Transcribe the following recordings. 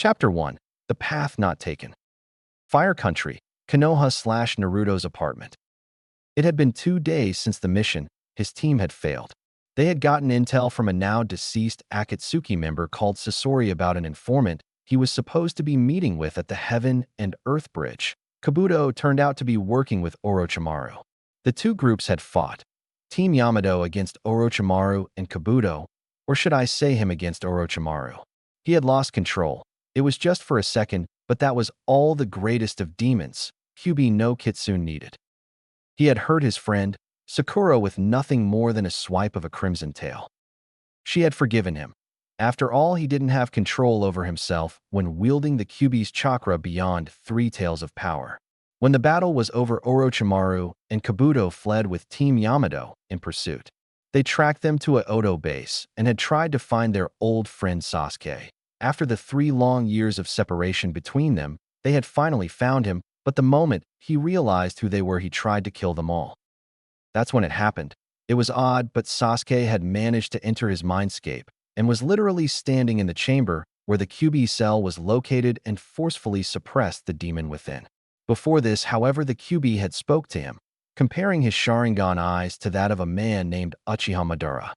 Chapter 1. The Path Not Taken. Fire Country, Konoha/Naruto's apartment. It had been 2 days since the mission. His team had failed. They had gotten intel from a now-deceased Akatsuki member called Sasori about an informant he was supposed to be meeting with at the Heaven and Earth Bridge. Kabuto turned out to be working with Orochimaru. The two groups had fought. Team Yamato against Orochimaru and Kabuto, or should I say him against Orochimaru. He had lost control. It was just for a second, but that was all the greatest of demons Kyuubi no Kitsune needed. He had hurt his friend, Sakura, with nothing more than a swipe of a crimson tail. She had forgiven him. After all, he didn't have control over himself when wielding the Kyuubi's chakra beyond 3 tails of power. When the battle was over, Orochimaru and Kabuto fled with Team Yamato in pursuit. They tracked them to a Oto base and had tried to find their old friend Sasuke. After the 3 long years of separation between them, they had finally found him, but the moment he realized who they were, he tried to kill them all. That's when it happened. It was odd, but Sasuke had managed to enter his mindscape and was literally standing in the chamber where the Kyuubi cell was located and forcefully suppressed the demon within. Before this, however, the Kyuubi had spoke to him, comparing his Sharingan eyes to that of a man named Uchiha Madara.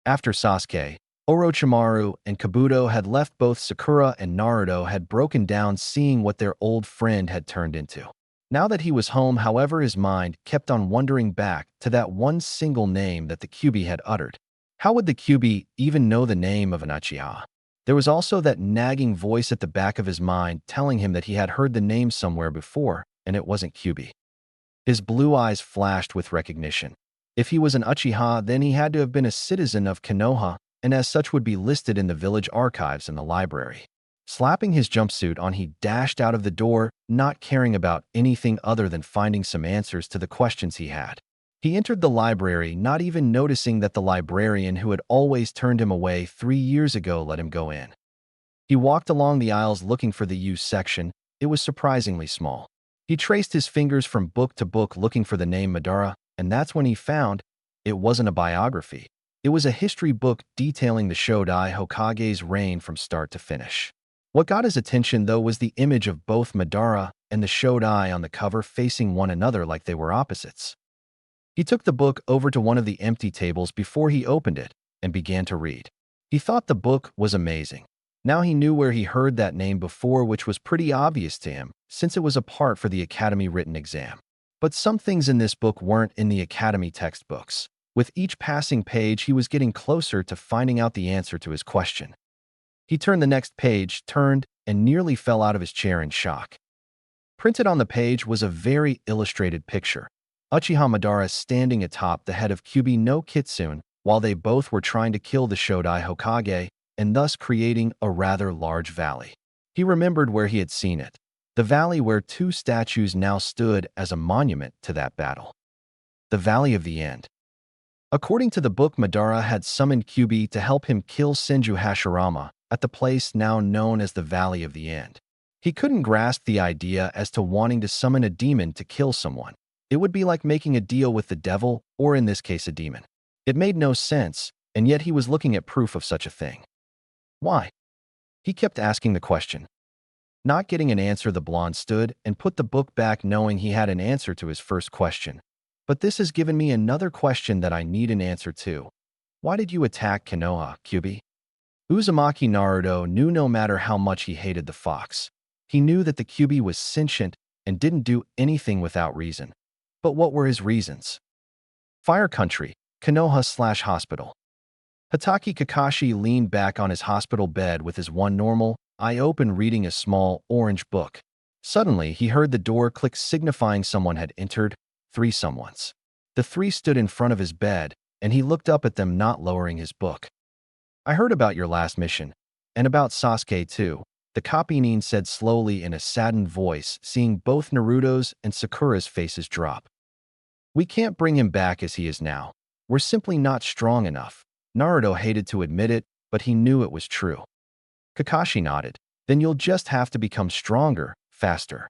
After Sasuke, Orochimaru and Kabuto had left, both Sakura and Naruto had broken down seeing what their old friend had turned into. Now that he was home, however, his mind kept on wandering back to that one single name that the Kyuubi had uttered. How would the Kyuubi even know the name of an Uchiha? There was also that nagging voice at the back of his mind telling him that he had heard the name somewhere before, and it wasn't Kyuubi. His blue eyes flashed with recognition. If he was an Uchiha, then he had to have been a citizen of Konoha, and as such would be listed in the village archives in the library. Slapping his jumpsuit on, he dashed out of the door, not caring about anything other than finding some answers to the questions he had. He entered the library, not even noticing that the librarian who had always turned him away 3 years ago let him go in. He walked along the aisles looking for the use section. It was surprisingly small. He traced his fingers from book to book looking for the name Madara, and that's when he found it wasn't a biography. It was a history book detailing the Shodai Hokage's reign from start to finish. What got his attention, though, was the image of both Madara and the Shodai on the cover facing one another like they were opposites. He took the book over to one of the empty tables before he opened it and began to read. He thought the book was amazing. Now he knew where he heard that name before, which was pretty obvious to him since it was a part for the Academy written exam. But some things in this book weren't in the Academy textbooks. With each passing page, he was getting closer to finding out the answer to his question. He turned the next page, turned, and nearly fell out of his chair in shock. Printed on the page was a very illustrated picture. Uchiha Madara standing atop the head of Kyuubi no Kitsune while they both were trying to kill the Shodai Hokage and thus creating a rather large valley. He remembered where he had seen it, the valley where 2 statues now stood as a monument to that battle. The Valley of the End. According to the book, Madara had summoned Kyuubi to help him kill Senju Hashirama at the place now known as the Valley of the End. He couldn't grasp the idea as to wanting to summon a demon to kill someone. It would be like making a deal with the devil, or in this case a demon. It made no sense, and yet he was looking at proof of such a thing. Why? He kept asking the question. Not getting an answer, the blonde stood and put the book back, knowing he had an answer to his first question. But this has given me another question that I need an answer to. Why did you attack Konoha, Kyuubi? Uzumaki Naruto knew no matter how much he hated the fox. He knew that the Kyuubi was sentient and didn't do anything without reason. But what were his reasons? Fire Country, Konoha/hospital. Hatake Kakashi leaned back on his hospital bed with his one normal eye open, reading a small orange book. Suddenly, he heard the door click, signifying someone had entered. 3 someones. The 3 stood in front of his bed, and he looked up at them, not lowering his book. I heard about your last mission, and about Sasuke too, the Kapinin said slowly in a saddened voice, seeing both Naruto's and Sakura's faces drop. We can't bring him back as he is now. We're simply not strong enough. Naruto hated to admit it, but he knew it was true. Kakashi nodded. Then you'll just have to become stronger, faster.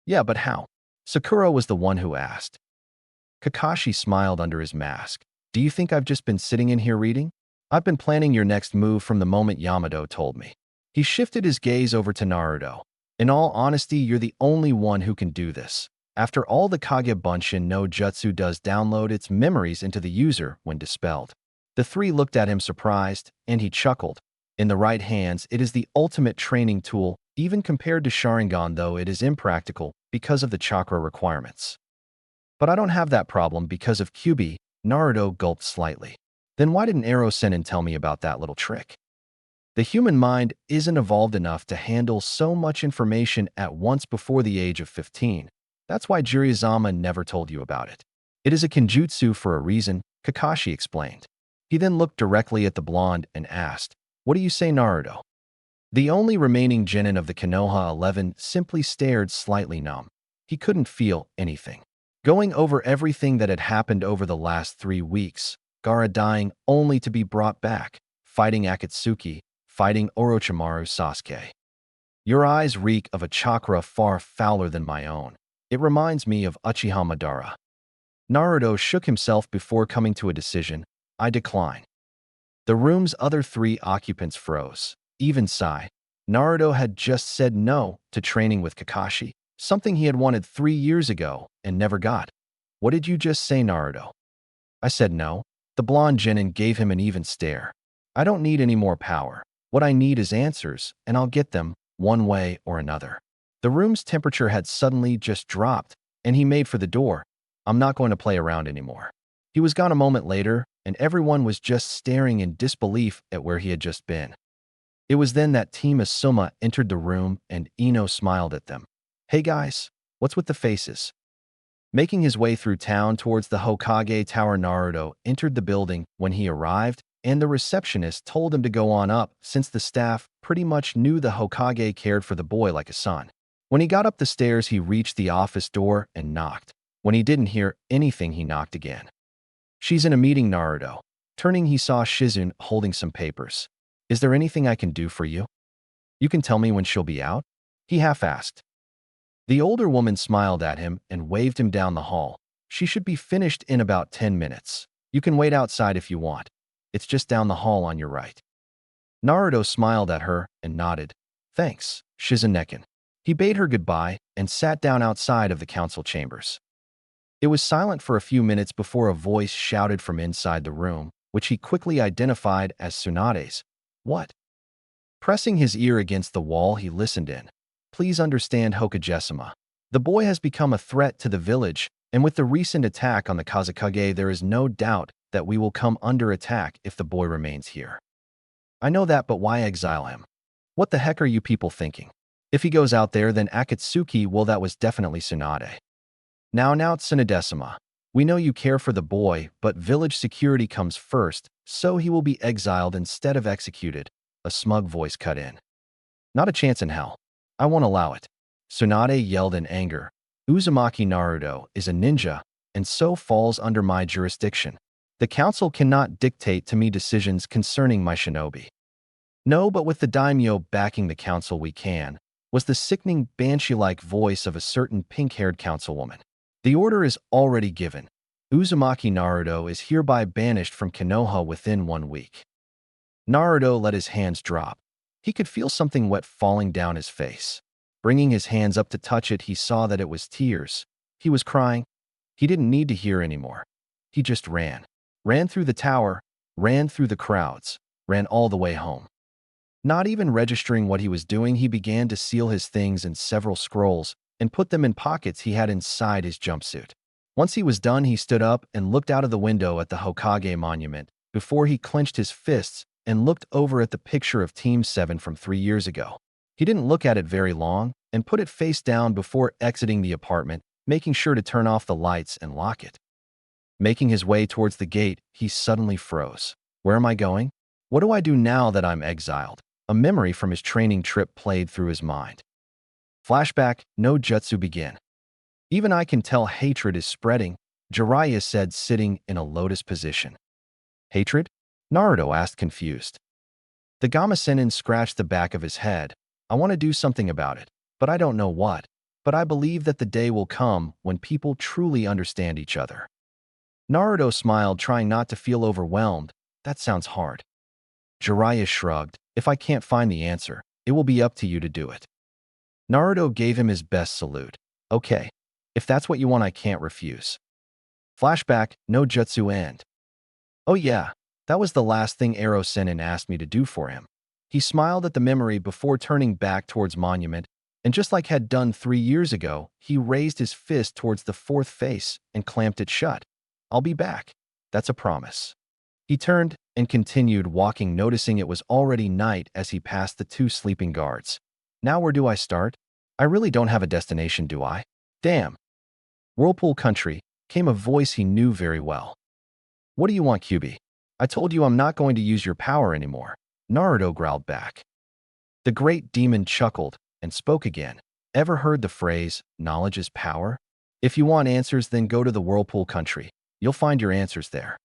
Yeah, but how? Sakura was the one who asked. Kakashi smiled under his mask. Do you think I've just been sitting in here reading? I've been planning your next move from the moment Yamato told me. He shifted his gaze over to Naruto. In all honesty, you're the only one who can do this. After all, the Kage Bunshin no Jutsu does download its memories into the user when dispelled. The three looked at him surprised, and he chuckled. In the right hands, it is the ultimate training tool, even compared to Sharingan, though it is impractical because of the chakra requirements. But I don't have that problem because of Kyuubi. Naruto gulped slightly. Then why didn't Ero Sennin tell me about that little trick? The human mind isn't evolved enough to handle so much information at once before the age of 15. That's why Jiraiya never told you about it. It is a kenjutsu for a reason, Kakashi explained. He then looked directly at the blonde and asked, "What do you say, Naruto?" The only remaining genin of the Konoha 11 simply stared slightly numb. He couldn't feel anything. Going over everything that had happened over the last 3 weeks, Gaara dying only to be brought back, fighting Akatsuki, fighting Orochimaru Sasuke. Your eyes reek of a chakra far fouler than my own. It reminds me of Uchiha Madara. Naruto shook himself before coming to a decision. I decline. The room's other 3 occupants froze. Even Sai. Naruto had just said no to training with Kakashi, something he had wanted 3 years ago and never got. What did you just say, Naruto? I said no. The blonde genin gave him an even stare. I don't need any more power. What I need is answers, and I'll get them, one way or another. The room's temperature had suddenly just dropped, and he made for the door. I'm not going to play around anymore. He was gone a moment later, and everyone was just staring in disbelief at where he had just been. It was then that Team Asuma entered the room, and Ino smiled at them. Hey guys, what's with the faces? Making his way through town towards the Hokage Tower, Naruto entered the building when he arrived, and the receptionist told him to go on up since the staff pretty much knew the Hokage cared for the boy like a son. When he got up the stairs, he reached the office door and knocked. When he didn't hear anything, he knocked again. She's in a meeting, Naruto. Turning, he saw Shizune holding some papers. Is there anything I can do for you? You can tell me when she'll be out? He half-asked. The older woman smiled at him and waved him down the hall. She should be finished in about 10 minutes. You can wait outside if you want. It's just down the hall on your right. Naruto smiled at her and nodded. Thanks, Shizunekin. He bade her goodbye and sat down outside of the council chambers. It was silent for a few minutes before a voice shouted from inside the room, which he quickly identified as Tsunade's. What? Pressing his ear against the wall, he listened in. Please understand, Hokage-sama. The boy has become a threat to the village, and with the recent attack on the Kazekage, there is no doubt that we will come under attack if the boy remains here. I know that, but why exile him? What the heck are you people thinking? If he goes out there, then Akatsuki, well, that was definitely Tsunade. Now, Tsunade-sama. We know you care for the boy, but village security comes first, so he will be exiled instead of executed. A smug voice cut in. Not a chance in hell. I won't allow it. Tsunade yelled in anger. Uzumaki Naruto is a ninja, and so falls under my jurisdiction. The council cannot dictate to me decisions concerning my shinobi. No, but with the daimyo backing the council we can, was the sickening banshee-like voice of a certain pink-haired councilwoman. The order is already given. Uzumaki Naruto is hereby banished from Konoha within 1 week. Naruto let his hands drop. He could feel something wet falling down his face. Bringing his hands up to touch it, he saw that it was tears. He was crying. He didn't need to hear anymore. He just ran. Ran through the tower, ran through the crowds, ran all the way home. Not even registering what he was doing, he began to seal his things in several scrolls and put them in pockets he had inside his jumpsuit. Once he was done, he stood up and looked out of the window at the Hokage monument before he clenched his fists and looked over at the picture of Team 7 from 3 years ago. He didn't look at it very long and put it face down before exiting the apartment, making sure to turn off the lights and lock it. Making his way towards the gate, he suddenly froze. Where am I going? What do I do now that I'm exiled? A memory from his training trip played through his mind. Flashback, no jutsu begin. Even I can tell hatred is spreading, Jiraiya said, sitting in a lotus position. Hatred? Naruto asked, confused. The Gama-senin scratched the back of his head. I want to do something about it, but I don't know what. But I believe that the day will come when people truly understand each other. Naruto smiled, trying not to feel overwhelmed. That sounds hard. Jiraiya shrugged. If I can't find the answer, It will be up to you to do it. Naruto gave him his best salute. Okay, if that's what you want, I can't refuse. Flashback, no jutsu and. Oh yeah, that was the last thing Ero Sennin asked me to do for him. He smiled at the memory before turning back towards Monument, and just like had done 3 years ago, he raised his fist towards the fourth face and clamped it shut. I'll be back. That's a promise. He turned and continued walking, noticing it was already night as he passed the 2 sleeping guards. Now where do I start? I really don't have a destination, do I? Damn. Whirlpool Country, came a voice he knew very well. What do you want, Kyubi? I told you I'm not going to use your power anymore. Naruto growled back. The great demon chuckled and spoke again. Ever heard the phrase, knowledge is power? If you want answers, then go to the Whirlpool Country. You'll find your answers there.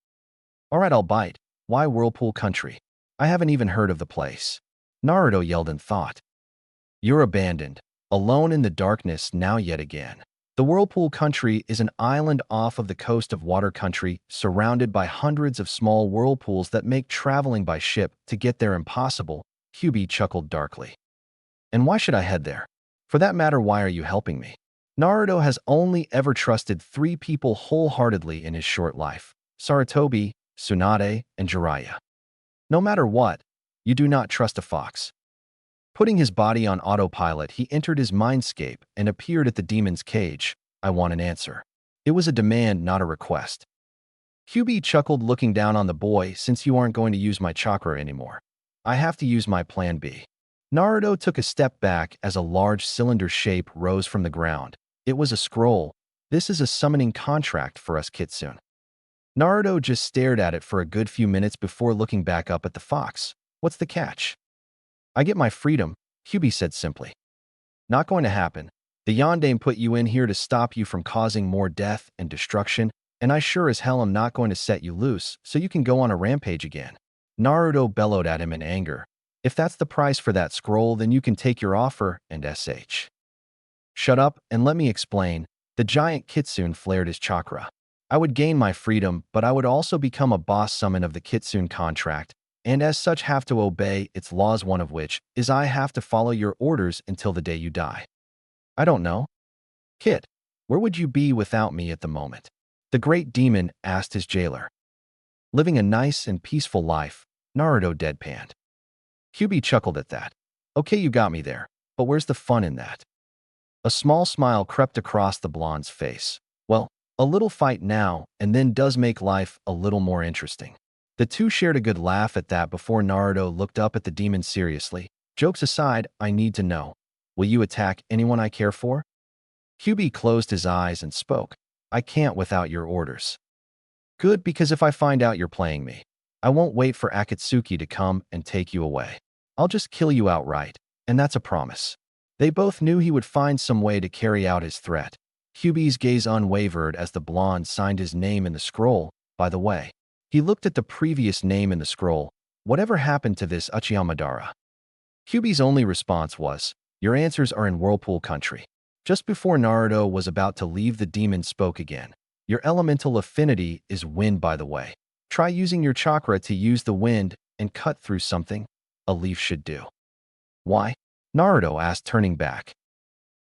All right, I'll bite. Why Whirlpool Country? I haven't even heard of the place. Naruto yelled in thought. You're abandoned, alone in the darkness now yet again. The Whirlpool Country is an island off of the coast of Water Country, surrounded by hundreds of small whirlpools that make traveling by ship to get there impossible. Kyubi chuckled darkly. And why should I head there? For that matter, why are you helping me? Naruto has only ever trusted 3 people wholeheartedly in his short life: Sarutobi, Tsunade, and Jiraiya. No matter what, you do not trust a fox. Putting his body on autopilot, he entered his mindscape and appeared at the demon's cage. I want an answer. It was a demand, not a request. Kyubi chuckled, looking down on the boy. Since you aren't going to use my chakra anymore, I have to use my plan B. Naruto took a step back as a large cylinder shape rose from the ground. It was a scroll. This is a summoning contract for us Kitsune. Naruto just stared at it for a good few minutes before looking back up at the fox. What's the catch? I get my freedom, Kyubi said simply. Not going to happen. The Yondaime put you in here to stop you from causing more death and destruction, and I sure as hell am not going to set you loose so you can go on a rampage again. Naruto bellowed at him in anger. If that's the price for that scroll, then you can take your offer and sh. Shut up and let me explain. The giant Kitsune flared his chakra. I would gain my freedom, but I would also become a boss summon of the Kitsune contract, and as such have to obey its laws, one of which is I have to follow your orders until the day you die. I don't know. Kid, where would you be without me at the moment? The great demon asked his jailer. Living a nice and peaceful life, Naruto deadpanned. Kyubi chuckled at that. Okay, you got me there, but where's the fun in that? A small smile crept across the blonde's face. Well, a little fight now and then does make life a little more interesting. The 2 shared a good laugh at that before Naruto looked up at the demon seriously. Jokes aside, I need to know. Will you attack anyone I care for? Kyubi closed his eyes and spoke. I can't without your orders. Good, because if I find out you're playing me, I won't wait for Akatsuki to come and take you away. I'll just kill you outright, and that's a promise. They both knew he would find some way to carry out his threat. Kyubi's gaze unwavered as the blonde signed his name in the scroll. By the way, he looked at the previous name in the scroll. Whatever happened to this Uchihamadara? Kyubi's only response was, your answers are in Whirlpool Country. Just before Naruto was about to leave, the demon spoke again. Your elemental affinity is wind, by the way. Try using your chakra to use the wind and cut through something. A leaf should do. Why? Naruto asked, turning back.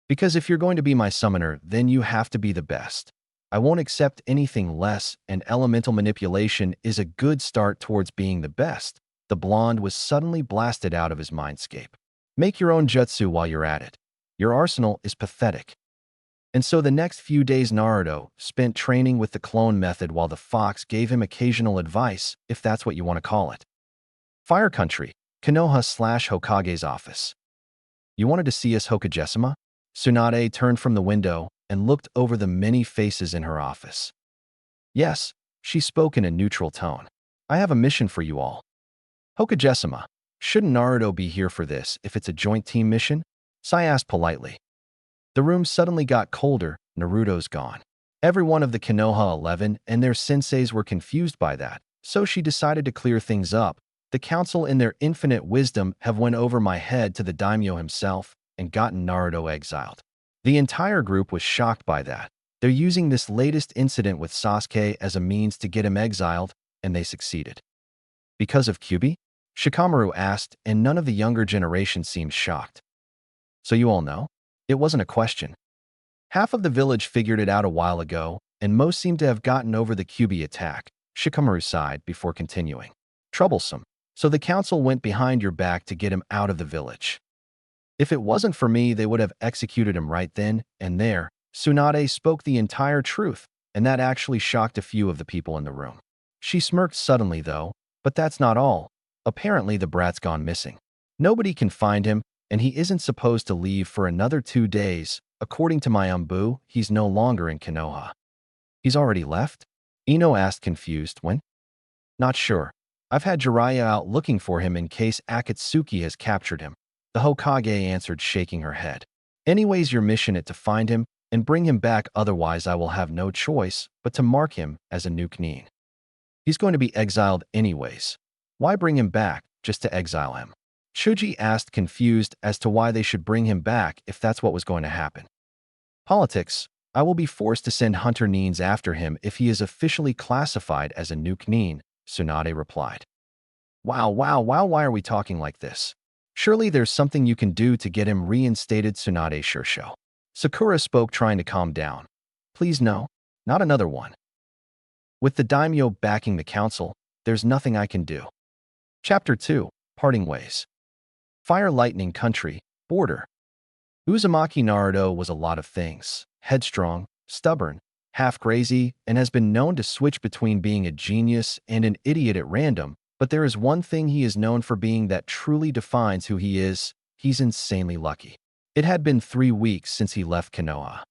Because if you're going to be my summoner, then you have to be the best. I won't accept anything less, and elemental manipulation is a good start towards being the best. The blonde was suddenly blasted out of his mindscape. Make your own jutsu while you're at it. Your arsenal is pathetic. And so the next few days Naruto spent training with the clone method while the fox gave him occasional advice, if that's what you want to call it. Fire Country, Konoha/Hokage's office. You wanted to see us, Hokage-sama? Tsunade turned from the window and looked over the many faces in her office. Yes, she spoke in a neutral tone. I have a mission for you all. Hokage-sama, shouldn't Naruto be here for this if it's a joint team mission? Sai asked politely. The room suddenly got colder. Naruto's gone. Every one of the Konoha 11 and their senseis were confused by that, so she decided to clear things up. The council in their infinite wisdom have went over my head to the daimyo himself and gotten Naruto exiled. The entire group was shocked by that. They're using this latest incident with Sasuke as a means to get him exiled, and they succeeded. Because of Kyubi? Shikamaru asked, and none of the younger generation seemed shocked. So you all know? It wasn't a question. Half of the village figured it out a while ago, and most seem to have gotten over the Kyuubi attack. Shikamaru sighed before continuing. Troublesome. So the council went behind your back to get him out of the village. If it wasn't for me, they would have executed him right then and there. Tsunade spoke the entire truth, and that actually shocked a few of the people in the room. She smirked suddenly, though, but that's not all. Apparently the brat's gone missing. Nobody can find him, and he isn't supposed to leave for another 2 days. According to my umbu, he's no longer in Konoha. He's already left? Ino asked, confused. When? Not sure. I've had Jiraiya out looking for him in case Akatsuki has captured him. The Hokage answered, shaking her head. Anyways, your mission is to find him and bring him back, otherwise I will have no choice but to mark him as a new Knin. He's going to be exiled anyways. Why bring him back, just to exile him? Chuji asked, confused as to why they should bring him back if that's what was going to happen. Politics. I will be forced to send hunter Nins after him if he is officially classified as a new Knin, Tsunade replied. Wow, why are we talking like this? Surely there's something you can do to get him reinstated, Tsunade Shursho. Sakura spoke, trying to calm down. Please no, not another one. With the daimyo backing the council, there's nothing I can do. Chapter 2, Parting Ways. Fire Lightning Country, Border. Uzumaki Naruto was a lot of things. Headstrong, stubborn, half-crazy, and has been known to switch between being a genius and an idiot at random, but there is one thing he is known for being that truly defines who he is: he's insanely lucky. It had been 3 weeks since he left Konoha.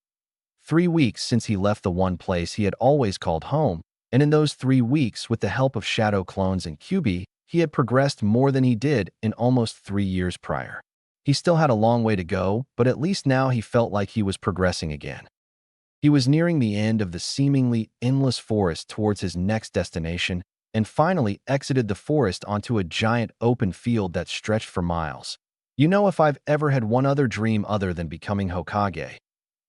3 weeks since he left the one place he had always called home, and in those 3 weeks, with the help of shadow clones and Kyuubi, he had progressed more than he did in almost 3 years prior. He still had a long way to go, but at least now he felt like he was progressing again. He was nearing the end of the seemingly endless forest towards his next destination, and finally exited the forest onto a giant open field that stretched for miles. You know, if I've ever had one other dream other than becoming Hokage,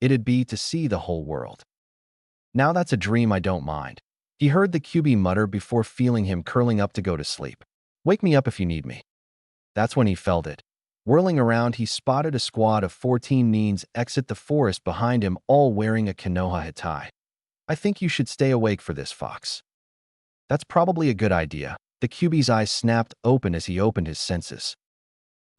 it'd be to see the whole world. Now that's a dream I don't mind. He heard the Kyuubi mutter before feeling him curling up to go to sleep. Wake me up if you need me. That's when he felt it. Whirling around, he spotted a squad of 14 Nins exit the forest behind him, all wearing a Konoha hatai. I think you should stay awake for this, Fox. That's probably a good idea. The Kyuubi's eyes snapped open as he opened his senses.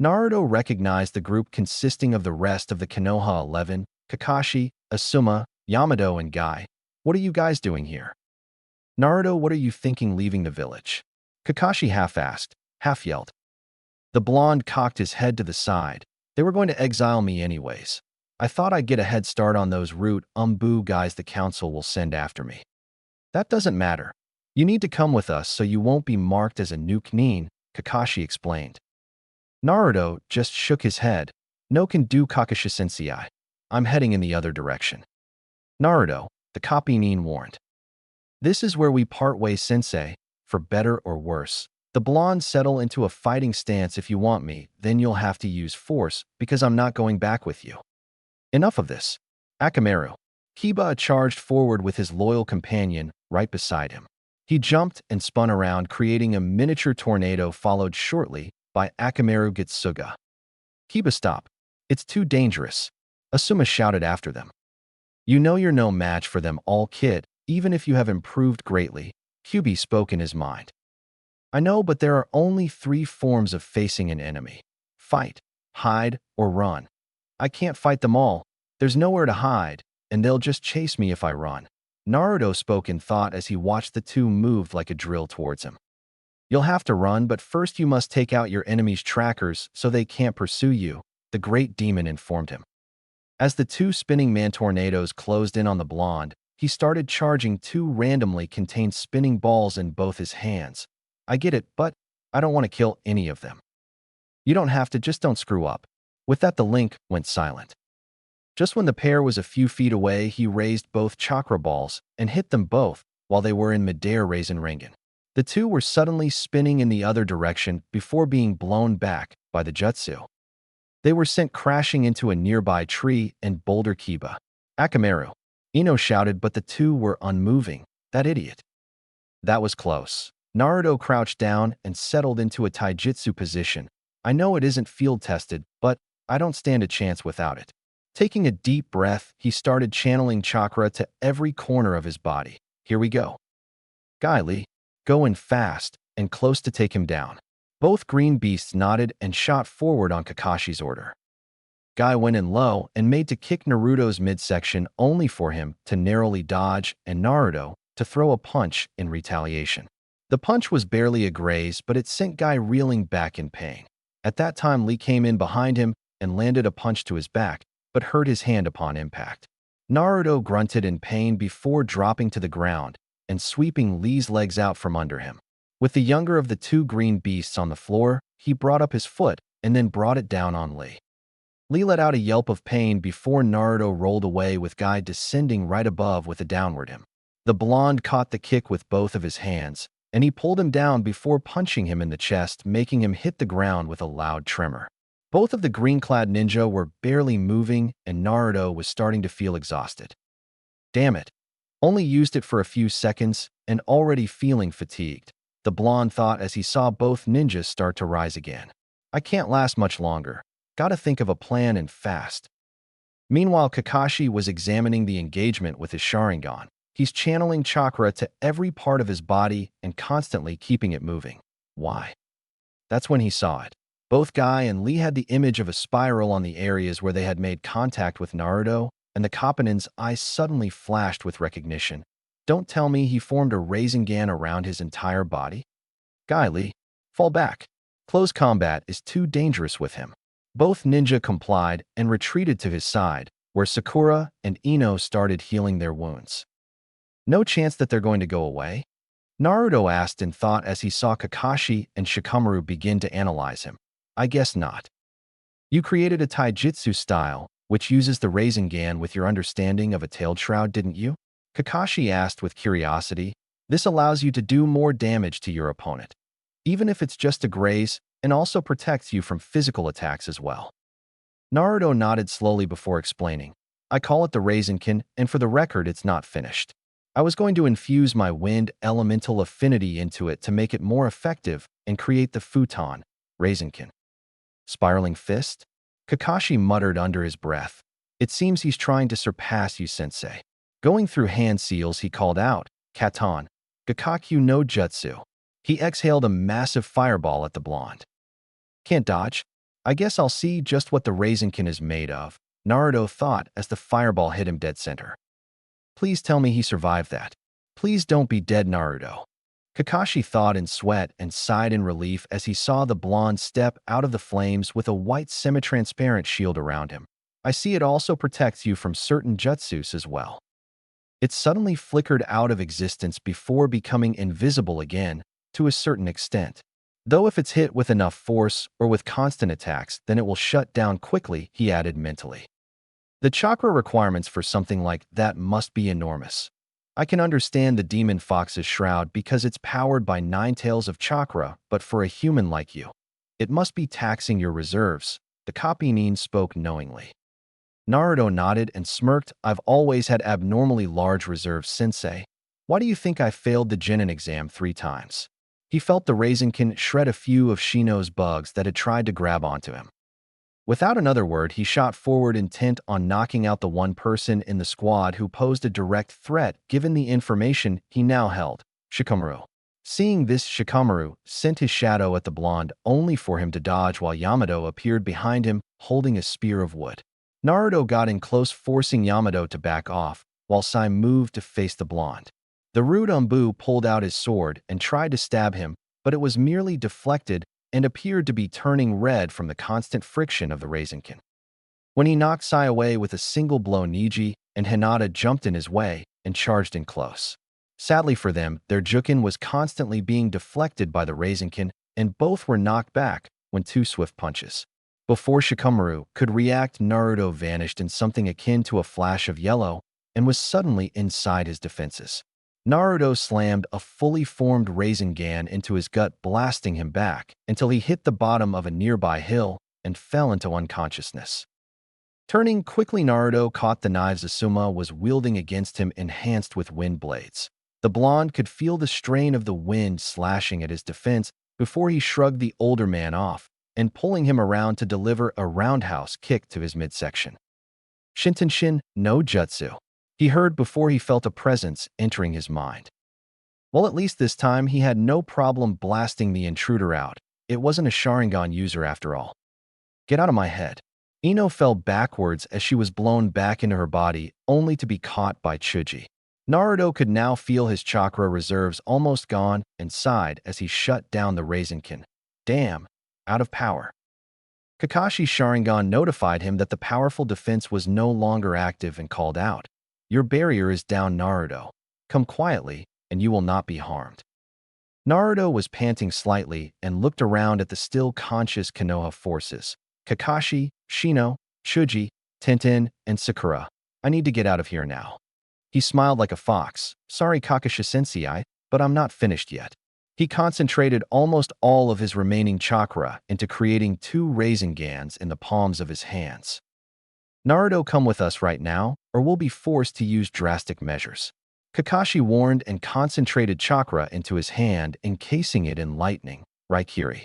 Naruto recognized the group consisting of the rest of the Konoha 11, Kakashi, Asuma, Yamato, and Guy. What are you guys doing here? Naruto, what are you thinking leaving the village? Kakashi half asked, half yelled. The blonde cocked his head to the side. They were going to exile me anyways. I thought I'd get a head start on those root guys the council will send after me. That doesn't matter. You need to come with us so you won't be marked as a new Knin, Kakashi explained. Naruto just shook his head. No can do, Kakashi-sensei. I'm heading in the other direction. Naruto, the copy Nin warned. This is where we part ways, sensei, for better or worse. The blonde settle into a fighting stance. If you want me, then you'll have to use force, because I'm not going back with you. Enough of this. Akamaru. Kiba charged forward with his loyal companion right beside him. He jumped and spun around, creating a miniature tornado, followed shortly by Akamaru Gitsuga. Kiba, stop. It's too dangerous. Asuma shouted after them. You know you're no match for them all, kid, even if you have improved greatly. Kyuubi spoke in his mind. I know, but there are only 3 forms of facing an enemy: fight, hide, or run. I can't fight them all. There's nowhere to hide, and they'll just chase me if I run. Naruto spoke in thought as he watched the two move like a drill towards him. You'll have to run, but first you must take out your enemy's trackers so they can't pursue you, the great demon informed him. As the 2 spinning man tornadoes closed in on the blonde, he started charging 2 randomly contained spinning balls in both his hands. I get it, but I don't want to kill any of them. You don't have to, just don't screw up. With that, the link went silent. Just when the pair was a few feet away, he raised both chakra balls and hit them both while they were in midair Raisin Ringen. The 2 were suddenly spinning in the other direction before being blown back by the jutsu. They were sent crashing into a nearby tree and boulder. Kiba. Akamaru. Ino shouted, but the 2 were unmoving. That idiot. That was close. Naruto crouched down and settled into a taijutsu position. I know it isn't field-tested, but I don't stand a chance without it. Taking a deep breath, he started channeling chakra to every corner of his body. Here we go. Guy Lee, go in fast and close to take him down. Both green beasts nodded and shot forward on Kakashi's order. Guy went in low and made to kick Naruto's midsection only for him to narrowly dodge and Naruto to throw a punch in retaliation. The punch was barely a graze, but it sent Guy reeling back in pain. At that time, Lee came in behind him and landed a punch to his back, but hurt his hand upon impact. Naruto grunted in pain before dropping to the ground and sweeping Lee's legs out from under him. With the younger of the two green beasts on the floor, he brought up his foot and then brought it down on Lee. Lee let out a yelp of pain before Naruto rolled away with Guy descending right above with a downward him. The blonde caught the kick with both of his hands, and he pulled him down before punching him in the chest, making him hit the ground with a loud tremor. Both of the green-clad ninja were barely moving, and Naruto was starting to feel exhausted. Damn it. Only used it for a few seconds, and already feeling fatigued, the blonde thought as he saw both ninjas start to rise again. I can't last much longer. Gotta think of a plan and fast. Meanwhile, Kakashi was examining the engagement with his Sharingan. He's channeling chakra to every part of his body and constantly keeping it moving. Why? That's when he saw it. Both Guy and Lee had the image of a spiral on the areas where they had made contact with Naruto, and the Kappanin's eyes suddenly flashed with recognition. Don't tell me he formed a Rasengan around his entire body? Guy Lee, fall back. Close combat is too dangerous with him. Both ninja complied and retreated to his side, where Sakura and Ino started healing their wounds. No chance that they're going to go away? Naruto asked in thought as he saw Kakashi and Shikamaru begin to analyze him. I guess not. You created a taijutsu style, which uses the Rasengan with your understanding of a tailed shroud, didn't you? Kakashi asked with curiosity. This allows you to do more damage to your opponent, even if it's just a graze, and also protects you from physical attacks as well. Naruto nodded slowly before explaining. I call it the Rasengan, and for the record, it's not finished. I was going to infuse my wind elemental affinity into it to make it more effective and create the futon, Rasengan. Spiraling fist? Kakashi muttered under his breath. It seems he's trying to surpass you, sensei. Going through hand seals, he called out, Katan, Gakakyu no Jutsu. He exhaled a massive fireball at the blonde. Can't dodge? I guess I'll see just what the Rasengan is made of, Naruto thought as the fireball hit him dead center. Please tell me he survived that. Please don't be dead, Naruto. Kakashi thought in sweat and sighed in relief as he saw the blonde step out of the flames with a white semi-transparent shield around him. I see it also protects you from certain jutsus as well. It suddenly flickered out of existence before becoming invisible again, to a certain extent. Though if it's hit with enough force or with constant attacks, then it will shut down quickly, he added mentally. The chakra requirements for something like that must be enormous. I can understand the demon fox's shroud because it's powered by 9 tails of chakra, but for a human like you, it must be taxing your reserves. The Kappanin spoke knowingly. Naruto nodded and smirked. I've always had abnormally large reserves, sensei. Why do you think I failed the Genin exam 3 times? He felt the Rasengan shred a few of Shino's bugs that had tried to grab onto him. Without another word, he shot forward intent on knocking out the one person in the squad who posed a direct threat given the information he now held, Shikamaru. Seeing this, Shikamaru sent his shadow at the blonde only for him to dodge while Yamato appeared behind him holding a spear of wood. Naruto got in close, forcing Yamato to back off, while Sai moved to face the blonde. The rude Umbu pulled out his sword and tried to stab him, but it was merely deflected and appeared to be turning red from the constant friction of the Rasengan. When he knocked Sai away with a single blow, Niji and Hinata jumped in his way and charged in close. Sadly for them, their Jukin was constantly being deflected by the Rasengan, and both were knocked back when 2 swift punches. Before Shikamaru could react, Naruto vanished in something akin to a flash of yellow and was suddenly inside his defenses. Naruto slammed a fully formed Rasengan into his gut, blasting him back until he hit the bottom of a nearby hill and fell into unconsciousness. Turning quickly, Naruto caught the knives Asuma was wielding against him, enhanced with wind blades. The blonde could feel the strain of the wind slashing at his defense before he shrugged the older man off and pulling him around to deliver a roundhouse kick to his midsection. Shintenshin no jutsu, he heard before he felt a presence entering his mind. Well, at least this time he had no problem blasting the intruder out. It wasn't a Sharingan user after all. Get out of my head. Ino fell backwards as she was blown back into her body, only to be caught by Chuji. Naruto could now feel his chakra reserves almost gone and sighed as he shut down the Rasengan. Damn, out of power. Kakashi's Sharingan notified him that the powerful defense was no longer active and called out, "Your barrier is down, Naruto. Come quietly, and you will not be harmed." Naruto was panting slightly and looked around at the still conscious Konoha forces. Kakashi, Shino, Chuji, Tenten, and Sakura. I need to get out of here now. He smiled like a fox. Sorry, Kakashi-sensei, but I'm not finished yet. He concentrated almost all of his remaining chakra into creating 2 Rasengans in the palms of his hands. Naruto, come with us right now, or we'll be forced to use drastic measures. Kakashi warned and concentrated chakra into his hand, encasing it in lightning. Raikiri.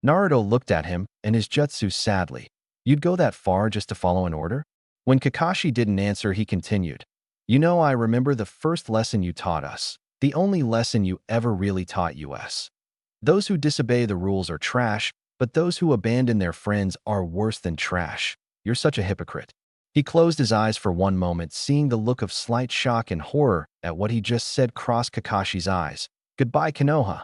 Naruto looked at him and his jutsu sadly. You'd go that far just to follow an order? When Kakashi didn't answer, he continued. You know, I remember the first lesson you taught us. The only lesson you ever really taught us. Those who disobey the rules are trash, but those who abandon their friends are worse than trash. You're such a hypocrite. He closed his eyes for one moment, seeing the look of slight shock and horror at what he just said cross Kakashi's eyes. Goodbye, Konoha.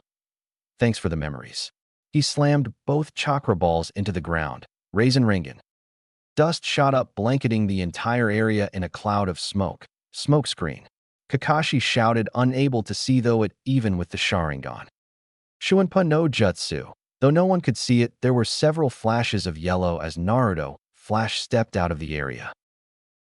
Thanks for the memories. He slammed both chakra balls into the ground. Rasengan. Dust shot up, blanketing the entire area in a cloud of smoke. Smokescreen. Kakashi shouted, unable to see though it even with the Sharingan. Shuinpa no jutsu. Though no one could see it, there were several flashes of yellow as Naruto stepped out of the area.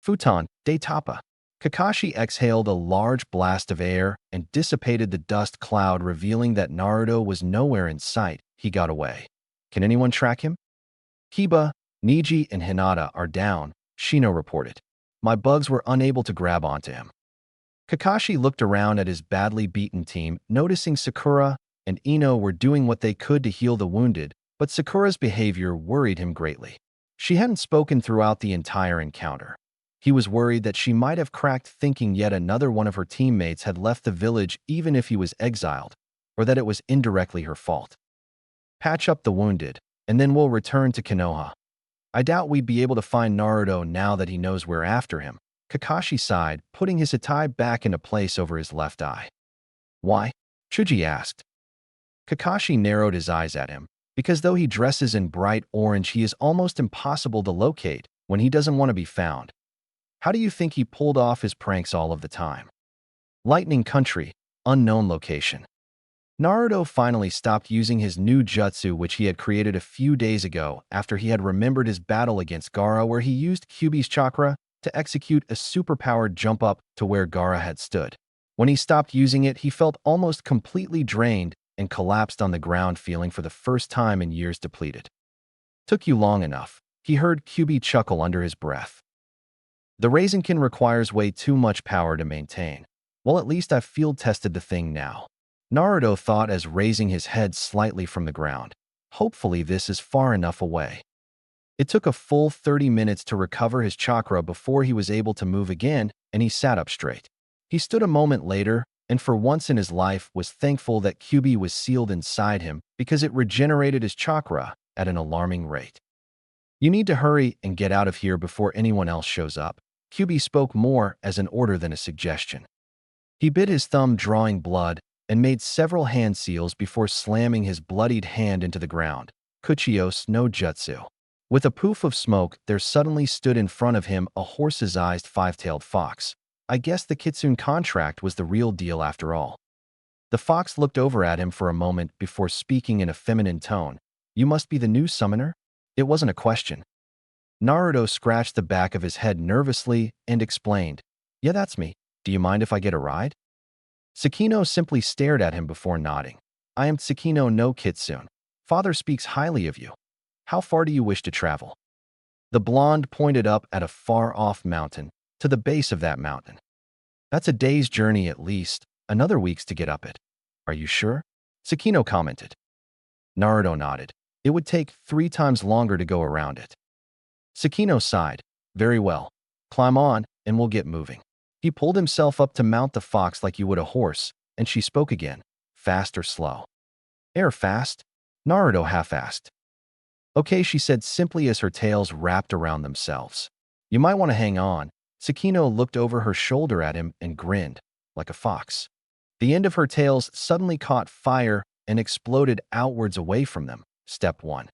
Futon, de Tapa. Kakashi exhaled a large blast of air and dissipated the dust cloud, revealing that Naruto was nowhere in sight. He got away. Can anyone track him? Kiba, Niji, and Hinata are down, Shino reported. My bugs were unable to grab onto him. Kakashi looked around at his badly beaten team, noticing Sakura and Ino were doing what they could to heal the wounded, but Sakura's behavior worried him greatly. She hadn't spoken throughout the entire encounter. He was worried that she might have cracked, thinking yet another one of her teammates had left the village even if he was exiled, or that it was indirectly her fault. Patch up the wounded, and then we'll return to Konoha. I doubt we'd be able to find Naruto now that he knows we're after him. Kakashi sighed, putting his hitai back into place over his left eye. Why? Chuji asked. Kakashi narrowed his eyes at him, because though he dresses in bright orange, he is almost impossible to locate when he doesn't want to be found. How do you think he pulled off his pranks all of the time? Lightning Country, unknown location. Naruto finally stopped using his new jutsu, which he had created a few days ago after he had remembered his battle against Gaara, where he used Kyuubi's chakra to execute a superpowered jump up to where Gaara had stood. When he stopped using it, he felt almost completely drained and collapsed on the ground, feeling for the first time in years depleted. Took you long enough, he heard Kyuubi chuckle under his breath. The Rasengan requires way too much power to maintain. Well, at least I've field-tested the thing now. Naruto thought as raising his head slightly from the ground. Hopefully this is far enough away. It took a full 30 minutes to recover his chakra before he was able to move again, and he sat up straight. He stood a moment later, and for once in his life was thankful that Kyuubi was sealed inside him because it regenerated his chakra at an alarming rate. You need to hurry and get out of here before anyone else shows up. Kyuubi spoke more as an order than a suggestion. He bit his thumb, drawing blood, and made several hand seals before slamming his bloodied hand into the ground. Kuchios no jutsu. With a poof of smoke, there suddenly stood in front of him a horse-sized five-tailed fox. I guess the Kitsune contract was the real deal after all. The fox looked over at him for a moment before speaking in a feminine tone. You must be the new summoner? It wasn't a question. Naruto scratched the back of his head nervously and explained, Yeah, that's me. Do you mind if I get a ride? Tsukino simply stared at him before nodding. I am Tsukino no Kitsune. Father speaks highly of you. How far do you wish to travel? The blonde pointed up at a far-off mountain, to the base of that mountain. That's a day's journey at least. another week's to get up it. Are you sure? Sakino commented. Naruto nodded. It would take 3 times longer to go around it. Sakino sighed. Very well. Climb on, and we'll get moving. He pulled himself up to mount the fox like you would a horse, and she spoke again. Fast or slow? Air fast? Naruto half-asked. Okay, she said simply as her tails wrapped around themselves. You might want to hang on. Sakino looked over her shoulder at him and grinned, like a fox. The end of her tails suddenly caught fire and exploded outwards away from them. Step 1.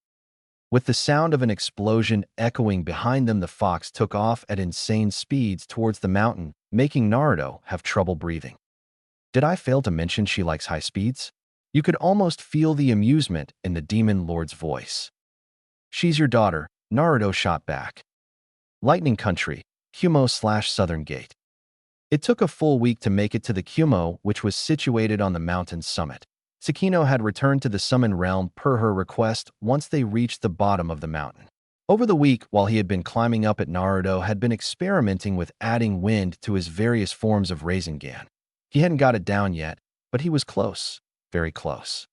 With the sound of an explosion echoing behind them, the fox took off at insane speeds towards the mountain, making Naruto have trouble breathing. Did I fail to mention she likes high speeds? You could almost feel the amusement in the demon lord's voice. She's your daughter, Naruto shot back. Lightning Country, Kumo/Southern Gate. It took a full week to make it to the Kumo, which was situated on the mountain's summit. Sakino had returned to the Summon Realm per her request once they reached the bottom of the mountain. Over the week, while he had been climbing up it, Naruto had been experimenting with adding wind to his various forms of Rasengan. He hadn't got it down yet, but he was close, very close.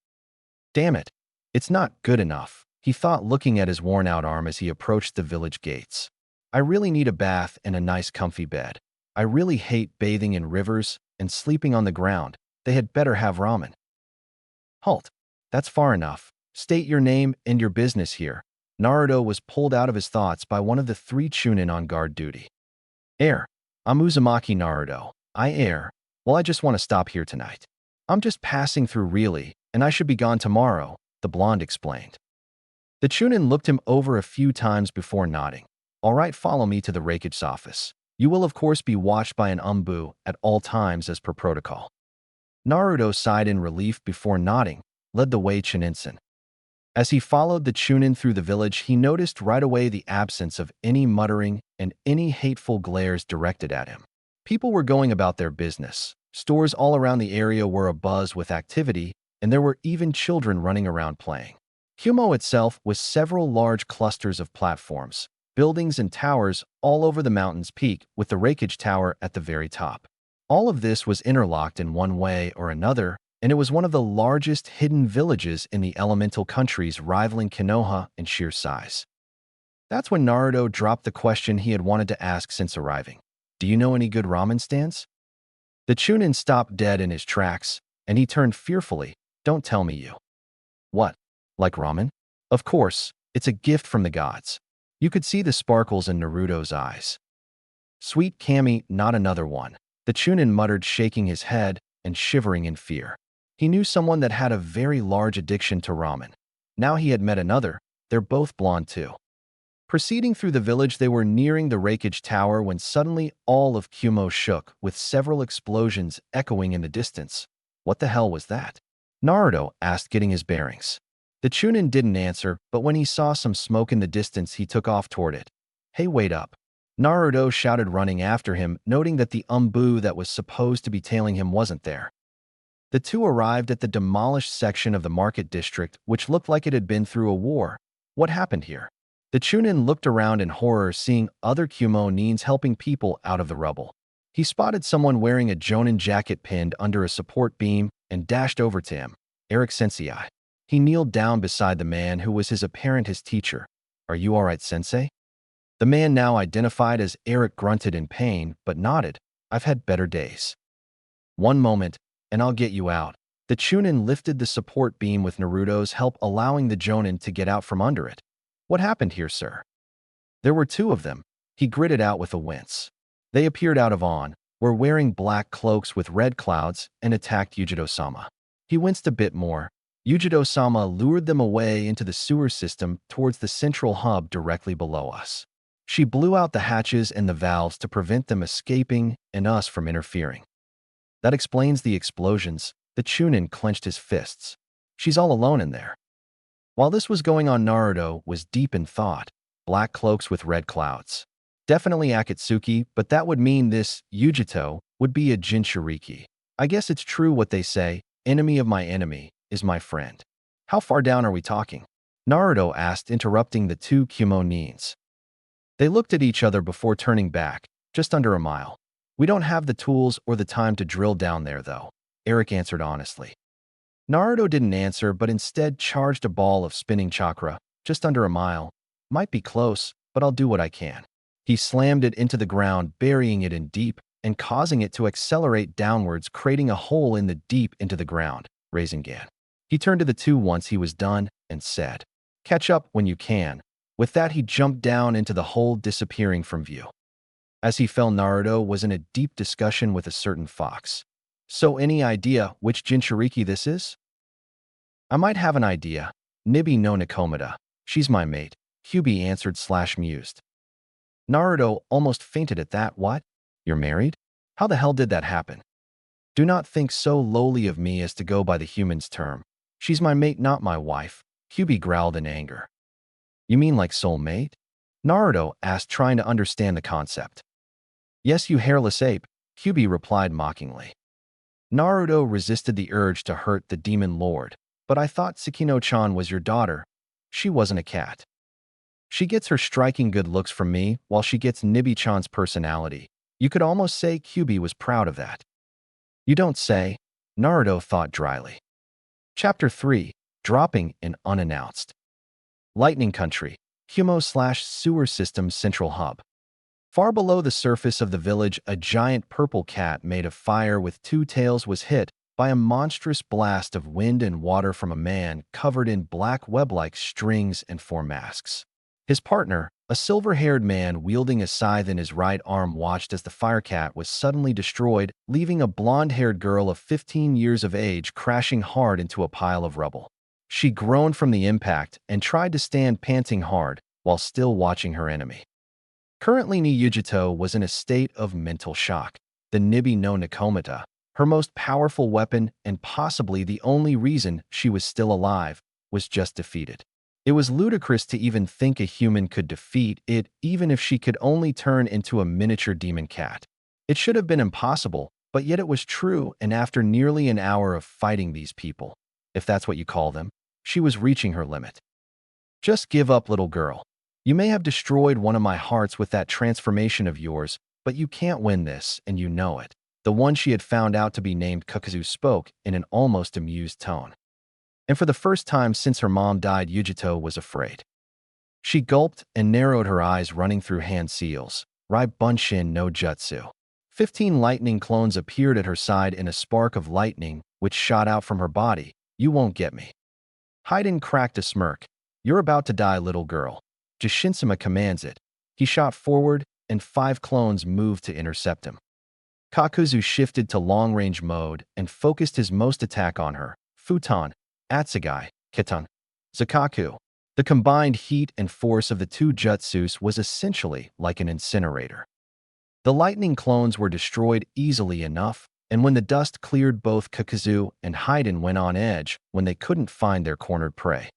Damn it, it's not good enough, he thought, looking at his worn-out arm as he approached the village gates. I really need a bath and a nice comfy bed. I really hate bathing in rivers and sleeping on the ground. They had better have ramen. Halt. That's far enough. State your name and your business here. Naruto was pulled out of his thoughts by one of the 3 Chunin on guard duty. Air. I'm Uzumaki Naruto. Well, I just want to stop here tonight. I'm just passing through really, and I should be gone tomorrow, the blonde explained. The Chunin looked him over a few times before nodding. All right, follow me to the Raikage office. You will of course be watched by an Umbu at all times as per protocol. Naruto sighed in relief before nodding, led the way Chuninsen. As he followed the Chunin through the village, he noticed right away the absence of any muttering and any hateful glares directed at him. People were going about their business. Stores all around the area were abuzz with activity, and there were even children running around playing. Kumo itself was several large clusters of platforms, buildings and towers all over the mountain's peak, with the Raikage Tower at the very top. All of this was interlocked in one way or another, and it was one of the largest hidden villages in the elemental countries, rivaling Konoha in sheer size. That's when Naruto dropped the question he had wanted to ask since arriving. Do you know any good ramen stands? The Chunin stopped dead in his tracks, and he turned fearfully. Don't tell me you. What? Like ramen? Of course, it's a gift from the gods. You could see the sparkles in Naruto's eyes. Sweet Kami, not another one. The Chunin muttered, shaking his head and shivering in fear. He knew someone that had a very large addiction to ramen. Now he had met another. They're both blonde too. Proceeding through the village, they were nearing the Raikage Tower when suddenly all of Kumo shook, with several explosions echoing in the distance. What the hell was that? Naruto asked, getting his bearings. The Chunin didn't answer, but when he saw some smoke in the distance, he took off toward it. Hey, wait up. Naruto shouted, running after him, noting that the Umbu that was supposed to be tailing him wasn't there. The two arrived at the demolished section of the market district, which looked like it had been through a war. What happened here? The Chunin looked around in horror, seeing other Kumo nins helping people out of the rubble. He spotted someone wearing a Jonin jacket pinned under a support beam and dashed over to him. Eric Sensei. He kneeled down beside the man who was his teacher. Are you all right, Sensei? The man, now identified as Eric, grunted in pain but nodded. I've had better days. One moment, and I'll get you out. The Chunin lifted the support beam with Naruto's help, allowing the Jonin to get out from under it. What happened here, sir? There were 2 of them. He gritted out with a wince. They appeared out of on, were wearing black cloaks with red clouds, and attacked Yujiro-sama. He winced a bit more. Yujiro-sama lured them away into the sewer system towards the central hub directly below us. She blew out the hatches and the valves to prevent them escaping and us from interfering. That explains the explosions. The Chunin clenched his fists. She's all alone in there. While this was going on, Naruto was deep in thought. Black cloaks with red clouds. Definitely Akatsuki, but that would mean this Yujito would be a Jinchuriki. I guess it's true what they say, enemy of my enemy is my friend. How far down are we talking? Naruto asked, interrupting the 2 Kumo nins. They looked at each other before turning back. Just under a mile. We don't have the tools or the time to drill down there, though. Eric answered honestly. Naruto didn't answer but instead charged a ball of spinning chakra, just under a mile. Might be close, but I'll do what I can. He slammed it into the ground, burying it in deep and causing it to accelerate downwards, creating a hole in the deep into the ground, raising Gan. He turned to the two once he was done and said, "Catch up when you can." With that, he jumped down into the hole, disappearing from view. As he fell, Naruto was in a deep discussion with a certain fox. "So any idea which Jinchuriki this is?" "I might have an idea. Nibi no Nakomata. She's my mate," Kyubi answered / mused. Naruto almost fainted at that. "What? You're married? How the hell did that happen?" "Do not think so lowly of me as to go by the human's term. She's my mate, not my wife," Kyubi growled in anger. "You mean like soulmate?" Naruto asked, trying to understand the concept. "Yes, you hairless ape," Kyubi replied mockingly. Naruto resisted the urge to hurt the demon lord. "But I thought Tsukino-chan was your daughter. She wasn't a cat." "She gets her striking good looks from me, while she gets Nibi-chan's personality." You could almost say Kyubi was proud of that. "You don't say," Naruto thought dryly. Chapter 3. Dropping in Unannounced. Lightning Country, Kumo/sewer system central hub. Far below the surface of the village, a giant purple cat made of fire with two tails was hit by a monstrous blast of wind and water from a man covered in black web-like strings and four masks. His partner, a silver-haired man wielding a scythe in his right arm, watched as the firecat was suddenly destroyed, leaving a blonde-haired girl of 15 years of age crashing hard into a pile of rubble. She groaned from the impact and tried to stand, panting hard, while still watching her enemy. Currently, Niyujito was in a state of mental shock. The Nibi no Nakomata, her most powerful weapon and possibly the only reason she was still alive, was just defeated. It was ludicrous to even think a human could defeat it, even if she could only turn into a miniature demon cat. It should have been impossible, but yet it was true, and after nearly an hour of fighting these people, if that's what you call them, she was reaching her limit. "Just give up, little girl. You may have destroyed one of my hearts with that transformation of yours, but you can't win this, and you know it." The one she had found out to be named Kukazu spoke in an almost amused tone. And for the first time since her mom died, Yujito was afraid. She gulped and narrowed her eyes, running through hand seals. Rai Bunshin no Jutsu. 15 lightning clones appeared at her side in a spark of lightning, which shot out from her body. "You won't get me." Haiden cracked a smirk. "You're about to die, little girl. Jishinsama commands it." He shot forward, and 5 clones moved to intercept him. Kakuzu shifted to long-range mode and focused his most attack on her. Futon, Atsugai, Kitan, Zakaku. The combined heat and force of the two jutsus was essentially like an incinerator. The lightning clones were destroyed easily enough, and when the dust cleared, both Kakuzu and Haiden went on edge when they couldn't find their cornered prey.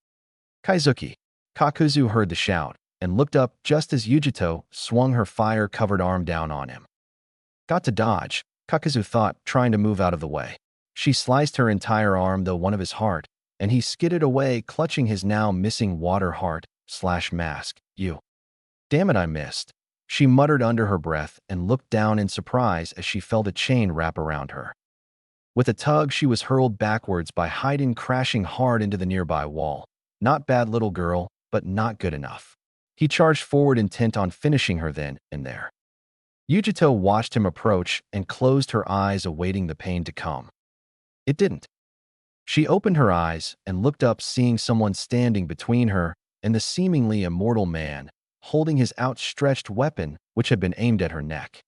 "Kaizuki!" Kakuzu heard the shout and looked up just as Yujito swung her fire-covered arm down on him. "Got to dodge," Kakuzu thought, trying to move out of the way. She sliced her entire arm, though one of his heart, and he skidded away, clutching his now missing water heart/mask. "You. Damn it, I missed." She muttered under her breath and looked down in surprise as she felt a chain wrap around her. With a tug, she was hurled backwards by Haiden, crashing hard into the nearby wall. "Not bad, little girl, but not good enough." He charged forward, intent on finishing her then and there. Yujito watched him approach and closed her eyes, awaiting the pain to come. It didn't. She opened her eyes and looked up, seeing someone standing between her and the seemingly immortal man, holding his outstretched weapon, which had been aimed at her neck.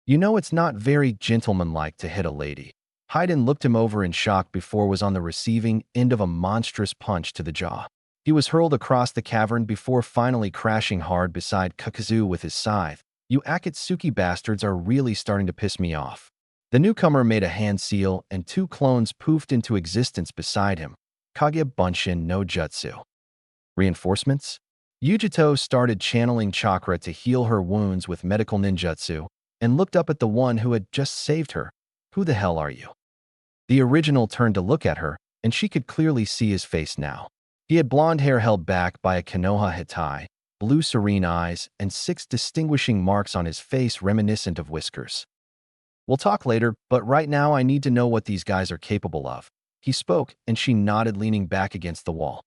"You know it's not very gentlemanlike to hit a lady." Haiden looked him over in shock before was on the receiving end of a monstrous punch to the jaw. He was hurled across the cavern before finally crashing hard beside Kakuzu with his scythe. "You Akatsuki bastards are really starting to piss me off." The newcomer made a hand seal, and 2 clones poofed into existence beside him. Kage Bunshin no Jutsu. Reinforcements? Yujito started channeling chakra to heal her wounds with medical ninjutsu, and looked up at the one who had just saved her. "Who the hell are you?" The original turned to look at her, and she could clearly see his face now. He had blonde hair held back by a Konoha hetai, blue serene eyes, and 6 distinguishing marks on his face reminiscent of whiskers. We'll talk later, but right now I need to know what these guys are capable of. He spoke, and she nodded, leaning back against the wall.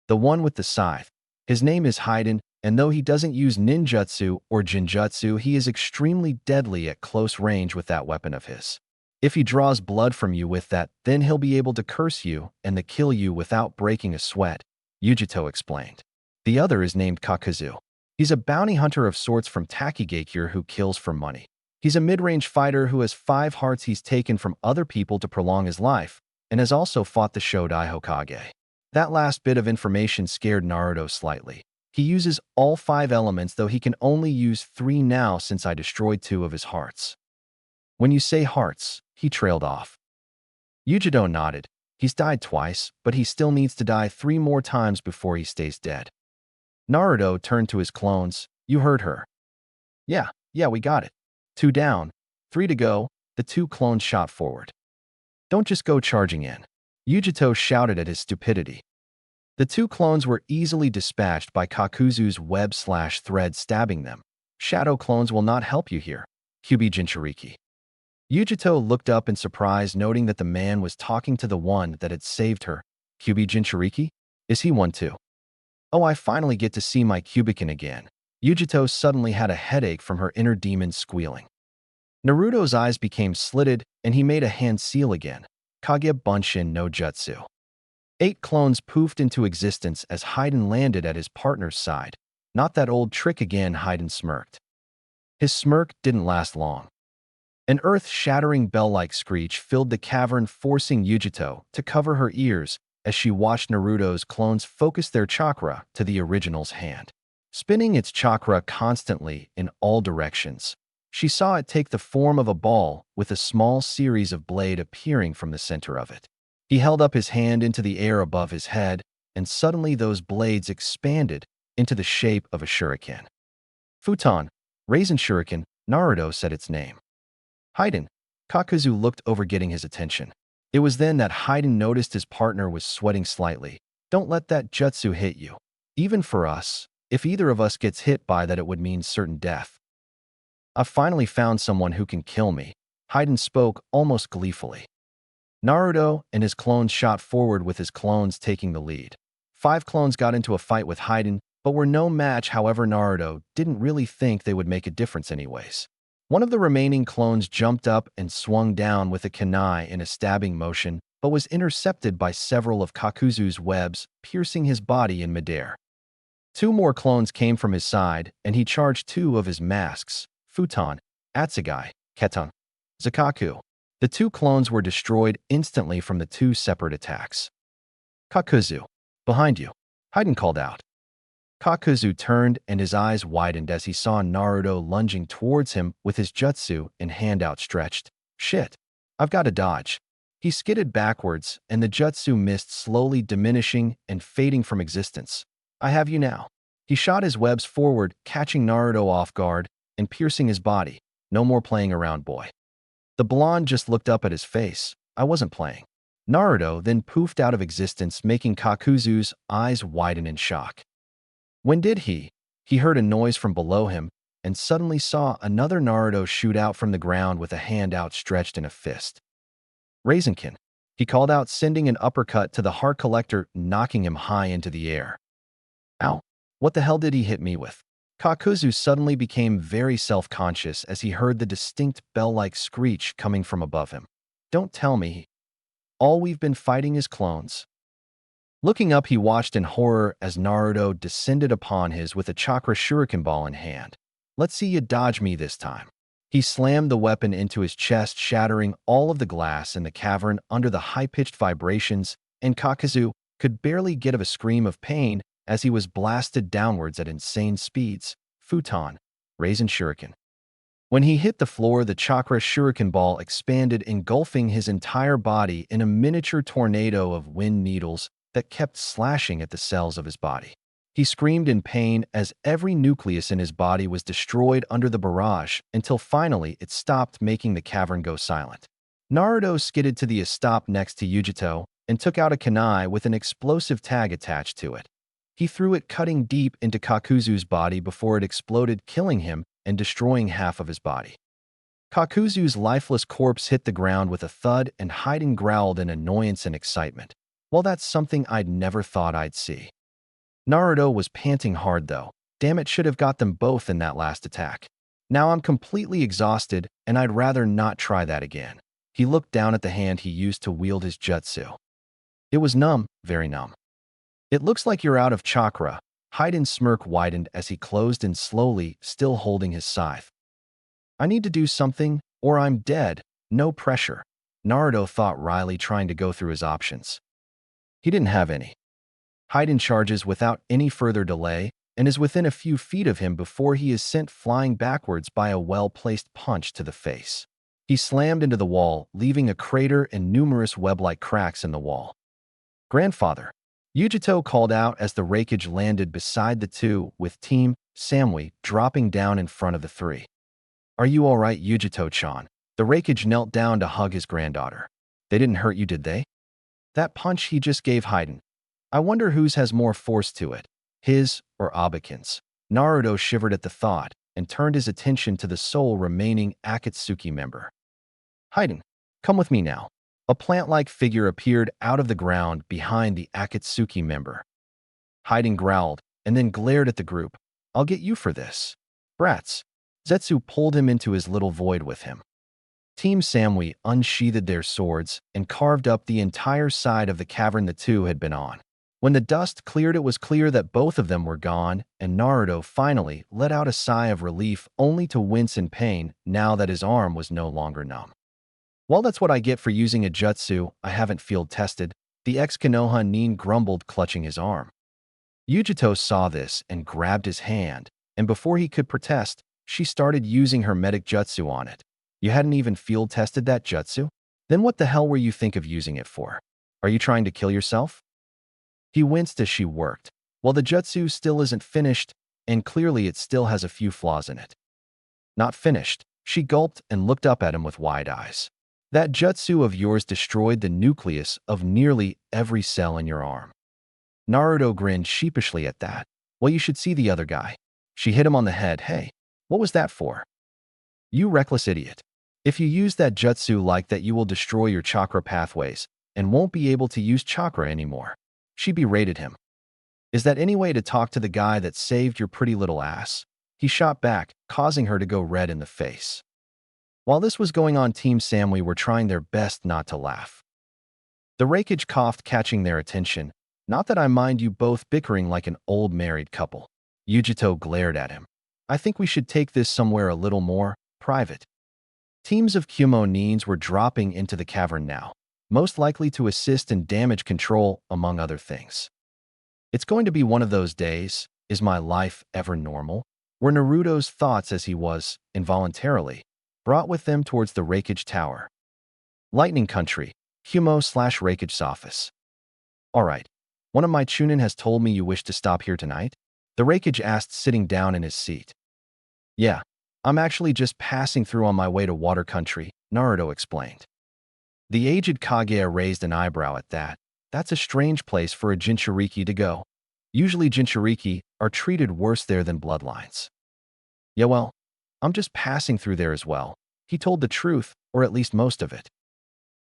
The one with the scythe. His name is Haiden, and though he doesn't use ninjutsu or jinjutsu, he is extremely deadly at close range with that weapon of his. If he draws blood from you with that, then he'll be able to curse you and then kill you without breaking a sweat, Yujito explained. The other is named Kakuzu. He's a bounty hunter of sorts from Takigakure who kills for money. He's a mid-range fighter who has 5 hearts he's taken from other people to prolong his life, and has also fought the Shodai Hokage. That last bit of information scared Naruto slightly. He uses all 5 elements, though he can only use 3 now since I destroyed 2 of his hearts. When you say hearts, he trailed off. Yujito nodded. He's died twice, but he still needs to die 3 more times before he stays dead. Naruto turned to his clones. You heard her. Yeah, we got it. 2 down, 3 to go. The 2 clones shot forward. Don't just go charging in. Yujito shouted at his stupidity. The 2 clones were easily dispatched by Kakuzu's web/thread stabbing them. Shadow clones will not help you here. Kyubi Jinchuriki. Yujito looked up in surprise, noting that the man was talking to the one that had saved her. Kyubi Jinchuriki? Is he one too? Oh, I finally get to see my Kyubikin again. Yujito suddenly had a headache from her inner demon squealing. Naruto's eyes became slitted, and he made a hand seal again. Kage Bunshin no Jutsu. 8 clones poofed into existence as Haiden landed at his partner's side. Not that old trick again, Haiden smirked. His smirk didn't last long. An earth-shattering bell-like screech filled the cavern, forcing Yujito to cover her ears as she watched Naruto's clones focus their chakra to the original's hand, spinning its chakra constantly in all directions. She saw it take the form of a ball with a small series of blades appearing from the center of it. He held up his hand into the air above his head, and suddenly those blades expanded into the shape of a shuriken. Futon, Raisin Shuriken, Naruto said its name. Haiden. Kakuzu looked over, getting his attention. It was then that Haiden noticed his partner was sweating slightly. Don't let that jutsu hit you. Even for us, if either of us gets hit by that, it would mean certain death. I've finally found someone who can kill me, Haiden spoke almost gleefully. Naruto and his clones shot forward, with his clones taking the lead. 5 clones got into a fight with Haiden, but were no match. However, Naruto didn't really think they would make a difference anyways. One of the remaining clones jumped up and swung down with a kunai in a stabbing motion, but was intercepted by several of Kakuzu's webs, piercing his body in midair. 2 more clones came from his side, and he charged 2 of his masks, Futon, Atsugai, Keton, Zakaku. The 2 clones were destroyed instantly from the 2 separate attacks. Kakuzu, behind you, Haiden called out. Kakuzu turned, and his eyes widened as he saw Naruto lunging towards him with his jutsu and hand outstretched. Shit, I've got to dodge. He skidded backwards, and the jutsu mist slowly diminishing and fading from existence. I have you now. He shot his webs forward, catching Naruto off guard and piercing his body. No more playing around, boy. The blonde just looked up at his face. I wasn't playing. Naruto then poofed out of existence, making Kakuzu's eyes widen in shock. When did he? He heard a noise from below him and suddenly saw another Naruto shoot out from the ground with a hand outstretched in a fist. Raisinkin, he called out, sending an uppercut to the heart collector, knocking him high into the air. Ow! What the hell did he hit me with? Kakuzu suddenly became very self-conscious as he heard the distinct bell-like screech coming from above him. Don't tell me all we've been fighting is clones. Looking up, he watched in horror as Naruto descended upon his with a chakra shuriken ball in hand. Let's see you dodge me this time. He slammed the weapon into his chest, shattering all of the glass in the cavern under the high-pitched vibrations, and Kakuzu could barely get a scream of pain as he was blasted downwards at insane speeds. Futon, Raisin Shuriken. When he hit the floor, the chakra shuriken ball expanded, engulfing his entire body in a miniature tornado of wind needles that kept slashing at the cells of his body. He screamed in pain as every nucleus in his body was destroyed under the barrage until finally it stopped, making the cavern go silent. Naruto skidded to the stop next to Yujito and took out a kunai with an explosive tag attached to it. He threw it, cutting deep into Kakuzu's body before it exploded, killing him and destroying half of his body. Kakuzu's lifeless corpse hit the ground with a thud and Haiden growled in annoyance and excitement. Well, that's something I'd never thought I'd see. Naruto was panting hard though. Damn, it should have got them both in that last attack. Now I'm completely exhausted and I'd rather not try that again. He looked down at the hand he used to wield his jutsu. It was numb, very numb. It looks like you're out of chakra. Haiden's smirk widened as he closed in slowly, still holding his scythe. I need to do something, or I'm dead. No pressure. Naruto thought wryly, trying to go through his options. He didn't have any. Haiden charges without any further delay and is within a few feet of him before he is sent flying backwards by a well-placed punch to the face. He slammed into the wall, leaving a crater and numerous web-like cracks in the wall. Grandfather, Yujito called out as the wreckage landed beside the two, with Team Samui dropping down in front of the three. Are you all right, Yujito-chan? The wreckage knelt down to hug his granddaughter. They didn't hurt you, did they? That punch he just gave Haiden. I wonder whose has more force to it, his or Abakin's. Naruto shivered at the thought and turned his attention to the sole remaining Akatsuki member. Haiden, come with me now. A plant-like figure appeared out of the ground behind the Akatsuki member. Haiden growled and then glared at the group. I'll get you for this. Brats. Zetsu pulled him into his little void with him. Team Samui unsheathed their swords and carved up the entire side of the cavern the two had been on. When the dust cleared, it was clear that both of them were gone, and Naruto finally let out a sigh of relief, only to wince in pain now that his arm was no longer numb. Well, that's what I get for using a jutsu I haven't field-tested, the ex-Konoha nin grumbled, clutching his arm. Yujito saw this and grabbed his hand, and before he could protest, she started using her medic jutsu on it. You hadn't even field-tested that jutsu? Then what the hell were you think of using it for? Are you trying to kill yourself? He winced as she worked. Well, the jutsu still isn't finished, and clearly it still has a few flaws in it. Not finished. She gulped and looked up at him with wide eyes. That jutsu of yours destroyed the nucleus of nearly every cell in your arm. Naruto grinned sheepishly at that. Well, you should see the other guy. She hit him on the head. Hey, what was that for? You reckless idiot. If you use that jutsu like that, you will destroy your chakra pathways and won't be able to use chakra anymore. She berated him. Is that any way to talk to the guy that saved your pretty little ass? He shot back, causing her to go red in the face. While this was going on, Team Samui were trying their best not to laugh. The wreckage coughed, catching their attention. Not that I mind you both bickering like an old married couple. Yujito glared at him. I think we should take this somewhere a little more private. Teams of Kumo nins were dropping into the cavern now, most likely to assist in damage control, among other things. It's going to be one of those days. Is my life ever normal? Were Naruto's thoughts as he was, involuntarily, brought with them towards the wreckage tower. Lightning Country, Kumo/wreckage's office. All right, one of my chunin has told me you wish to stop here tonight? The wreckage asked, sitting down in his seat. Yeah, I'm actually just passing through on my way to Water Country, Naruto explained. The aged Kagea raised an eyebrow at that. That's a strange place for a Jinchuriki to go. Usually Jinchuriki are treated worse there than bloodlines. Yeah, well, I'm just passing through there as well. He told the truth, or at least most of it.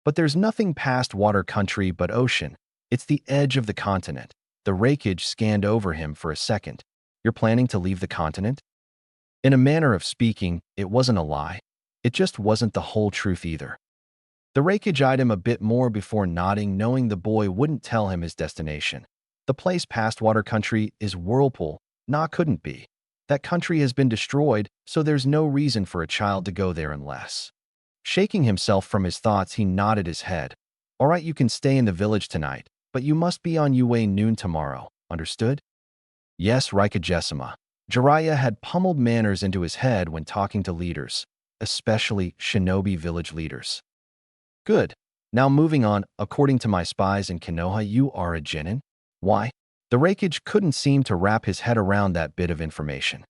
But there's nothing past Water Country but ocean. It's the edge of the continent. The wreckage scanned over him for a second. You're planning to leave the continent? In a manner of speaking, it wasn't a lie. It just wasn't the whole truth either. The wreckage eyed him a bit more before nodding, knowing the boy wouldn't tell him his destination. The place past Water Country is Whirlpool. Nah, couldn't be. That country has been destroyed, so there's no reason for a child to go there unless. Shaking himself from his thoughts, he nodded his head. All right, you can stay in the village tonight, but you must be on Yue noon tomorrow. Understood? Yes, Raikage-sama. Jiraiya had pummeled manners into his head when talking to leaders, especially shinobi village leaders. Good. Now moving on, according to my spies in Konoha, you are a genin? Why? The wreckage couldn't seem to wrap his head around that bit of information.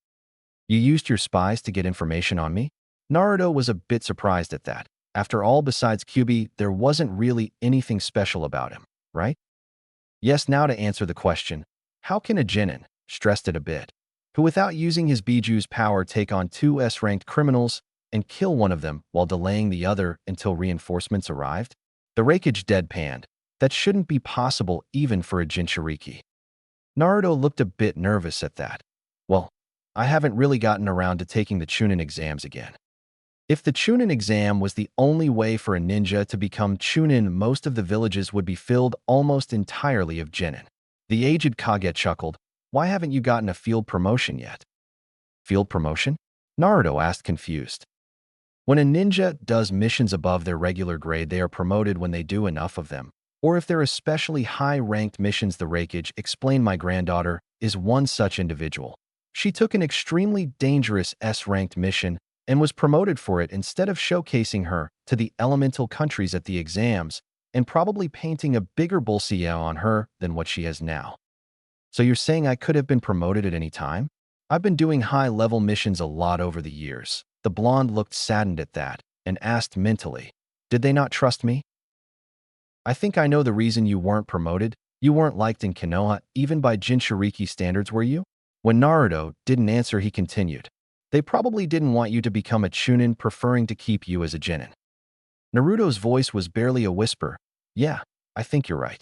You used your spies to get information on me? Naruto was a bit surprised at that. After all, besides Kyuubi, there wasn't really anything special about him, right? Yes, now to answer the question, how can a genin, stressed it a bit, who without using his Biju's power take on two S-ranked criminals and kill one of them while delaying the other until reinforcements arrived? The Raikage deadpanned. That shouldn't be possible even for a Jinchuriki. Naruto looked a bit nervous at that. Well, I haven't really gotten around to taking the Chunin exams again. If the Chunin exam was the only way for a ninja to become Chunin, most of the villages would be filled almost entirely of genin. The aged Kage chuckled. Why haven't you gotten a field promotion yet? Field promotion? Naruto asked, confused. When a ninja does missions above their regular grade, they are promoted when they do enough of them. Or if they're especially high-ranked missions, the Raikage, explained, my granddaughter, is one such individual. She took an extremely dangerous S-ranked mission and was promoted for it instead of showcasing her to the elemental countries at the exams and probably painting a bigger bullseye on her than what she has now. So you're saying I could have been promoted at any time? I've been doing high-level missions a lot over the years. The blonde looked saddened at that and asked mentally, did they not trust me? I think I know the reason you weren't promoted. You weren't liked in Konoha, even by Jinchuriki standards, were you? When Naruto didn't answer, he continued, they probably didn't want you to become a Chunin, preferring to keep you as a genin. Naruto's voice was barely a whisper. Yeah, I think you're right.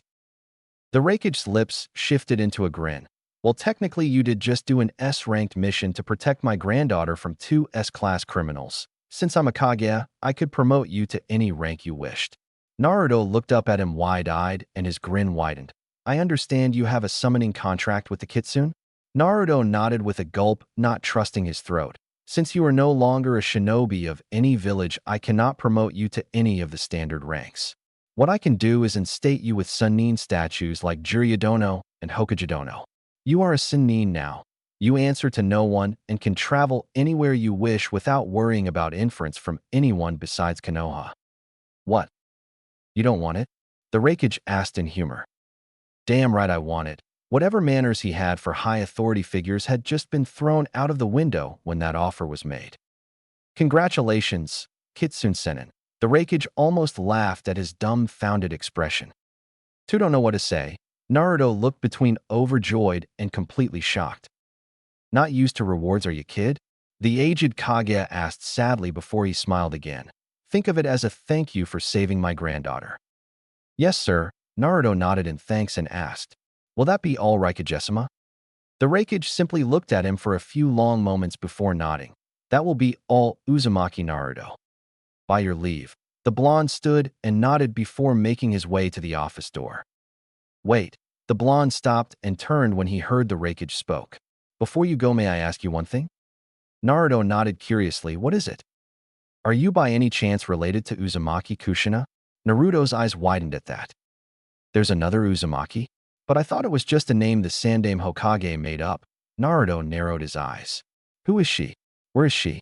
The Raikage's lips shifted into a grin. Well, technically you did just do an S-ranked mission to protect my granddaughter from 2 S-class criminals. Since I'm a Kage, I could promote you to any rank you wished. Naruto looked up at him wide-eyed and his grin widened. I understand you have a summoning contract with the Kitsune? Naruto nodded with a gulp, not trusting his throat. Since you are no longer a shinobi of any village, I cannot promote you to any of the standard ranks. What I can do is instate you with Sannin statues like Jiraiya-dono and Hokage-dono. You are a Sannin now. You answer to no one and can travel anywhere you wish without worrying about inference from anyone besides Konoha. What? You don't want it? The Raikage asked in humor. Damn right I want it. Whatever manners he had for high authority figures had just been thrown out of the window when that offer was made. Congratulations, Kitsune-senin. The Raikage almost laughed at his dumbfounded expression. To don't know what to say, Naruto looked between overjoyed and completely shocked. Not used to rewards, are you, kid? The aged Kage asked sadly before he smiled again. Think of it as a thank you for saving my granddaughter. Yes, sir. Naruto nodded in thanks and asked, will that be all, Raikage-sama? The Raikage simply looked at him for a few long moments before nodding. That will be all, Uzumaki Naruto. By your leave. The blonde stood and nodded before making his way to the office door. Wait. The blonde stopped and turned when he heard the Raikage spoke. Before you go, may I ask you one thing? Naruto nodded curiously. What is it? Are you by any chance related to Uzumaki Kushina? Naruto's eyes widened at that. There's another Uzumaki? But I thought it was just a name the Sandaime Hokage made up. Naruto narrowed his eyes. Who is she? Where is she?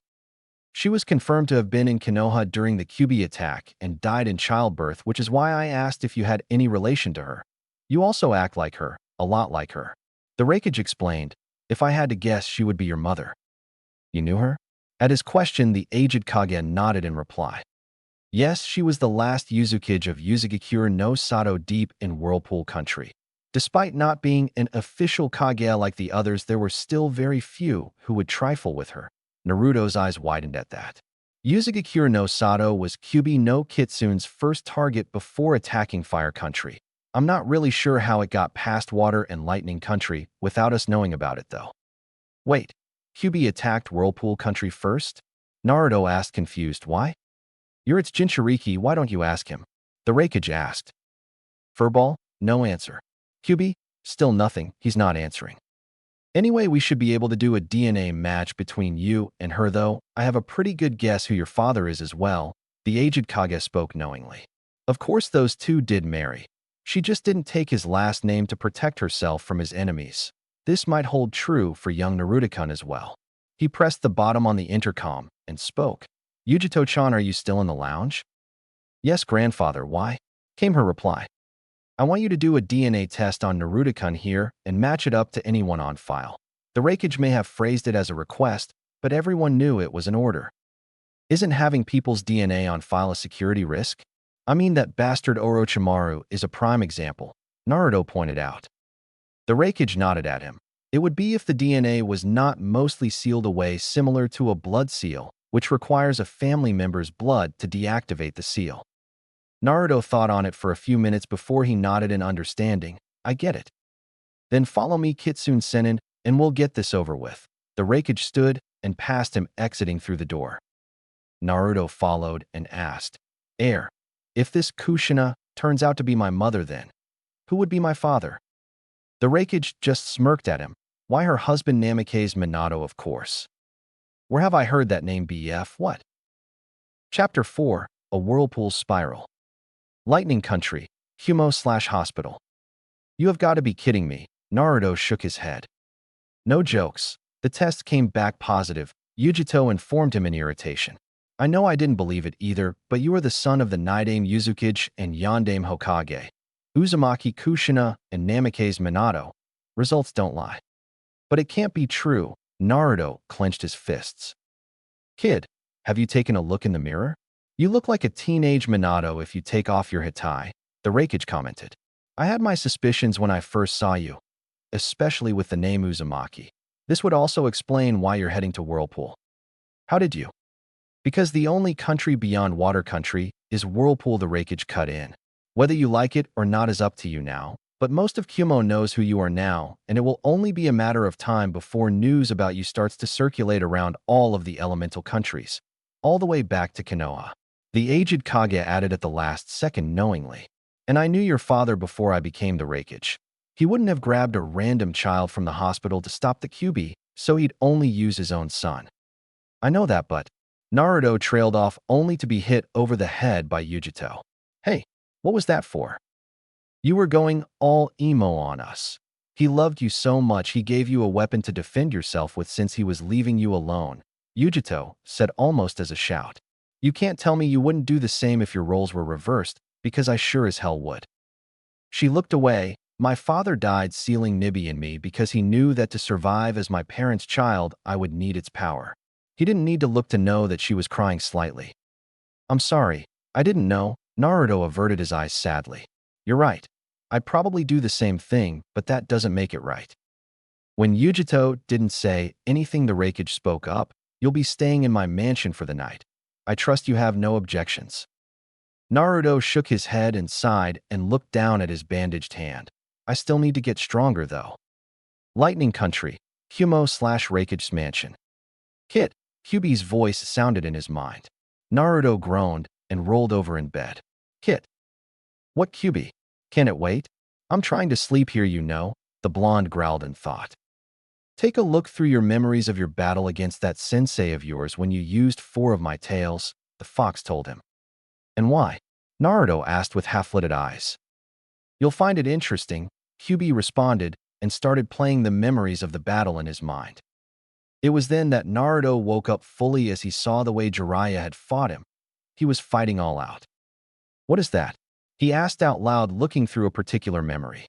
She was confirmed to have been in Konoha during the Kyuubi attack and died in childbirth, which is why I asked if you had any relation to her. You also act like her, a lot like her. The Raikage explained. If I had to guess, she would be your mother. You knew her? At his question, the aged Kage nodded in reply. Yes, she was the last Yuzukage of Yuzugakure no Sato deep in Whirlpool country. Despite not being an official Kage like the others, there were still very few who would trifle with her. Naruto's eyes widened at that. Yuzugakure no Sato was Kyuubi no Kitsune's first target before attacking Fire Country. I'm not really sure how it got past Water and Lightning Country without us knowing about it, though. Wait, Kyuubi attacked Whirlpool Country first? Naruto asked, confused. Why? You're its Jinchuriki, why don't you ask him? The Raikage asked. Furball? No answer. Kyuubi? Still nothing, he's not answering. Anyway, we should be able to do a DNA match between you and her, though. I have a pretty good guess who your father is as well. The aged Kage spoke knowingly. Of course those two did marry. She just didn't take his last name to protect herself from his enemies. This might hold true for young Naruto-kun as well. He pressed the bottom on the intercom and spoke. Yujito-chan, are you still in the lounge? Yes, grandfather, why? Came her reply. I want you to do a DNA test on Naruto-kun here and match it up to anyone on file. The Raikage may have phrased it as a request, but everyone knew it was an order. Isn't having people's DNA on file a security risk? I mean, that bastard Orochimaru is a prime example, Naruto pointed out. The Raikage nodded at him. It would be if the DNA was not mostly sealed away, similar to a blood seal, which requires a family member's blood to deactivate the seal. Naruto thought on it for a few minutes before he nodded in understanding. I get it. Then follow me, Kitsune Sennin, and we'll get this over with. The Raikage stood and passed him, exiting through the door. Naruto followed and asked, if this Kushina turns out to be my mother, then who would be my father? The Raikage just smirked at him. Why, her husband Namikaze Minato, of course. Where have I heard that name, BF? What? Chapter 4, A Whirlpool Spiral. Lightning Country, Kumo/Hospital. You have got to be kidding me. Naruto shook his head. No jokes. The test came back positive, Yujito informed him in irritation. I know I didn't believe it either, but you are the son of the Nidame Uzukage and Yondame Hokage. Uzumaki Kushina and Namikaze Minato. Results don't lie. But it can't be true. Naruto clenched his fists. Kid, have you taken a look in the mirror? You look like a teenage Minato if you take off your hitai, the Raikage commented. I had my suspicions when I first saw you, especially with the name Uzumaki. This would also explain why you're heading to Whirlpool. How did you? Because the only country beyond Water Country is Whirlpool, the Raikage cut in. Whether you like it or not is up to you now, but most of Kumo knows who you are now, and it will only be a matter of time before news about you starts to circulate around all of the elemental countries, all the way back to Konoha. The aged Kage added at the last second knowingly. And I knew your father before I became the Raikage. He wouldn't have grabbed a random child from the hospital to stop the Kyuubi, so he'd only use his own son. I know that, but Naruto trailed off only to be hit over the head by Yujito. Hey, what was that for? You were going all emo on us. He loved you so much he gave you a weapon to defend yourself with since he was leaving you alone, Yujito said almost as a shout. You can't tell me you wouldn't do the same if your roles were reversed, because I sure as hell would. She looked away. My father died sealing Nibi in me because he knew that to survive as my parents' child, I would need its power. He didn't need to look to know that she was crying slightly. I'm sorry, I didn't know. Naruto averted his eyes sadly. You're right. I'd probably do the same thing, but that doesn't make it right. When Yujito didn't say anything, the Raikage spoke up. You'll be staying in my mansion for the night. I trust you have no objections. Naruto shook his head and sighed and looked down at his bandaged hand. I still need to get stronger, though. Lightning Country, Kumo/Raikage's mansion. Kit, Kyuubi's voice sounded in his mind. Naruto groaned and rolled over in bed. Kit. What Kyuubi? Can it wait? I'm trying to sleep here, you know, the blonde growled in thought. Take a look through your memories of your battle against that sensei of yours when you used 4 of my tails, the fox told him. And why? Naruto asked with half-lidded eyes. You'll find it interesting, Kyuubi responded and started playing the memories of the battle in his mind. It was then that Naruto woke up fully as he saw the way Jiraiya had fought him. He was fighting all out. What is that? He asked out loud, looking through a particular memory.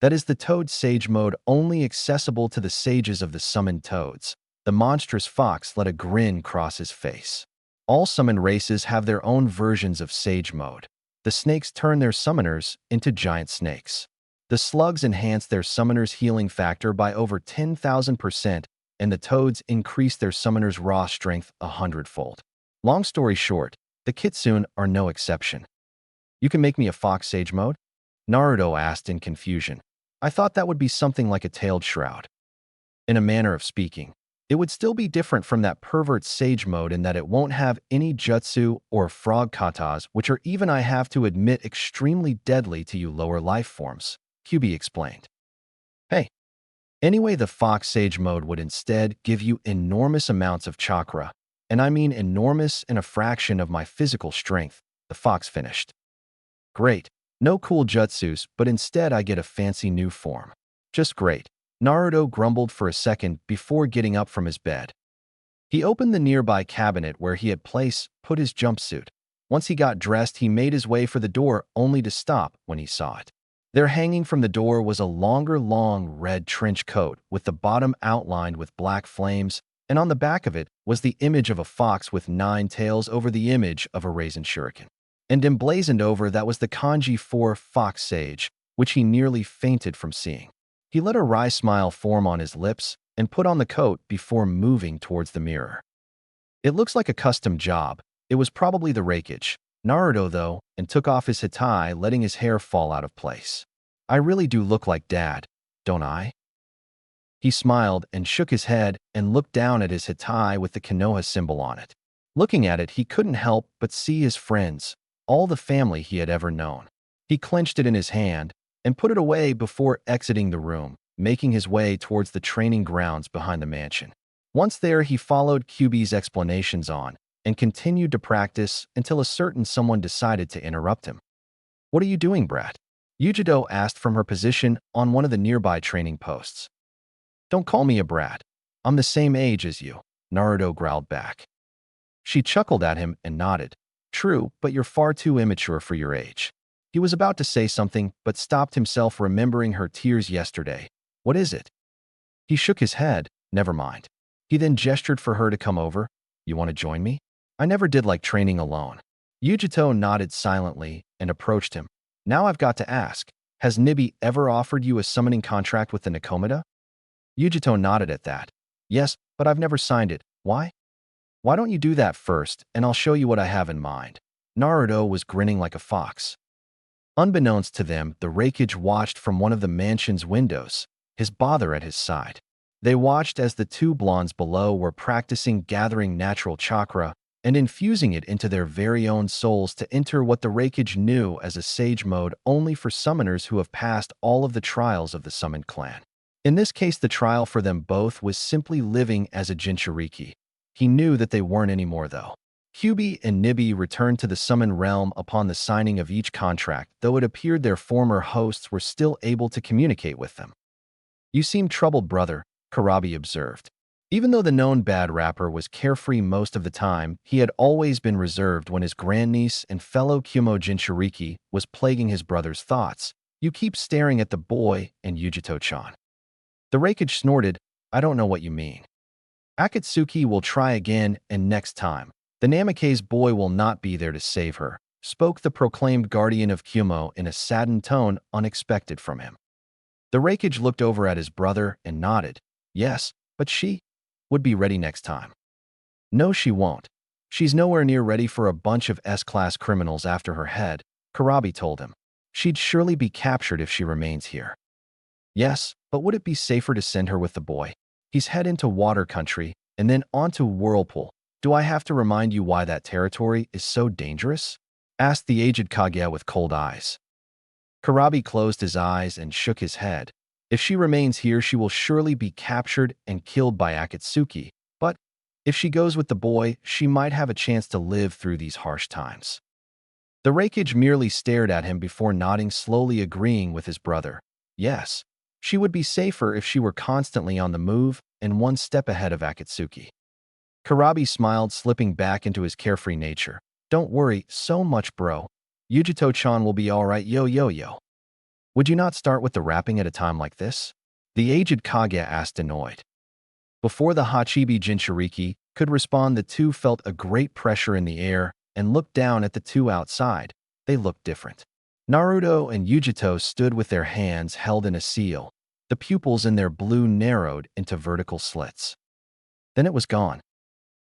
That is the Toad Sage mode, only accessible to the sages of the summoned toads. The monstrous fox let a grin cross his face. All summoned races have their own versions of Sage mode. The snakes turn their summoners into giant snakes. The slugs enhance their summoner's healing factor by over 10,000%, and the toads increase their summoner's raw strength 100-fold. Long story short, the Kitsune are no exception. You can make me a fox Sage mode? Naruto asked in confusion. I thought that would be something like a tailed shroud. In a manner of speaking, it would still be different from that pervert Sage mode in that it won't have any jutsu or frog katas, which are, even I have to admit, extremely deadly to you lower life forms, Kyuubi explained. Hey. Anyway, the fox Sage mode would instead give you enormous amounts of chakra, and I mean enormous in a fraction of my physical strength, the fox finished. Great. No cool jutsus, but instead I get a fancy new form. Just great. Naruto grumbled for a second before getting up from his bed. He opened the nearby cabinet where he had put his jumpsuit. Once he got dressed, he made his way for the door, only to stop when he saw it. There, hanging from the door, was a long red trench coat with the bottom outlined with black flames, and on the back of it was the image of a fox with 9 tails over the image of a raisin shuriken. And emblazoned over that was the kanji for Fox Sage, which he nearly fainted from seeing. He let a wry smile form on his lips and put on the coat before moving towards the mirror. It looks like a custom job. It was probably the rakeage. Naruto, though, and took off his hitai, letting his hair fall out of place. I really do look like Dad, don't I? He smiled and shook his head and looked down at his hitai with the Konoha symbol on it. Looking at it, he couldn't help but see his friends, all the family he had ever known. He clenched it in his hand and put it away before exiting the room, making his way towards the training grounds behind the mansion. Once there, he followed QB's explanations on and continued to practice until a certain someone decided to interrupt him. "What are you doing, brat?" Yujito asked from her position on one of the nearby training posts. "Don't call me a brat. I'm the same age as you," Naruto growled back. She chuckled at him and nodded. "True, but you're far too immature for your age." He was about to say something, but stopped himself remembering her tears yesterday. "What is it?" He shook his head. "Never mind." He then gestured for her to come over. "You want to join me?" "I never did like training alone." Yujito nodded silently and approached him. "Now I've got to ask, has Nibi ever offered you a summoning contract with the Nakomata?" Yujito nodded at that. "Yes, but I've never signed it. Why?" "Why don't you do that first, and I'll show you what I have in mind." Naruto was grinning like a fox. Unbeknownst to them, the rakeage watched from one of the mansion's windows, his bother at his side. They watched as the two blondes below were practicing gathering natural chakra and infusing it into their very own souls to enter what the rakeage knew as a sage mode only for summoners who have passed all of the trials of the summoned clan. In this case, the trial for them both was simply living as a Jinchuriki. He knew that they weren't anymore, though. Kyubi and Nibi returned to the summoned realm upon the signing of each contract, though it appeared their former hosts were still able to communicate with them. "You seem troubled, brother," Karabi observed. Even though the known bad rapper was carefree most of the time, he had always been reserved when his grandniece and fellow Kumo Jinchuriki was plaguing his brother's thoughts. "You keep staring at the boy," and Yujito-chan. The rakeage snorted. "I don't know what you mean." "Akatsuki will try again, and next time, the Namikaze boy will not be there to save her," spoke the proclaimed guardian of Kumo in a saddened tone unexpected from him. The rakeage looked over at his brother and nodded. "Yes, but she would be ready next time." "No, she won't. She's nowhere near ready for a bunch of S-class criminals after her head," Karabi told him. "She'd surely be captured if she remains here." "Yes, but would it be safer to send her with the boy? He's head into water country and then onto Whirlpool. Do I have to remind you why that territory is so dangerous?" asked the aged Kage with cold eyes. Karabi closed his eyes and shook his head. "If she remains here, she will surely be captured and killed by Akatsuki. But if she goes with the boy, she might have a chance to live through these harsh times." The rakeage merely stared at him before nodding, slowly agreeing with his brother. Yes, she would be safer if she were constantly on the move and one step ahead of Akatsuki. Karabi smiled, slipping back into his carefree nature. "Don't worry so much, bro. Yujito-chan will be alright, yo. Would you not start with the rapping at a time like this?" the aged Kage asked, annoyed. Before the Hachibi Jinchuriki could respond, the two felt a great pressure in the air and looked down at the two outside. They looked different. Naruto and Yujito stood with their hands held in a seal. The pupils in their blue narrowed into vertical slits. Then it was gone.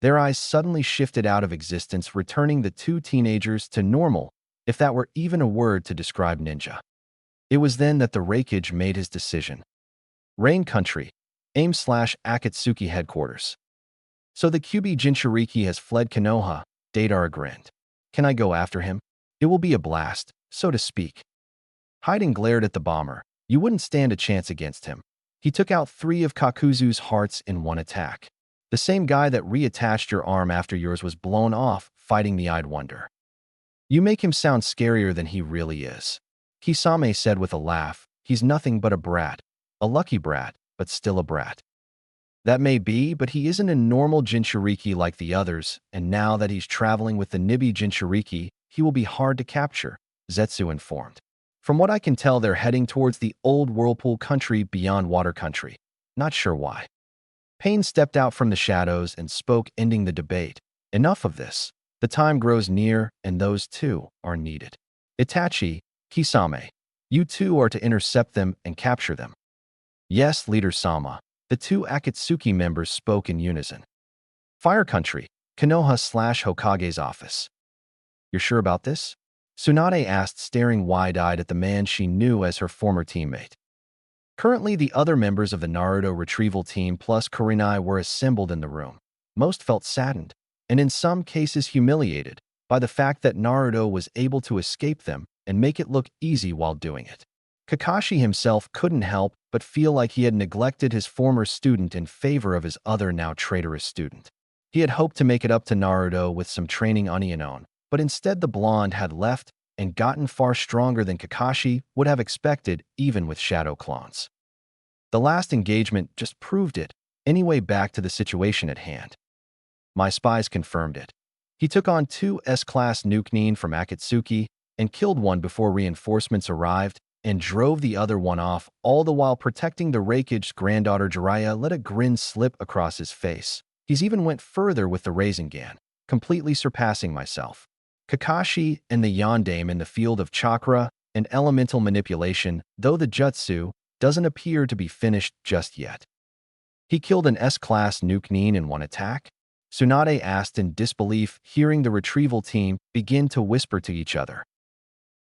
Their eyes suddenly shifted out of existence, returning the two teenagers to normal, if that were even a word to describe ninja. It was then that the rakeage made his decision. Rain Country, AIM/Akatsuki headquarters. "So the QB Jinchuriki has fled Konoha," Deidara grinned. "Can I go after him? It will be a blast, so to speak." Haiden glared at the bomber. "You wouldn't stand a chance against him. He took out 3 of Kakuzu's hearts in one attack. The same guy that reattached your arm after yours was blown off, fighting the Eyed Wonder." "You make him sound scarier than he really is," Kisame said with a laugh. "He's nothing but a brat. A lucky brat, but still a brat." "That may be, but he isn't a normal Jinchuriki like the others, and now that he's traveling with the Nibi Jinchuriki, he will be hard to capture," Zetsu informed. "From what I can tell, they're heading towards the old Whirlpool country beyond water country. Not sure why." Pain stepped out from the shadows and spoke, ending the debate. "Enough of this. The time grows near, and those two are needed. Itachi, Kisame, you two are to intercept them and capture them." "Yes, Leader Sama." The two Akatsuki members spoke in unison. "Fire Country, Konoha/Hokage's office. You're sure about this? Tsunade asked, staring wide-eyed at the man she knew as her former teammate. Currently, the other members of the Naruto retrieval team plus Kurenai were assembled in the room. Most felt saddened, and in some cases humiliated, by the fact that Naruto was able to escape them and make it look easy while doing it. Kakashi himself couldn't help but feel like he had neglected his former student in favor of his other now traitorous student. He had hoped to make it up to Naruto with some training on his own, but instead the blonde had left and gotten far stronger than Kakashi would have expected even with shadow clones. The last engagement just proved it. Anyway, back to the situation at hand. My spies confirmed it. He took on two S-class nuke from Akatsuki and killed one before reinforcements arrived and drove the other one off, all the while protecting the Raikage's granddaughter. Jiraiya let a grin slip across his face. He's even went further with the Rasengan, completely surpassing myself. Kakashi and the Yondaime in the field of chakra and elemental manipulation, though the jutsu doesn't appear to be finished just yet. He killed an S-class nuke in one attack? Tsunade asked in disbelief, hearing the retrieval team begin to whisper to each other.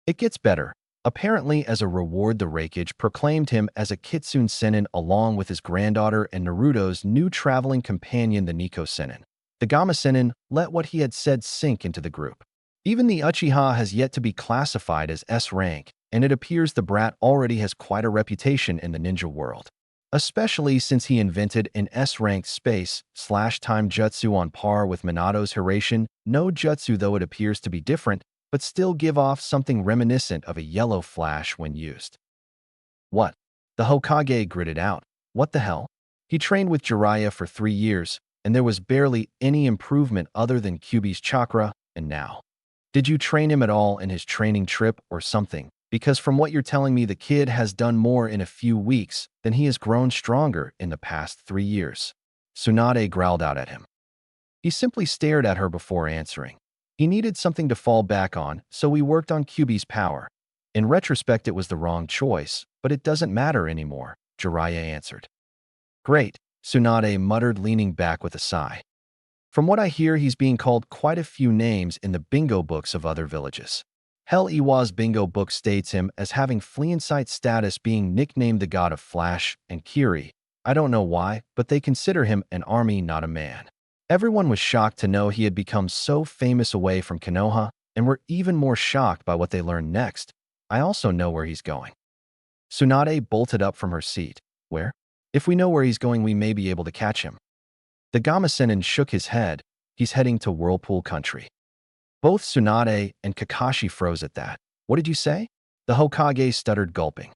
It gets better. Apparently, as a reward, the Raikage proclaimed him as a Kitsune Sennin along with his granddaughter and Naruto's new traveling companion, the Nico Sennin. The Gamma Sennin let what he had said sink into the group. Even the Uchiha has yet to be classified as S rank, and it appears the brat already has quite a reputation in the ninja world. Especially since he invented an S-ranked space/time jutsu on par with Minato's Hiraishin. No jutsu, though it appears to be different, but still give off something reminiscent of a yellow flash when used. What? The Hokage gritted out. What the hell? He trained with Jiraiya for 3 years, and there was barely any improvement other than Kyuubi's chakra, and now. Did you train him at all in his training trip or something? Because from what you're telling me, the kid has done more in a few weeks than he has grown stronger in the past 3 years. Tsunade growled out at him. He simply stared at her before answering. He needed something to fall back on, so he worked on Kyuubi's power. In retrospect, it was the wrong choice, but it doesn't matter anymore, Jiraiya answered. Great, Tsunade muttered, leaning back with a sigh. From what I hear, he's being called quite a few names in the bingo books of other villages. Hell, Iwa's bingo book states him as having Fleencite status, being nicknamed the god of Flash and Kiri. I don't know why, but they consider him an army, not a man. Everyone was shocked to know he had become so famous away from Konoha, and were even more shocked by what they learned next. I also know where he's going. Tsunade bolted up from her seat. Where? If we know where he's going, we may be able to catch him. The Gamma Sennin shook his head. He's heading to Whirlpool country. Both Tsunade and Kakashi froze at that. What did you say? The Hokage stuttered, gulping.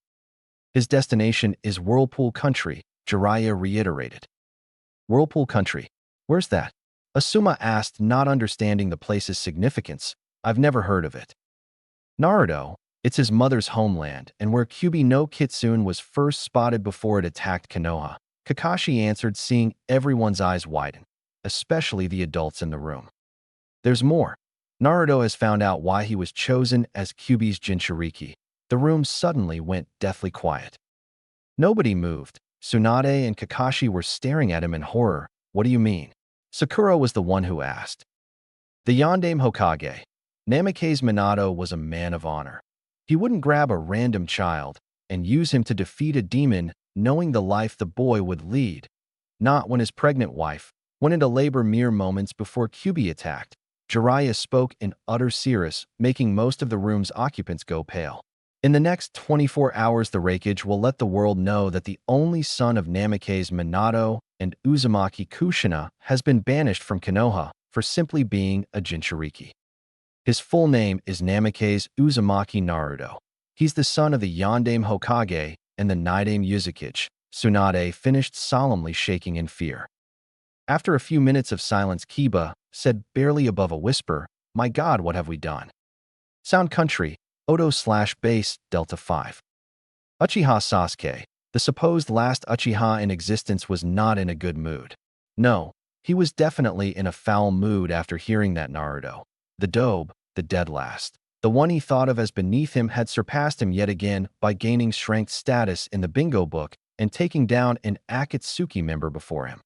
His destination is Whirlpool country, Jiraiya reiterated. Whirlpool country? Where's that? Asuma asked, not understanding the place's significance. I've never heard of it. Naruto. It's his mother's homeland, and where Kyuubi no Kitsune was first spotted before it attacked Konoha. Kakashi answered, seeing everyone's eyes widen, especially the adults in the room. There's more. Naruto has found out why he was chosen as Kyuubi's Jinchuriki. The room suddenly went deathly quiet. Nobody moved. Tsunade and Kakashi were staring at him in horror. What do you mean? Sakura was the one who asked. The Yondaime Hokage. Namake's Minato was a man of honor. He wouldn't grab a random child and use him to defeat a demon, knowing the life the boy would lead. Not when his pregnant wife went into labor mere moments before Kyuubi attacked. Jiraiya spoke in utter serious, making most of the room's occupants go pale. In the next 24 hours, the Raikage will let the world know that the only son of Namake's Minato and Uzumaki Kushina has been banished from Konoha for simply being a Jinchuriki. His full name is Namake's Uzumaki Naruto. He's the son of the Yondaime Hokage and the Nidaime Uzukage. Tsunade finished, solemnly shaking in fear. After a few minutes of silence, Kiba said, barely above a whisper, My God, what have we done? Sound Country, Odo/base, Delta 5. Uchiha Sasuke, the supposed last Uchiha in existence, was not in a good mood. No, he was definitely in a foul mood after hearing that Naruto, the dobe, the dead last, the one he thought of as beneath him, had surpassed him yet again by gaining strength status in the bingo book and taking down an Akatsuki member before him.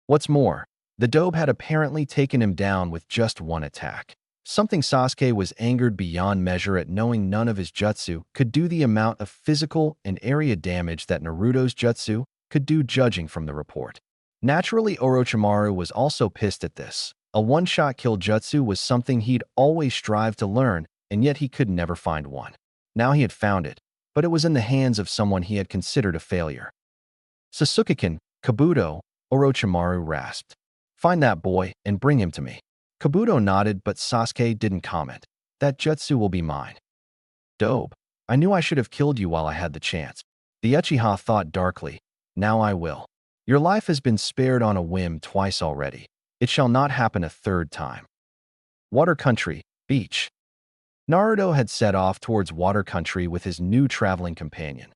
What's more, The dobe had apparently taken him down with just one attack. Something Sasuke was angered beyond measure at knowing none of his jutsu could do the amount of physical and area damage that Naruto's jutsu could do, judging from the report. Naturally, Orochimaru was also pissed at this. A one-shot kill jutsu was something he'd always strived to learn, and yet he could never find one. Now he had found it, but it was in the hands of someone he had considered a failure. Sasuke-kun, Kabuto, Orochimaru rasped. Find that boy and bring him to me. Kabuto nodded, but Sasuke didn't comment. That jutsu will be mine. Dobe, I knew I should have killed you while I had the chance. The Uchiha thought darkly. Now I will. Your life has been spared on a whim twice already. It shall not happen a third time. Water Country, Beach. Naruto had set off towards Water Country with his new traveling companion.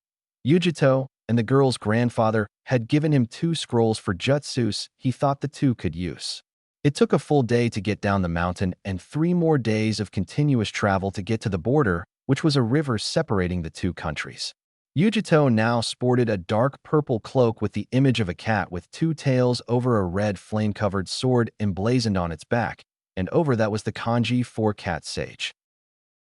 Yujito and the girl's grandfather had given him 2 scrolls for jutsus he thought the two could use. It took a full day to get down the mountain and 3 more days of continuous travel to get to the border, which was a river separating the 2 countries. Yujito now sported a dark purple cloak with the image of a cat with 2 tails over a red flame-covered sword emblazoned on its back, and over that was the kanji for cat sage.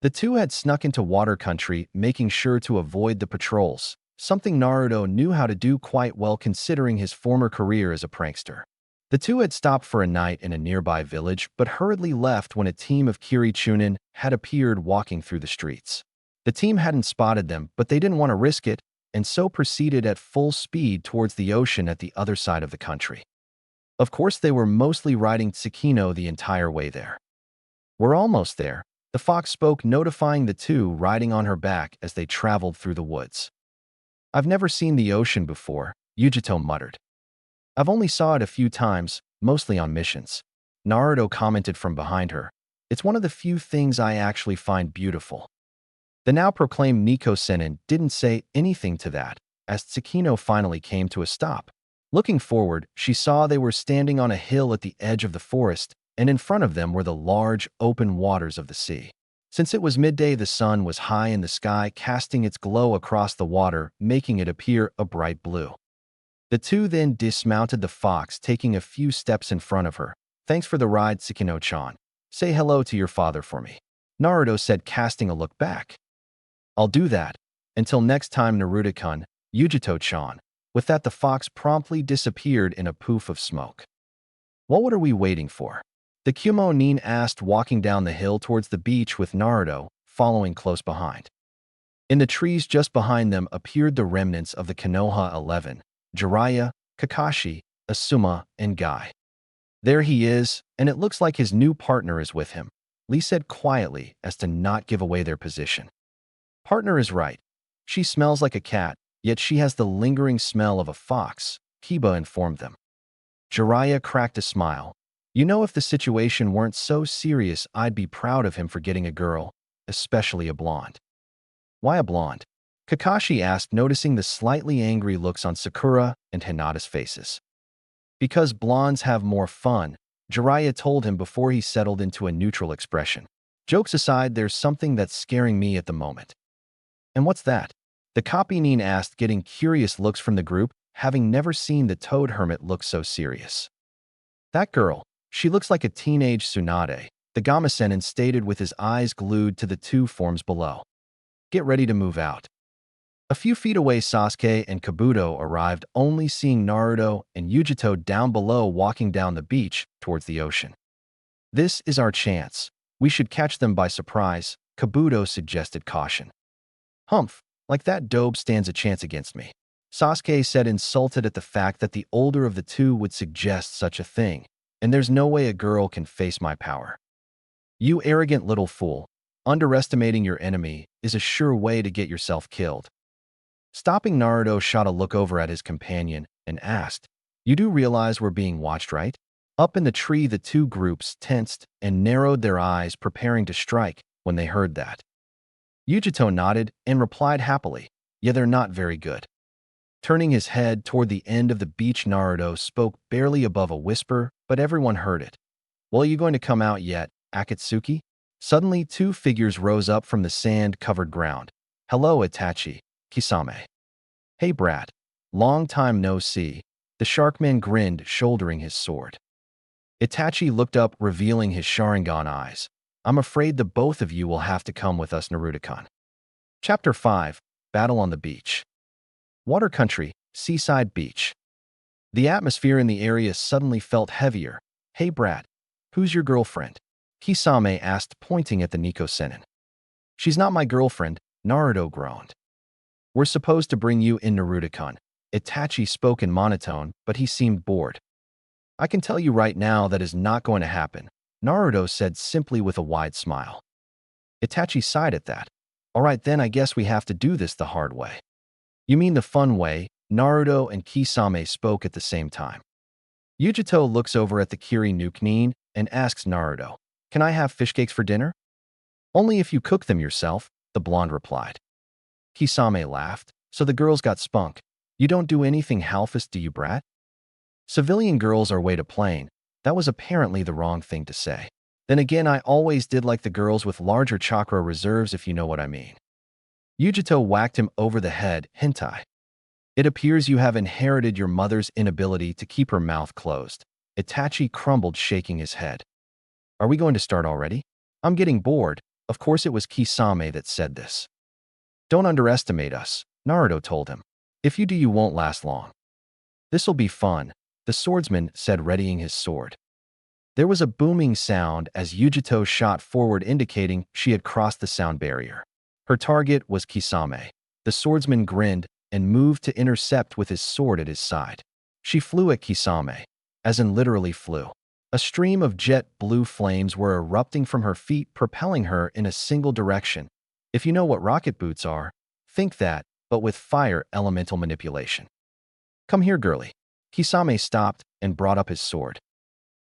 The two had snuck into Water Country, making sure to avoid the patrols, something Naruto knew how to do quite well considering his former career as a prankster. The two had stopped for a night in a nearby village, but hurriedly left when a team of Kiri-chunin had appeared walking through the streets. The team hadn't spotted them, but they didn't want to risk it, and so proceeded at full speed towards the ocean at the other side of the country. Of course, they were mostly riding Tsukino the entire way there. We're almost there, the fox spoke, notifying the two riding on her back as they traveled through the woods. I've never seen the ocean before, Yujito muttered. I've only saw it a few times, mostly on missions. Naruto commented from behind her. It's one of the few things I actually find beautiful. The now proclaimed Nico Sennin didn't say anything to that, as Tsukino finally came to a stop. Looking forward, she saw they were standing on a hill at the edge of the forest, and in front of them were the large, open waters of the sea. Since it was midday, the sun was high in the sky, casting its glow across the water, making it appear a bright blue. The two then dismounted the fox, taking a few steps in front of her. Thanks for the ride, Tsukino-chan. Say hello to your father for me, Naruto said, casting a look back. I'll do that. Until next time, Naruto-kun, Yujito-chan. With that, the fox promptly disappeared in a poof of smoke. What are we waiting for? The Kumo nin asked, walking down the hill towards the beach with Naruto following close behind. In the trees just behind them appeared the remnants of the Konoha 11, Jiraiya, Kakashi, Asuma, and Guy. There he is, and it looks like his new partner is with him, Lee said quietly as to not give away their position. Partner is right. She smells like a cat, yet she has the lingering smell of a fox, Kiba informed them. Jiraiya cracked a smile. You know, if the situation weren't so serious, I'd be proud of him for getting a girl, especially a blonde. Why a blonde? Kakashi asked, noticing the slightly angry looks on Sakura and Hinata's faces. Because blondes have more fun, Jiraiya told him before he settled into a neutral expression. Jokes aside, there's something that's scaring me at the moment. And what's that? The copy nin asked, getting curious looks from the group, having never seen the Toad Hermit look so serious. That girl, she looks like a teenage Tsunade, the Gamasenin stated with his eyes glued to the 2 forms below. Get ready to move out. A few feet away, Sasuke and Kabuto arrived, only seeing Naruto and Yujito down below walking down the beach towards the ocean. This is our chance. We should catch them by surprise, Kabuto suggested caution. Humph, like that dobe stands a chance against me, Sasuke said, insulted at the fact that the older of the two would suggest such a thing, and there's no way a girl can face my power. You arrogant little fool, underestimating your enemy is a sure way to get yourself killed. Stopping, Naruto shot a look over at his companion and asked, You do realize we're being watched, right? Up in the tree, the 2 groups tensed and narrowed their eyes, preparing to strike when they heard that. Yujito nodded and replied happily, Yeah, they're not very good. Turning his head toward the end of the beach, Naruto spoke barely above a whisper, but everyone heard it. Well, are you going to come out yet, Akatsuki? Suddenly, 2 figures rose up from the sand-covered ground. Hello, Itachi, Kisame. Hey, brat. Long time no see. The Sharkman grinned, shouldering his sword. Itachi looked up, revealing his Sharingan eyes. I'm afraid the both of you will have to come with us, Naruto-kun. Chapter 5. Battle on the Beach. Water Country, Seaside Beach. The atmosphere in the area suddenly felt heavier. Hey Brad, who's your girlfriend? Kisame asked, pointing at the Nico Senin. She's not my girlfriend, Naruto groaned. We're supposed to bring you in, Naruto-kun. Itachi spoke in monotone, but he seemed bored. I can tell you right now that is not going to happen, Naruto said simply with a wide smile. Itachi sighed at that. All right then, I guess we have to do this the hard way. You mean the fun way? Naruto and Kisame spoke at the same time. Yujito looks over at the Kiri Nukenin and asks Naruto, can I have fish cakes for dinner? Only if you cook them yourself, the blonde replied. Kisame laughed, so the girls got spunk. You don't do anything half-assed, do you, brat? Civilian girls are way to plain. That was apparently the wrong thing to say. Then again, I always did like the girls with larger chakra reserves, if you know what I mean. Yujito whacked him over the head, hentai. It appears you have inherited your mother's inability to keep her mouth closed. Itachi crumbled, shaking his head. Are we going to start already? I'm getting bored. Of course it was Kisame that said this. Don't underestimate us, Naruto told him. If you do, you won't last long. This'll be fun, the swordsman said, readying his sword. There was a booming sound as Yujito shot forward, indicating she had crossed the sound barrier. Her target was Kisame. The swordsman grinned and moved to intercept with his sword at his side. She flew at Kisame, as in literally flew. A stream of jet blue flames were erupting from her feet, propelling her in a single direction. If you know what rocket boots are, think that, but with fire elemental manipulation. Come here, girlie. Kisame stopped and brought up his sword.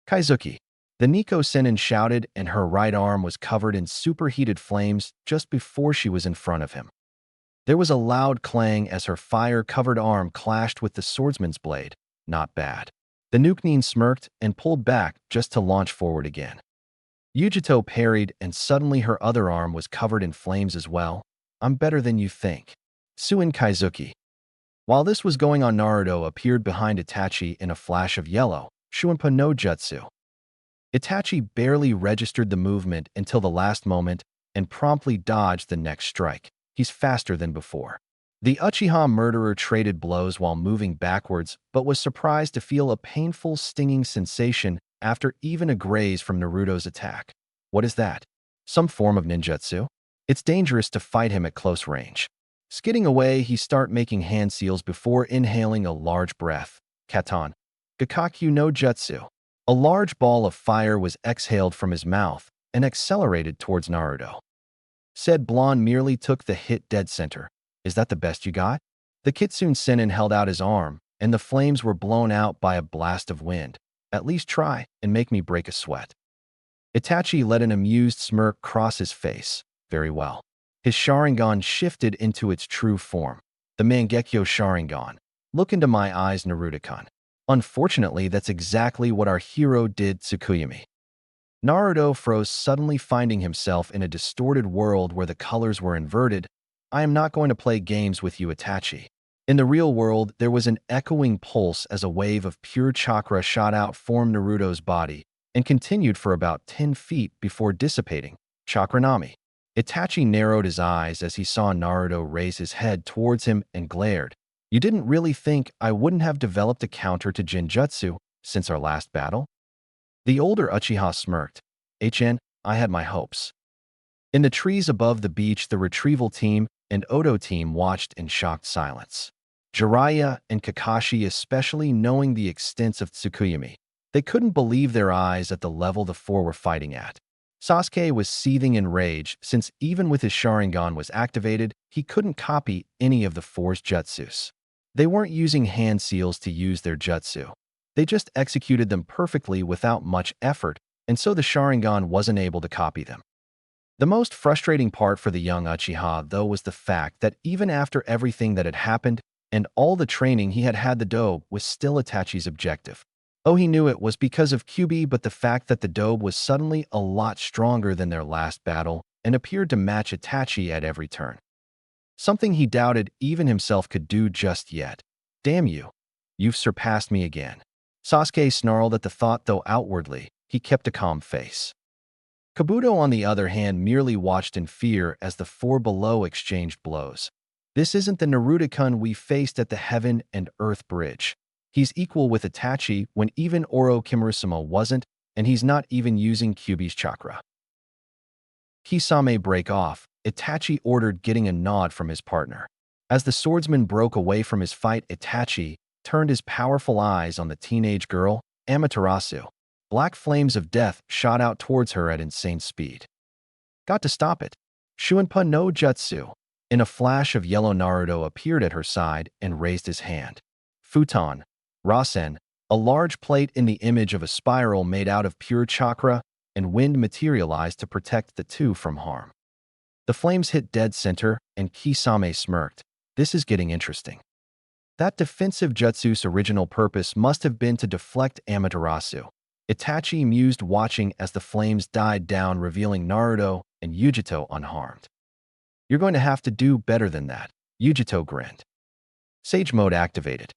Kaizuki. The Nico Senin shouted, and her right arm was covered in superheated flames just before she was in front of him. There was a loud clang as her fire-covered arm clashed with the swordsman's blade. Not bad. The Nukenin smirked and pulled back just to launch forward again. Yujito parried, and suddenly her other arm was covered in flames as well. I'm better than you think. Suin Kaizuki. While this was going on, Naruto appeared behind Itachi in a flash of yellow, Shuinpa no Jutsu. Itachi barely registered the movement until the last moment and promptly dodged the next strike. He's faster than before. The Uchiha murderer traded blows while moving backwards, but was surprised to feel a painful, stinging sensation after even a graze from Naruto's attack. What is that? Some form of ninjutsu? It's dangerous to fight him at close range. Skidding away, he started making hand seals before inhaling a large breath. Katan. Gakakyu no Jutsu. A large ball of fire was exhaled from his mouth and accelerated towards Naruto. Said blonde merely took the hit dead center. Is that the best you got? The Kitsune Senin held out his arm, and the flames were blown out by a blast of wind. At least try and make me break a sweat. Itachi let an amused smirk cross his face. Very well. His Sharingan shifted into its true form. The Mangekyo Sharingan. Look into my eyes, Naruto-kun. Unfortunately, that's exactly what our hero did, Tsukuyami. Naruto froze, suddenly finding himself in a distorted world where the colors were inverted. I am not going to play games with you, Itachi. In the real world, there was an echoing pulse as a wave of pure chakra shot out from Naruto's body and continued for about 10 feet before dissipating. Chakranami. Itachi narrowed his eyes as he saw Naruto raise his head towards him and glared. You didn't really think I wouldn't have developed a counter to Jinjutsu since our last battle? The older Uchiha smirked. I had my hopes. In the trees above the beach, the retrieval team and Odo team watched in shocked silence. Jiraiya and Kakashi, especially knowing the extent of Tsukuyami. They couldn't believe their eyes at the level the four were fighting at. Sasuke was seething in rage since even with his Sharingan was activated, he couldn't copy any of the four's jutsus. They weren't using hand seals to use their jutsu. They just executed them perfectly without much effort, and so the Sharingan wasn't able to copy them. The most frustrating part for the young Uchiha, though, was the fact that even after everything that had happened and all the training he had had, the dobe was still Itachi's objective. Oh, he knew it was because of Kyuubi, but the fact that the dobe was suddenly a lot stronger than their last battle and appeared to match Itachi at every turn. Something he doubted even himself could do just yet. Damn you. You've surpassed me again. Sasuke snarled at the thought, though outwardly, he kept a calm face. Kabuto, on the other hand, merely watched in fear as the four below exchanged blows. This isn't the Naruto-kun we faced at the Heaven and Earth Bridge. He's equal with Itachi when even Oro Kimurasama wasn't, and he's not even using Kyuubi's chakra. Kisame break off, Itachi ordered, getting a nod from his partner. As the swordsman broke away from his fight, Itachi turned his powerful eyes on the teenage girl, Amaterasu. Black flames of death shot out towards her at insane speed. Got to stop it. Shuinpa no Jutsu. In a flash of yellow, Naruto appeared at her side and raised his hand. Futon, Rasen, a large plate in the image of a spiral made out of pure chakra and wind materialized to protect the two from harm. The flames hit dead center, and Kisame smirked. This is getting interesting. That defensive jutsu's original purpose must have been to deflect Amaterasu. Itachi mused, watching as the flames died down, revealing Naruto and Yujito unharmed. You're going to have to do better than that, Yujito grinned. Sage mode activated.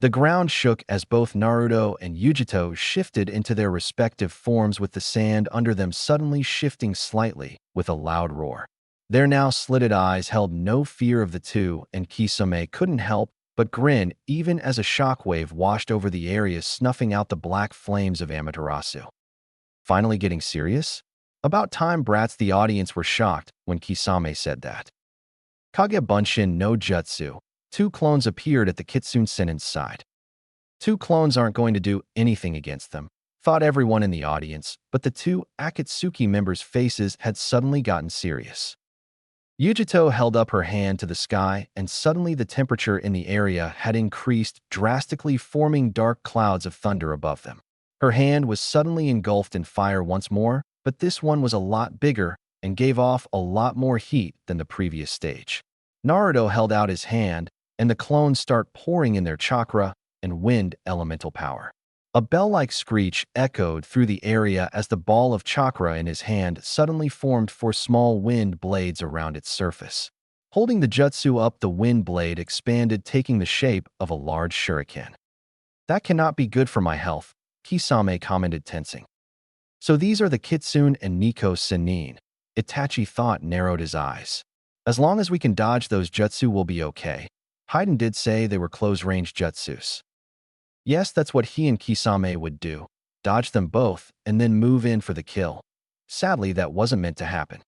The ground shook as both Naruto and Yujito shifted into their respective forms, with the sand under them suddenly shifting slightly with a loud roar. Their now slitted eyes held no fear of the two, and Kisame couldn't help but grin even as a shockwave washed over the area, snuffing out the black flames of Amaterasu. Finally getting serious? About time, brats. The audience were shocked when Kisame said that. Kage Bunshin no Jutsu. Two clones appeared at the Kitsune Sennin's side. Two clones aren't going to do anything against them, thought everyone in the audience, but the two Akatsuki members' faces had suddenly gotten serious. Yujito held up her hand to the sky, and suddenly the temperature in the area had increased drastically, forming dark clouds of thunder above them. Her hand was suddenly engulfed in fire once more, but this one was a lot bigger and gave off a lot more heat than the previous stage. Naruto held out his hand, and the clones start pouring in their chakra and wind elemental power. A bell-like screech echoed through the area as the ball of chakra in his hand suddenly formed four small wind blades around its surface. Holding the jutsu up, the wind blade expanded, taking the shape of a large shuriken. That cannot be good for my health, Kisame commented, tensing. So these are the Kitsune and Nico Sennin, Itachi thought, narrowed his eyes. As long as we can dodge those jutsu, we'll be okay. Haiden did say they were close-range jutsus. Yes, that's what he and Kisame would do. Dodge them both and then move in for the kill. Sadly, that wasn't meant to happen.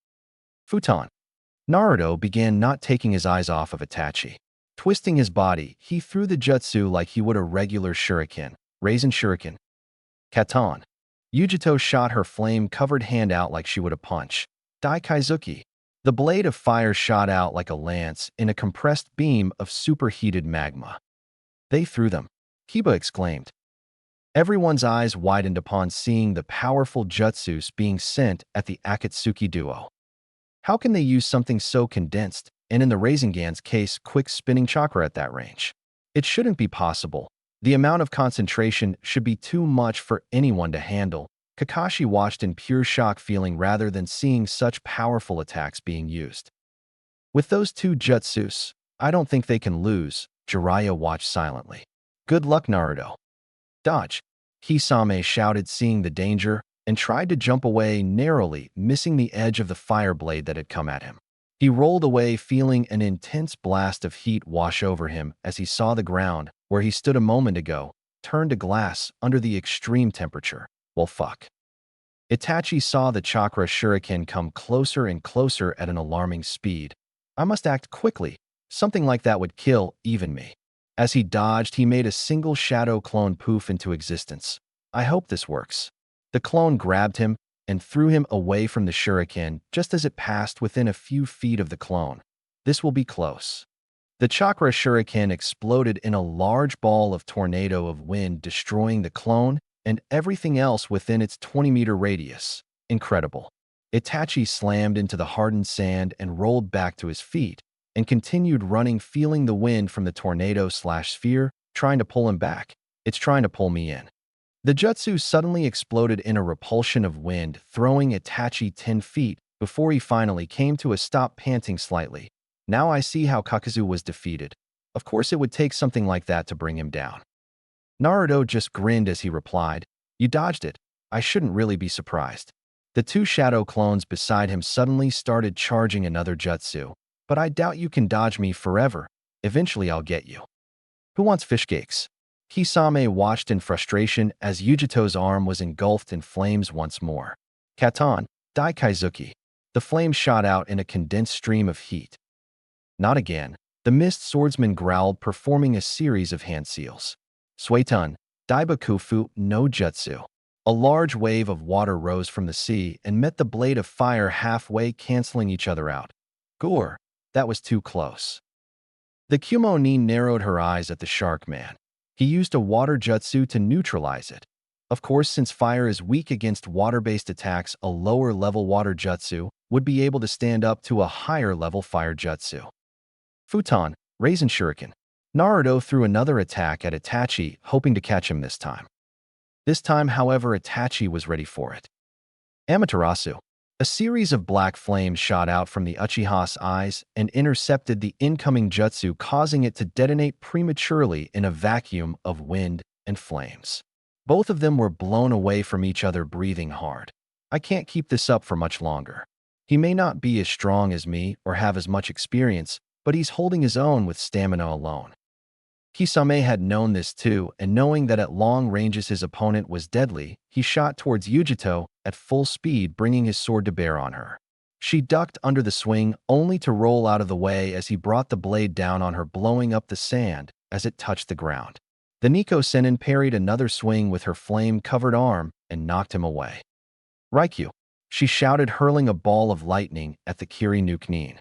Futon. Naruto began not taking his eyes off of Itachi. Twisting his body, he threw the jutsu like he would a regular shuriken. Raisin shuriken. Katon. Yujito shot her flame-covered hand out like she would a punch. Daikaizuki. The blade of fire shot out like a lance in a compressed beam of superheated magma. They threw them, Kiba exclaimed. Everyone's eyes widened upon seeing the powerful jutsus being sent at the Akatsuki duo. How can they use something so condensed, and in the Rasengan's case, quick spinning chakra at that range? It shouldn't be possible. The amount of concentration should be too much for anyone to handle. Kakashi watched in pure shock, feeling rather than seeing such powerful attacks being used. With those two jutsus, I don't think they can lose. Jiraiya watched silently. Good luck, Naruto. Dodge. Kisame shouted, seeing the danger, and tried to jump away, narrowly missing the edge of the fire blade that had come at him. He rolled away, feeling an intense blast of heat wash over him as he saw the ground, where he stood a moment ago, turn to glass under the extreme temperature. Well, fuck. Itachi saw the chakra shuriken come closer and closer at an alarming speed. I must act quickly. Something like that would kill even me. As he dodged, he made a single shadow clone poof into existence. I hope this works. The clone grabbed him and threw him away from the shuriken just as it passed within a few feet of the clone. This will be close. The chakra shuriken exploded in a large ball of tornado of wind, destroying the clone and everything else within its 20-meter radius. Incredible. Itachi slammed into the hardened sand and rolled back to his feet and continued running, feeling the wind from the tornado/sphere trying to pull him back. It's trying to pull me in. The jutsu suddenly exploded in a repulsion of wind, throwing Itachi 10 feet before he finally came to a stop, panting slightly. Now I see how Kakazu was defeated. Of course it would take something like that to bring him down. Naruto just grinned as he replied, "You dodged it. I shouldn't really be surprised." The two shadow clones beside him suddenly started charging another jutsu. "But I doubt you can dodge me forever. Eventually I'll get you." "Who wants fish cakes?" Kisame watched in frustration as Yujito's arm was engulfed in flames once more. "Katon, Daikaizuki." The flame shot out in a condensed stream of heat. "Not again." The mist swordsman growled, performing a series of hand seals. "Suetun, Daibakufu no Jutsu." A large wave of water rose from the sea and met the blade of fire halfway, canceling each other out. "Gore, that was too close." The Kumo ni narrowed her eyes at the shark man. He used a water jutsu to neutralize it. Of course, since fire is weak against water-based attacks, a lower-level water jutsu would be able to stand up to a higher-level fire jutsu. "Futon, Raisin Shuriken." Naruto threw another attack at Itachi, hoping to catch him this time. This time, however, Itachi was ready for it. "Amaterasu." A series of black flames shot out from the Uchiha's eyes and intercepted the incoming jutsu, causing it to detonate prematurely in a vacuum of wind and flames. Both of them were blown away from each other, breathing hard. "I can't keep this up for much longer. He may not be as strong as me or have as much experience, but he's holding his own with stamina alone." Kisame had known this too, and knowing that at long ranges his opponent was deadly, he shot towards Yujito at full speed, bringing his sword to bear on her. She ducked under the swing, only to roll out of the way as he brought the blade down on her, blowing up the sand as it touched the ground. The Nico Senin parried another swing with her flame-covered arm and knocked him away. "Raikyu," she shouted, hurling a ball of lightning at the Kiri no Knin.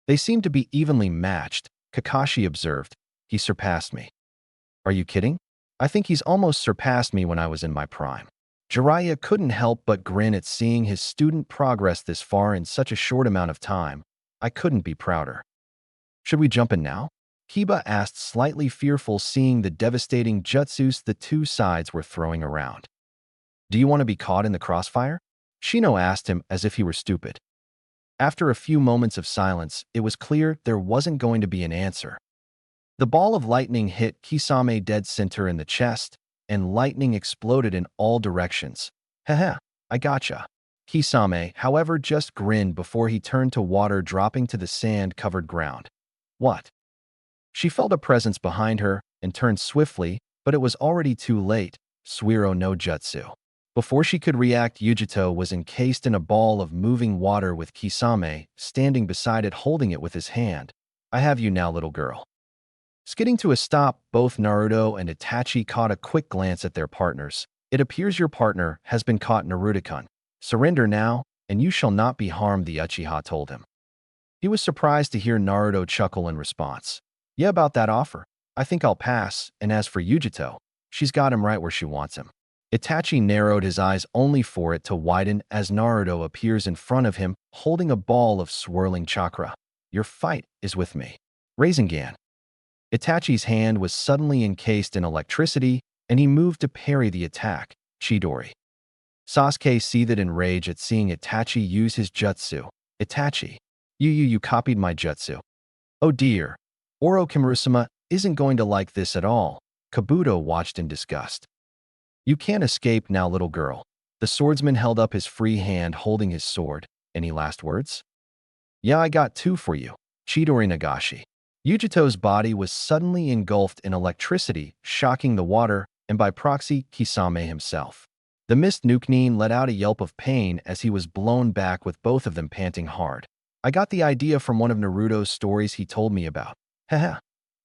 "They seem to be evenly matched," Kakashi observed. "He surpassed me." "Are you kidding? I think he's almost surpassed me when I was in my prime." Jiraiya couldn't help but grin at seeing his student progress this far in such a short amount of time. "I couldn't be prouder." "Should we jump in now?" Kiba asked, slightly fearful, seeing the devastating jutsus the two sides were throwing around. "Do you want to be caught in the crossfire?" Shino asked him as if he were stupid. After a few moments of silence, it was clear there wasn't going to be an answer. The ball of lightning hit Kisame dead center in the chest, and lightning exploded in all directions. "Haha, I gotcha." Kisame, however, just grinned before he turned to water dropping to the sand-covered ground. "What?" She felt a presence behind her and turned swiftly, but it was already too late. Suiro no Jutsu. Before she could react, Yujito was encased in a ball of moving water with Kisame standing beside it, holding it with his hand. "I have you now, little girl." Skidding to a stop, both Naruto and Itachi caught a quick glance at their partners. "It appears your partner has been caught, Naruto-kun. Surrender now, and you shall not be harmed," the Uchiha told him. He was surprised to hear Naruto chuckle in response. "Yeah, about that offer. I think I'll pass, and as for Yujito, she's got him right where she wants him." Itachi narrowed his eyes only for it to widen as Naruto appears in front of him, holding a ball of swirling chakra. "Your fight is with me." Rasengan. Itachi's hand was suddenly encased in electricity, and he moved to parry the attack. Chidori. Sasuke seethed in rage at seeing Itachi use his jutsu. "Itachi, you copied my jutsu." "Oh dear. Orochimaru-sama isn't going to like this at all." Kabuto watched in disgust. "You can't escape now, little girl." The swordsman held up his free hand, holding his sword. "Any last words?" "Yeah, I got two for you." Chidori Nagashi. Yujito's body was suddenly engulfed in electricity, shocking the water, and by proxy, Kisame himself. The Mist Nuknin let out a yelp of pain as he was blown back, with both of them panting hard. "I got the idea from one of Naruto's stories he told me about." "Haha.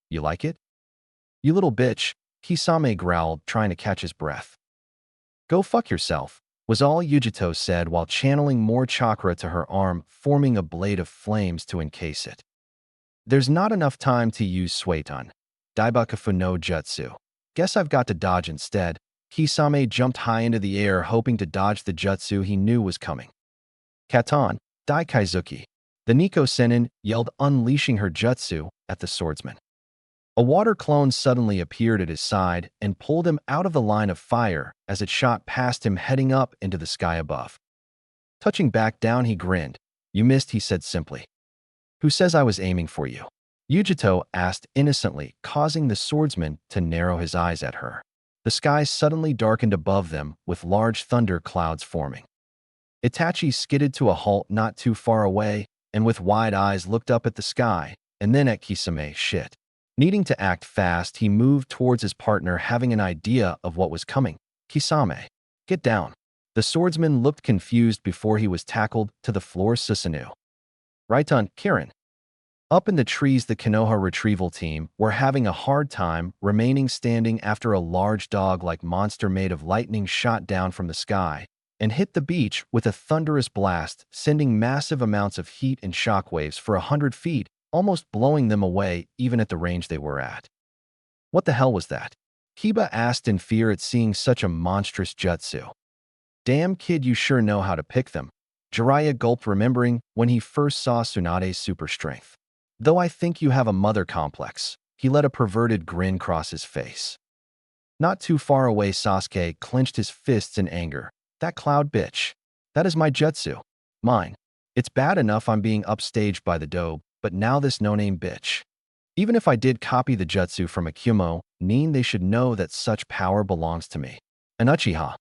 You like it?" "You little bitch," Kisame growled, trying to catch his breath. "Go fuck yourself," was all Yujito said while channeling more chakra to her arm, forming a blade of flames to encase it. "There's not enough time to use Suetun. Daibakufu no Jutsu. Guess I've got to dodge instead." Kisame jumped high into the air, hoping to dodge the jutsu he knew was coming. "Katon, Daikaizuki." The Nico Senin yelled, unleashing her jutsu at the swordsman. A water clone suddenly appeared at his side and pulled him out of the line of fire as it shot past him, heading up into the sky above. Touching back down, he grinned. "You missed," he said simply. "Who says I was aiming for you?" Yujito asked innocently, causing the swordsman to narrow his eyes at her. The sky suddenly darkened above them, with large thunder clouds forming. Itachi skidded to a halt not too far away, and with wide eyes looked up at the sky, and then at Kisame. Shit. Needing to act fast, he moved towards his partner, having an idea of what was coming. Kisame, get down. The swordsman looked confused before he was tackled to the floor. Susanoo. Right on, Kirin. Up in the trees, the Konoha retrieval team were having a hard time remaining standing after a large dog-like monster made of lightning shot down from the sky and hit the beach with a thunderous blast, sending massive amounts of heat and shockwaves for 100 feet, almost blowing them away even at the range they were at. What the hell was that? Kiba asked in fear at seeing such a monstrous jutsu. Damn kid, you sure know how to pick them. Jiraiya gulped, remembering when he first saw Tsunade's super strength. Though I think you have a mother complex. He let a perverted grin cross his face. Not too far away, Sasuke clenched his fists in anger. That cloud bitch. That is my jutsu. Mine. It's bad enough I'm being upstaged by the dobe, but now this no-name bitch. Even if I did copy the jutsu from a Kumo, they should know that such power belongs to me. An Uchiha.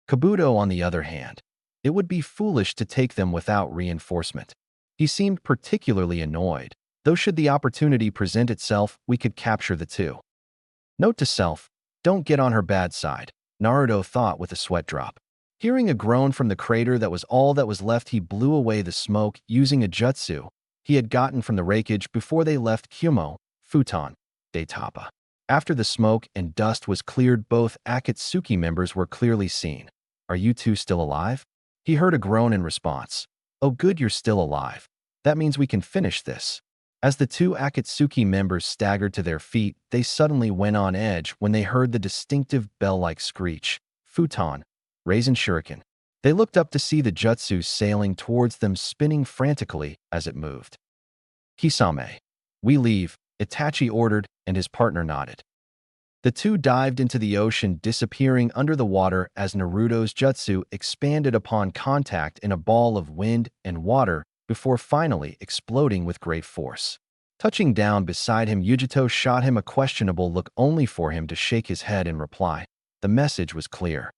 Kabuto, on the other hand. It would be foolish to take them without reinforcement. He seemed particularly annoyed, though should the opportunity present itself, we could capture the two. Note to self, don't get on her bad side, Naruto thought with a sweat drop. Hearing a groan from the crater that was all that was left, he blew away the smoke using a jutsu he had gotten from the wreckage before they left Kumo, Futon, Daitapa. After the smoke and dust was cleared, both Akatsuki members were clearly seen. Are you two still alive? He heard a groan in response. Oh good, you're still alive. That means we can finish this. As the two Akatsuki members staggered to their feet, they suddenly went on edge when they heard the distinctive bell-like screech. Futon, Raisin Shuriken. They looked up to see the jutsu sailing towards them, spinning frantically as it moved. Kisame. We leave, Itachi ordered, and his partner nodded. The two dived into the ocean, disappearing under the water as Naruto's jutsu expanded upon contact in a ball of wind and water before finally exploding with great force. Touching down beside him, Yujito shot him a questionable look, only for him to shake his head in reply. The message was clear.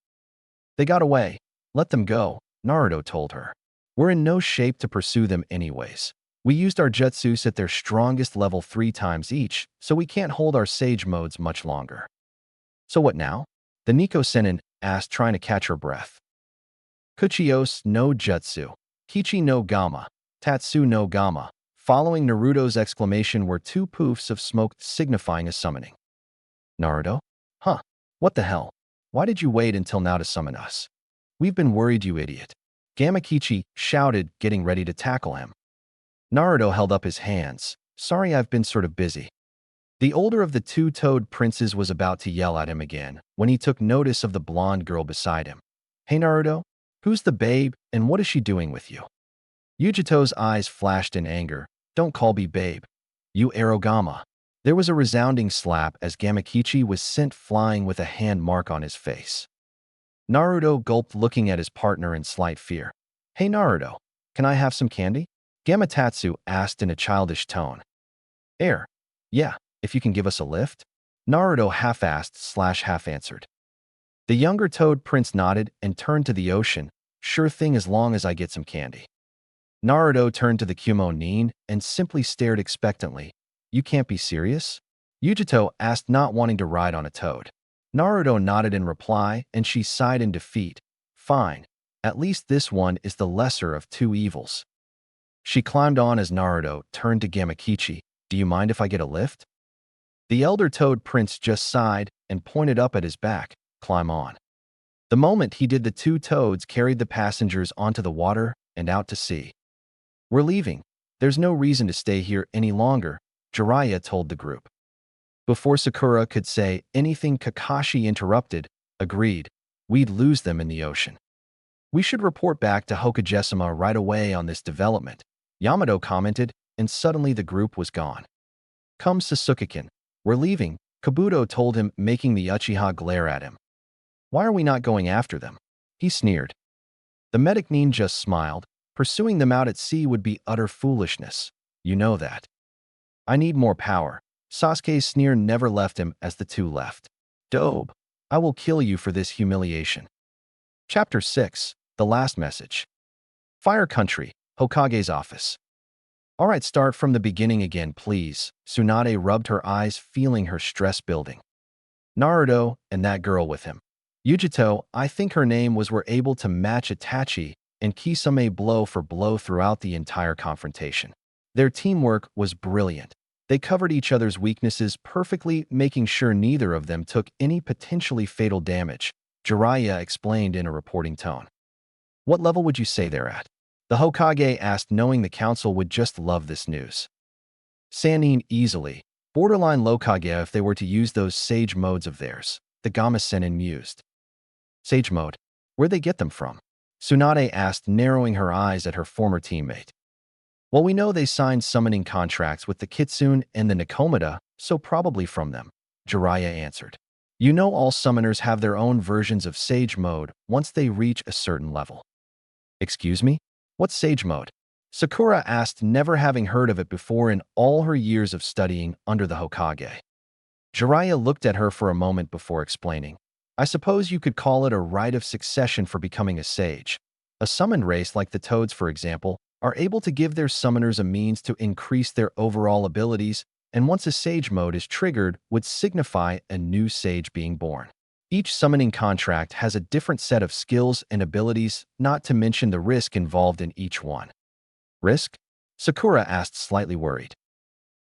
They got away. Let them go, Naruto told her. We're in no shape to pursue them anyways. We used our jutsus at their strongest level 3 times each, so we can't hold our sage modes much longer. So what now? The Nico Sennin asked, trying to catch her breath. Kuchios no jutsu, Kichi no Gama, Tatsu no Gama. Following Naruto's exclamation were 2 poofs of smoke signifying a summoning. Naruto? Huh. What the hell? Why did you wait until now to summon us? We've been worried, you idiot. Gamakichi shouted, getting ready to tackle him. Naruto held up his hands. Sorry, I've been sort of busy. The older of the 2 toad princes was about to yell at him again when he took notice of the blonde girl beside him. Hey Naruto, who's the babe and what is she doing with you? Yujito's eyes flashed in anger. Don't call me babe. You Arogama. There was a resounding slap as Gamakichi was sent flying with a hand mark on his face. Naruto gulped, looking at his partner in slight fear. Hey Naruto, can I have some candy? Gamatatsu asked in a childish tone. Yeah, if you can give us a lift? Naruto half-asked / half-answered. The younger toad prince nodded and turned to the ocean. Sure thing, as long as I get some candy. Naruto turned to the Kumo nin and simply stared expectantly. You can't be serious? Yujito asked, not wanting to ride on a toad. Naruto nodded in reply, and she sighed in defeat. Fine. At least this one is the lesser of 2 evils. She climbed on as Naruto turned to Gamakichi. Do you mind if I get a lift? The elder toad prince just sighed and pointed up at his back. Climb on. The moment he did, the 2 toads carried the passengers onto the water and out to sea. We're leaving. There's no reason to stay here any longer, Jiraiya told the group. Before Sakura could say anything, Kakashi interrupted. Agreed. We'd lose them in the ocean. We should report back to Hokage-sama right away on this development, Yamato commented, and suddenly the group was gone. Come Sasuke-kun. We're leaving, Kabuto told him, making the Uchiha glare at him. Why are we not going after them? He sneered. The medic nin just smiled. Pursuing them out at sea would be utter foolishness. You know that. I need more power. Sasuke's sneer never left him as the 2 left. Dobe. I will kill you for this humiliation. Chapter 6. The Last Message. Fire Country, Hokage's office. Alright, start from the beginning again, please. Tsunade rubbed her eyes, feeling her stress building. Naruto and that girl with him. Yujito, I think her name was, were able to match Itachi and Kisame blow for blow throughout the entire confrontation. Their teamwork was brilliant. They covered each other's weaknesses perfectly, making sure neither of them took any potentially fatal damage, Jiraiya explained in a reporting tone. What level would you say they're at? The Hokage asked, knowing the council would just love this news. Sannin easily. Borderline Lokage if they were to use those sage modes of theirs, the Gama-Sennin mused. Sage mode? Where'd they get them from? Tsunade asked, narrowing her eyes at her former teammate. Well, we know they signed summoning contracts with the Kitsune and the Nikomata, so probably from them, Jiraiya answered. You know all summoners have their own versions of Sage mode once they reach a certain level. Excuse me? What's Sage mode? Sakura asked, never having heard of it before in all her years of studying under the Hokage. Jiraiya looked at her for a moment before explaining. I suppose you could call it a rite of succession for becoming a sage. A summoned race like the Toads, for example, are able to give their summoners a means to increase their overall abilities, and once a sage mode is triggered, would signify a new sage being born. Each summoning contract has a different set of skills and abilities, not to mention the risk involved in each one. Risk? Sakura asked, slightly worried.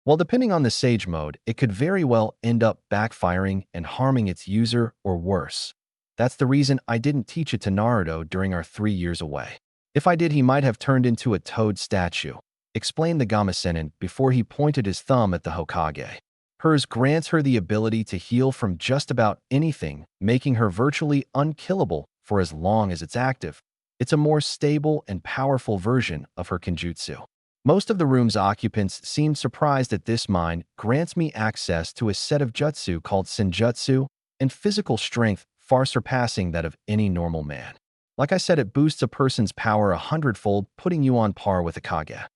Well, depending on the sage mode, it could very well end up backfiring and harming its user, or worse. That's the reason I didn't teach it to Naruto during our 3 years away. If I did, he might have turned into a toad statue, explained the Gama-Sennin before he pointed his thumb at the Hokage. Hers grants her the ability to heal from just about anything, making her virtually unkillable for as long as it's active. It's a more stable and powerful version of her Kenjutsu. Most of the room's occupants seemed surprised at this. Mine grants me access to a set of jutsu called senjutsu and physical strength far surpassing that of any normal man. Like I said, it boosts a person's power 100-fold, putting you on par with a Kage.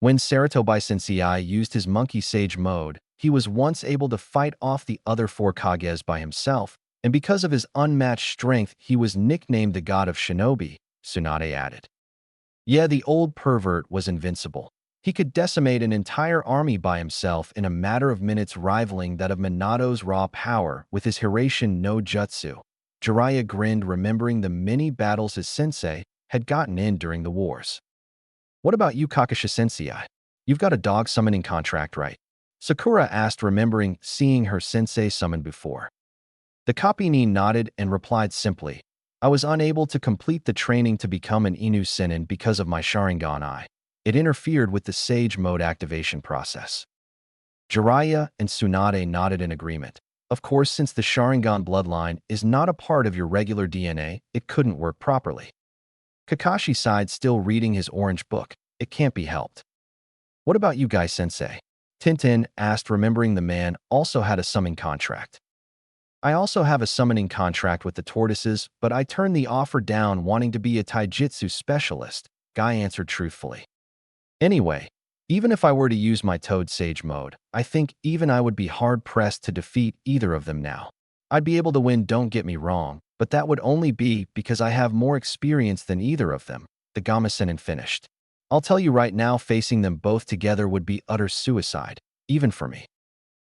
When Saratobi Sensei used his monkey sage mode, he was once able to fight off the other 4 Kages by himself, and because of his unmatched strength, he was nicknamed the God of Shinobi, Tsunade added. Yeah, the old pervert was invincible. He could decimate an entire army by himself in a matter of minutes, rivaling that of Minato's raw power with his Hiraishin no Jutsu. Jiraiya grinned, remembering the many battles his sensei had gotten in during the wars. What about you, Kakashi Sensei? You've got a dog summoning contract, right? Sakura asked, remembering seeing her sensei summon before. The Kapinin nodded and replied simply, I was unable to complete the training to become an Inu Sennin because of my Sharingan Eye. It interfered with the Sage mode activation process. Jiraiya and Tsunade nodded in agreement. Of course, since the Sharingan bloodline is not a part of your regular DNA, it couldn't work properly. Kakashi sighed, still reading his orange book. It can't be helped. What about you guys, Sensei? Tintin asked, remembering the man also had a summoning contract. I also have a summoning contract with the tortoises, but I turned the offer down wanting to be a taijutsu specialist, Guy answered truthfully. Anyway, even if I were to use my Toad Sage mode, I think even I would be hard-pressed to defeat either of them now. I'd be able to win, don't get me wrong, but that would only be because I have more experience than either of them, the Gama-Sennin finished. I'll tell you right now, facing them both together would be utter suicide, even for me.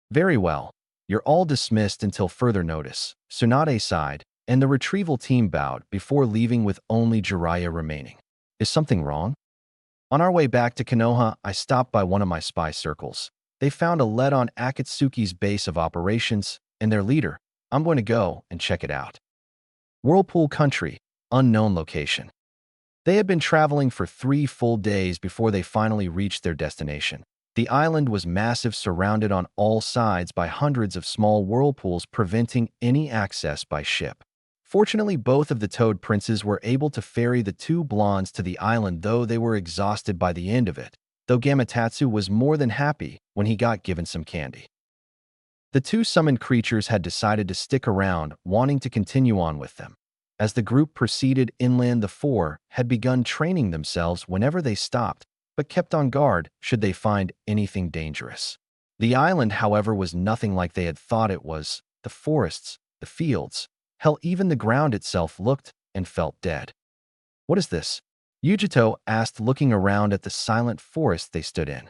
Very well. You're all dismissed until further notice, Tsunade sighed, and the retrieval team bowed before leaving with only Jiraiya remaining. Is something wrong? On our way back to Konoha, I stopped by one of my spy circles. They found a lead on Akatsuki's base of operations, and their leader. I'm going to go and check it out. Whirlpool Country, unknown location. They had been traveling for 3 full days before they finally reached their destination. The island was massive, surrounded on all sides by hundreds of small whirlpools, preventing any access by ship. Fortunately, both of the Toad Princes were able to ferry the 2 blondes to the island, though they were exhausted by the end of it, though Gamatsu was more than happy when he got given some candy. The 2 summoned creatures had decided to stick around, wanting to continue on with them. As the group proceeded inland, the 4 had begun training themselves whenever they stopped, but kept on guard should they find anything dangerous. The island, however, was nothing like they had thought it was. The forests, the fields, hell, even the ground itself looked and felt dead. What is this? Yujito asked, looking around at the silent forest they stood in.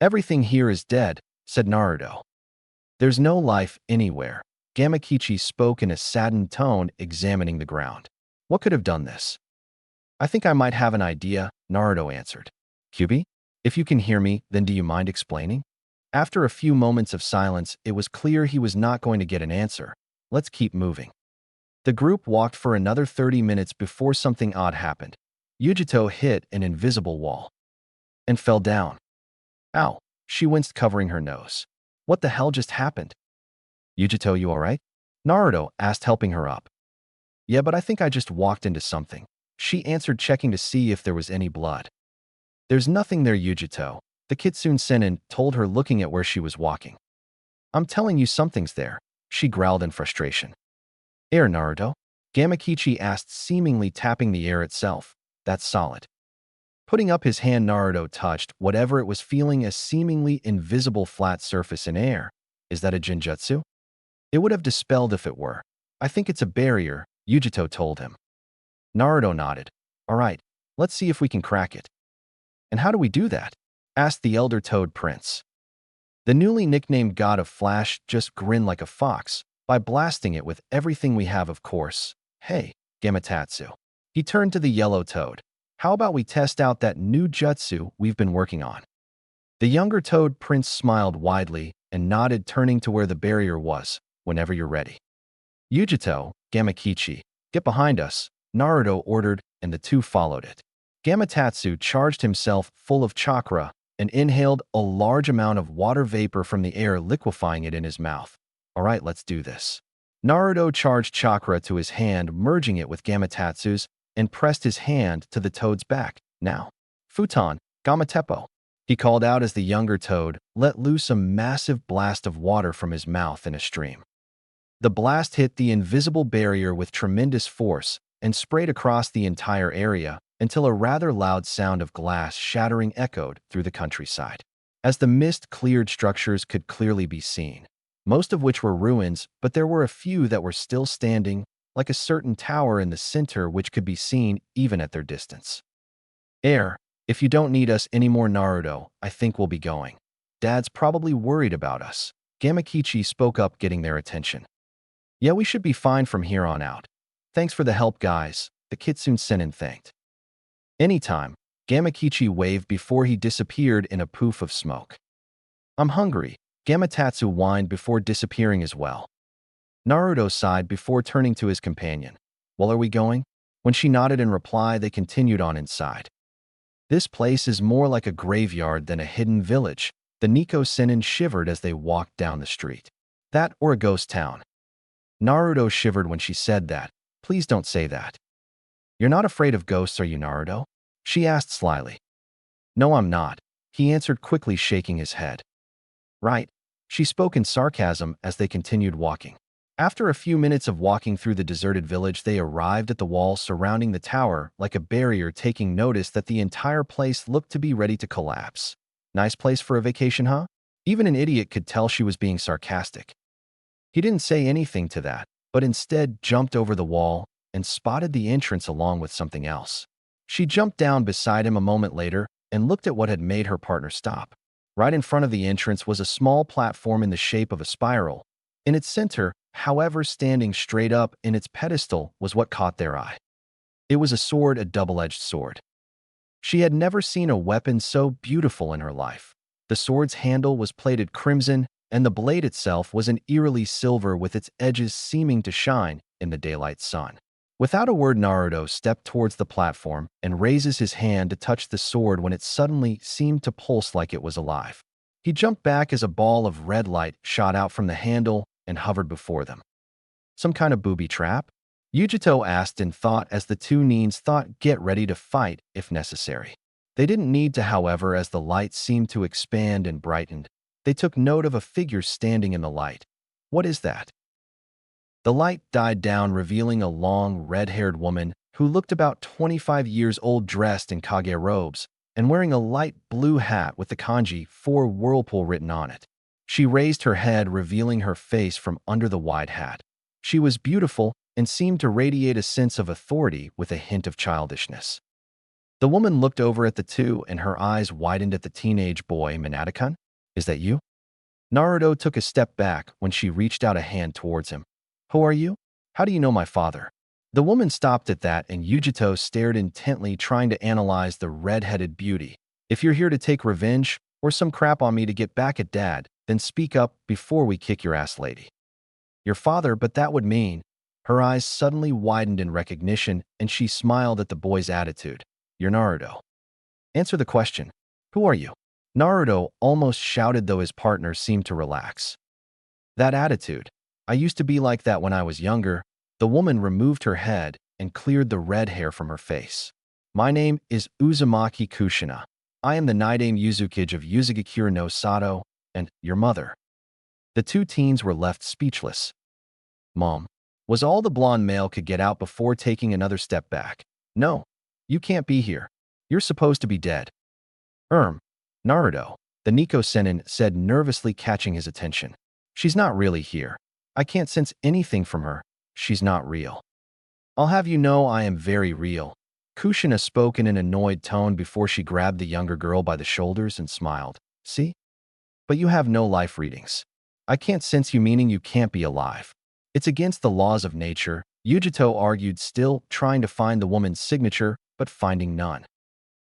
Everything here is dead, said Naruto. There's no life anywhere. Gamakichi spoke in a saddened tone, examining the ground. What could have done this? I think I might have an idea, Naruto answered. Kyubi, if you can hear me, then do you mind explaining? After a few moments of silence, it was clear he was not going to get an answer. Let's keep moving. The group walked for another 30 minutes before something odd happened. Yujito hit an invisible wall and fell down. Ow, she winced, covering her nose. What the hell just happened? Yujito, you alright? Naruto asked, helping her up. Yeah, but I think I just walked into something, she answered, checking to see if there was any blood. There's nothing there, Yujito, the Kitsune Sennin told her, looking at where she was walking. I'm telling you, something's there, she growled in frustration. Air, Naruto? Gamakichi asked, seemingly tapping the air itself. That's solid. Putting up his hand, Naruto touched whatever it was, feeling a seemingly invisible flat surface in air. Is that a genjutsu? It would have dispelled if it were. I think it's a barrier, Yujito told him. Naruto nodded. Alright, let's see if we can crack it. And how do we do that? Asked the Elder Toad Prince. The newly nicknamed God of Flash just grinned like a fox. By blasting it with everything we have, of course. Hey, Gamatatsu. He turned to the yellow toad. How about we test out that new jutsu we've been working on? The younger Toad Prince smiled widely and nodded, turning to where the barrier was. Whenever you're ready. Yujito, Gamakichi, get behind us, Naruto ordered, and the two followed it. Gamatatsu charged himself full of chakra and inhaled a large amount of water vapor from the air, liquefying it in his mouth. Alright, let's do this. Naruto charged chakra to his hand, merging it with Gamatatsu's, and pressed his hand to the toad's back. Now, Futon, Gamatepo, he called out as the younger toad let loose a massive blast of water from his mouth in a stream. The blast hit the invisible barrier with tremendous force and sprayed across the entire area until a rather loud sound of glass shattering echoed through the countryside. As the mist cleared, structures could clearly be seen, most of which were ruins, but there were a few that were still standing, like a certain tower in the center which could be seen even at their distance. Air, if you don't need us anymore, Naruto, I think we'll be going. Dad's probably worried about us. Gamakichi spoke up, getting their attention. Yeah, we should be fine from here on out. Thanks for the help, guys, the Kitsune Sennin thanked. Anytime, Gamakichi waved before he disappeared in a poof of smoke. I'm hungry, Gamatatsu whined before disappearing as well. Naruto sighed before turning to his companion. Well, are we going? When she nodded in reply, they continued on inside. This place is more like a graveyard than a hidden village, the Nico Sennin shivered as they walked down the street. That or a ghost town. Naruto shivered when she said that. Please don't say that. You're not afraid of ghosts, are you, Naruto? She asked slyly. No, I'm not, he answered quickly, shaking his head. Right, she spoke in sarcasm as they continued walking. After a few minutes of walking through the deserted village, they arrived at the wall surrounding the tower like a barrier, taking notice that the entire place looked to be ready to collapse. Nice place for a vacation, huh? Even an idiot could tell she was being sarcastic. He didn't say anything to that, but instead jumped over the wall and spotted the entrance along with something else. She jumped down beside him a moment later and looked at what had made her partner stop. Right in front of the entrance was a small platform in the shape of a spiral. In its center, however, standing straight up in its pedestal, was what caught their eye. It was a sword, a double-edged sword. She had never seen a weapon so beautiful in her life. The sword's handle was plated crimson, and the blade itself was an eerily silver, with its edges seeming to shine in the daylight sun. Without a word, Naruto stepped towards the platform and raises his hand to touch the sword when it suddenly seemed to pulse like it was alive. He jumped back as a ball of red light shot out from the handle and hovered before them. Some kind of booby trap? Yujito asked in thought as the two Nins thought, get ready to fight if necessary. They didn't need to, however, as the light seemed to expand and brightened. They took note of a figure standing in the light. What is that? The light died down, revealing a long, red-haired woman who looked about 25 years old, dressed in kage robes and wearing a light blue hat with the kanji for Whirlpool written on it. She raised her head, revealing her face from under the wide hat. She was beautiful and seemed to radiate a sense of authority with a hint of childishness. The woman looked over at the two and her eyes widened at the teenage boy. Minato-kun? Is that you? Naruto took a step back when she reached out a hand towards him. Who are you? How do you know my father? The woman stopped at that and Yujito stared intently, trying to analyze the red-headed beauty. If you're here to take revenge or some crap on me to get back at Dad, then speak up before we kick your ass, lady. Your father, but that would mean… Her eyes suddenly widened in recognition and she smiled at the boy's attitude. You're Naruto. Answer the question. Who are you? Naruto almost shouted, though his partner seemed to relax. That attitude. I used to be like that when I was younger. The woman removed her head and cleared the red hair from her face. My name is Uzumaki Kushina. I am the Naidame Yuzukage of Yuzugakure no Sato, and your mother. The two teens were left speechless. Mom, was all the blonde male could get out before taking another step back. No, you can't be here. You're supposed to be dead. Naruto, the Nico Senin said, nervously catching his attention. She's not really here. I can't sense anything from her. She's not real. I'll have you know I am very real. Kushina spoke in an annoyed tone before she grabbed the younger girl by the shoulders and smiled. See? But you have no life readings. I can't sense you, meaning you can't be alive. It's against the laws of nature, Yujito argued, still trying to find the woman's signature, but finding none.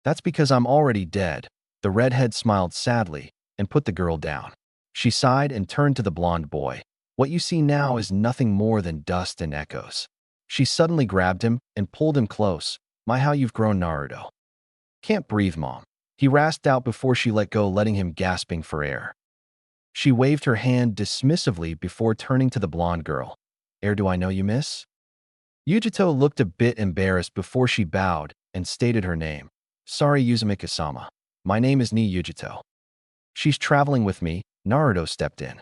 That's because I'm already dead. The redhead smiled sadly and put the girl down. She sighed and turned to the blonde boy. What you see now is nothing more than dust and echoes. She suddenly grabbed him and pulled him close. My, how you've grown, Naruto. Can't breathe, Mom. He rasped out before she let go, letting him gasping for air. She waved her hand dismissively before turning to the blonde girl. Air, do I know you, miss? Yujito looked a bit embarrassed before she bowed and stated her name. Sorry, Uzumaki-sama. My name is Ni Yujito. She's traveling with me. Naruto stepped in.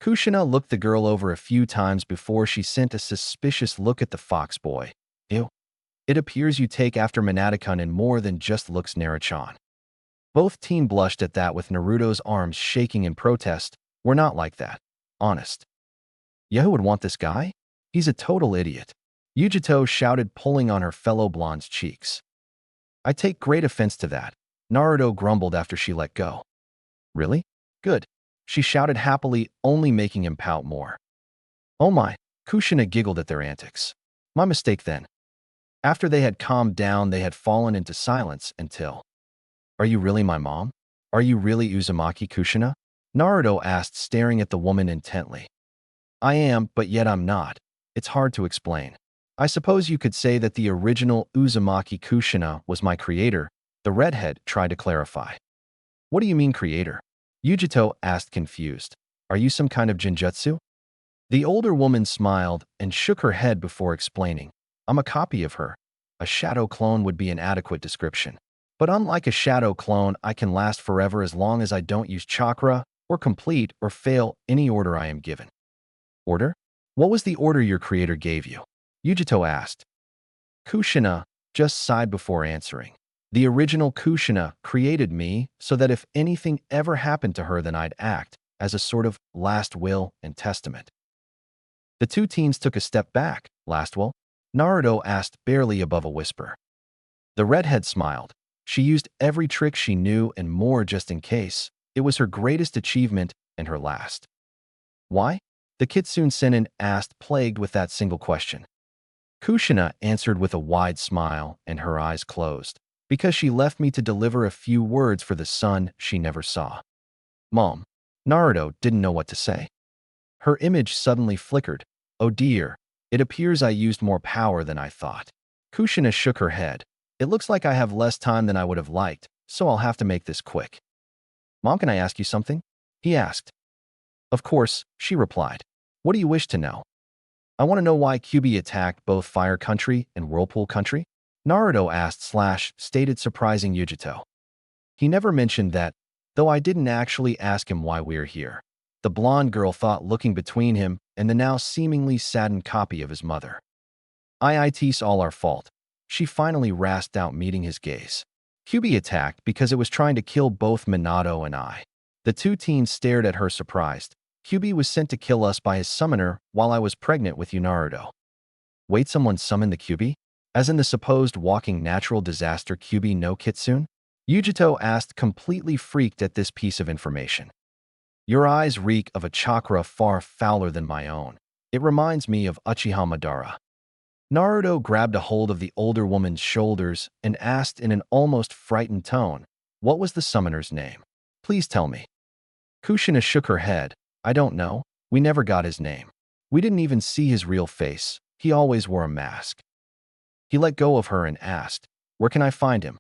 Kushina looked the girl over a few times before she sent a suspicious look at the fox boy. Ew. It appears you take after Minato-kun in more than just looks, Naruto-chan. Both teen blushed at that, with Naruto's arms shaking in protest. We're not like that. Honest. Yeah, who would want this guy? He's a total idiot. Yujito shouted, pulling on her fellow blonde's cheeks. I take great offense to that. Naruto grumbled after she let go. Really? Good. She shouted happily, only making him pout more. Oh my, Kushina giggled at their antics. My mistake then. After they had calmed down, they had fallen into silence until… Are you really my mom? Are you really Uzumaki Kushina? Naruto asked, staring at the woman intently. I am, but yet I'm not. It's hard to explain. I suppose you could say that the original Uzumaki Kushina was my creator, the redhead tried to clarify. What do you mean, creator? Yujito asked, confused. Are you some kind of genjutsu? The older woman smiled and shook her head before explaining. I'm a copy of her. A shadow clone would be an adequate description. But unlike a shadow clone, I can last forever as long as I don't use chakra or complete or fail any order I am given. Order? What was the order your creator gave you? Yujito asked. Kushina just sighed before answering. The original Kushina created me so that if anything ever happened to her, then I'd act as a sort of last will and testament. The two teens took a step back. Last will? Naruto asked, barely above a whisper. The redhead smiled. She used every trick she knew and more just in case. It was her greatest achievement and her last. Why? The Kitsune Sennin asked, plagued with that single question. Kushina answered with a wide smile and her eyes closed. Because she left me to deliver a few words for the son she never saw. Mom. Naruto didn't know what to say. Her image suddenly flickered. Oh dear, it appears I used more power than I thought. Kushina shook her head. It looks like I have less time than I would have liked, so I'll have to make this quick. Mom, can I ask you something? He asked. Of course, she replied. What do you wish to know? I want to know why Kyuubi attacked both Fire Country and Whirlpool Country. Naruto asked / stated, surprising Yujito. He never mentioned that, though I didn't actually ask him why we're here. The blonde girl thought, looking between him and the now seemingly saddened copy of his mother. It's all our fault. She finally rasped out, meeting his gaze. Kyuubi attacked because it was trying to kill both Minato and I. The two teens stared at her, surprised. Kyubi was sent to kill us by his summoner while I was pregnant with you, Naruto. Wait, someone summoned the Kyubi? As in the supposed walking natural disaster Kyubi no Kitsune? Yujito asked, completely freaked at this piece of information. Your eyes reek of a chakra far fouler than my own. It reminds me of Uchiha Madara. Naruto grabbed a hold of the older woman's shoulders and asked in an almost frightened tone, what was the summoner's name? Please tell me. Kushina shook her head. I don't know. We never got his name. We didn't even see his real face. He always wore a mask. He let go of her and asked, where can I find him?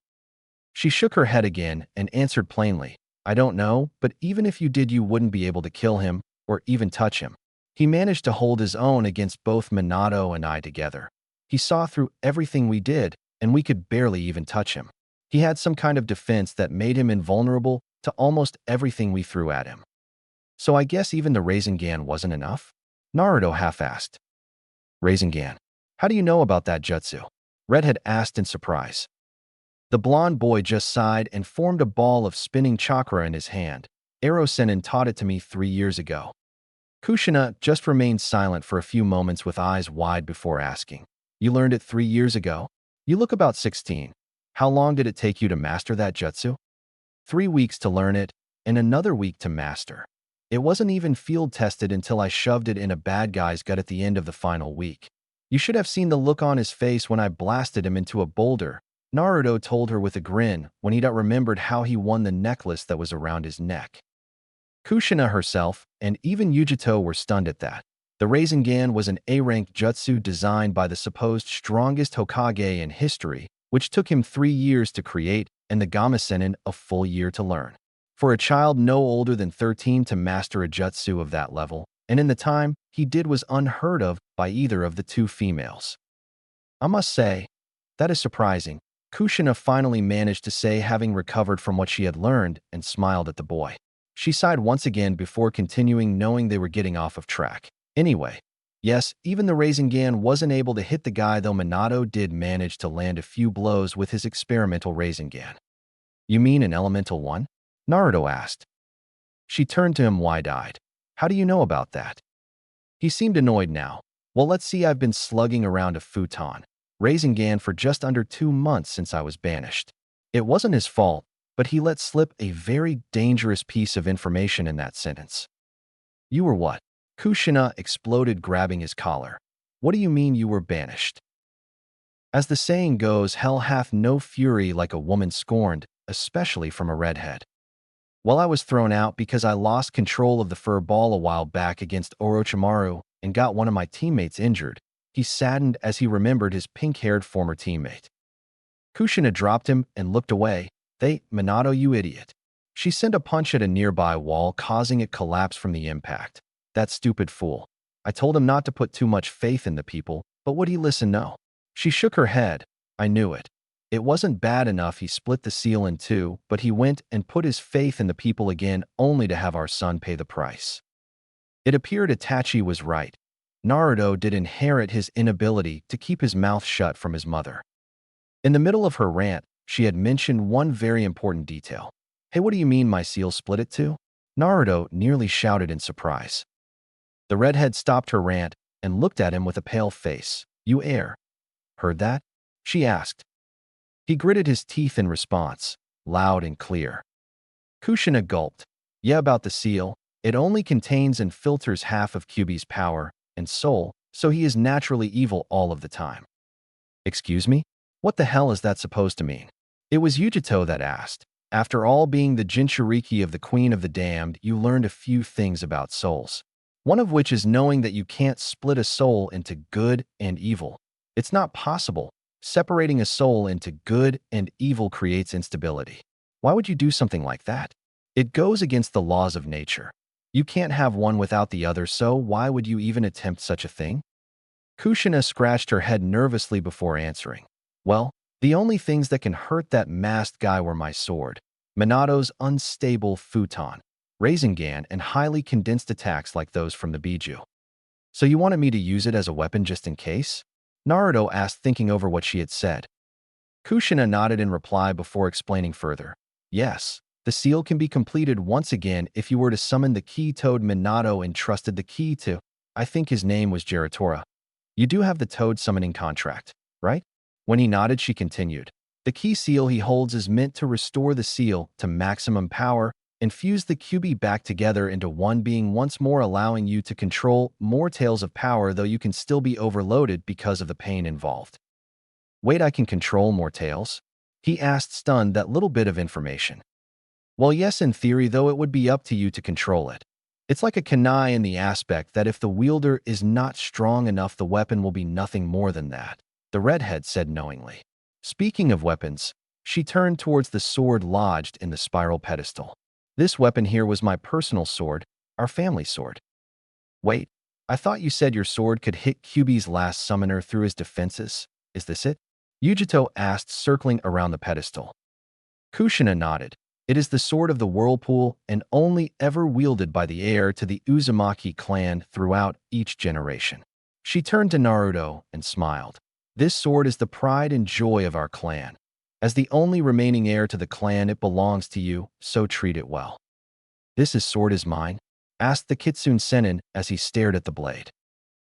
She shook her head again and answered plainly, I don't know, but even if you did, you wouldn't be able to kill him or even touch him. He managed to hold his own against both Minato and I together. He saw through everything we did, and we could barely even touch him. He had some kind of defense that made him invulnerable to almost everything we threw at him. So I guess even the Rasengan wasn't enough? Naruto half-asked. Rasengan? How do you know about that jutsu? Redhead asked in surprise. The blonde boy just sighed and formed a ball of spinning chakra in his hand. Ero Sennin taught it to me 3 years ago. Kushina just remained silent for a few moments with eyes wide before asking. You learned it 3 years ago? You look about 16. How long did it take you to master that jutsu? 3 weeks to learn it, and another week to master. It wasn't even field tested until I shoved it in a bad guy's gut at the end of the final week. You should have seen the look on his face when I blasted him into a boulder, Naruto told her with a grin when he'd remembered how he won the necklace that was around his neck. Kushina herself and even Yujito were stunned at that. The Rasengan was an A-rank jutsu designed by the supposed strongest Hokage in history, which took him 3 years to create and the Gamasenin a full year to learn. For a child no older than 13 to master a jutsu of that level, and in the time he did, was unheard of by either of the two females. I must say, that is surprising, Kushina finally managed to say, having recovered from what she had learned, and smiled at the boy. She sighed once again before continuing, knowing they were getting off of track. Anyway, yes, even the Rasengan wasn't able to hit the guy, though Minato did manage to land a few blows with his experimental Rasengan. You mean an elemental one? Naruto asked. She turned to him wide-eyed. How do you know about that? He seemed annoyed now. Well, let's see, I've been slugging around a futon Rasengan for just under 2 months since I was banished. It wasn't his fault, but he let slip a very dangerous piece of information in that sentence. You were what? Kushina exploded, grabbing his collar. What do you mean you were banished? As the saying goes, hell hath no fury like a woman scorned, especially from a redhead. Well, I was thrown out because I lost control of the fur ball a while back against Orochimaru and got one of my teammates injured. He saddened as he remembered his pink-haired former teammate. Kushina dropped him and looked away. Minato, you idiot. She sent a punch at a nearby wall, causing it collapse from the impact. That stupid fool. I told him not to put too much faith in the people, but would he listen? No. She shook her head. I knew it. It wasn't bad enough he split the seal in two, but he went and put his faith in the people again, only to have our son pay the price. It appeared Itachi was right. Naruto did inherit his inability to keep his mouth shut from his mother. In the middle of her rant, she had mentioned one very important detail. Hey, what do you mean my seal split it too? Naruto nearly shouted in surprise. The redhead stopped her rant and looked at him with a pale face. You heard that? She asked. He gritted his teeth in response, loud and clear. Kushina gulped. Yeah, about the seal. It only contains and filters half of Kyubi's power and soul, so he is naturally evil all of the time. Excuse me? What the hell is that supposed to mean? It was Yujito that asked. After all, being the Jinchuriki of the Queen of the Damned, you learned a few things about souls. One of which is knowing that you can't split a soul into good and evil. It's not possible. Separating a soul into good and evil creates instability. Why would you do something like that? It goes against the laws of nature. You can't have one without the other, so why would you even attempt such a thing? Kushina scratched her head nervously before answering. Well, the only things that can hurt that masked guy were my sword, Minato's unstable futon, Rasengan, and highly condensed attacks like those from the Biju. So you wanted me to use it as a weapon just in case? Naruto asked, thinking over what she had said. Kushina nodded in reply before explaining further. Yes, The seal can be completed once again if you were to summon the key toad Minato entrusted the key to. I think his name was Geratora. You do have the toad summoning contract, right? When he nodded, she continued. The key seal he holds is meant to restore the seal to maximum power and fuse the QB back together into one being once more, allowing you to control more tails of power, though you can still be overloaded because of the pain involved. Wait, I can control more tails? He asked, stunned that little bit of information. Well, yes, in theory, though it would be up to you to control it. It's like a kunai in the aspect that if the wielder is not strong enough, the weapon will be nothing more than that, the redhead said knowingly. Speaking of weapons, she turned towards the sword lodged in the spiral pedestal. This weapon here was my personal sword, our family sword. Wait, I thought you said your sword could hit Kyuubi's last summoner through his defenses. Is this it? Yujito asked, circling around the pedestal. Kushina nodded. It is the sword of the Whirlpool and only ever wielded by the heir to the Uzumaki clan throughout each generation. She turned to Naruto and smiled. This sword is the pride and joy of our clan. As the only remaining heir to the clan, it belongs to you, so treat it well. This sword is mine? Asked the Kitsune Sennin as he stared at the blade.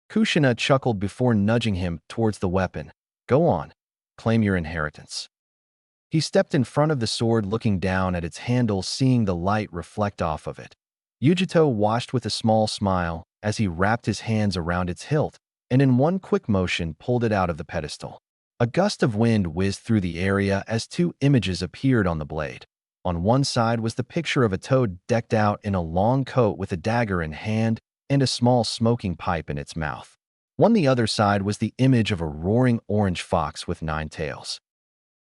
Kushina chuckled before nudging him towards the weapon. Go on, claim your inheritance. He stepped in front of the sword, looking down at its handle, seeing the light reflect off of it. Yujito watched with a small smile as he wrapped his hands around its hilt and in one quick motion pulled it out of the pedestal. A gust of wind whizzed through the area as two images appeared on the blade. On one side was the picture of a toad decked out in a long coat with a dagger in hand and a small smoking pipe in its mouth. On the other side was the image of a roaring orange fox with 9 tails.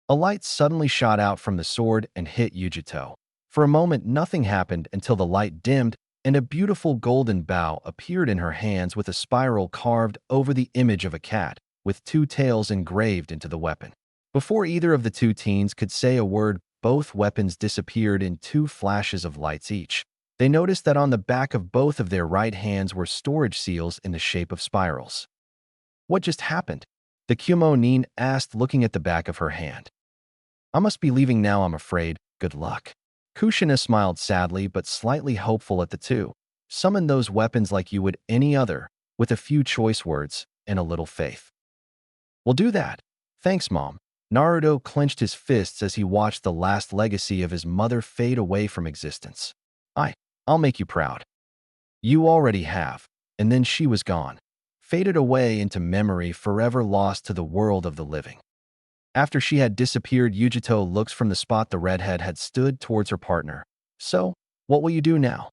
A light suddenly shot out from the sword and hit Yujito. For a moment, nothing happened until the light dimmed and a beautiful golden bow appeared in her hands with a spiral carved over the image of a cat, with 2 tails engraved into the weapon. Before either of the two teens could say a word, both weapons disappeared in 2 flashes of lights each. They noticed that on the back of both of their right hands were storage seals in the shape of spirals. What just happened? The Kumo nin asked, looking at the back of her hand. I must be leaving now, I'm afraid. Good luck. Kushina smiled sadly but slightly hopeful at the two. Summon those weapons like you would any other, with a few choice words and a little faith. We'll do that. Thanks, Mom. Naruto clenched his fists as he watched the last legacy of his mother fade away from existence. I'll make you proud. You already have. And then she was gone, faded away into memory, forever lost to the world of the living. After she had disappeared, Yujito looks from the spot the redhead had stood towards her partner. So, what will you do now?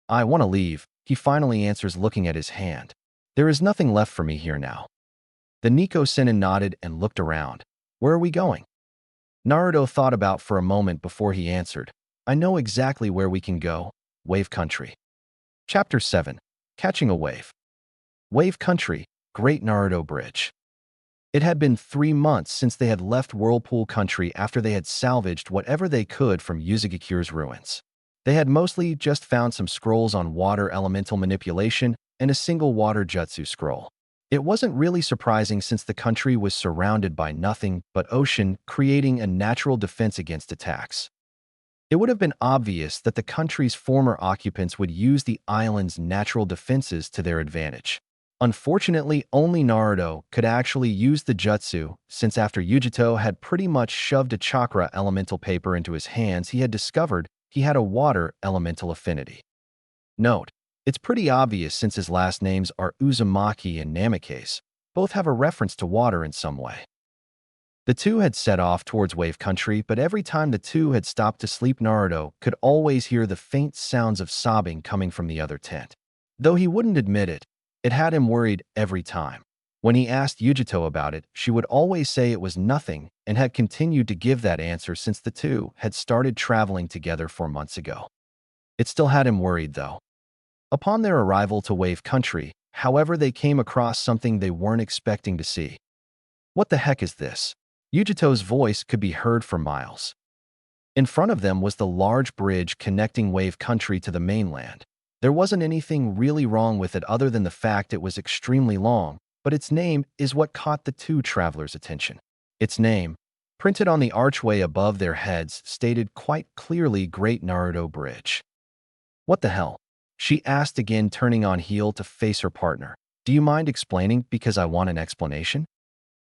I want to leave, he finally answers, looking at his hand. There is nothing left for me here now. The Nico Sennin nodded and looked around. Where are we going? Naruto thought about for a moment before he answered. I know exactly where we can go. Wave Country. Chapter 7. Catching a Wave. Wave Country, Great Naruto Bridge. It had been 3 months since they had left Whirlpool Country after they had salvaged whatever they could from Uzugakure's ruins. They had mostly just found some scrolls on water elemental manipulation and a single water jutsu scroll. It wasn't really surprising since the country was surrounded by nothing but ocean, creating a natural defense against attacks. It would have been obvious that the country's former occupants would use the island's natural defenses to their advantage. Unfortunately, only Naruto could actually use the jutsu, since after Yujito had pretty much shoved a chakra elemental paper into his hands, he had discovered he had a water elemental affinity. Note, it's pretty obvious since his last names are Uzumaki and Namikaze. Both have a reference to water in some way. The two had set off towards Wave Country, but every time the two had stopped to sleep, Naruto could always hear the faint sounds of sobbing coming from the other tent. Though he wouldn't admit it, it had him worried every time. When he asked Yujito about it, she would always say it was nothing and had continued to give that answer since the two had started traveling together 4 months ago. It still had him worried, though. Upon their arrival to Wave Country, however, they came across something they weren't expecting to see. What the heck is this? Yujito's voice could be heard for miles. In front of them was the large bridge connecting Wave Country to the mainland. There wasn't anything really wrong with it other than the fact it was extremely long, but its name is what caught the two travelers' attention. Its name, Printed on the archway above their heads stated quite clearly Great Naruto Bridge. What the hell? She asked again, turning on heel to face her partner. Do you mind explaining because I want an explanation?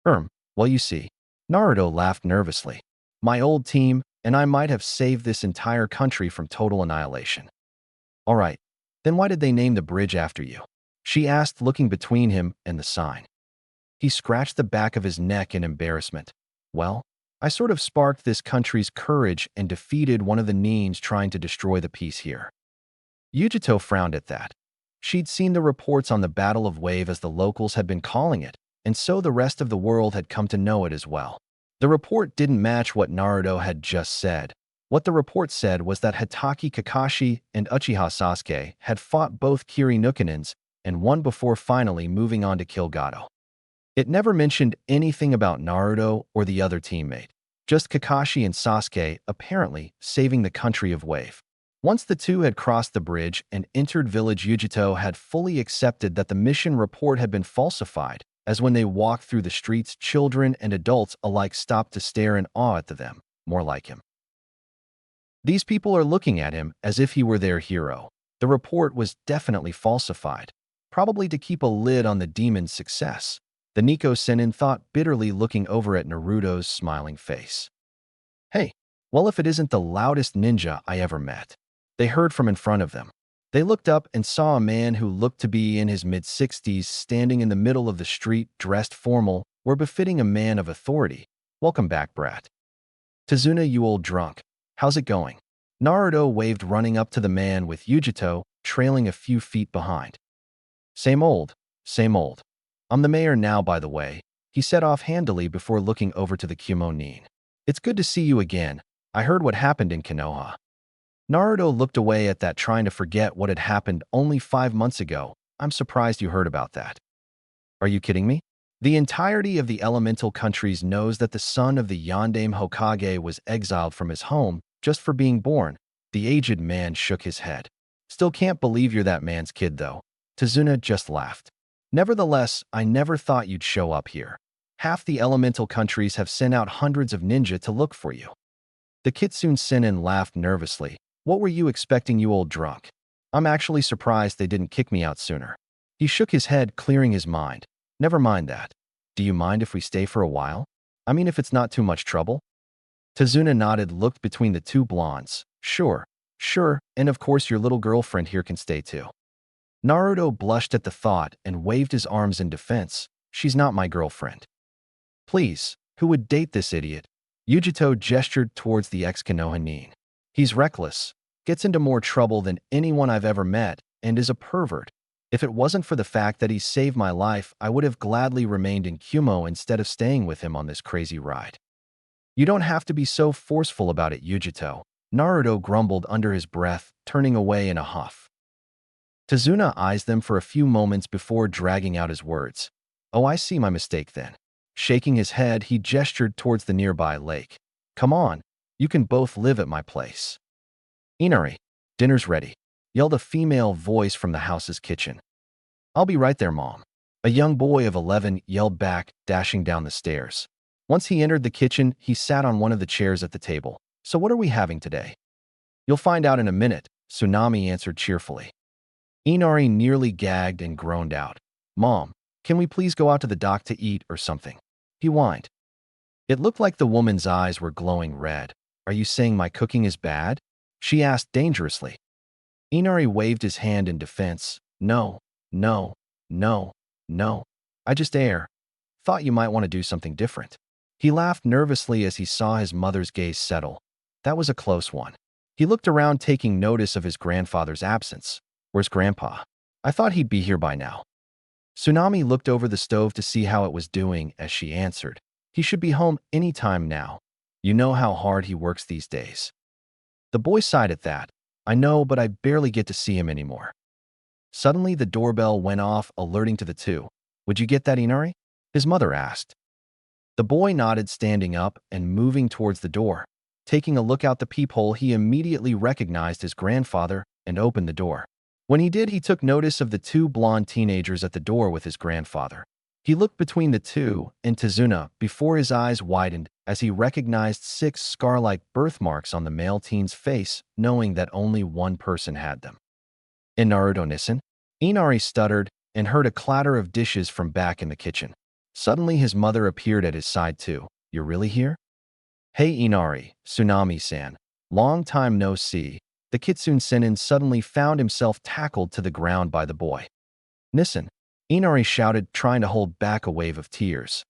Well, you see. Naruto laughed nervously. My old team and I might have saved this entire country from total annihilation. All right, then why did they name the bridge after you? She asked, looking between him and the sign. He scratched the back of his neck in embarrassment. Well, I sort of sparked this country's courage and defeated one of the Nins trying to destroy the peace here. Yujito frowned at that. She'd seen the reports on the Battle of Wave as the locals had been calling it, and so the rest of the world had come to know it as well. The report didn't match what Naruto had just said. What the report said was that Hatake Kakashi and Uchiha Sasuke had fought both Kiri Nukanins and won before finally moving on to kill Gato. It never mentioned anything about Naruto or the other teammate, just Kakashi and Sasuke apparently saving the country of Wave. Once the two had crossed the bridge and entered village, Yujito had fully accepted that the mission report had been falsified, as when they walked through the streets, children and adults alike stopped to stare in awe at them, more like him. These people are looking at him as if he were their hero. The report was definitely falsified, probably to keep a lid on the demon's success. The Nico Sennin thought bitterly, looking over at Naruto's smiling face. Hey, well, if it isn't the loudest ninja I ever met. They heard from in front of them. They looked up and saw a man who looked to be in his mid-60s standing in the middle of the street, dressed formal, were befitting a man of authority. Welcome back, brat. Tazuna, you old drunk. How's it going? Naruto waved, running up to the man with Yujito trailing a few feet behind. Same old, same old. I'm the mayor now, by the way, he said offhandedly before looking over to the Kumo Nin. It's good to see you again. I heard what happened in Konoha. Naruto looked away at that, trying to forget what had happened only 5 months ago. I'm surprised you heard about that. Are you kidding me? The entirety of the elemental countries knows that the son of the Yondaime Hokage was exiled from his home just for being born. The aged man shook his head. Still can't believe you're that man's kid, though. Tazuna just laughed. Nevertheless, I never thought you'd show up here. Half the elemental countries have sent out hundreds of ninja to look for you. The Kitsune Sennin laughed nervously. What were you expecting, you old drunk? I'm actually surprised they didn't kick me out sooner. He shook his head, clearing his mind. Never mind that. Do you mind if we stay for a while? I mean, if it's not too much trouble? Tazuna nodded, looked between the two blondes. Sure, and of course your little girlfriend here can stay too. Naruto blushed at the thought and waved his arms in defense. She's not my girlfriend. Please, who would date this idiot? Yujito gestured towards the ex-Konoha Nin. He's reckless, gets into more trouble than anyone I've ever met, and is a pervert. If it wasn't for the fact that he saved my life, I would have gladly remained in Kumo instead of staying with him on this crazy ride. You don't have to be so forceful about it, Yujito, Naruto grumbled under his breath, turning away in a huff. Tazuna eyes them for a few moments before dragging out his words. Oh, I see my mistake then. Shaking his head, he gestured towards the nearby lake. Come on, you can both live at my place. Inari, dinner's ready, yelled a female voice from the house's kitchen. I'll be right there, Mom. A young boy of 11 yelled back, dashing down the stairs. Once he entered the kitchen, he sat on one of the chairs at the table. So what are we having today? You'll find out in a minute, Tsunami answered cheerfully. Inari nearly gagged and groaned out. Mom, can we please go out to the dock to eat or something? He whined. It looked like the woman's eyes were glowing red. Are you saying my cooking is bad? She asked dangerously. Inari waved his hand in defense. No. I just thought you might want to do something different. He laughed nervously as he saw his mother's gaze settle. That was a close one. He looked around, taking notice of his grandfather's absence. Where's Grandpa? I thought he'd be here by now. Tsunami looked over the stove to see how it was doing as she answered. He should be home any time now. You know how hard he works these days. The boy sighed at that. I know, but I barely get to see him anymore. Suddenly, the doorbell went off, alerting to the two. Would you get that, Inari? His mother asked. The boy nodded, standing up and moving towards the door. Taking a look out the peephole, he immediately recognized his grandfather and opened the door. When he did, he took notice of the two blonde teenagers at the door with his grandfather. He looked between the two and Tazuna before his eyes widened as he recognized 6 scar-like birthmarks on the male teen's face, knowing that only one person had them. In Naruto Nissen, Inari stuttered and heard a clatter of dishes from back in the kitchen. Suddenly his mother appeared at his side too. "You're really here?" "Hey Inari, Tsunami-san. Long time no see." The Kitsune Sennin suddenly found himself tackled to the ground by the boy. "Nissen," Inari shouted, trying to hold back a wave of tears.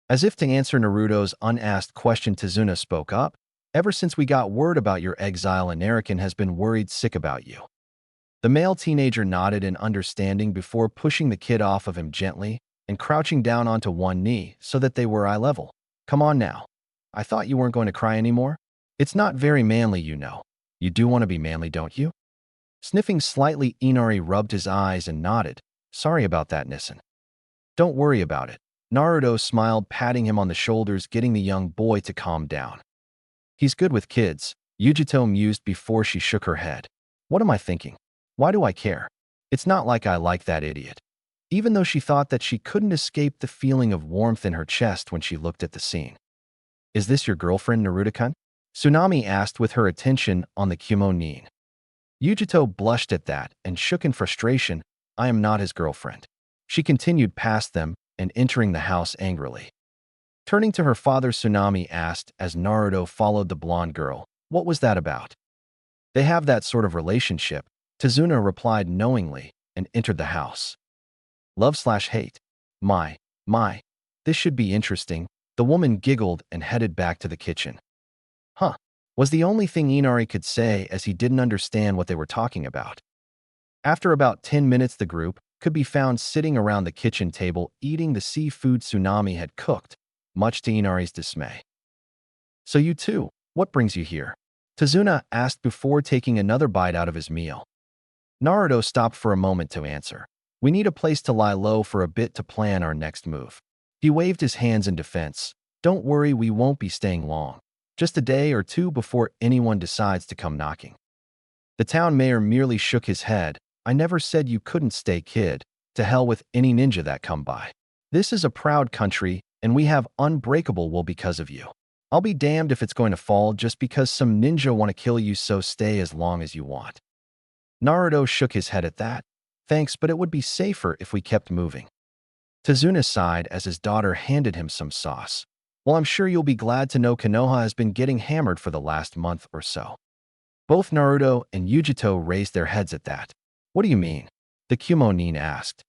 As if to answer Naruto's unasked question, Tazuna spoke up. "Ever since we got word about your exile, Anarikan has been worried sick about you." The male teenager nodded in understanding before pushing the kid off of him gently and crouching down onto one knee so that they were eye level. "Come on now. I thought you weren't going to cry anymore. It's not very manly, you know. You do want to be manly, don't you?" Sniffing slightly, Inari rubbed his eyes and nodded. "Sorry about that, Nissen." "Don't worry about it." Naruto smiled, patting him on the shoulders, getting the young boy to calm down. "He's good with kids," Yujito mused before she shook her head. "What am I thinking? Why do I care? It's not like I like that idiot." Even though she thought that she couldn't escape the feeling of warmth in her chest when she looked at the scene. "Is this your girlfriend, Naruto-kun?" Tsunami asked with her attention on the Kumo nin. Yujito blushed at that and shook in frustration. "I am not his girlfriend." She continued past them and entering the house angrily. Turning to her father, Tsunami asked as Naruto followed the blonde girl, "What was that about?" "They have that sort of relationship," Tazuna replied knowingly and entered the house. "Love/hate. My. This should be interesting." The woman giggled and headed back to the kitchen. "Huh," was the only thing Inari could say as he didn't understand what they were talking about. After about 10 minutes, the group could be found sitting around the kitchen table eating the seafood Tsunami had cooked, much to Inari's dismay. "So you too, what brings you here?" Tazuna asked before taking another bite out of his meal. Naruto stopped for a moment to answer. "We need a place to lie low for a bit to plan our next move." He waved his hands in defense. "Don't worry, we won't be staying long. Just a day or two before anyone decides to come knocking." The town mayor merely shook his head. "I never said you couldn't stay, kid. To hell with any ninja that come by. This is a proud country, and we have unbreakable will because of you. I'll be damned if it's going to fall just because some ninja want to kill you, so stay as long as you want." Naruto shook his head at that. "Thanks, but it would be safer if we kept moving." Tazuna sighed as his daughter handed him some sauce. "Well, I'm sure you'll be glad to know Konoha has been getting hammered for the last month or so." Both Naruto and Yujito raised their heads at that. "What do you mean?" the Kumo nin asked.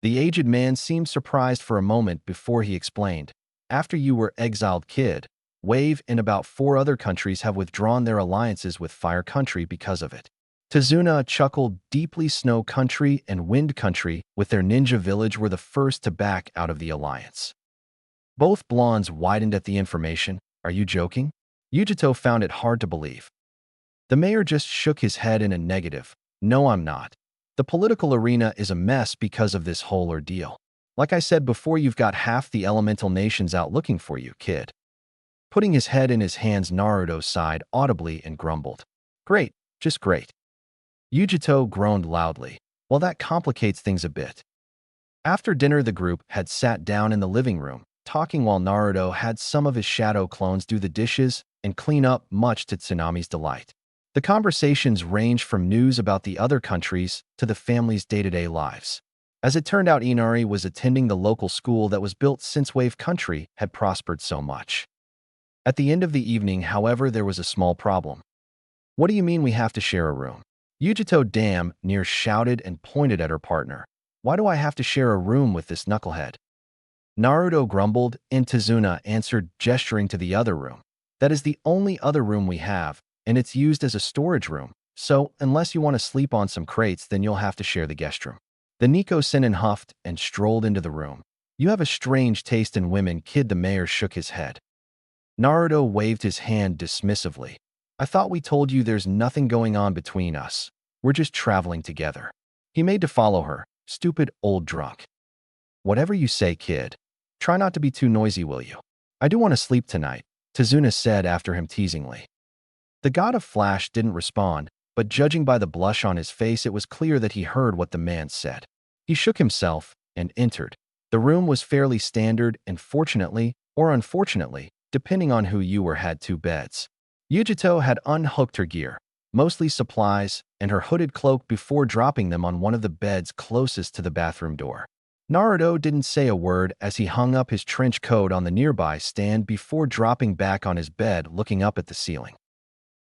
The aged man seemed surprised for a moment before he explained. "After you were exiled, kid, Wave and about 4 other countries have withdrawn their alliances with Fire Country because of it." Tazuna chuckled deeply. Snow Country and Wind Country, with their ninja village, were the first to back out of the alliance. Both blondes widened at the information. "Are you joking?" Yujito found it hard to believe. The mayor just shook his head in a negative. "No, I'm not. The political arena is a mess because of this whole ordeal. Like I said before, you've got half the elemental nations out looking for you, kid." Putting his head in his hands, Naruto sighed audibly and grumbled. "Great, just great." Yujito groaned loudly. "Well, that complicates things a bit." After dinner, the group had sat down in the living room, talking while Naruto had some of his shadow clones do the dishes and clean up, much to Tsunami's delight. The conversations ranged from news about the other countries to the family's day-to-day lives. As it turned out, Inari was attending the local school that was built since Wave Country had prospered so much. At the end of the evening, however, there was a small problem. "What do you mean we have to share a room?" Yujito damn near shouted and pointed at her partner. "Why do I have to share a room with this knucklehead?" Naruto grumbled, and Tazuna answered, gesturing to the other room. "That is the only other room we have, and it's used as a storage room, so unless you want to sleep on some crates, then you'll have to share the guest room." The Nico Sennin huffed and strolled into the room. "You have a strange taste in women, kid." The mayor shook his head. Naruto waved his hand dismissively. "I thought we told you there's nothing going on between us. We're just traveling together." He made to follow her. "Stupid old drunk." "Whatever you say, kid. Try not to be too noisy, will you?" "I do want to sleep tonight," Tazuna said after him teasingly. The god of Flash didn't respond, but judging by the blush on his face, it was clear that he heard what the man said. He shook himself and entered. The room was fairly standard and fortunately, or unfortunately, depending on who you were, had two beds. Yujito had unhooked her gear, mostly supplies, and her hooded cloak before dropping them on one of the beds closest to the bathroom door. Naruto didn't say a word as he hung up his trench coat on the nearby stand before dropping back on his bed looking up at the ceiling.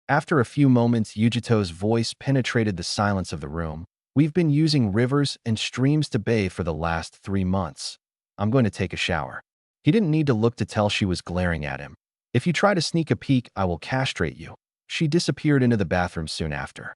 After a few moments, Yujito's voice penetrated the silence of the room. We've been using rivers and streams to bathe for the last 3 months. I'm going to take a shower. He didn't need to look to tell she was glaring at him. If you try to sneak a peek, I will castrate you. She disappeared into the bathroom soon after.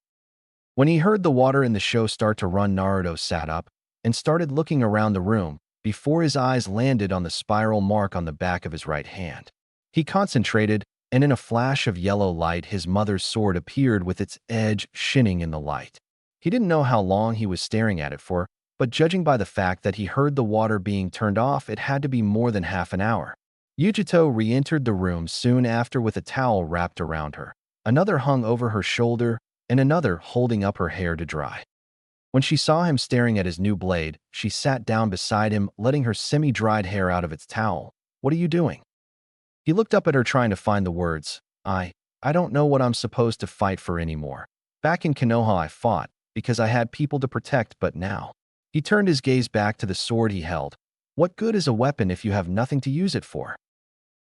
When he heard the water in the show start to run, Naruto sat up and started looking around the room before his eyes landed on the spiral mark on the back of his right hand. He concentrated, and in a flash of yellow light, his mother's sword appeared with its edge shining in the light. He didn't know how long he was staring at it for, but judging by the fact that he heard the water being turned off, it had to be more than half an hour. Yujito re-entered the room soon after with a towel wrapped around her. Another hung over her shoulder, and another holding up her hair to dry. When she saw him staring at his new blade, she sat down beside him, letting her semi-dried hair out of its towel. What are you doing? He looked up at her, trying to find the words. I don't know what I'm supposed to fight for anymore. Back in Konoha I fought, because I had people to protect, but now. He turned his gaze back to the sword he held. What good is a weapon if you have nothing to use it for?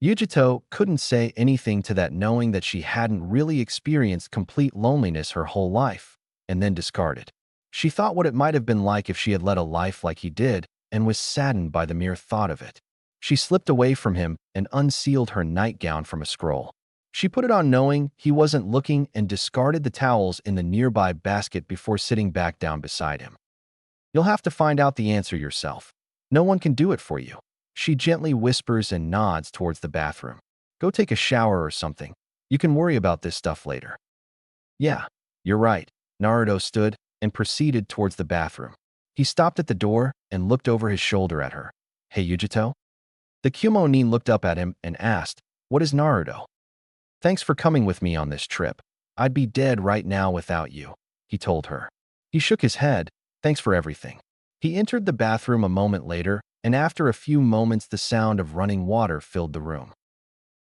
Yujito couldn't say anything to that, knowing that she hadn't really experienced complete loneliness her whole life, and then discarded. She thought what it might have been like if she had led a life like he did, and was saddened by the mere thought of it. She slipped away from him and unsealed her nightgown from a scroll. She put it on knowing he wasn't looking and discarded the towels in the nearby basket before sitting back down beside him. You'll have to find out the answer yourself. No one can do it for you. She gently whispers and nods towards the bathroom. Go take a shower or something. You can worry about this stuff later. Yeah, you're right. Naruto stood and proceeded towards the bathroom. He stopped at the door and looked over his shoulder at her. Hey, Yujito? The Kumo nin looked up at him and asked, What is Naruto? Thanks for coming with me on this trip. I'd be dead right now without you, he told her. He shook his head. Thanks for everything. He entered the bathroom a moment later, and after a few moments the sound of running water filled the room.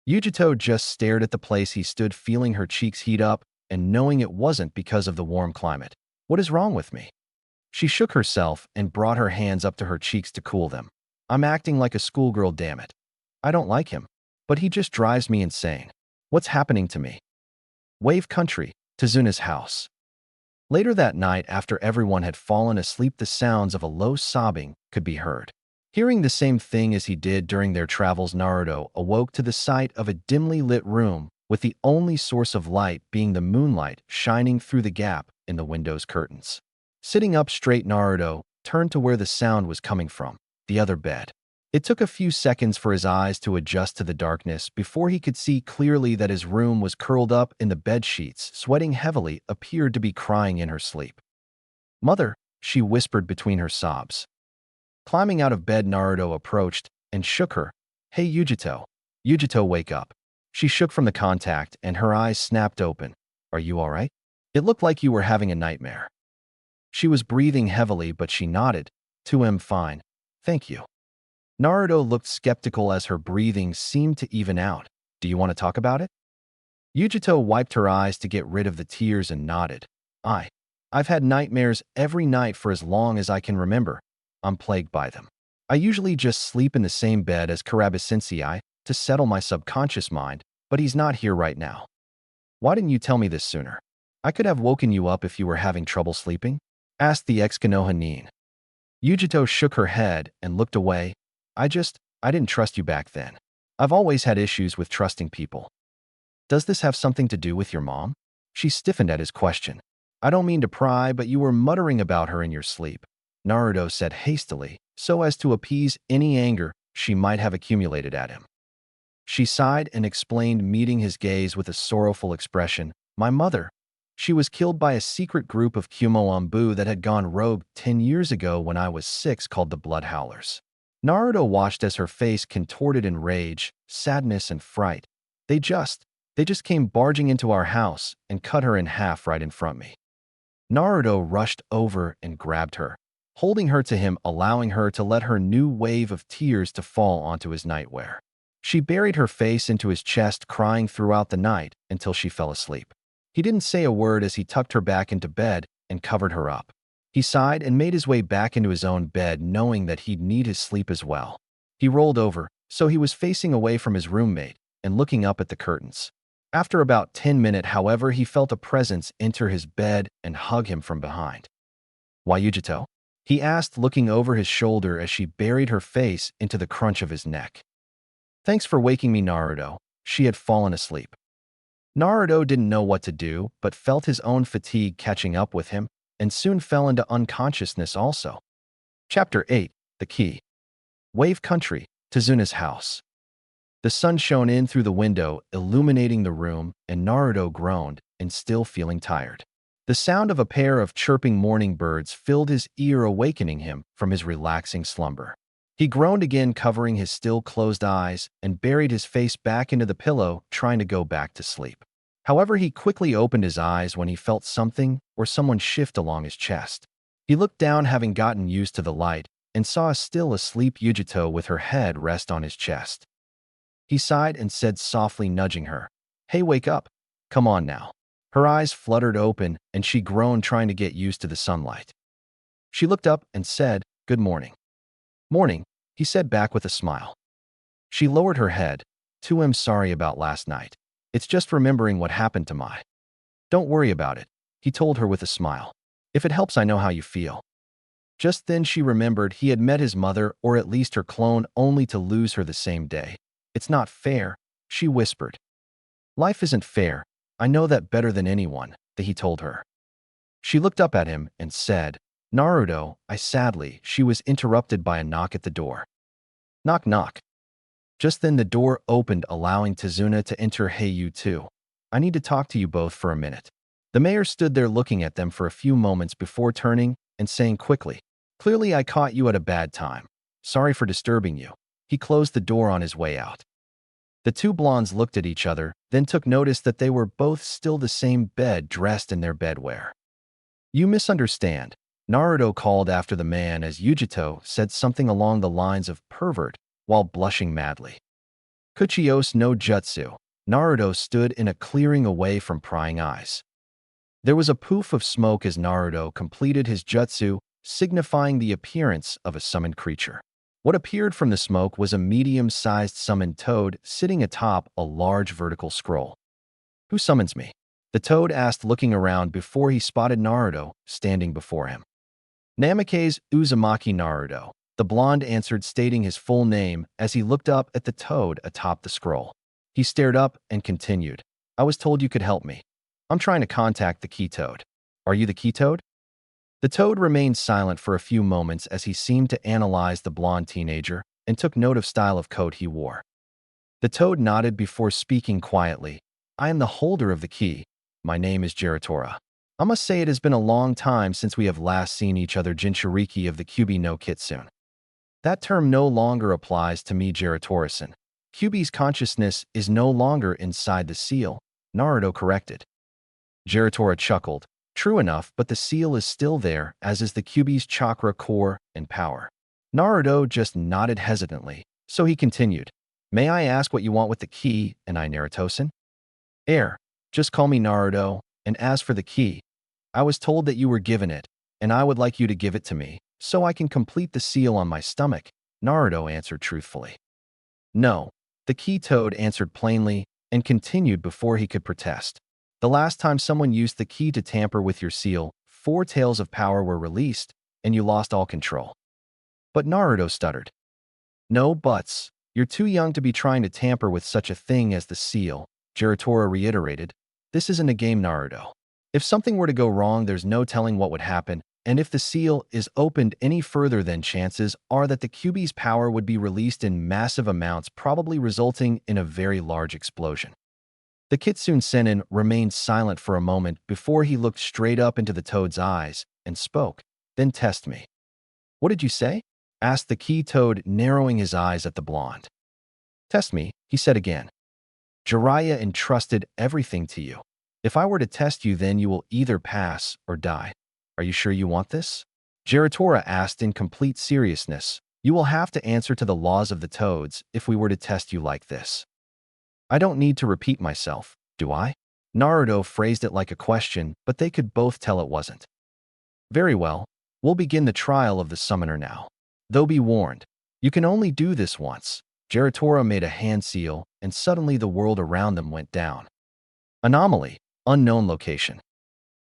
Yujito just stared at the place. He stood, feeling her cheeks heat up and knowing it wasn't because of the warm climate. What is wrong with me? She shook herself and brought her hands up to her cheeks to cool them. I'm acting like a schoolgirl, damn it. I don't like him, but he just drives me insane. What's happening to me? Wave Country, Tazuna's house. Later that night, after everyone had fallen asleep, the sounds of a low sobbing could be heard. Hearing the same thing as he did during their travels, Naruto awoke to the sight of a dimly lit room, with the only source of light being the moonlight shining through the gap in the window's curtains. Sitting up straight, Naruto turned to where the sound was coming from, the other bed. It took a few seconds for his eyes to adjust to the darkness before he could see clearly that his room was curled up in the bed sheets, sweating heavily, appeared to be crying in her sleep. Mother, she whispered between her sobs. Climbing out of bed, Naruto approached and shook her. Hey, Yujito. Yujito, wake up. She shook from the contact and her eyes snapped open. Are you all right? It looked like you were having a nightmare. She was breathing heavily, but she nodded. I'm fine. Thank you. Naruto looked skeptical as her breathing seemed to even out. Do you want to talk about it? Yujito wiped her eyes to get rid of the tears and nodded. I've had nightmares every night for as long as I can remember. I'm plagued by them. I usually just sleep in the same bed as Karabe-sensei to settle my subconscious mind, but he's not here right now. Why didn't you tell me this sooner? I could have woken you up if you were having trouble sleeping, asked the ex-Konoha nin. Yujito shook her head and looked away. I didn't trust you back then. I've always had issues with trusting people. Does this have something to do with your mom? She stiffened at his question. I don't mean to pry, but you were muttering about her in your sleep, Naruto said hastily, so as to appease any anger she might have accumulated at him. She sighed and explained, meeting his gaze with a sorrowful expression. My mother. She was killed by a secret group of Kumo Ambu that had gone rogue 10 years ago when I was 6, called the Blood Howlers. Naruto watched as her face contorted in rage, sadness, and fright. They just came barging into our house and cut her in half right in front of me. Naruto rushed over and grabbed her. holding her to him, allowing her to let her new wave of tears to fall onto his nightwear. She buried her face into his chest, crying throughout the night until she fell asleep. He didn't say a word as he tucked her back into bed and covered her up. He sighed and made his way back into his own bed, knowing that he'd need his sleep as well. He rolled over, so he was facing away from his roommate and looking up at the curtains. After about 10 minutes, however, he felt a presence enter his bed and hug him from behind. "Why, Yujito?" he asked, looking over his shoulder as she buried her face into the crunch of his neck. "Thanks for waking me, Naruto." She had fallen asleep. Naruto didn't know what to do, but felt his own fatigue catching up with him, and soon fell into unconsciousness also. Chapter 8. The Key. Wave Country, Tazuna's house. The sun shone in through the window, illuminating the room, and Naruto groaned, and still feeling tired. The sound of a pair of chirping morning birds filled his ear, awakening him from his relaxing slumber. He groaned again, covering his still closed eyes, and buried his face back into the pillow, trying to go back to sleep. However, he quickly opened his eyes when he felt something or someone shift along his chest. He looked down, having gotten used to the light, and saw a still asleep Yujito with her head rest on his chest. He sighed and said softly, nudging her, "Hey, wake up. Come on now." Her eyes fluttered open, and she groaned, trying to get used to the sunlight. She looked up and said, "Good morning." "Morning," he said back with a smile. She lowered her head. "Too am sorry about last night. It's just remembering what happened to my—" "Don't worry about it," he told her with a smile. "If it helps, I know how you feel." Just then she remembered he had met his mother, or at least her clone, only to lose her the same day. "It's not fair," she whispered. "Life isn't fair. I know that better than anyone," he told her. She looked up at him and said, "Naruto, I sadly—" She was interrupted by a knock at the door. Knock, knock. Just then the door opened, allowing Tazuna to enter. "Hey, you two. I need to talk to you both for a minute." The mayor stood there looking at them for a few moments before turning and saying quickly, "Clearly I caught you at a bad time. Sorry for disturbing you." He closed the door on his way out. The two blondes looked at each other, then took notice that they were both still the same bed, dressed in their bedwear. "You misunderstand," Naruto called after the man as Yujito said something along the lines of pervert while blushing madly. "Kuchios no jutsu." Naruto stood in a clearing away from prying eyes. There was a poof of smoke as Naruto completed his jutsu, signifying the appearance of a summoned creature. What appeared from the smoke was a medium-sized summoned toad sitting atop a large vertical scroll. "Who summons me?" the toad asked, looking around before he spotted Naruto standing before him. "Namake's Uzumaki Naruto," the blonde answered, stating his full name as he looked up at the toad atop the scroll. He stared up and continued, "I was told you could help me. I'm trying to contact the key toad." "Are you the key toad?" The toad remained silent for a few moments as he seemed to analyze the blonde teenager and took note of style of coat he wore. The toad nodded before speaking quietly, "I am the holder of the key. My name is Giratora. I must say it has been a long time since we have last seen each other." Jinchuriki of the Kyubi no Kitsune. "That term no longer applies to me, Giratora-san. Kyubi's consciousness is no longer inside the seal," Naruto corrected. Giratora chuckled. "True enough, but the seal is still there, as is the Kyubi's chakra core and power." Naruto just nodded hesitantly, so he continued, "May I ask what you want with the key, and I, Naruto-san?" Just call me Naruto, and as for the key, I was told that you were given it, and I would like you to give it to me, so I can complete the seal on my stomach," Naruto answered truthfully. "No," the key toad answered plainly, and continued before he could protest. "The last time someone used the key to tamper with your seal, 4 tails of power were released, and you lost all control." But Naruto stuttered. "No buts. You're too young to be trying to tamper with such a thing as the seal," Giratora reiterated. "This isn't a game, Naruto. If something were to go wrong, there's no telling what would happen, and if the seal is opened any further, then chances are that the Kyubi's power would be released in massive amounts, probably resulting in a very large explosion." The Kitsune Sennin remained silent for a moment before he looked straight up into the toad's eyes and spoke. "Then test me." "What did you say?" asked the key toad, narrowing his eyes at the blonde. "Test me," he said again. "Jiraiya entrusted everything to you. If I were to test you, then you will either pass or die. Are you sure you want this?" Geritora asked in complete seriousness. You will have to answer to the laws of the toads if we were to test you like this. I don't need to repeat myself, do I? Naruto phrased it like a question, but they could both tell it wasn't. Very well, we'll begin the trial of the summoner now. Though be warned, you can only do this once. Geritora made a hand seal, and suddenly the world around them went down. Anomaly, unknown location.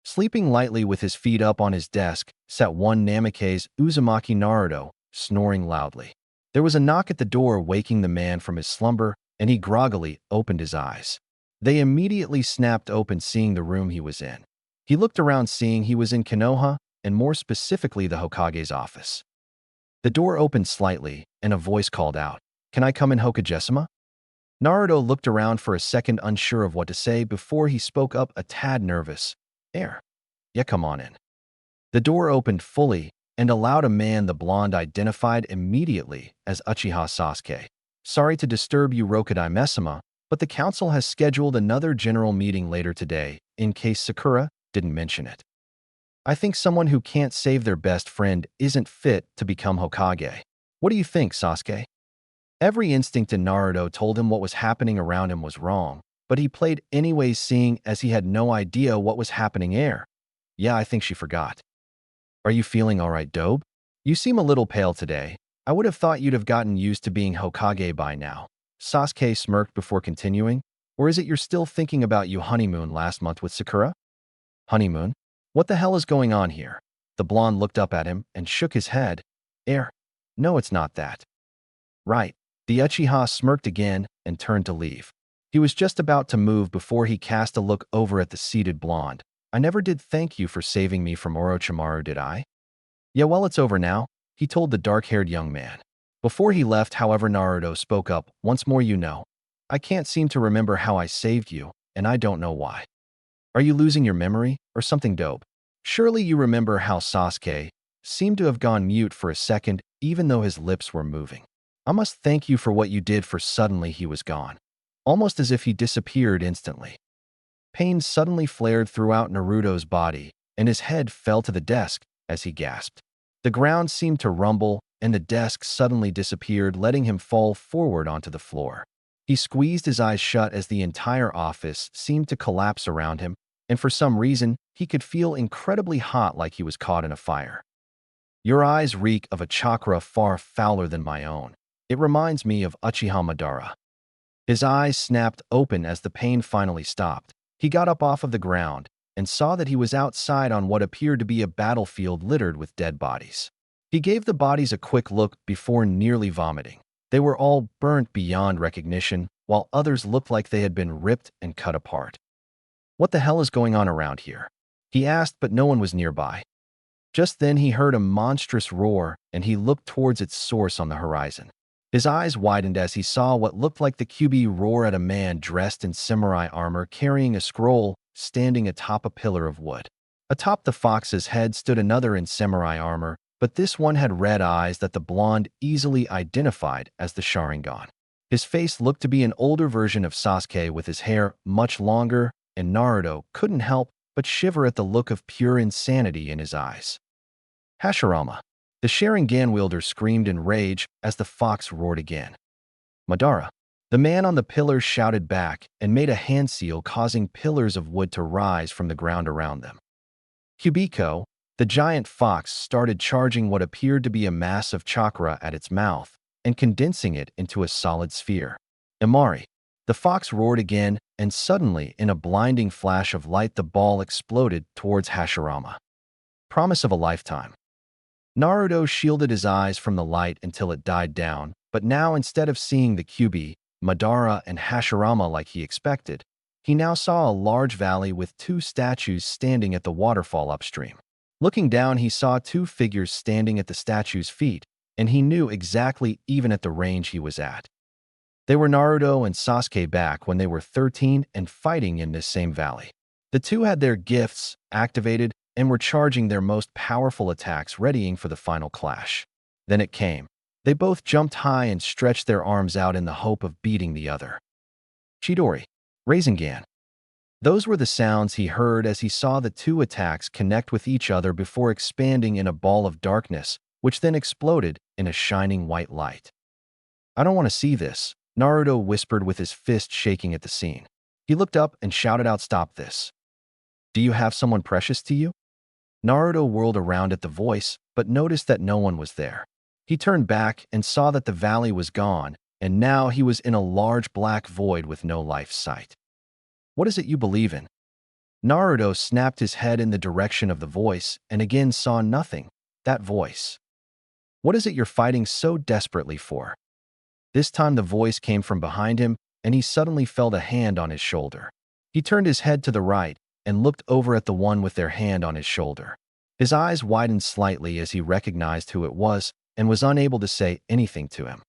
Sleeping lightly with his feet up on his desk, sat one Namikaze Uzumaki Naruto, snoring loudly. There was a knock at the door waking the man from his slumber, and he groggily opened his eyes. They immediately snapped open seeing the room he was in. He looked around seeing he was in Konoha, and more specifically the Hokage's office. The door opened slightly, and a voice called out, "Can I come in, Hokage-sama?" Naruto looked around for a second unsure of what to say before he spoke up a tad nervous. Yeah, come on in." The door opened fully and allowed a man the blonde identified immediately as Uchiha Sasuke. "Sorry to disturb you, Rokudai-sama, but the council has scheduled another general meeting later today, in case Sakura didn't mention it. I think someone who can't save their best friend isn't fit to become Hokage. What do you think, Sasuke?" Every instinct in Naruto told him what was happening around him was wrong, but he played anyways seeing as he had no idea what was happening here. "Yeah, I think she forgot." "Are you feeling all right, Dobe? You seem a little pale today. I would have thought you'd have gotten used to being Hokage by now." Sasuke smirked before continuing. "Or is it you're still thinking about your honeymoon last month with Sakura?" "Honeymoon? What the hell is going on here?" The blonde looked up at him and shook his head. No, it's not that." "Right." The Uchiha smirked again and turned to leave. He was just about to move before he cast a look over at the seated blonde. "I never did thank you for saving me from Orochimaru, did I?" "Yeah, well, it's over now," he told the dark-haired young man. Before he left, however, Naruto spoke up. "Once more, I can't seem to remember how I saved you, and I don't know why. Are you losing your memory, or something, Dope? Surely you remember how Sasuke seemed to have gone mute for a second, even though his lips were moving. I must thank you for what you did, for suddenly he was gone. Almost as if he disappeared instantly." Pain suddenly flared throughout Naruto's body, and his head fell to the desk as he gasped. The ground seemed to rumble, and the desk suddenly disappeared, letting him fall forward onto the floor. He squeezed his eyes shut as the entire office seemed to collapse around him, and for some reason, he could feel incredibly hot, like he was caught in a fire. "Your eyes reek of a chakra far fouler than my own. It reminds me of Uchiha Madara." His eyes snapped open as the pain finally stopped. He got up off of the ground and saw that he was outside on what appeared to be a battlefield littered with dead bodies. He gave the bodies a quick look before nearly vomiting. They were all burnt beyond recognition, while others looked like they had been ripped and cut apart. "What the hell is going on around here?" he asked, but no one was nearby. Just then he heard a monstrous roar, and he looked towards its source on the horizon. His eyes widened as he saw what looked like the QB roar at a man dressed in samurai armor carrying a scroll, standing atop a pillar of wood. Atop the fox's head stood another in samurai armor, but this one had red eyes that the blonde easily identified as the Sharingan. His face looked to be an older version of Sasuke with his hair much longer, and Naruto couldn't help but shiver at the look of pure insanity in his eyes. "Hashirama!" The Sharingan wielder screamed in rage as the fox roared again. "Madara!" The man on the pillar shouted back and made a hand seal, causing pillars of wood to rise from the ground around them. Kubiko, the giant fox, started charging what appeared to be a mass of chakra at its mouth and condensing it into a solid sphere. "Imari!" The fox roared again, and suddenly, in a blinding flash of light, the ball exploded towards Hashirama. Promise of a lifetime. Naruto shielded his eyes from the light until it died down, but now instead of seeing the Kyuubi, Madara, and Hashirama like he expected, he now saw a large valley with two statues standing at the waterfall upstream. Looking down, he saw two figures standing at the statues' feet, and he knew exactly even at the range he was at. They were Naruto and Sasuke back when they were 13 and fighting in this same valley. The two had their gifts activated and were charging their most powerful attacks, readying for the final clash. Then it came. They both jumped high and stretched their arms out in the hope of beating the other. Chidori. Rasengan. Those were the sounds he heard as he saw the two attacks connect with each other before expanding in a ball of darkness, which then exploded in a shining white light. I don't want to see this, Naruto whispered with his fist shaking at the scene. He looked up and shouted out, "Stop this. Do you have someone precious to you?" Naruto whirled around at the voice, but noticed that no one was there. He turned back and saw that the valley was gone, and now he was in a large black void with no life sight. "What is it you believe in?" Naruto snapped his head in the direction of the voice and again saw nothing. That voice. "What is it you're fighting so desperately for?" This time the voice came from behind him, and he suddenly felt a hand on his shoulder. He turned his head to the right and looked over at the one with their hand on his shoulder. His eyes widened slightly as he recognized who it was and was unable to say anything to him.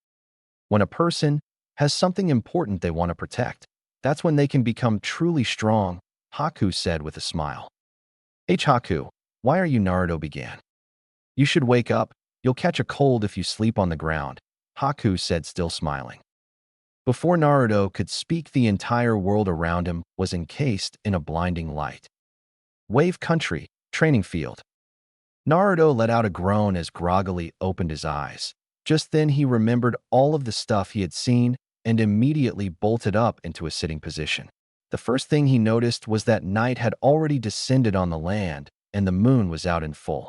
When a person has something important they want to protect, that's when they can become truly strong, Haku said with a smile. Haku, why are you?" Naruto began. "You should wake up. You'll catch a cold if you sleep on the ground," Haku said, still smiling. Before Naruto could speak, the entire world around him was encased in a blinding light. Wave Country, training field. Naruto let out a groan as groggily opened his eyes. Just then he remembered all of the stuff he had seen and immediately bolted up into a sitting position. The first thing he noticed was that night had already descended on the land and the moon was out in full.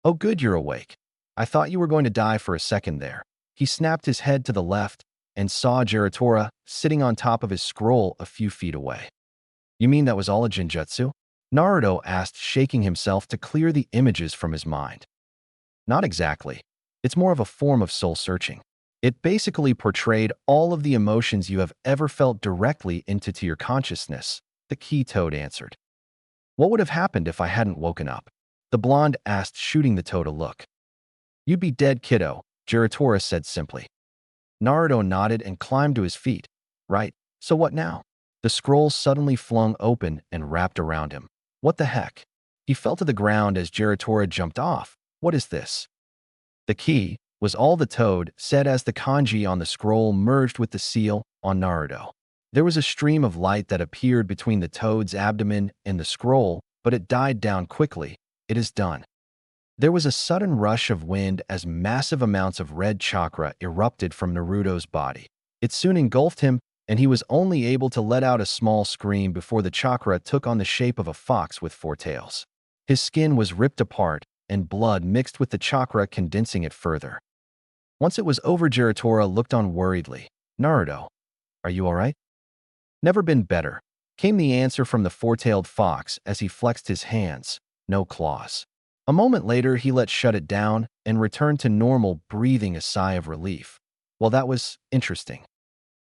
"Oh good, you're awake. I thought you were going to die for a second there." He snapped his head to the left and saw Giratora sitting on top of his scroll a few feet away. "You mean that was all a genjutsu?" Naruto asked, shaking himself to clear the images from his mind. "Not exactly. It's more of a form of soul-searching. It basically portrayed all of the emotions you have ever felt directly into your consciousness," the key toad answered. "What would have happened if I hadn't woken up?" the blonde asked, shooting the toad a look. "You'd be dead, kiddo," Giratora said simply. Naruto nodded and climbed to his feet. "Right, so what now?" The scroll suddenly flung open and wrapped around him. "What the heck?" He fell to the ground as Giratora jumped off. "What is this?" "The key," was all the toad said as the kanji on the scroll merged with the seal on Naruto. There was a stream of light that appeared between the toad's abdomen and the scroll, but it died down quickly. "It is done." There was a sudden rush of wind as massive amounts of red chakra erupted from Naruto's body. It soon engulfed him, and he was only able to let out a small scream before the chakra took on the shape of a fox with 4 tails. His skin was ripped apart, and blood mixed with the chakra, condensing it further. Once it was over, Giratora looked on worriedly. "Naruto, are you all right?" "Never been better," came the answer from the 4-tailed fox as he flexed his hands. No claws. A moment later, he let shut it down and returned to normal, breathing a sigh of relief. "Well, that was interesting."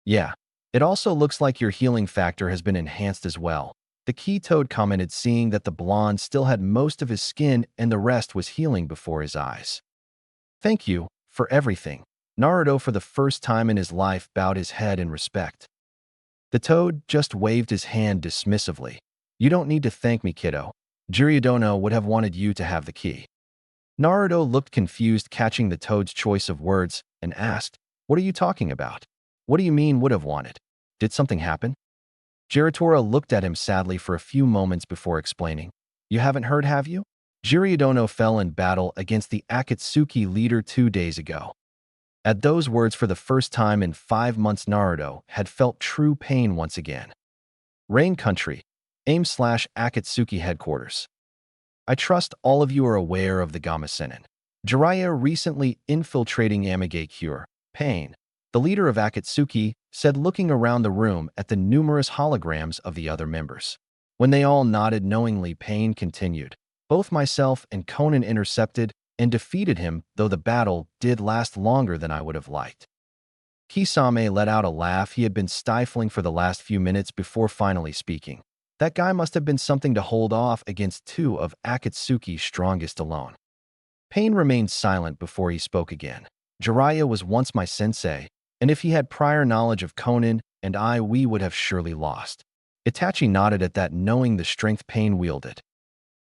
"Yeah, it also looks like your healing factor has been enhanced as well," the key toad commented, seeing that the blonde still had most of his skin and the rest was healing before his eyes. "Thank you for everything." Naruto, for the first time in his life, bowed his head in respect. The toad just waved his hand dismissively. "You don't need to thank me, kiddo. Jiraiya would have wanted you to have the key." Naruto looked confused, catching the toad's choice of words, and asked, "What are you talking about? What do you mean would have wanted? Did something happen?" Giratora looked at him sadly for a few moments before explaining. "You haven't heard, have you? Jiraiya fell in battle against the Akatsuki leader 2 days ago." At those words, for the first time in 5 months, Naruto had felt true pain once again. Rain Country, AIM/Akatsuki headquarters. I trust all of you are aware of the Gamasenen. Jiraiya recently infiltrating Amigakure, Pain, the leader of Akatsuki, said, looking around the room at the numerous holograms of the other members. When they all nodded knowingly, Pain continued. "Both myself and Conan intercepted and defeated him, though the battle did last longer than I would have liked." Kisame let out a laugh he had been stifling for the last few minutes before finally speaking. That guy must have been something to hold off against 2 of Akatsuki's strongest alone. Pain remained silent before he spoke again. "Jiraiya was once my sensei, and if he had prior knowledge of Conan and we would have surely lost." Itachi nodded at that, knowing the strength Pain wielded.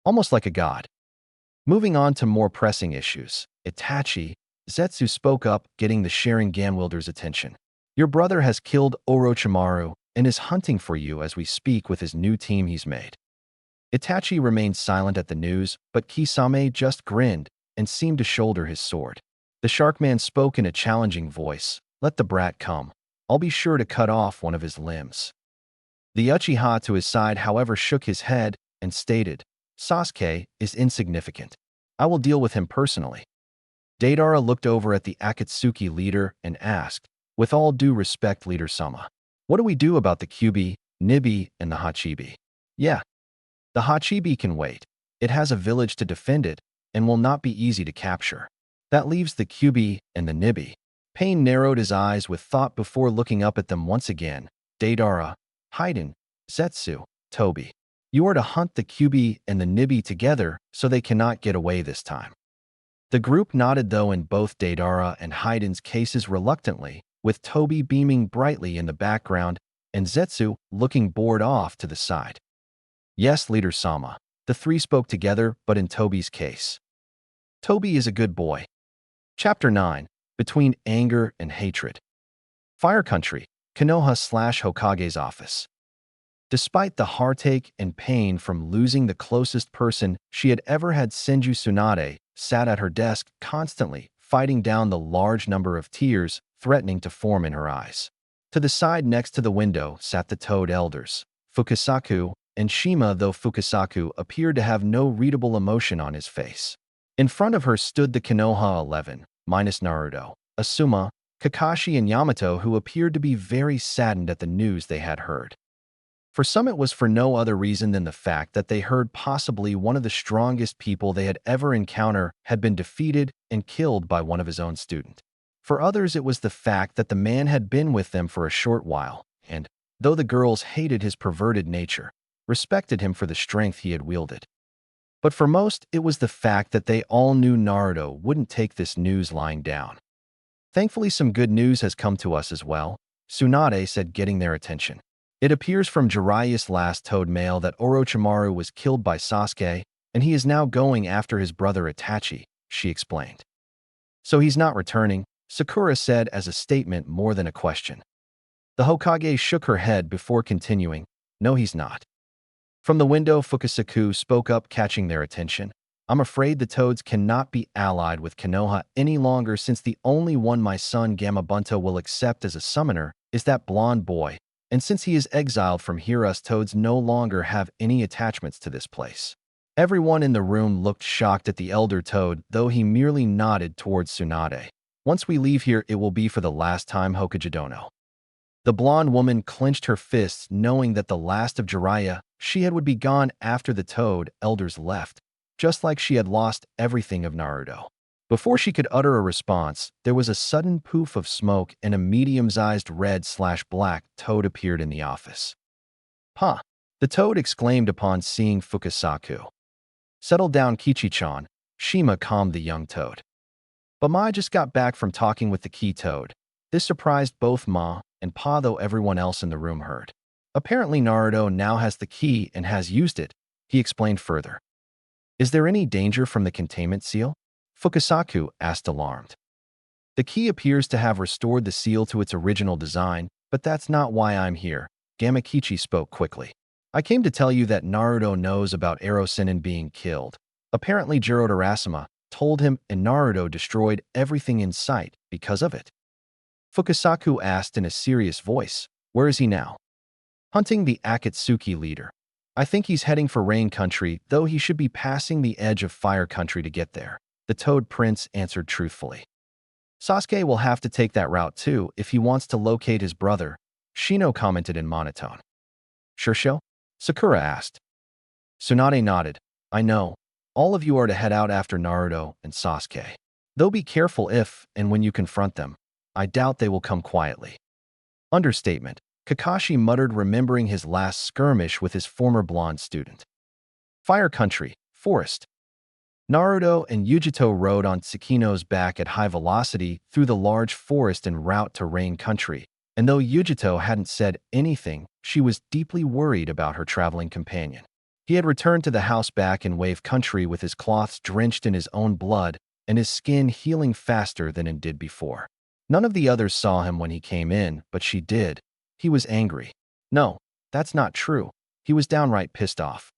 Almost like a god. Moving on to more pressing issues, Itachi, Zetsu spoke up, getting the Sharingan wielder's attention. "Your brother has killed Orochimaru and is hunting for you as we speak with his new team he's made." Itachi remained silent at the news, but Kisame just grinned and seemed to shoulder his sword. The Sharkman spoke in a challenging voice, "Let the brat come. I'll be sure to cut off one of his limbs." The Uchiha to his side, however, shook his head and stated, "Sasuke is insignificant. I will deal with him personally." Deidara looked over at the Akatsuki leader and asked, "With all due respect, Leader Sama, what do we do about the Kyubi, Nibi, and the Hachibi?" "Yeah, the Hachibi can wait. It has a village to defend it and will not be easy to capture. That leaves the Kyubi and the Nibi." Pain narrowed his eyes with thought before looking up at them once again. "Deidara, Haiden, Zetsu, Tobi. You are to hunt the Kyubi and the Nibi together so they cannot get away this time." The group nodded, though in both Deidara and Haiden's cases reluctantly, with Tobi beaming brightly in the background and Zetsu looking bored off to the side. "Yes, Leader Sama." The three spoke together, but in Tobi's case. Tobi is a good boy. Chapter 9. Between Anger and Hatred. Fire Country, Konoha/Hokage's office. Despite the heartache and pain from losing the closest person she had ever had, Senju Tsunade sat at her desk constantly, fighting down the large number of tears threatening to form in her eyes. To the side next to the window sat the Toad elders, Fukasaku and Shima, though Fukasaku appeared to have no readable emotion on his face. In front of her stood the Konoha 11, minus Naruto, Asuma, Kakashi, and Yamato, who appeared to be very saddened at the news they had heard. For some, it was for no other reason than the fact that they heard possibly one of the strongest people they had ever encountered had been defeated and killed by one of his own students. For others, it was the fact that the man had been with them for a short while, and, though the girls hated his perverted nature, respected him for the strength he had wielded. But for most, it was the fact that they all knew Naruto wouldn't take this news lying down. "Thankfully, some good news has come to us as well," Tsunade said, getting their attention. "It appears from Jiraiya's last Toad mail that Orochimaru was killed by Sasuke, and he is now going after his brother Itachi," she explained. "So he's not returning," Sakura said as a statement more than a question. The Hokage shook her head before continuing, "No, he's not." From the window, Fukasaku spoke up, catching their attention. "I'm afraid the Toads cannot be allied with Konoha any longer, since the only one my son Gamabunta will accept as a summoner is that blonde boy. And since he is exiled from here, us Toads no longer have any attachments to this place." Everyone in the room looked shocked at the elder Toad, though he merely nodded towards Tsunade. "Once we leave here, it will be for the last time, Hokage Dono." The blonde woman clenched her fists, knowing that the last of Jiraiya she had would be gone after the Toad elders left, just like she had lost everything of Naruto. Before she could utter a response, there was a sudden poof of smoke and a medium-sized red/black Toad appeared in the office. "Huh!" the Toad exclaimed upon seeing Fukasaku. "Settle down, Kichi-chan," Shima calmed the young Toad. "But Ma just got back from talking with the key Toad." This surprised both Ma and Pa, though everyone else in the room heard. "Apparently Naruto now has the key and has used it," he explained further. "Is there any danger from the containment seal?" Fukasaku asked, alarmed. "The key appears to have restored the seal to its original design, but that's not why I'm here," Gamakichi spoke quickly. "I came to tell you that Naruto knows about Erosenin being killed. Apparently Jirodarasama told him, and Naruto destroyed everything in sight because of it." Fukasaku asked in a serious voice, "Where is he now?" "Hunting the Akatsuki leader. I think he's heading for Rain Country, though he should be passing the edge of Fire Country to get there," the Toad Prince answered truthfully. "Sasuke will have to take that route too if he wants to locate his brother," Shino commented in monotone. "Shursho?" Sakura asked. Tsunade nodded. "I know. All of you are to head out after Naruto and Sasuke. Though be careful if and when you confront them. I doubt they will come quietly." Understatement, Kakashi muttered, remembering his last skirmish with his former blonde student. Fire Country, Forest. Naruto and Yujito rode on Tsukino's back at high velocity through the large forest en route to Rain Country, and though Yujito hadn't said anything, she was deeply worried about her traveling companion. He had returned to the house back in Wave Country with his cloths drenched in his own blood and his skin healing faster than it did before. None of the others saw him when he came in, but she did. He was angry. No, that's not true. He was downright pissed off.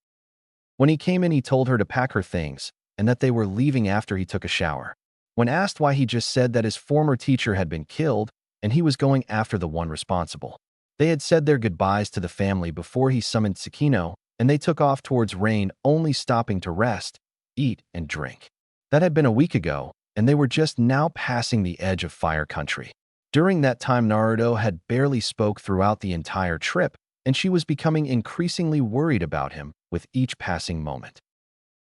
When he came in, he told her to pack her things and that they were leaving after he took a shower. When asked why, he just said that his former teacher had been killed and he was going after the one responsible. They had said their goodbyes to the family before he summoned Tsukino, and they took off towards Rain, only stopping to rest, eat, and drink. That had been a week ago, and they were just now passing the edge of Fire Country. During that time, Naruto had barely spoke throughout the entire trip, and she was becoming increasingly worried about him with each passing moment.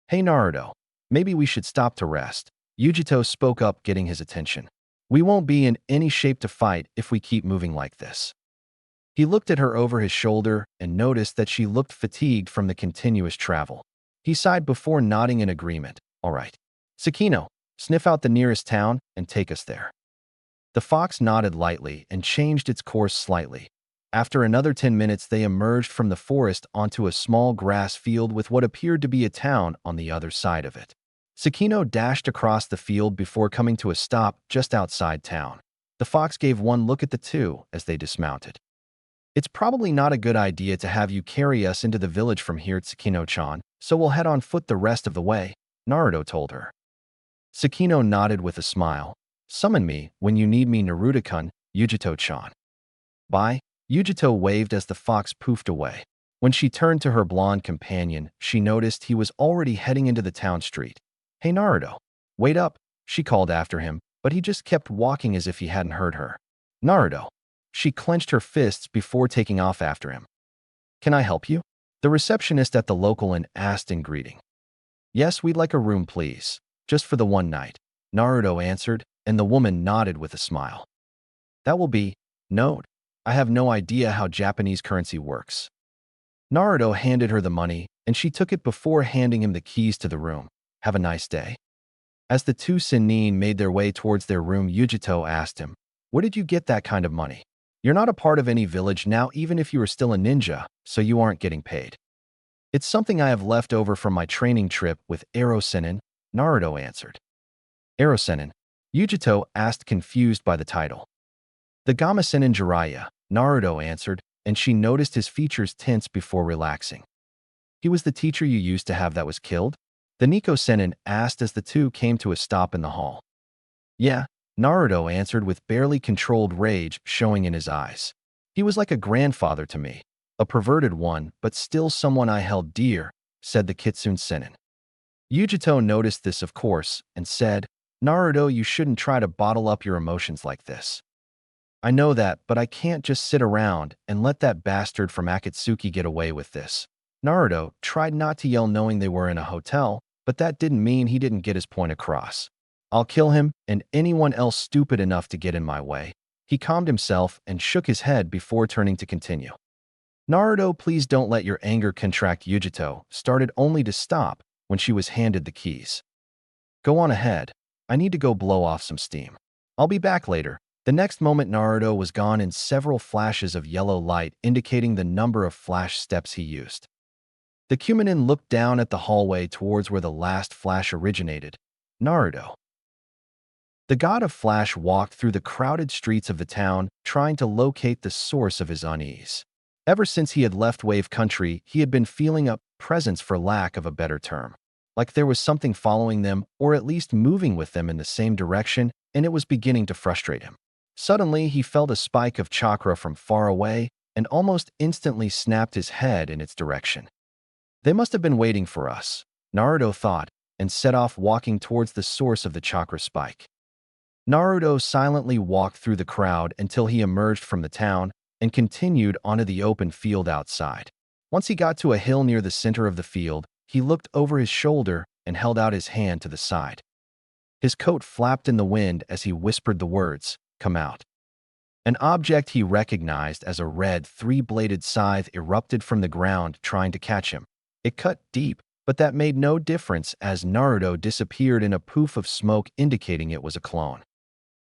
"Hey Naruto, maybe we should stop to rest," Yujito spoke up, getting his attention. "We won't be in any shape to fight if we keep moving like this." He looked at her over his shoulder and noticed that she looked fatigued from the continuous travel. He sighed before nodding in agreement. "All right. Tsukino, sniff out the nearest town and take us there." The fox nodded lightly and changed its course slightly. After another 10 minutes, they emerged from the forest onto a small grass field with what appeared to be a town on the other side of it. Tsukino dashed across the field before coming to a stop just outside town. The fox gave one look at the two as they dismounted. "It's probably not a good idea to have you carry us into the village from here, Tsukino-chan, so we'll head on foot the rest of the way," Naruto told her. Tsukino nodded with a smile. "Summon me when you need me, Naruto-kun, Yujito-chan." "Bye." Yujito waved as the fox poofed away. When she turned to her blonde companion, she noticed he was already heading into the town street. "Hey Naruto, wait up," she called after him, but he just kept walking as if he hadn't heard her. "Naruto." She clenched her fists before taking off after him. "Can I help you?" The receptionist at the local inn asked in greeting. "Yes, we'd like a room, please. Just for the one night," Naruto answered, and the woman nodded with a smile. "That will be note. I have no idea how Japanese currency works." Naruto handed her the money, and she took it before handing him the keys to the room. "Have a nice day." As the two sennin made their way towards their room, Yujito asked him, "Where did you get that kind of money? You're not a part of any village now, even if you are still a ninja, so you aren't getting paid." "It's something I have left over from my training trip with Ero Sennin," Naruto answered. "Ero Sennin?" Yujito asked, confused by the title. "The Gamma Sennin Jiraiya," Naruto answered, and she noticed his features tense before relaxing. "He was the teacher you used to have that was killed?" The Nico Sennin asked as the two came to a stop in the hall. "Yeah," Naruto answered with barely controlled rage showing in his eyes. "He was like a grandfather to me. A perverted one, but still someone I held dear," said the Kitsune Sennin. Yujito noticed this, of course, and said, "Naruto, you shouldn't try to bottle up your emotions like this. I know that, but I can't just sit around and let that bastard from Akatsuki get away with this." Naruto tried not to yell, knowing they were in a hotel, but that didn't mean he didn't get his point across. "I'll kill him and anyone else stupid enough to get in my way." He calmed himself and shook his head before turning to continue. "Naruto, please don't let your anger contract." Yujito started only to stop when she was handed the keys. "Go on ahead. I need to go blow off some steam. I'll be back later." The next moment, Naruto was gone in several flashes of yellow light, indicating the number of flash steps he used. The Kuminin looked down at the hallway towards where the last flash originated. Naruto. The god of Flash walked through the crowded streets of the town, trying to locate the source of his unease. Ever since he had left Wave Country, he had been feeling a presence, for lack of a better term. Like there was something following them, or at least moving with them in the same direction, and it was beginning to frustrate him. Suddenly, he felt a spike of chakra from far away and almost instantly snapped his head in its direction. "They must have been waiting for us," Naruto thought, and set off walking towards the source of the chakra spike. Naruto silently walked through the crowd until he emerged from the town and continued onto the open field outside. Once he got to a hill near the center of the field, he looked over his shoulder and held out his hand to the side. His coat flapped in the wind as he whispered the words, "Come out." An object he recognized as a red three-bladed scythe erupted from the ground, trying to catch him. It cut deep, but that made no difference as Naruto disappeared in a poof of smoke, indicating it was a clone.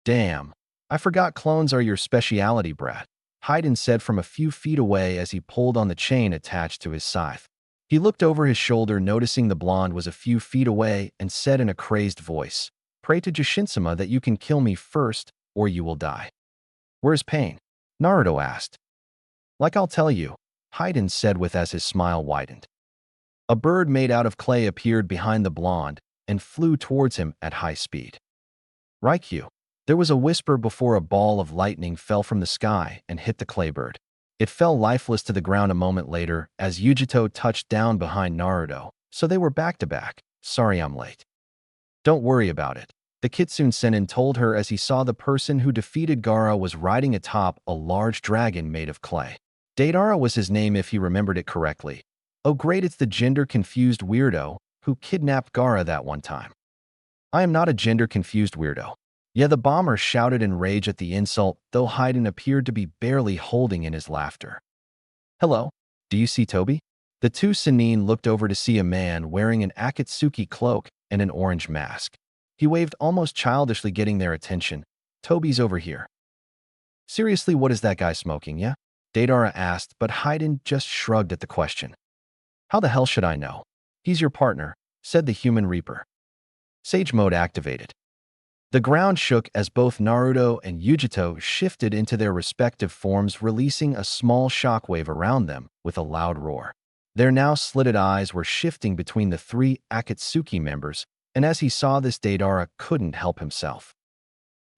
"Damn, I forgot clones are your speciality, brat," Hayden said from a few feet away as he pulled on the chain attached to his scythe. He looked over his shoulder, noticing the blonde was a few feet away, and said in a crazed voice, "Pray to Jushinsama that you can kill me first, or you will die." "Where's Pain?" Naruto asked. Like I'll tell you, Haydn said with as his smile widened. A bird made out of clay appeared behind the blonde and flew towards him at high speed. Raikou. There was a whisper before a ball of lightning fell from the sky and hit the clay bird. It fell lifeless to the ground a moment later as Yujito touched down behind Naruto, so they were back to back. Sorry I'm late. Don't worry about it, the Kitsune Sennin told her as he saw the person who defeated Gaara was riding atop a large dragon made of clay. Deidara was his name if he remembered it correctly. Oh great, it's the gender-confused weirdo who kidnapped Gaara that one time. I am not a gender-confused weirdo. Yeah, the bomber shouted in rage at the insult, though Haydn appeared to be barely holding in his laughter. Hello, do you see Toby? The two Sennin looked over to see a man wearing an Akatsuki cloak and an orange mask. He waved almost childishly, getting their attention. Toby's over here. Seriously, what is that guy smoking, yeah? Deidara asked, but Haydn just shrugged at the question. How the hell should I know? He's your partner, said the human reaper. Sage mode activated. The ground shook as both Naruto and Yujito shifted into their respective forms, releasing a small shockwave around them with a loud roar. Their now slitted eyes were shifting between the three Akatsuki members, and as he saw this, Deidara couldn't help himself.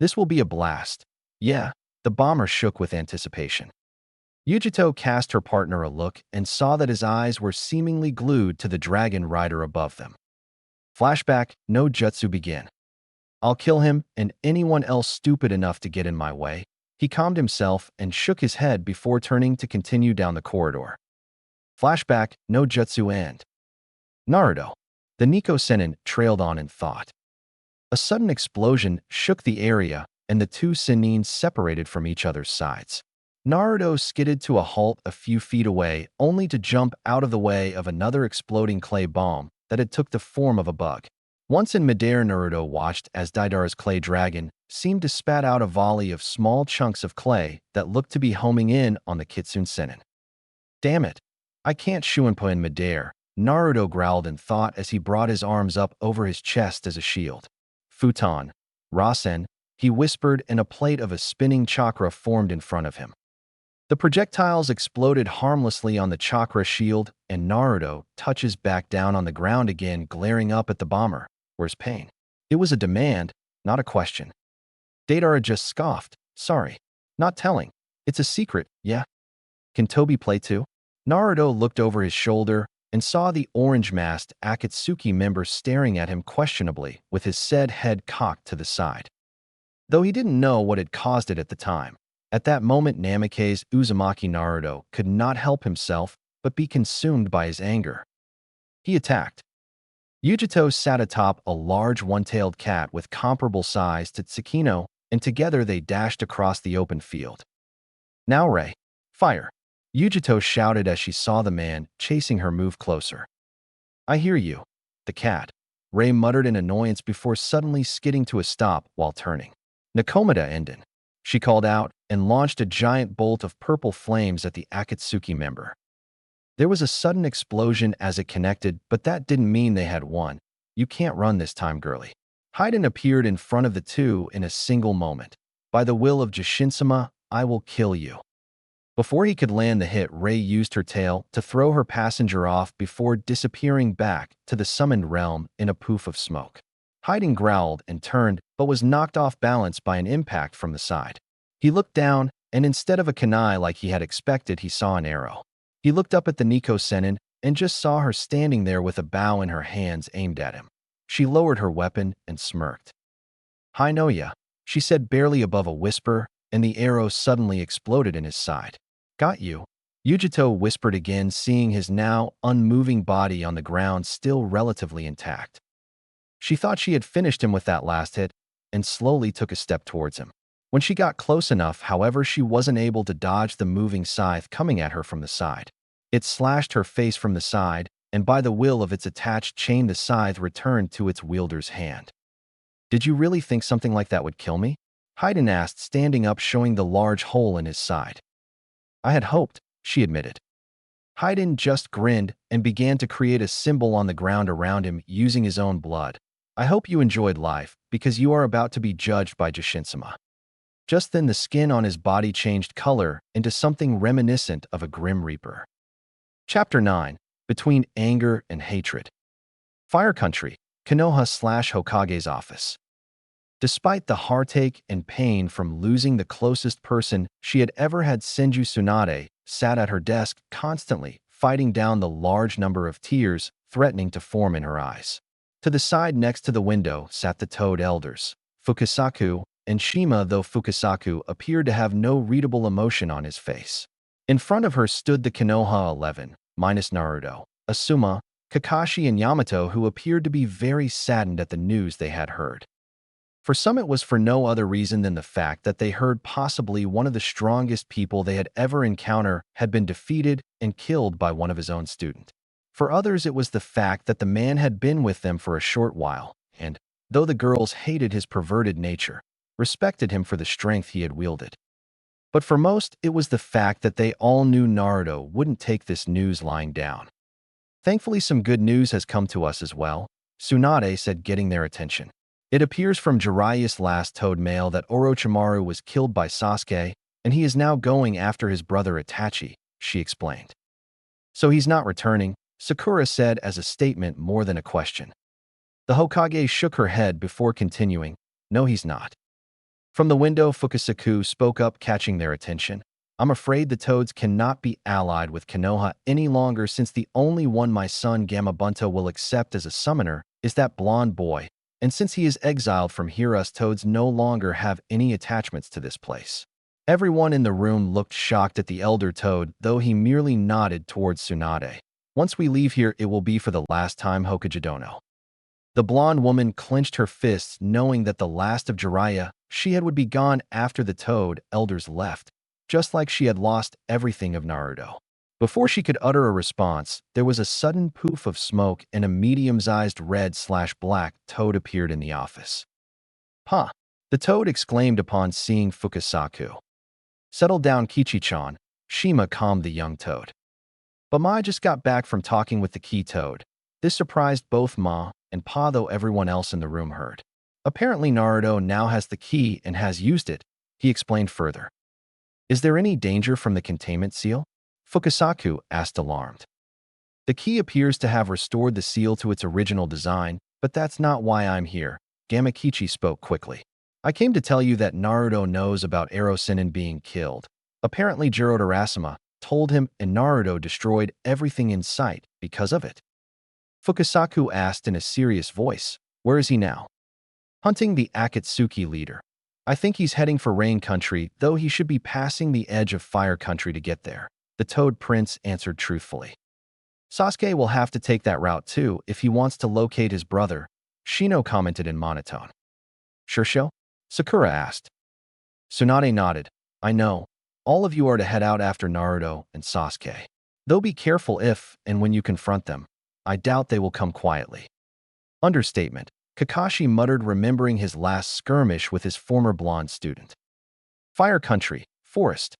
This will be a blast. Yeah, the bomber shook with anticipation. Yujito cast her partner a look and saw that his eyes were seemingly glued to the dragon rider above them. Flashback, no jutsu begin. I'll kill him and anyone else stupid enough to get in my way. He calmed himself and shook his head before turning to continue down the corridor. Flashback, no jutsu and Naruto. The Nico Sennin trailed on in thought. A sudden explosion shook the area and the two Sennin separated from each other's sides. Naruto skidded to a halt a few feet away, only to jump out of the way of another exploding clay bomb that had took the form of a bug. Once in midair, Naruto watched as Deidara's clay dragon seemed to spat out a volley of small chunks of clay that looked to be homing in on the Kitsune Sennin. Damn it, I can't Shuinpa in midair, Naruto growled in thought as he brought his arms up over his chest as a shield. Futon, Rasen, he whispered, and a plate of a spinning chakra formed in front of him. The projectiles exploded harmlessly on the chakra shield, and Naruto touches back down on the ground again, glaring up at the bomber. Where's pain? It was a demand, not a question. Deidara just scoffed. Sorry. Not telling. It's a secret, yeah? Can Toby play too? Naruto looked over his shoulder and saw the orange-masked Akatsuki member staring at him questionably with his said head cocked to the side. Though he didn't know what had caused it at the time. At that moment, Namikaze's Uzumaki Naruto could not help himself but be consumed by his anger. He attacked. Yujito sat atop a large one-tailed cat with comparable size to Tsukino, and together they dashed across the open field. Now Rei, fire! Yujito shouted as she saw the man chasing her move closer. I hear you, the cat, Rei muttered in annoyance before suddenly skidding to a stop while turning. Nakomata Enden, she called out and launched a giant bolt of purple flames at the Akatsuki member. There was a sudden explosion as it connected, but that didn't mean they had won. You can't run this time, girlie. Haydn appeared in front of the two in a single moment. By the will of Jashinsama, I will kill you. Before he could land the hit, Rei used her tail to throw her passenger off before disappearing back to the summoned realm in a poof of smoke. Haydn growled and turned, but was knocked off balance by an impact from the side. He looked down, and instead of a kunai like he had expected, he saw an arrow. He looked up at the Nico Sennin and just saw her standing there with a bow in her hands aimed at him. She lowered her weapon and smirked. Hi Noya, she said barely above a whisper, and the arrow suddenly exploded in his side. Got you, Yujito whispered again, seeing his now unmoving body on the ground still relatively intact. She thought she had finished him with that last hit and slowly took a step towards him. When she got close enough, however, she wasn't able to dodge the moving scythe coming at her from the side. It slashed her face from the side, and by the will of its attached chain, the scythe returned to its wielder's hand. Did you really think something like that would kill me? Haydn asked, standing up, showing the large hole in his side. I had hoped, she admitted. Haydn just grinned and began to create a symbol on the ground around him using his own blood. I hope you enjoyed life, because you are about to be judged by Jashinsama. Just then the skin on his body changed color into something reminiscent of a Grim Reaper. Chapter 9. Between Anger and Hatred. Fire Country, Konoha/Hokage's office. Despite the heartache and pain from losing the closest person she had ever had, Senju Tsunade sat at her desk constantly, fighting down the large number of tears threatening to form in her eyes. To the side next to the window sat the Toad elders, Fukasaku and Shima, though Fukasaku appeared to have no readable emotion on his face. In front of her stood the Konoha 11, minus Naruto, Asuma, Kakashi, and Yamato, who appeared to be very saddened at the news they had heard. For some, it was for no other reason than the fact that they heard possibly one of the strongest people they had ever encountered had been defeated and killed by one of his own students. For others, it was the fact that the man had been with them for a short while, and, though the girls hated his perverted nature, respected him for the strength he had wielded. But for most, it was the fact that they all knew Naruto wouldn't take this news lying down. Thankfully, some good news has come to us as well, Tsunade said, getting their attention. It appears from Jiraiya's last Toad mail that Orochimaru was killed by Sasuke, and he is now going after his brother Itachi, she explained. So he's not returning, Sakura said as a statement more than a question. The Hokage shook her head before continuing, no, he's not. From the window, Fukasaku spoke up, catching their attention. I'm afraid the Toads cannot be allied with Konoha any longer, since the only one my son Gamabunto will accept as a summoner is that blonde boy, and since he is exiled from here, us Toads no longer have any attachments to this place. Everyone in the room looked shocked at the elder Toad, though he merely nodded towards Tsunade. Once we leave here, it will be for the last time, Hokage Dono. The blonde woman clenched her fists, knowing that the last of Jiraiya she had would be gone after the Toad elders left, just like she had lost everything of Naruto. Before she could utter a response, there was a sudden poof of smoke and a medium-sized red/black Toad appeared in the office. Huh! The Toad exclaimed upon seeing Fukasaku. Settle down, Kichi-chan, Shima calmed the young Toad. But Ma just got back from talking with the key Toad. This surprised both Ma and Pa, though everyone else in the room heard. Apparently Naruto now has the key and has used it, he explained further. Is there any danger from the containment seal? Fukasaku asked, alarmed. The key appears to have restored the seal to its original design, but that's not why I'm here, Gamakichi spoke quickly. I came to tell you that Naruto knows about Erosenin being killed. Apparently Jirodarasuma told him, and Naruto destroyed everything in sight because of it. Fukasaku asked in a serious voice, where is he now? Hunting the Akatsuki leader. I think he's heading for Rain Country, though he should be passing the edge of Fire Country to get there, the Toad Prince answered truthfully. Sasuke will have to take that route too if he wants to locate his brother, Shino commented in monotone. Shursho? Sakura asked. Tsunade nodded. I know. All of you are to head out after Naruto and Sasuke. Though be careful if and when you confront them. I doubt they will come quietly. Understatement, Kakashi muttered, remembering his last skirmish with his former blonde student. Fire Country, Forest.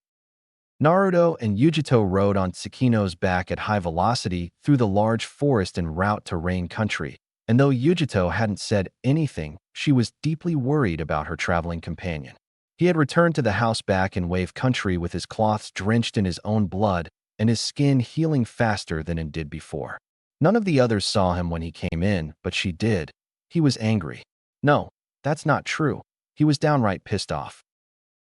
Naruto and Yujito rode on Tsukino's back at high velocity through the large forest en route to Rain Country, and though Yujito hadn't said anything, she was deeply worried about her traveling companion. He had returned to the house back in Wave Country with his cloths drenched in his own blood and his skin healing faster than it did before. None of the others saw him when he came in, but she did. He was angry. No, that's not true. He was downright pissed off.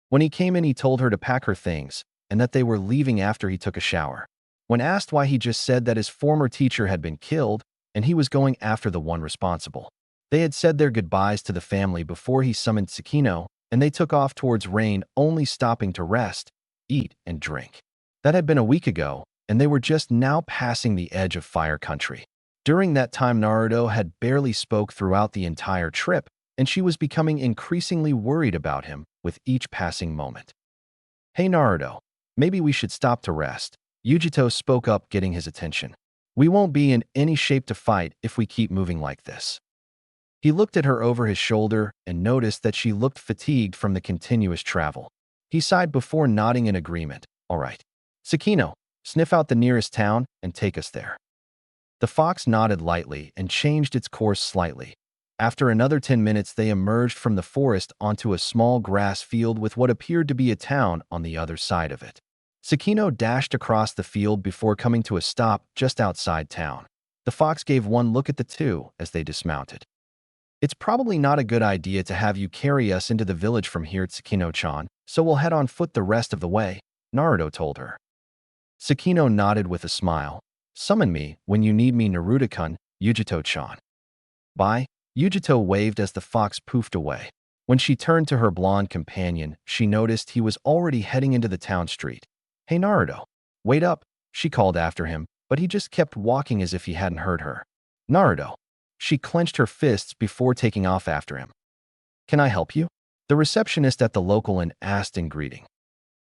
When he came in, he told her to pack her things and that they were leaving after he took a shower. When asked why, he just said that his former teacher had been killed and he was going after the one responsible. They had said their goodbyes to the family before he summoned Tsukino, and they took off towards Rain, only stopping to rest, eat, and drink. That had been a week ago, and they were just now passing the edge of Fire Country. During that time, Naruto had barely spoke throughout the entire trip, and she was becoming increasingly worried about him with each passing moment. Hey Naruto, maybe we should stop to rest, Yujito spoke up, getting his attention. We won't be in any shape to fight if we keep moving like this. He looked at her over his shoulder and noticed that she looked fatigued from the continuous travel. He sighed before nodding in agreement. All right. Tsukino, sniff out the nearest town and take us there. The fox nodded lightly and changed its course slightly. After another 10 minutes, they emerged from the forest onto a small grass field with what appeared to be a town on the other side of it. Sakino dashed across the field before coming to a stop just outside town. The fox gave one look at the two as they dismounted. It's probably not a good idea to have you carry us into the village from here, Tsukino-chan, so we'll head on foot the rest of the way, Naruto told her. Sakino nodded with a smile. Summon me when you need me, Naruto-kun, Yujito-chan. Bye. Yujito waved as the fox poofed away. When she turned to her blonde companion, she noticed he was already heading into the town street. Hey Naruto, wait up, she called after him, but he just kept walking as if he hadn't heard her. Naruto. She clenched her fists before taking off after him. Can I help you? The receptionist at the local inn asked in greeting.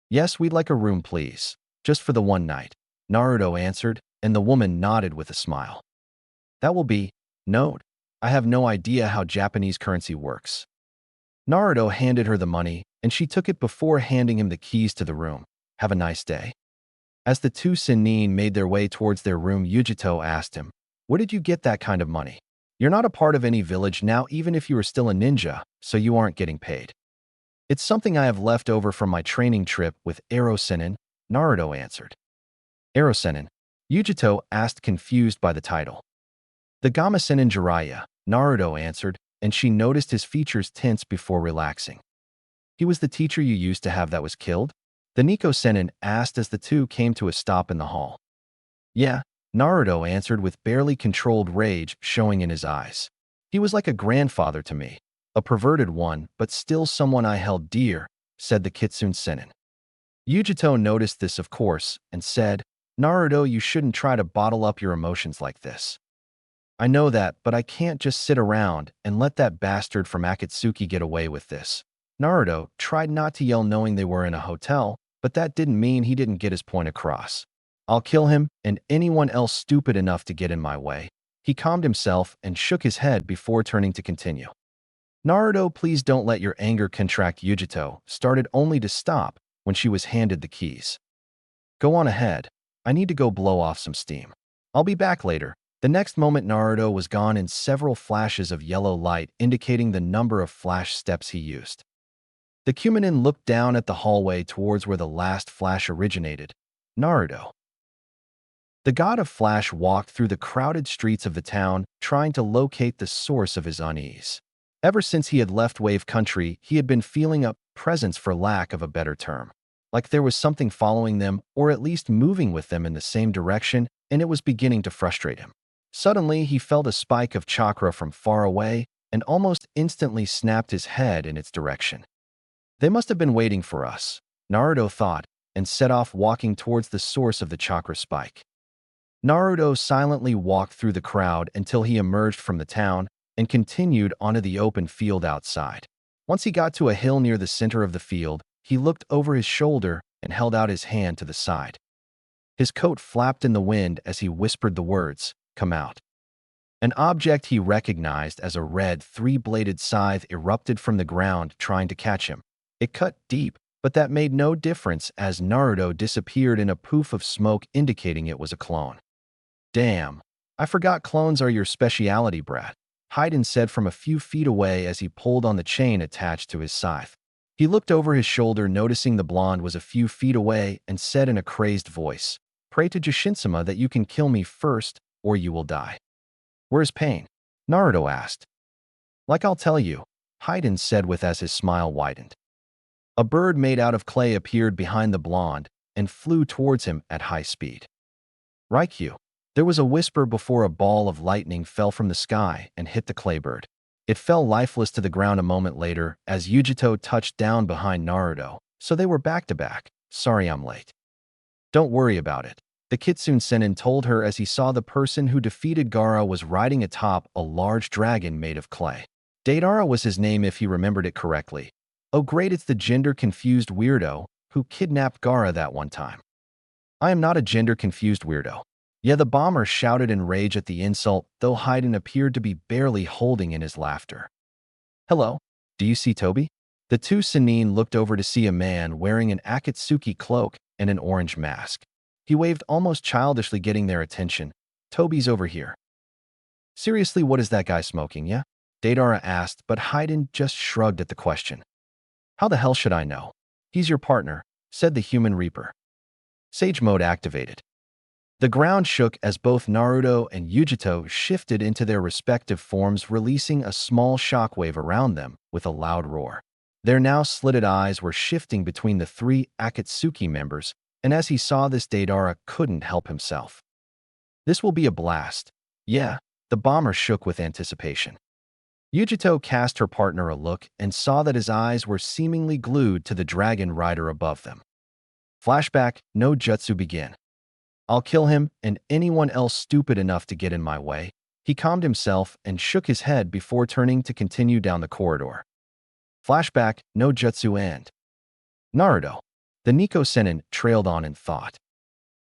Yes, we'd like a room, please. Just for the one night, Naruto answered, and the woman nodded with a smile. That will be. Note. I have no idea how Japanese currency works. Naruto handed her the money, and she took it before handing him the keys to the room. Have a nice day. As the two sennin made their way towards their room, Yujito asked him, where did you get that kind of money? You're not a part of any village now, even if you are still a ninja, so you aren't getting paid. It's something I have left over from my training trip with Ero Sennin, Naruto answered. Ero Sennin? Yujito asked, confused by the title. The Gamma Sennin Jiraiya, Naruto answered, and she noticed his features tense before relaxing. He was the teacher you used to have that was killed? The Nico Sennin asked as the two came to a stop in the hall. Yeah, Naruto answered with barely controlled rage showing in his eyes. He was like a grandfather to me, a perverted one, but still someone I held dear, said the Kitsune Sennin. Yujito noticed this, of course, and said, Naruto, you shouldn't try to bottle up your emotions like this. I know that, but I can't just sit around and let that bastard from Akatsuki get away with this. Naruto tried not to yell knowing they were in a hotel, but that didn't mean he didn't get his point across. I'll kill him and anyone else stupid enough to get in my way. He calmed himself and shook his head before turning to continue. Naruto, please don't let your anger contract. Yujito started only to stop when she was handed the keys. Go on ahead. I need to go blow off some steam. I'll be back later. The next moment, Naruto was gone in several flashes of yellow light, indicating the number of flash steps he used. The Kumonin looked down at the hallway towards where the last flash originated. Naruto. The god of Flash walked through the crowded streets of the town, trying to locate the source of his unease. Ever since he had left Wave Country, he had been feeling a presence, for lack of a better term. Like there was something following them, or at least moving with them in the same direction, and it was beginning to frustrate him. Suddenly, he felt a spike of chakra from far away and almost instantly snapped his head in its direction. They must have been waiting for us, Naruto thought, and set off walking towards the source of the chakra spike. Naruto silently walked through the crowd until he emerged from the town and continued onto the open field outside. Once he got to a hill near the center of the field, he looked over his shoulder and held out his hand to the side. His coat flapped in the wind as he whispered the words, "Come out." An object he recognized as a red three-bladed scythe erupted from the ground, trying to catch him. It cut deep, but that made no difference as Naruto disappeared in a poof of smoke, indicating it was a clone. Damn, I forgot clones are your speciality, brat, Hayden said from a few feet away as he pulled on the chain attached to his scythe. He looked over his shoulder, noticing the blonde was a few feet away, and said in a crazed voice, "Pray to Jushinsama that you can kill me first, or you will die." "Where's Pain?" Naruto asked. "Like I'll tell you," Hayden said with as his smile widened. A bird made out of clay appeared behind the blonde and flew towards him at high speed. Raikyu. There was a whisper before a ball of lightning fell from the sky and hit the clay bird. It fell lifeless to the ground a moment later as Yujito touched down behind Naruto, so they were back to back. "Sorry I'm late." "Don't worry about it," the Kitsune Sennin told her as he saw the person who defeated Gaara was riding atop a large dragon made of clay. Deidara was his name if he remembered it correctly. Oh great, it's the gender-confused weirdo who kidnapped Gaara that one time. "I am not a gender-confused weirdo." Yeah, the bomber shouted in rage at the insult, though Hayden appeared to be barely holding in his laughter. "Hello, do you see Toby?" The two Sennin looked over to see a man wearing an Akatsuki cloak and an orange mask. He waved almost childishly, getting their attention. "Toby's over here." "Seriously, what is that guy smoking, yeah?" Deidara asked, but Haiden just shrugged at the question. How the hell should I know? He's your partner, said the human reaper. Sage mode activated. The ground shook as both Naruto and Yujito shifted into their respective forms, releasing a small shockwave around them with a loud roar. Their now slitted eyes were shifting between the three Akatsuki members, and as he saw this, Deidara couldn't help himself. This will be a blast. Yeah, the bomber shook with anticipation. Yujito cast her partner a look and saw that his eyes were seemingly glued to the dragon rider above them. Flashback, no jutsu begin. I'll kill him and anyone else stupid enough to get in my way. He calmed himself and shook his head before turning to continue down the corridor. Flashback, no jutsu and Naruto. The Nico Sennin trailed on in thought.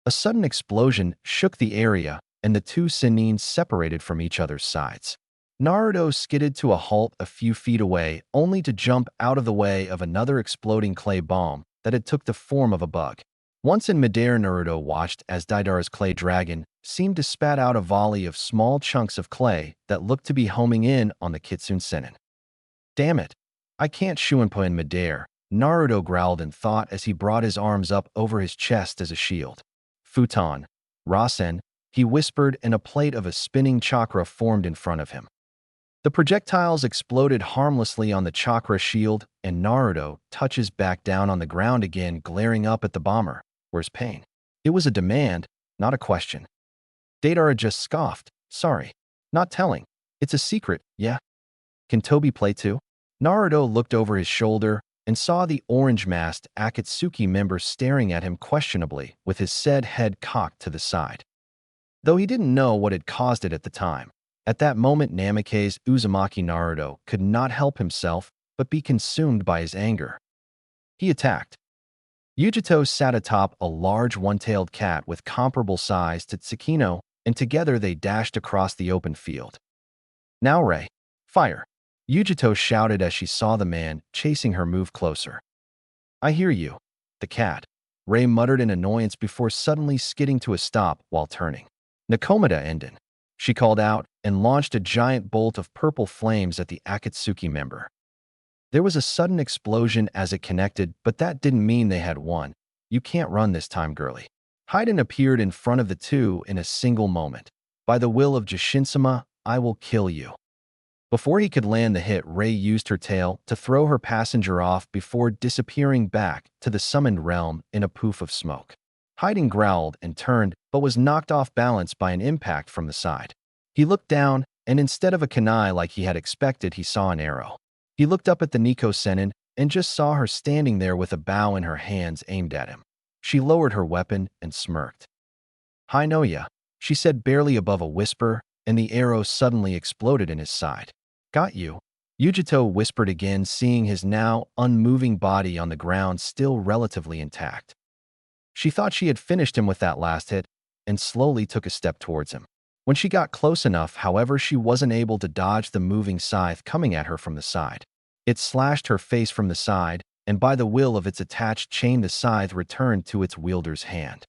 A sudden explosion shook the area and the two Sennin separated from each other's sides. Naruto skidded to a halt a few feet away, only to jump out of the way of another exploding clay bomb that had took the form of a bug. Once in midair, Naruto watched as Deidara's clay dragon seemed to spat out a volley of small chunks of clay that looked to be homing in on the Kitsune Sennin. Damn it, I can't Shuinpo in midair, Naruto growled in thought as he brought his arms up over his chest as a shield. Futon, Rasen, he whispered, and a plate of a spinning chakra formed in front of him. The projectiles exploded harmlessly on the chakra shield, and Naruto touches back down on the ground again, glaring up at the bomber. Where's pain? It was a demand, not a question. Deidara just scoffed. Sorry. Not telling. It's a secret, yeah? Can Toby play too? Naruto looked over his shoulder and saw the orange-masked Akatsuki member staring at him questionably with his said head cocked to the side. Though he didn't know what had caused it at the time. At that moment, Namake's Uzumaki Naruto could not help himself but be consumed by his anger. He attacked. Yujito sat atop a large one-tailed cat with comparable size to Tsukino, and together they dashed across the open field. Now Rei, fire! Yujito shouted as she saw the man chasing her move closer. I hear you, the cat, Rei muttered in annoyance before suddenly skidding to a stop while turning. Nakomata Enden, she called out and launched a giant bolt of purple flames at the Akatsuki member. There was a sudden explosion as it connected, but that didn't mean they had won. You can't run this time, girlie. Haiden appeared in front of the two in a single moment. By the will of Jashinsama, I will kill you. Before he could land the hit, Rei used her tail to throw her passenger off before disappearing back to the summoned realm in a poof of smoke. Haiden growled and turned, but was knocked off balance by an impact from the side. He looked down, and instead of a kunai like he had expected, he saw an arrow. He looked up at the Nico Sennin and just saw her standing there with a bow in her hands aimed at him. She lowered her weapon and smirked. Hi Noya, she said barely above a whisper, and the arrow suddenly exploded in his side. Got you, Yujito whispered again, seeing his now unmoving body on the ground still relatively intact. She thought she had finished him with that last hit and slowly took a step towards him. When she got close enough, however, she wasn't able to dodge the moving scythe coming at her from the side. It slashed her face from the side, and by the will of its attached chain, the scythe returned to its wielder's hand.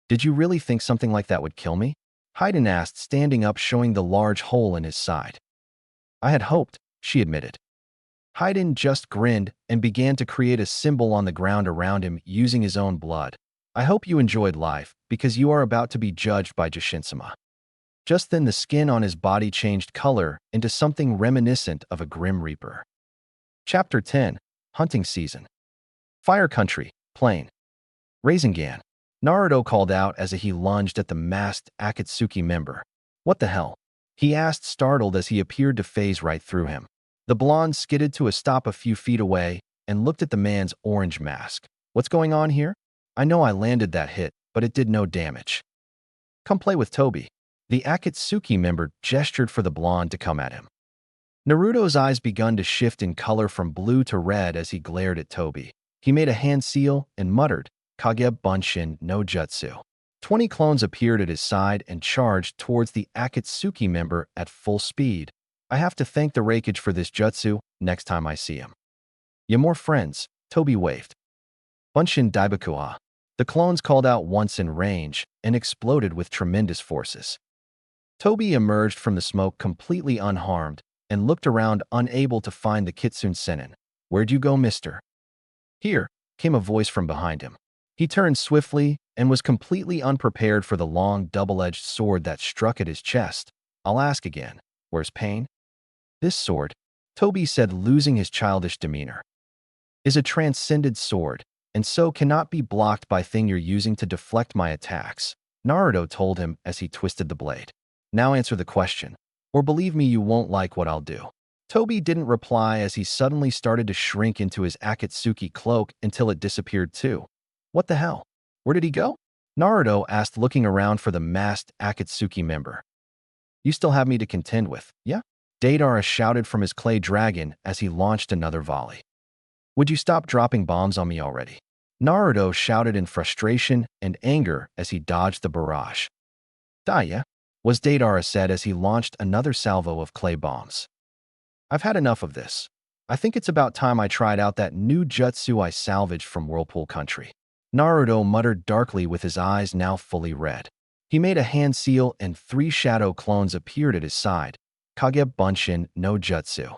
Did you really think something like that would kill me? Haiden asked, standing up, showing the large hole in his side. I had hoped, she admitted. Haiden just grinned and began to create a symbol on the ground around him using his own blood. I hope you enjoyed life, because you are about to be judged by Jashinsama. Just then the skin on his body changed color into something reminiscent of a Grim Reaper. Chapter 10, Hunting Season. Fire Country, Plain. Rasengan. Naruto called out as he lunged at the masked Akatsuki member. What the hell? He asked, startled as he appeared to phase right through him. The blonde skidded to a stop a few feet away and looked at the man's orange mask. What's going on here? I know I landed that hit, but it did no damage. Come play with Toby. The Akatsuki member gestured for the blonde to come at him. Naruto's eyes begun to shift in color from blue to red as he glared at Toby. He made a hand seal and muttered, Kage Bunshin no Jutsu. 20 clones appeared at his side and charged towards the Akatsuki member at full speed. I have to thank the Reikage for this jutsu next time I see him. Ya more friends, Toby waved. Bunshin Daibakua. The clones called out once in range and exploded with tremendous forces. Toby emerged from the smoke completely unharmed and looked around, unable to find the Kitsune Sennin. "Where'd you go, mister?" "Here," came a voice from behind him. He turned swiftly and was completely unprepared for the long, double-edged sword that struck at his chest. "I'll ask again. Where's Pain?" "This sword," Toby said, losing his childish demeanor, "is a transcended sword, and so cannot be blocked by thing you're using to deflect my attacks," Naruto told him as he twisted the blade. "Now answer the question, or believe me, you won't like what I'll do." Toby didn't reply as he suddenly started to shrink into his Akatsuki cloak until it disappeared too. "What the hell? Where did he go?" Naruto asked, looking around for the masked Akatsuki member. "You still have me to contend with, yeah?" Deidara shouted from his clay dragon as he launched another volley. "Would you stop dropping bombs on me already?" Naruto shouted in frustration and anger as he dodged the barrage. "Yeah," was Deidara said as he launched another salvo of clay bombs. "I've had enough of this. I think it's about time I tried out that new jutsu I salvaged from Whirlpool country." Naruto muttered darkly with his eyes now fully red. He made a hand seal and 3 shadow clones appeared at his side. Kage Bunshin no Jutsu.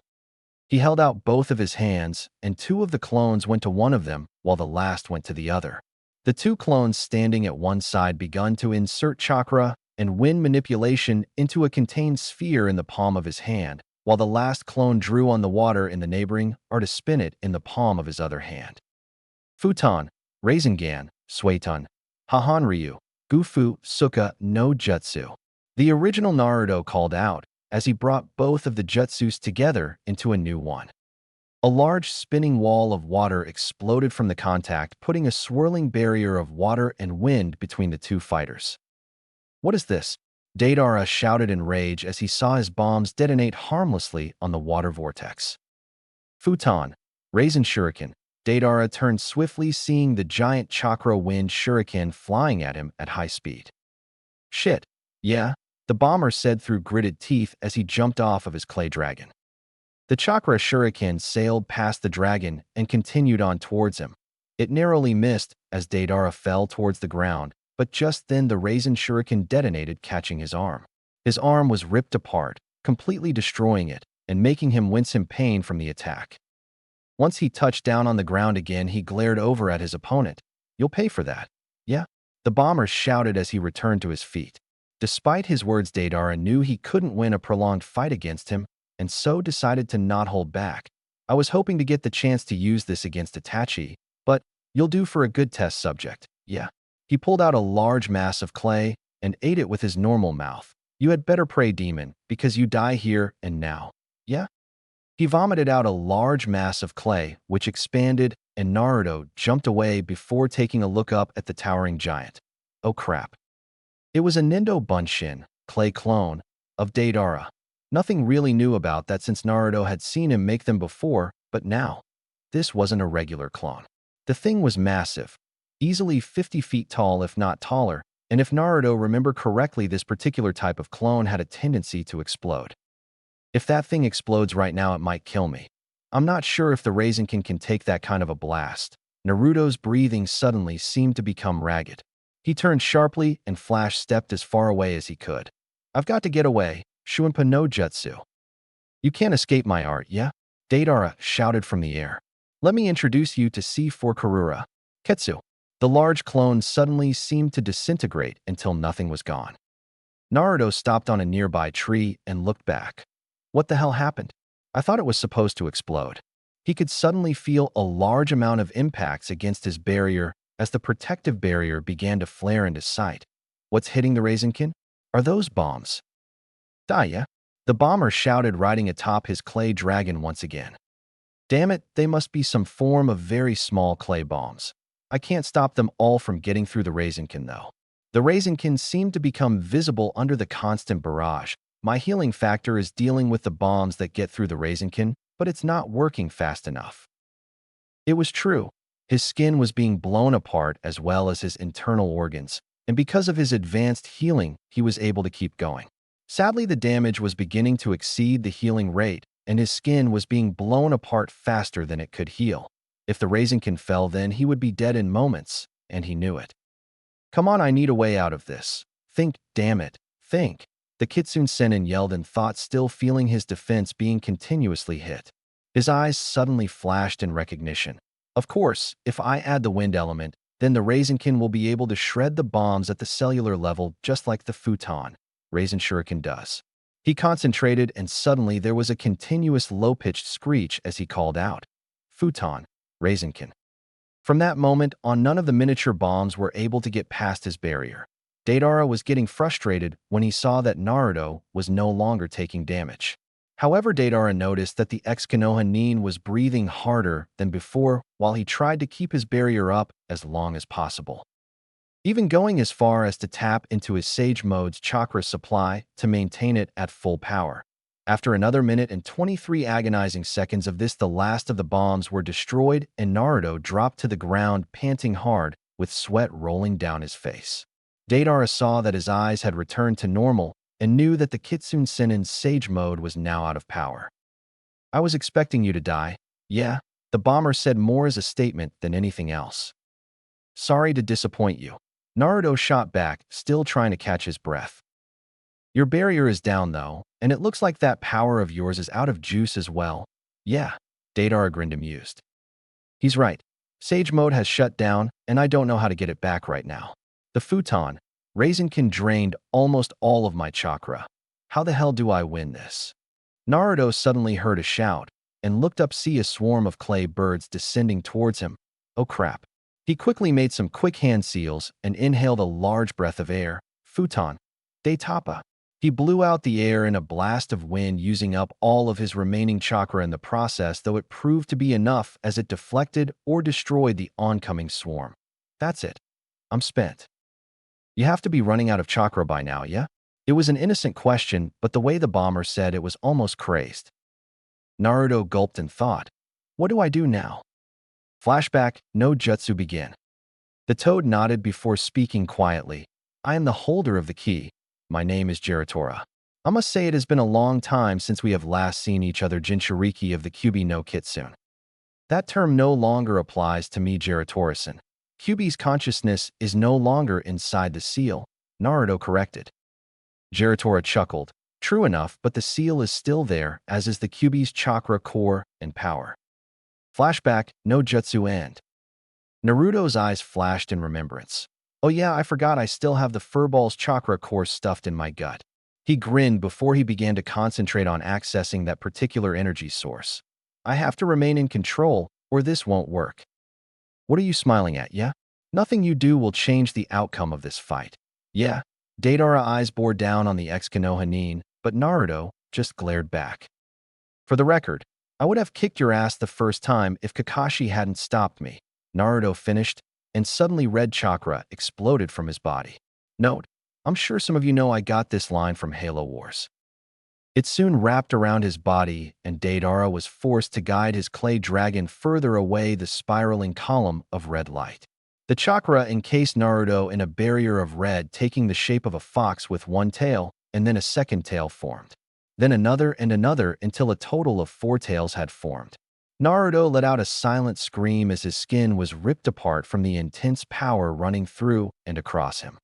He held out both of his hands, and 2 of the clones went to one of them, while the last went to the other. The 2 clones standing at one side begun to insert chakra and wind manipulation into a contained sphere in the palm of his hand, while the last clone drew on the water in the neighboring or to spin it in the palm of his other hand. Futon, Rasengan, Suiton, Hahanryu, Gufu, Suka no Jutsu. The original Naruto called out as he brought both of the jutsus together into a new one. A large spinning wall of water exploded from the contact, putting a swirling barrier of water and wind between the 2 fighters. "What is this?" Deidara shouted in rage as he saw his bombs detonate harmlessly on the water vortex. Futon, Raisin Shuriken. Deidara turned swiftly, seeing the giant chakra wind shuriken flying at him at high speed. "Shit, yeah," the bomber said through gritted teeth as he jumped off of his clay dragon. The chakra shuriken sailed past the dragon and continued on towards him. It narrowly missed as Deidara fell towards the ground, but just then the Raisin Shuriken detonated, catching his arm. His arm was ripped apart, completely destroying it and making him wince in pain from the attack. Once he touched down on the ground again, he glared over at his opponent. "You'll pay for that, yeah?" the bomber shouted as he returned to his feet. Despite his words, Deidara knew he couldn't win a prolonged fight against him, and so decided to not hold back. "I was hoping to get the chance to use this against Itachi, but you'll do for a good test subject, yeah?" He pulled out a large mass of clay and ate it with his normal mouth. "You had better pray, demon, because you die here and now, yeah?" He vomited out a large mass of clay, which expanded, and Naruto jumped away before taking a look up at the towering giant. Oh crap. It was a Nindo Bunshin, clay clone, of Deidara. Nothing really new about that since Naruto had seen him make them before, but now, this wasn't a regular clone. The thing was massive, easily 50 feet tall if not taller, and if Naruto remembered correctly, this particular type of clone had a tendency to explode. "If that thing explodes right now, it might kill me. I'm not sure if the Rasengan can take that kind of a blast." Naruto's breathing suddenly seemed to become ragged. He turned sharply and flash-stepped as far away as he could. "I've got to get away, Shuinpa no Jutsu." "You can't escape my art, yeah?" Deidara shouted from the air. "Let me introduce you to C4 Karura. Ketsu." The large clone suddenly seemed to disintegrate until nothing was gone. Naruto stopped on a nearby tree and looked back. What the hell happened? I thought it was supposed to explode. He could suddenly feel a large amount of impacts against his barrier as the protective barrier began to flare into sight. What's hitting the Rasengan? Are those bombs? "Yeah," the bomber shouted, riding atop his clay dragon once again. "Damn it, they must be some form of very small clay bombs. I can't stop them all from getting through the Rasengan though." The Rasengan seemed to become visible under the constant barrage. "My healing factor is dealing with the bombs that get through the Rasengan, but it's not working fast enough." It was true. His skin was being blown apart as well as his internal organs, and because of his advanced healing, he was able to keep going. Sadly, the damage was beginning to exceed the healing rate, and his skin was being blown apart faster than it could heal. If the Rasengan fell, then he would be dead in moments, and he knew it. "Come on, I need a way out of this. Think, damn it, think." The Kitsune Sennin yelled in thought, still feeling his defense being continuously hit. His eyes suddenly flashed in recognition. Of course, if I add the wind element, then the Raisinkin will be able to shred the bombs at the cellular level just like the futon Raisin Shuriken does. He concentrated, and suddenly there was a continuous low-pitched screech as he called out, "Futon, Raisinkin." From that moment on, none of the miniature bombs were able to get past his barrier. Deidara was getting frustrated when he saw that Naruto was no longer taking damage. However, Deidara noticed that the ex-Konoha Nin was breathing harder than before while he tried to keep his barrier up as long as possible, even going as far as to tap into his Sage Mode's chakra supply to maintain it at full power. After another minute and 23 agonizing seconds of this, the last of the bombs were destroyed and Naruto dropped to the ground panting hard with sweat rolling down his face. Deidara saw that his eyes had returned to normal and knew that the Kitsune Sennin's Sage Mode was now out of power. "I was expecting you to die." "Yeah," the bomber said, more as a statement than anything else. "Sorry to disappoint you." Naruto shot back, still trying to catch his breath. "Your barrier is down though, and it looks like that power of yours is out of juice as well." "Yeah," Deidara grinned, amused. "He's right. Sage Mode has shut down, and I don't know how to get it back right now. The futon Raisinkin drained almost all of my chakra. How the hell do I win this?" Naruto suddenly heard a shout and looked up, see a swarm of clay birds descending towards him. Oh crap. He quickly made some quick hand seals and inhaled a large breath of air. Futon Deitapa. He blew out the air in a blast of wind, using up all of his remaining chakra in the process, though it proved to be enough as it deflected or destroyed the oncoming swarm. "That's it. I'm spent." "You have to be running out of chakra by now, yeah?" It was an innocent question, but the way the bomber said it was almost crazed. Naruto gulped and thought, "What do I do now?" Flashback, no jutsu begin. The toad nodded before speaking quietly. "I am the holder of the key. My name is Giratora. I must say it has been a long time since we have last seen each other, Jinchuriki of the Kyubi no Kitsune." "That term no longer applies to me, Giratora-san. Kyubi's consciousness is no longer inside the seal," Naruto corrected. Giratora chuckled. "True enough, but the seal is still there, as is the Kyubi's chakra core and power." Flashback, no jutsu end. Naruto's eyes flashed in remembrance. "Oh yeah, I forgot I still have the furball's chakra core stuffed in my gut." He grinned before he began to concentrate on accessing that particular energy source. "I have to remain in control, or this won't work." "What are you smiling at, yeah? Nothing you do will change the outcome of this fight." "Yeah." Deidara eyes bore down on the ex-Konoha Nin, but Naruto just glared back. "For the record, I would have kicked your ass the first time if Kakashi hadn't stopped me," Naruto finished, and suddenly red chakra exploded from his body. Note, I'm sure some of you know I got this line from Halo Wars. It soon wrapped around his body, and Deidara was forced to guide his clay dragon further away the spiraling column of red light. The chakra encased Naruto in a barrier of red, taking the shape of a fox with one tail, and then a second tail formed. Then another and another until a total of 4 tails had formed. Naruto let out a silent scream as his skin was ripped apart from the intense power running through and across him.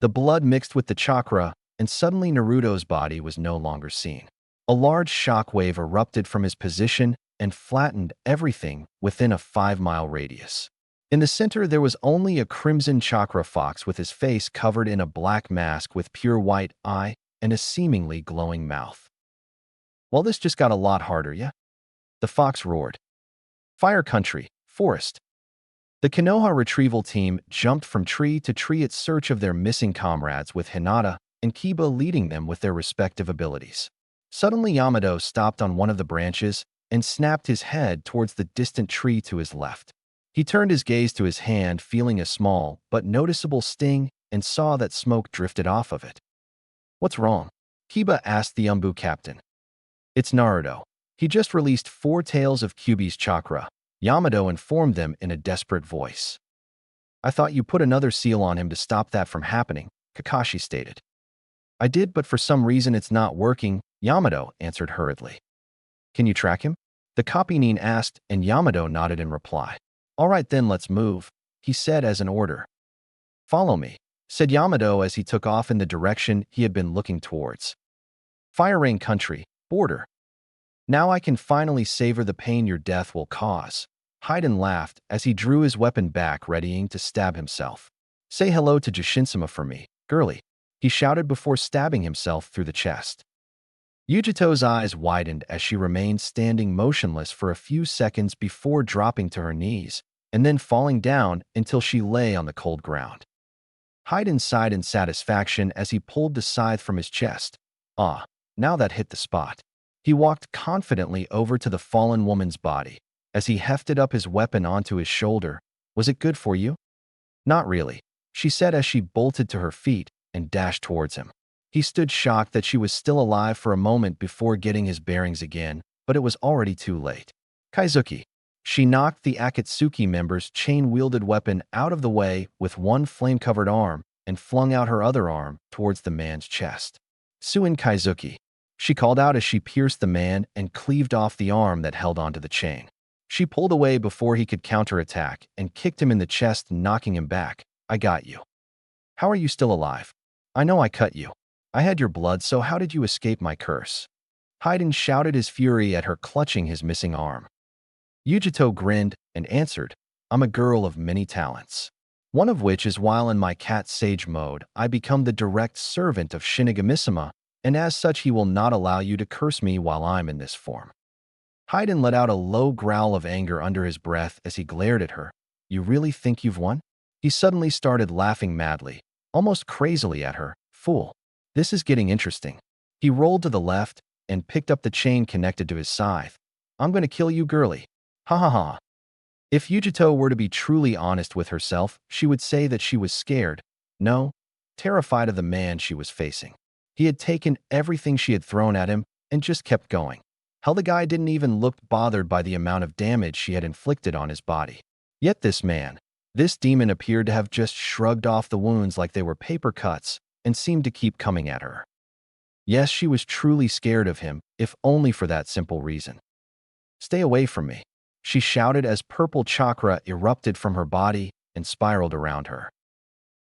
The blood mixed with the chakra, and suddenly Naruto's body was no longer seen. A large shockwave erupted from his position and flattened everything within a 5-mile radius. In the center, there was only a crimson chakra fox with his face covered in a black mask with pure white eye and a seemingly glowing mouth. "Well, this just got a lot harder, yeah?" The fox roared. Fire country, forest. The Konoha retrieval team jumped from tree to tree in search of their missing comrades, with Hinata and Kiba leading them with their respective abilities. Suddenly, Yamato stopped on one of the branches and snapped his head towards the distant tree to his left. He turned his gaze to his hand, feeling a small but noticeable sting, and saw that smoke drifted off of it. "What's wrong?" Kiba asked the Umbu captain. "It's Naruto. He just released 4 tails of Kyubi's chakra," Yamato informed them in a desperate voice. "I thought you put another seal on him to stop that from happening," Kakashi stated. "I did, but for some reason it's not working," Yamato answered hurriedly. "Can you track him?" the Kopinin asked, and Yamato nodded in reply. "All right then, let's move," he said as an order. "Follow me." said Yamato as he took off in the direction he had been looking towards. Fire Rain Country, border. Now I can finally savor the pain your death will cause. Haiden laughed as he drew his weapon back, readying to stab himself. Say hello to Jushinsama for me, girlie, he shouted before stabbing himself through the chest. Yujito's eyes widened as she remained standing motionless for a few seconds before dropping to her knees, and then falling down until she lay on the cold ground. Haiden sighed in satisfaction as he pulled the scythe from his chest. Ah, now that hit the spot. He walked confidently over to the fallen woman's body. As he hefted up his weapon onto his shoulder, was it good for you? Not really, she said as she bolted to her feet and dashed towards him. He stood shocked that she was still alive for a moment before getting his bearings again, but it was already too late. Kaizuki. She knocked the Akatsuki member's chain-wielded weapon out of the way with one flame-covered arm and flung out her other arm towards the man's chest. Suin Kaizuki. She called out as she pierced the man and cleaved off the arm that held onto the chain. She pulled away before he could counterattack and kicked him in the chest, knocking him back. I got you. How are you still alive? I know I cut you. I had your blood, so how did you escape my curse? Haiden shouted his fury at her, clutching his missing arm. Yujito grinned and answered, I'm a girl of many talents. One of which is while in my cat sage mode, I become the direct servant of Shinigami-sama, and as such he will not allow you to curse me while I'm in this form. Haiden let out a low growl of anger under his breath as he glared at her. You really think you've won? He suddenly started laughing madly, almost crazily at her. Fool. This is getting interesting. He rolled to the left and picked up the chain connected to his scythe. I'm going to kill you, girlie. Ha ha ha. If Yujito were to be truly honest with herself, she would say that she was scared. No, terrified of the man she was facing. He had taken everything she had thrown at him and just kept going. Hell, the guy didn't even look bothered by the amount of damage she had inflicted on his body. Yet this man, this demon, appeared to have just shrugged off the wounds like they were paper cuts and seemed to keep coming at her. Yes, she was truly scared of him, if only for that simple reason. Stay away from me, she shouted as purple chakra erupted from her body and spiraled around her.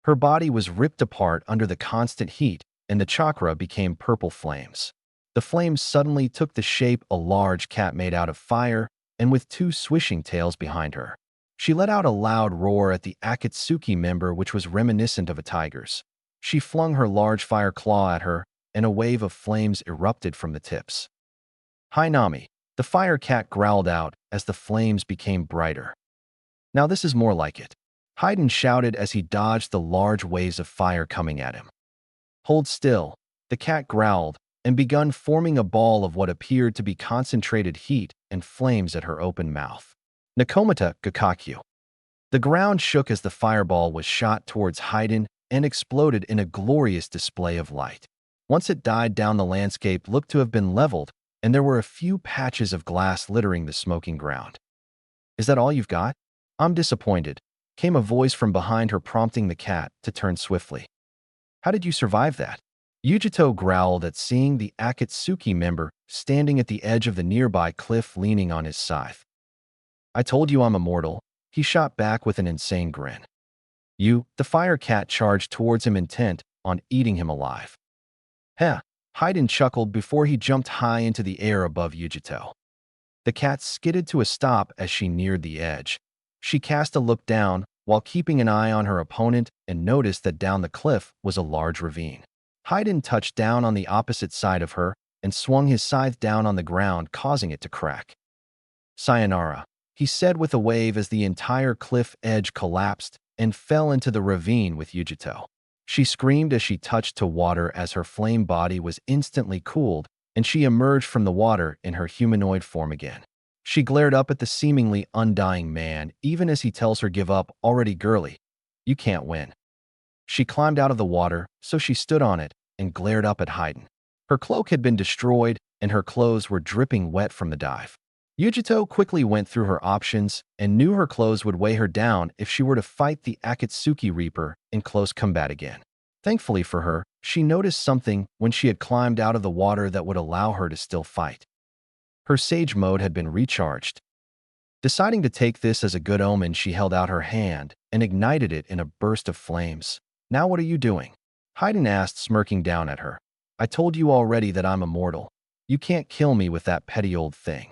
Her body was ripped apart under the constant heat, and the chakra became purple flames. The flames suddenly took the shape of a large cat made out of fire and with two swishing tails behind her. She let out a loud roar at the Akatsuki member, which was reminiscent of a tiger's. She flung her large fire claw at her, and a wave of flames erupted from the tips. Hainami, the fire cat growled out as the flames became brighter. Now this is more like it, Haiden shouted as he dodged the large waves of fire coming at him. Hold still, the cat growled, and begun forming a ball of what appeared to be concentrated heat and flames at her open mouth. Nakomata Gakakyu. The ground shook as the fireball was shot towards Haiden and exploded in a glorious display of light. Once it died down, the landscape looked to have been leveled, and there were a few patches of glass littering the smoking ground. Is that all you've got? I'm disappointed, came a voice from behind her, prompting the cat to turn swiftly. How did you survive that? Yujito growled at seeing the Akatsuki member standing at the edge of the nearby cliff leaning on his scythe. I told you I'm immortal, he shot back with an insane grin. You, the fire cat charged towards him, intent on eating him alive. Heh, Haiden chuckled before he jumped high into the air above Yujito. The cat skidded to a stop as she neared the edge. She cast a look down while keeping an eye on her opponent and noticed that down the cliff was a large ravine. Haiden touched down on the opposite side of her and swung his scythe down on the ground, causing it to crack. Sayonara, he said with a wave as the entire cliff edge collapsed and fell into the ravine with Yujito. She screamed as she touched to water as her flame body was instantly cooled and she emerged from the water in her humanoid form again. She glared up at the seemingly undying man even as he tells her, give up already, girlie. You can't win. She climbed out of the water, so she stood on it and glared up at Haiden. Her cloak had been destroyed and her clothes were dripping wet from the dive. Yujito quickly went through her options and knew her clothes would weigh her down if she were to fight the Akatsuki Reaper in close combat again. Thankfully for her, she noticed something when she had climbed out of the water that would allow her to still fight. Her sage mode had been recharged. Deciding to take this as a good omen, she held out her hand and ignited it in a burst of flames. Now what are you doing? Haiden asked, smirking down at her. I told you already that I'm immortal. You can't kill me with that petty old thing.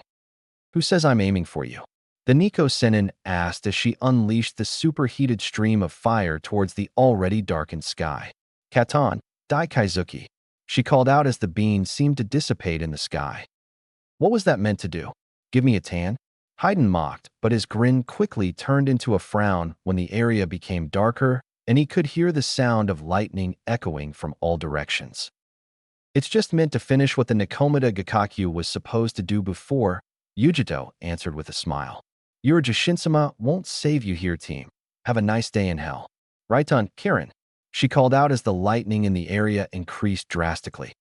Who says I'm aiming for you? The Nico Sennin asked as she unleashed the superheated stream of fire towards the already darkened sky. Katan, Daikaizuki. She called out as the beam seemed to dissipate in the sky. What was that meant to do? Give me a tan? Haiden mocked, but his grin quickly turned into a frown when the area became darker and he could hear the sound of lightning echoing from all directions. It's just meant to finish what the Nikomata Gakakyu was supposed to do before, Yujito answered with a smile. Your Jushinsama won't save you here, team. Have a nice day in hell. Right on, Kirin. She called out as the lightning in the area increased drastically.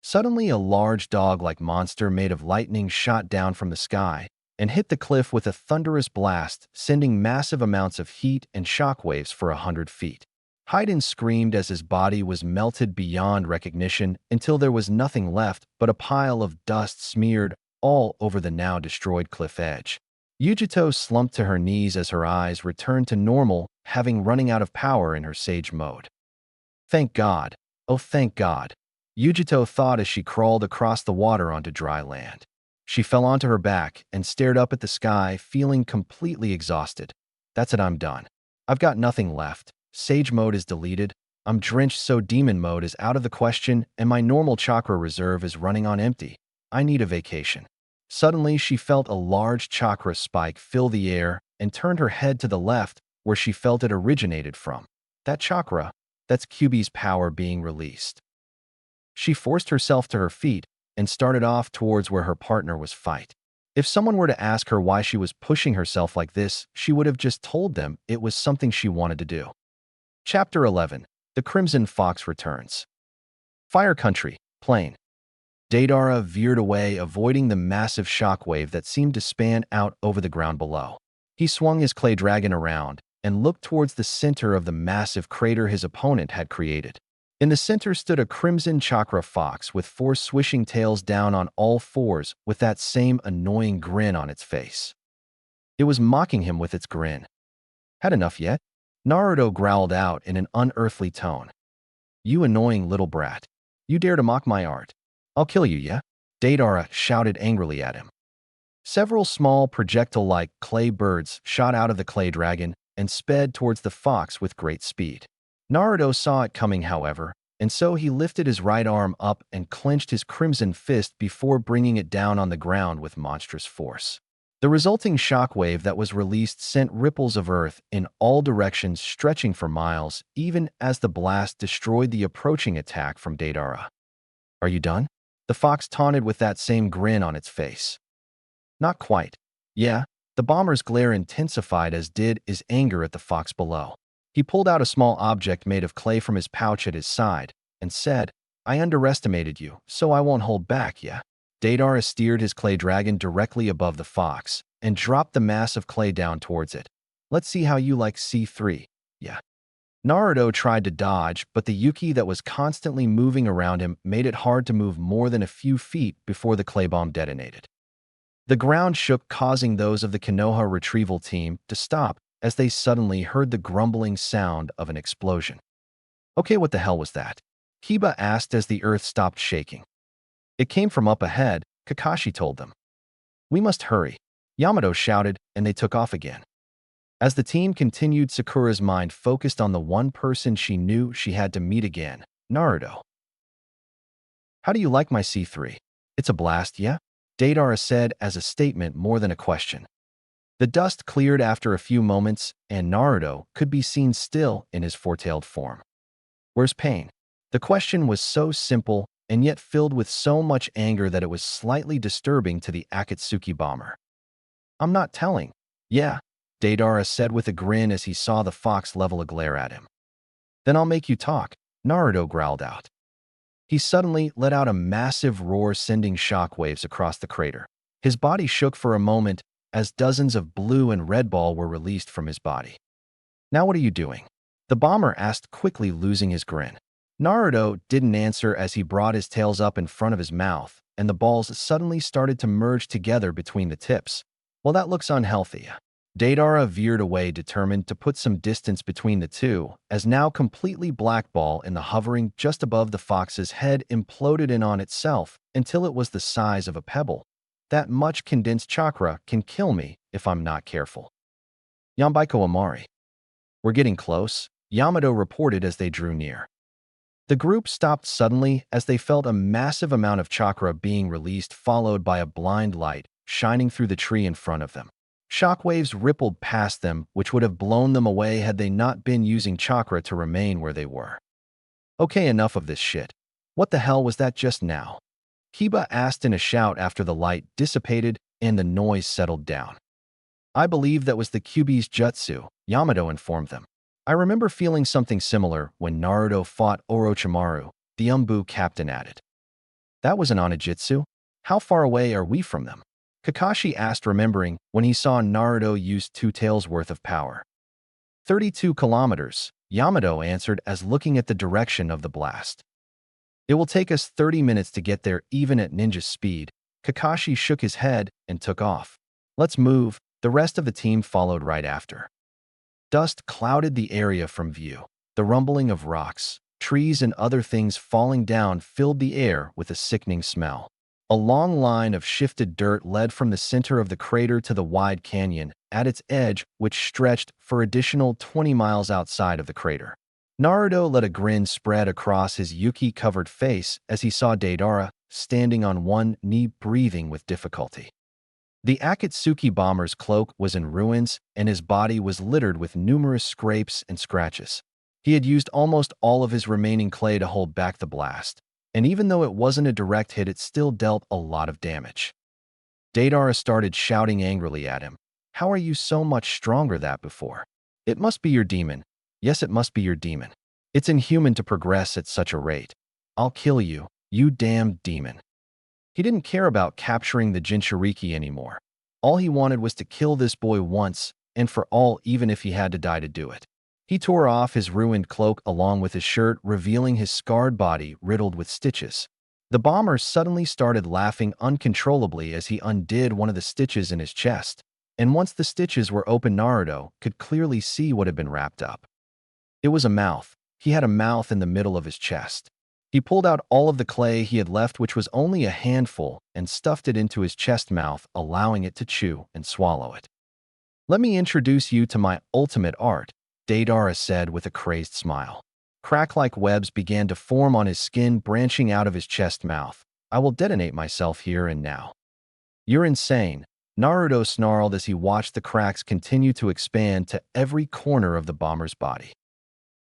Suddenly, a large dog-like monster made of lightning shot down from the sky and hit the cliff with a thunderous blast, sending massive amounts of heat and shockwaves for 100 feet. Haiden screamed as his body was melted beyond recognition until there was nothing left but a pile of dust smeared all over the now destroyed cliff edge. Yujito slumped to her knees as her eyes returned to normal, having running out of power in her sage mode. Thank God. Oh, thank God. Yujito thought as she crawled across the water onto dry land. She fell onto her back and stared up at the sky, feeling completely exhausted. That's it, I'm done. I've got nothing left. Sage mode is deleted. I'm drenched, so demon mode is out of the question, and my normal chakra reserve is running on empty. I need a vacation. Suddenly, she felt a large chakra spike fill the air and turned her head to the left, where she felt it originated from. That chakra, that's Kyuubi's power being released. She forced herself to her feet and started off towards where her partner was fight. If someone were to ask her why she was pushing herself like this, she would have just told them it was something she wanted to do. Chapter 11. The Crimson Fox Returns. Fire Country, Plain. Deidara veered away, avoiding the massive shockwave that seemed to span out over the ground below. He swung his clay dragon around and looked towards the center of the massive crater his opponent had created. In the center stood a crimson chakra fox with 4 swishing tails down on all fours with that same annoying grin on its face. It was mocking him with its grin. Had enough yet? Naruto growled out in an unearthly tone. You annoying little brat. You dare to mock my art. I'll kill you, yeah? Deidara shouted angrily at him. Several small projectile-like clay birds shot out of the clay dragon and sped towards the fox with great speed. Naruto saw it coming, however, and so he lifted his right arm up and clenched his crimson fist before bringing it down on the ground with monstrous force. The resulting shockwave that was released sent ripples of earth in all directions stretching for miles, even as the blast destroyed the approaching attack from Deidara. Are you done? The fox taunted with that same grin on its face. Not quite. Yeah, the bomber's glare intensified, as did his anger at the fox below. He pulled out a small object made of clay from his pouch at his side and said, I underestimated you, so I won't hold back, yeah? Deidara steered his clay dragon directly above the fox and dropped the mass of clay down towards it. Let's see how you like C3, yeah? Naruto tried to dodge, but the Yuki that was constantly moving around him made it hard to move more than a few feet before the clay bomb detonated. The ground shook, causing those of the Konoha retrieval team to stop as they suddenly heard the grumbling sound of an explosion. Okay, what the hell was that? Kiba asked as the earth stopped shaking. It came from up ahead, Kakashi told them. We must hurry, Yamato shouted, and they took off again. As the team continued, Sakura's mind focused on the one person she knew she had to meet again, Naruto. How do you like my C3? It's a blast, yeah? Deidara said as a statement more than a question. The dust cleared after a few moments, and Naruto could be seen still in his four-tailed form. Where's Pain? The question was so simple and yet filled with so much anger that it was slightly disturbing to the Akatsuki bomber. I'm not telling. Yeah, Deidara said with a grin as he saw the fox level a glare at him. Then I'll make you talk, Naruto growled out. He suddenly let out a massive roar, sending shockwaves across the crater. His body shook for a moment as dozens of blue and red balls were released from his body. Now what are you doing? The bomber asked quickly, losing his grin. Naruto didn't answer as he brought his tails up in front of his mouth, and the balls suddenly started to merge together between the tips. Well, that looks unhealthy. Deidara veered away, determined to put some distance between the two, as now completely black ball in the hovering just above the fox's head imploded in on itself until it was the size of a pebble. That much condensed chakra can kill me if I'm not careful. Yambaiko Amari. We're getting close, Yamato reported as they drew near. The group stopped suddenly as they felt a massive amount of chakra being released, followed by a blind light shining through the tree in front of them. Shockwaves rippled past them, which would have blown them away had they not been using chakra to remain where they were. Okay, enough of this shit. What the hell was that just now? Kiba asked in a shout after the light dissipated and the noise settled down. I believe that was the Kyuubi's jutsu, Yamato informed them. I remember feeling something similar when Naruto fought Orochimaru, the Umbu captain added. That was an onijutsu? How far away are we from them? Kakashi asked, remembering when he saw Naruto use 2 tails worth of power. 32 kilometers, Yamato answered as looking at the direction of the blast. It will take us 30 minutes to get there even at ninja speed. Kakashi shook his head and took off. Let's move. The rest of the team followed right after. Dust clouded the area from view. The rumbling of rocks, trees, and other things falling down filled the air with a sickening smell. A long line of shifted dirt led from the center of the crater to the wide canyon at its edge, which stretched for additional 20 miles outside of the crater. Naruto let a grin spread across his yuki-covered face as he saw Deidara standing on one knee, breathing with difficulty. The Akatsuki bomber's cloak was in ruins, and his body was littered with numerous scrapes and scratches. He had used almost all of his remaining clay to hold back the blast, and even though it wasn't a direct hit, it still dealt a lot of damage. Deidara started shouting angrily at him. How are you so much stronger than before? It must be your demon. Yes, it must be your demon. It's inhuman to progress at such a rate. I'll kill you, you damned demon. He didn't care about capturing the Jinchuriki anymore. All he wanted was to kill this boy once and for all, even if he had to die to do it. He tore off his ruined cloak along with his shirt, revealing his scarred body riddled with stitches. The bomber suddenly started laughing uncontrollably as he undid one of the stitches in his chest, and once the stitches were open, Naruto could clearly see what had been wrapped up. It was a mouth. He had a mouth in the middle of his chest. He pulled out all of the clay he had left, which was only a handful, and stuffed it into his chest mouth, allowing it to chew and swallow it. Let me introduce you to my ultimate art, Deidara said with a crazed smile. Crack-like webs began to form on his skin, branching out of his chest mouth. I will detonate myself here and now. You're insane, Naruto snarled as he watched the cracks continue to expand to every corner of the bomber's body.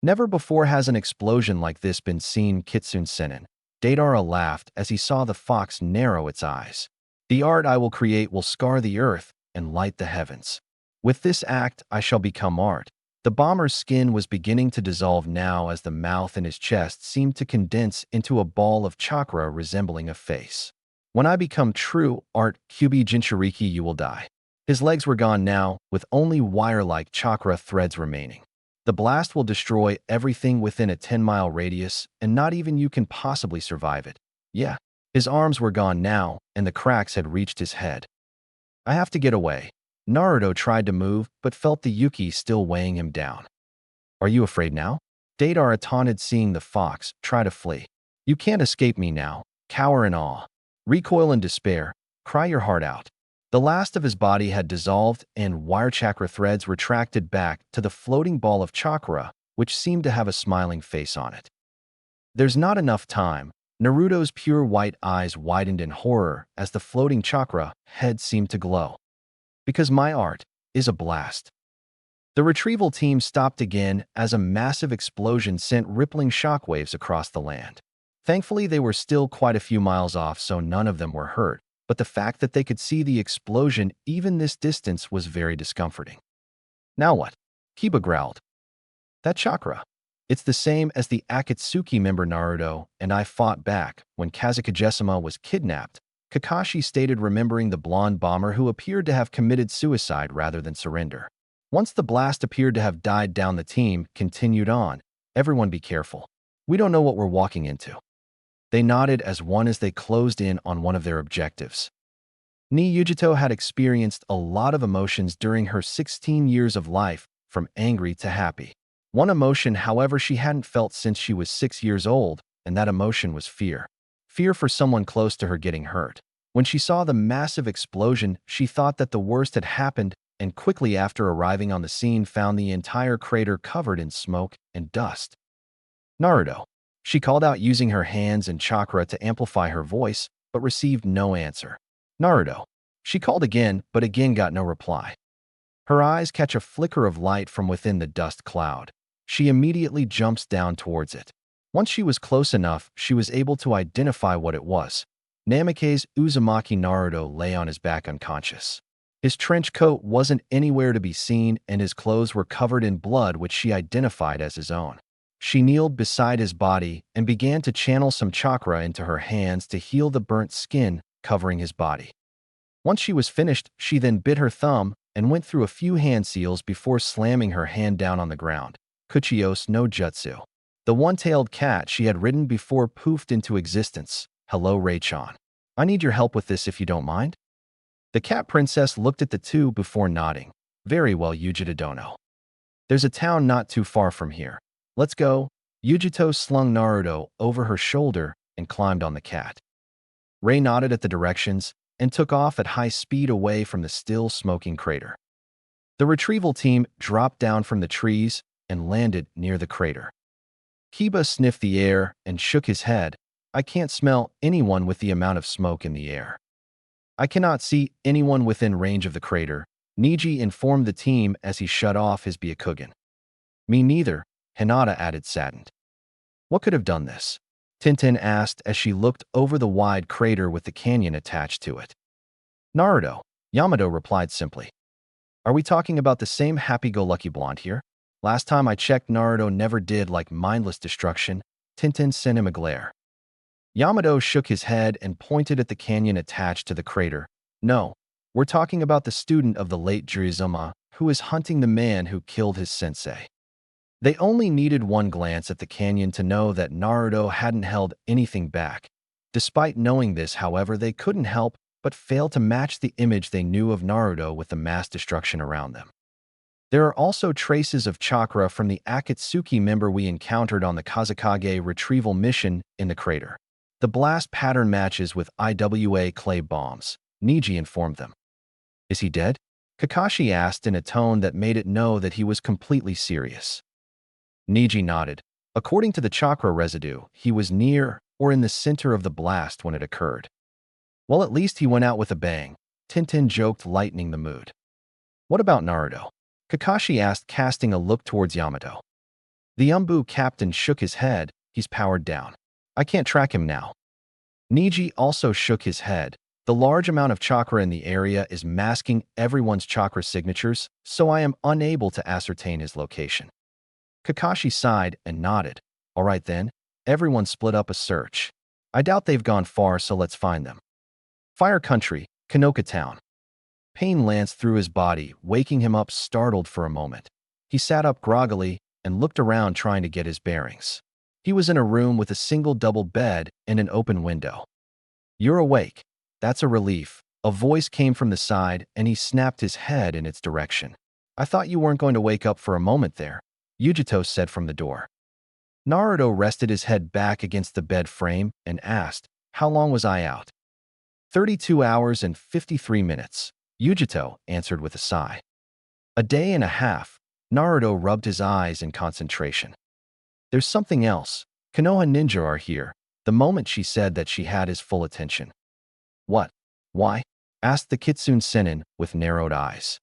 Never before has an explosion like this been seen, Kitsune Sennin. Deidara laughed as he saw the fox narrow its eyes. The art I will create will scar the earth and light the heavens. With this act, I shall become art. The bomber's skin was beginning to dissolve now as the mouth in his chest seemed to condense into a ball of chakra resembling a face. When I become true art, Kyuubi Jinchuriki, you will die. His legs were gone now, with only wire-like chakra threads remaining. The blast will destroy everything within a 10-mile radius, and not even you can possibly survive it. Yeah. His arms were gone now, and the cracks had reached his head. I have to get away. Naruto tried to move, but felt the Yuki still weighing him down. Are you afraid now? Deidara taunted, seeing the fox try to flee. You can't escape me now. Cower in awe. Recoil in despair. Cry your heart out. The last of his body had dissolved, and wire chakra threads retracted back to the floating ball of chakra, which seemed to have a smiling face on it. There's not enough time. Naruto's pure white eyes widened in horror as the floating chakra head seemed to glow. Because my art is a blast. The retrieval team stopped again as a massive explosion sent rippling shockwaves across the land. Thankfully, they were still quite a few miles off, so none of them were hurt, but the fact that they could see the explosion even this distance was very discomforting. Now what? Kiba growled. That chakra. It's the same as the Akatsuki member Naruto and I fought back when Kazekage-sama was kidnapped, Kakashi stated, remembering the blonde bomber who appeared to have committed suicide rather than surrender. Once the blast appeared to have died down, the team continued on. Everyone be careful. We don't know what we're walking into. They nodded as one as they closed in on one of their objectives. Ni Yujito had experienced a lot of emotions during her 16 years of life, from angry to happy. One emotion, however, she hadn't felt since she was 6 years old, and that emotion was fear. Fear for someone close to her getting hurt. When she saw the massive explosion, she thought that the worst had happened, and quickly after arriving on the scene found the entire crater covered in smoke and dust. Naruto. She called out using her hands and chakra to amplify her voice, but received no answer. Naruto. She called again, but again got no reply. Her eyes catch a flicker of light from within the dust cloud. She immediately jumps down towards it. Once she was close enough, she was able to identify what it was. Namake's Uzumaki. Naruto lay on his back unconscious. His trench coat wasn't anywhere to be seen, and his clothes were covered in blood, which she identified as his own. She kneeled beside his body and began to channel some chakra into her hands to heal the burnt skin covering his body. Once she was finished, she then bit her thumb and went through a few hand seals before slamming her hand down on the ground. Kuchiyos no Jutsu. The one-tailed cat she had ridden before poofed into existence. Hello, Ray-chan. I need your help with this if you don't mind. The cat princess looked at the two before nodding. Very well, Yujita Dono. There's a town not too far from here. Let's go. Yujito slung Naruto over her shoulder and climbed on the cat. Ray nodded at the directions and took off at high speed away from the still smoking crater. The retrieval team dropped down from the trees and landed near the crater. Kiba sniffed the air and shook his head. I can't smell anyone with the amount of smoke in the air. I cannot see anyone within range of the crater, Niji informed the team as he shut off his Byakugan. Me neither, Hinata added saddened. What could have done this? Tintin asked as she looked over the wide crater with the canyon attached to it. Naruto, Yamato replied simply. Are we talking about the same happy-go-lucky blonde here? Last time I checked, Naruto never did like mindless destruction. Tintin sent him a glare. Yamato shook his head and pointed at the canyon attached to the crater. No, we're talking about the student of the late Jirizuma, who is hunting the man who killed his sensei. They only needed one glance at the canyon to know that Naruto hadn't held anything back. Despite knowing this, however, they couldn't help but fail to match the image they knew of Naruto with the mass destruction around them. There are also traces of chakra from the Akatsuki member we encountered on the Kazekage retrieval mission in the crater. The blast pattern matches with IWA clay bombs, Niji informed them. Is he dead? Kakashi asked in a tone that made it know that he was completely serious. Niji nodded. According to the chakra residue, he was near or in the center of the blast when it occurred. Well, at least he went out with a bang, Tintin joked, lightening the mood. What about Naruto? Kakashi asked, casting a look towards Yamato. The Umbu captain shook his head. He's powered down. I can't track him now. Niji also shook his head. The large amount of chakra in the area is masking everyone's chakra signatures, so I am unable to ascertain his location. Kakashi sighed and nodded. All right then, everyone split up a search. I doubt they've gone far, so let's find them. Fire Country, Konoha Town. Pain lanced through his body, waking him up startled for a moment. He sat up groggily and looked around trying to get his bearings. He was in a room with a single double bed and an open window. You're awake. That's a relief. A voice came from the side and he snapped his head in its direction. I thought you weren't going to wake up for a moment there, Yujito said from the door. Naruto rested his head back against the bed frame and asked, how long was I out? 32 hours and 53 minutes, Yujito answered with a sigh. A day and a half, Naruto rubbed his eyes in concentration. There's something else. Konoha ninja are here. The moment she said that, she had his full attention. What? Why? Asked the Kitsune Sennin with narrowed eyes.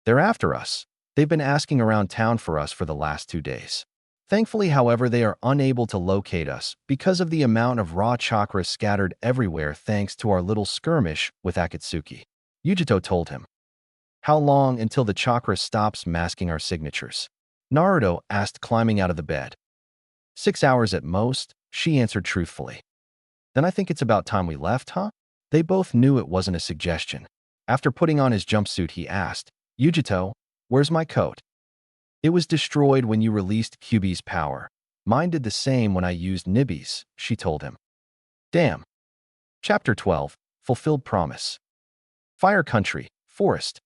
They're after us. They've been asking around town for us for the last 2 days. Thankfully, however, they are unable to locate us because of the amount of raw chakra scattered everywhere thanks to our little skirmish with Akatsuki. Yujito told him. How long until the chakra stops masking our signatures? Naruto asked, climbing out of the bed. 6 hours at most, she answered truthfully. Then I think it's about time we left, huh? They both knew it wasn't a suggestion. After putting on his jumpsuit, he asked, Yujito, where's my coat? It was destroyed when you released Kyuubi's power. Mine did the same when I used Nibi's, she told him. Damn. Chapter 12, Fulfilled Promise. Fire country, forest.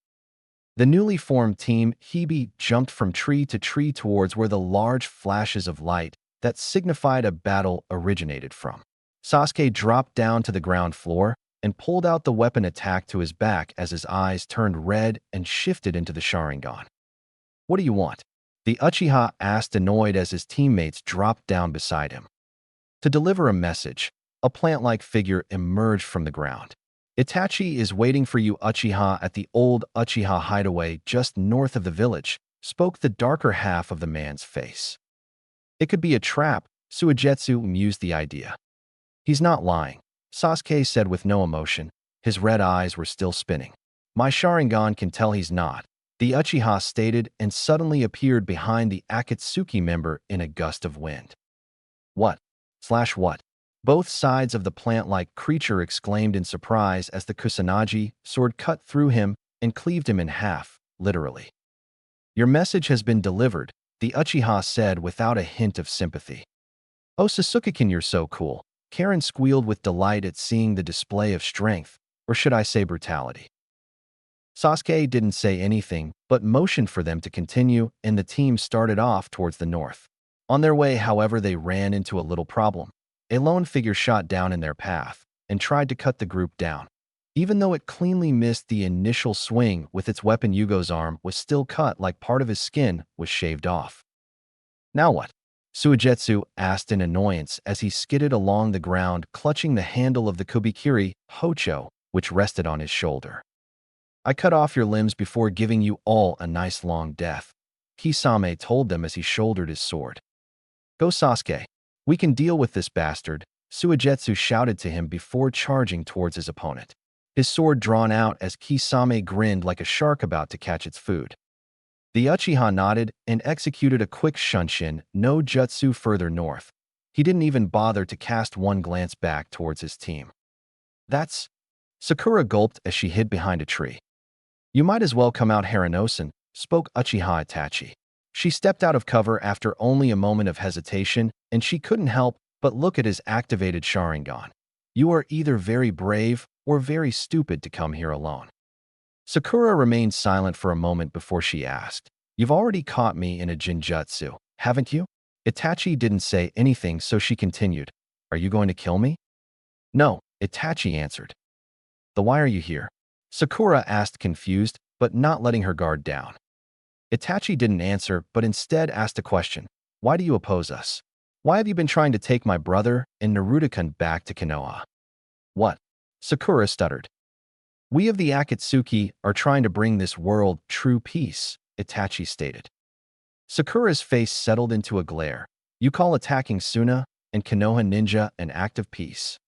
The newly formed team Hebe jumped from tree to tree towards where the large flashes of light that signified a battle originated from. Sasuke dropped down to the ground floor and pulled out the weapon attack to his back as his eyes turned red and shifted into the Sharingan. What do you want? The Uchiha asked, annoyed as his teammates dropped down beside him. To deliver a message, a plant-like figure emerged from the ground. Itachi is waiting for you, Uchiha, at the old Uchiha hideaway just north of the village, spoke the darker half of the man's face. It could be a trap, Suigetsu mused the idea. He's not lying, Sasuke said with no emotion. His red eyes were still spinning. My Sharingan can tell he's not, the Uchiha stated, and suddenly appeared behind the Akatsuki member in a gust of wind. What? What? Both sides of the plant-like creature exclaimed in surprise as the Kusanagi sword cut through him and cleaved him in half, literally. Your message has been delivered, the Uchiha said without a hint of sympathy. Oh, Sasuke-kun, you're so cool. Karen squealed with delight at seeing the display of strength, or should I say brutality. Sasuke didn't say anything, but motioned for them to continue, and the team started off towards the north. On their way, however, they ran into a little problem. A lone figure shot down in their path and tried to cut the group down. Even though it cleanly missed the initial swing with its weapon, Yugo's arm was still cut like part of his skin was shaved off. Now what? Suigetsu asked in annoyance as he skidded along the ground, clutching the handle of the Kubikiri Hocho, which rested on his shoulder. I cut off your limbs before giving you all a nice long death, Kisame told them as he shouldered his sword. Go, Sasuke. We can deal with this bastard, Suigetsu shouted to him before charging towards his opponent. His sword drawn out as Kisame grinned like a shark about to catch its food. The Uchiha nodded and executed a quick shunshin no jutsu further north. He didn't even bother to cast one glance back towards his team. That's... Sakura gulped as she hid behind a tree. You might as well come out, Haranosen, spoke Uchiha Itachi. She stepped out of cover after only a moment of hesitation, and she couldn't help but look at his activated Sharingan. You are either very brave or very stupid to come here alone. Sakura remained silent for a moment before she asked, You've already caught me in a jinjutsu, haven't you? Itachi didn't say anything, so she continued, Are you going to kill me? No, Itachi answered. Then why are you here? Sakura asked, confused, but not letting her guard down. Itachi didn't answer, but instead asked a question. Why do you oppose us? Why have you been trying to take my brother and Naruto-kun back to Konoha? What? Sakura stuttered. We of the Akatsuki are trying to bring this world true peace, Itachi stated. Sakura's face settled into a glare. You call attacking Suna and Konoha ninja an act of peace?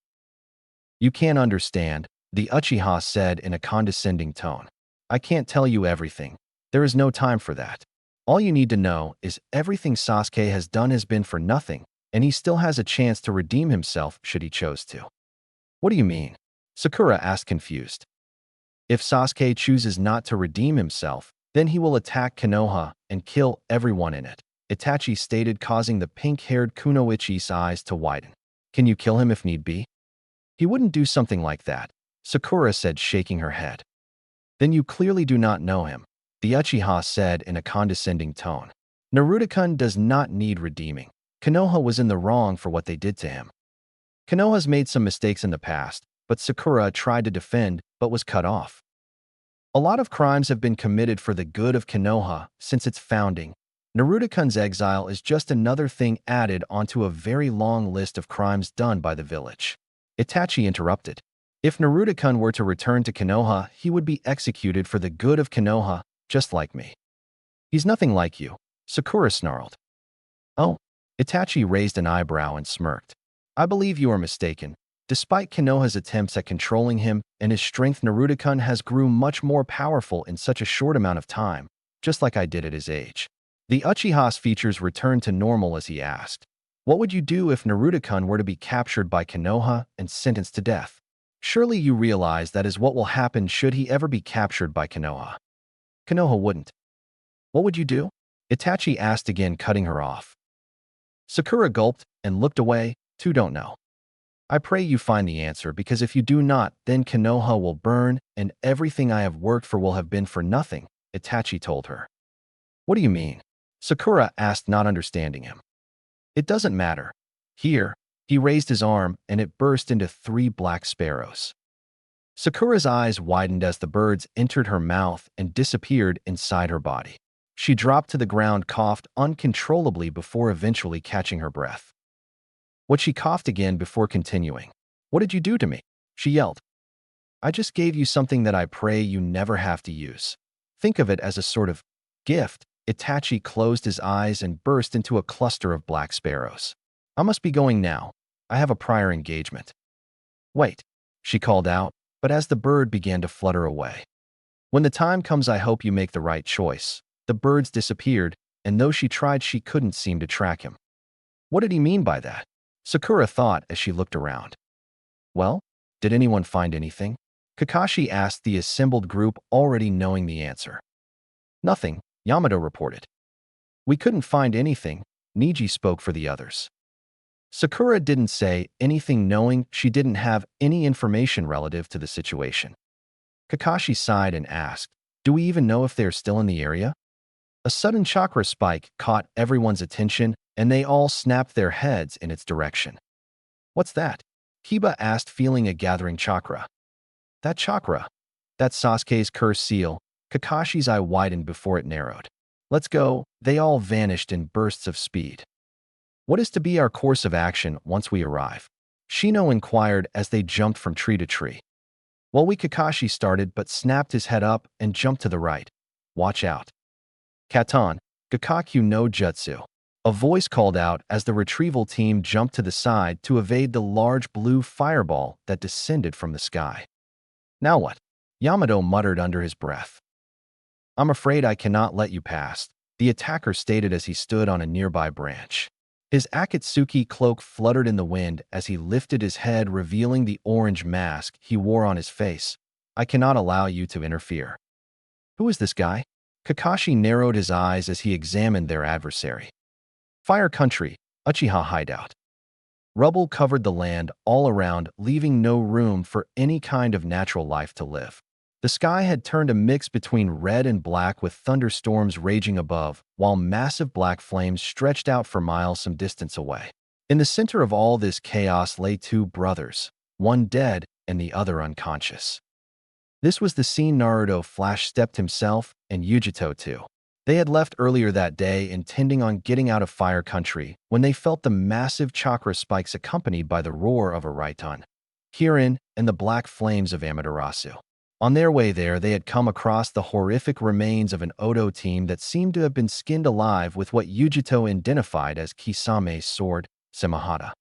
You can't understand, the Uchiha said in a condescending tone. I can't tell you everything. There is no time for that. All you need to know is everything Sasuke has done has been for nothing, and he still has a chance to redeem himself should he choose to. What do you mean? Sakura asked, confused. If Sasuke chooses not to redeem himself, then he will attack Konoha and kill everyone in it, Itachi stated, causing the pink-haired Kunoichi's eyes to widen. Can you kill him if need be? He wouldn't do something like that, Sakura said, shaking her head. Then you clearly do not know him, the Uchiha said in a condescending tone. Naruto-kun does not need redeeming. Konoha was in the wrong for what they did to him. Konoha's made some mistakes in the past, but Sakura tried to defend but was cut off. A lot of crimes have been committed for the good of Konoha since its founding. Naruto-kun's exile is just another thing added onto a very long list of crimes done by the village. Itachi interrupted. If Naruto-kun were to return to Konoha, he would be executed for the good of Konoha, just like me. He's nothing like you, Sakura snarled. Oh, Itachi raised an eyebrow and smirked. I believe you are mistaken. Despite Konoha's attempts at controlling him and his strength, Naruto-kun has grew much more powerful in such a short amount of time, just like I did at his age. The Uchiha's features returned to normal as he asked, What would you do if Naruto-kun were to be captured by Konoha and sentenced to death? Surely you realize that is what will happen should he ever be captured by Konoha. Konoha wouldn't. What would you do? Itachi asked again, cutting her off. Sakura gulped and looked away, too don't know. I pray you find the answer, because if you do not, then Konoha will burn, and everything I have worked for will have been for nothing, Itachi told her. What do you mean? Sakura asked, not understanding him. It doesn't matter. Here, he raised his arm, and it burst into 3 black sparrows. Sakura's eyes widened as the birds entered her mouth and disappeared inside her body. She dropped to the ground, coughed uncontrollably before eventually catching her breath. She coughed again before continuing. What did you do to me? She yelled. I just gave you something that I pray you never have to use. Think of it as a sort of gift. Itachi closed his eyes and burst into a cluster of black sparrows. I must be going now. I have a prior engagement. Wait, she called out, but as the bird began to flutter away. When the time comes, I hope you make the right choice. The birds disappeared, and though she tried, she couldn't seem to track him. What did he mean by that? Sakura thought as she looked around. Well, did anyone find anything? Kakashi asked the assembled group, already knowing the answer. Nothing, Yamato reported. We couldn't find anything, Niji spoke for the others. Sakura didn't say anything, knowing she didn't have any information relative to the situation. Kakashi sighed and asked, do we even know if they're still in the area? A sudden chakra spike caught everyone's attention, and they all snapped their heads in its direction. What's that? Kiba asked, feeling a gathering chakra. That chakra. That's Sasuke's curse seal. Kakashi's eye widened before it narrowed. Let's go. They all vanished in bursts of speed. What is to be our course of action once we arrive? Shino inquired as they jumped from tree to tree. Well, Kakashi started but snapped his head up and jumped to the right. Watch out. Katan, Gakakyu no Jutsu. A voice called out as the retrieval team jumped to the side to evade the large blue fireball that descended from the sky. Now what? Yamato muttered under his breath. I'm afraid I cannot let you pass, the attacker stated as he stood on a nearby branch. His Akatsuki cloak fluttered in the wind as he lifted his head, revealing the orange mask he wore on his face. I cannot allow you to interfere. Who is this guy? Kakashi narrowed his eyes as he examined their adversary. Fire Country, Uchiha hideout. Rubble covered the land all around, leaving no room for any kind of natural life to live. The sky had turned a mix between red and black, with thunderstorms raging above, while massive black flames stretched out for miles some distance away. In the center of all this chaos lay 2 brothers, one dead and the other unconscious. This was the scene Naruto flash-stepped himself and Yujito too. They had left earlier that day, intending on getting out of Fire Country, when they felt the massive chakra spikes accompanied by the roar of a Raiton, Kirin, and the black flames of Amaterasu. On their way there, they had come across the horrific remains of an Odo team that seemed to have been skinned alive with what Yujito identified as Kisame's sword, Semihata.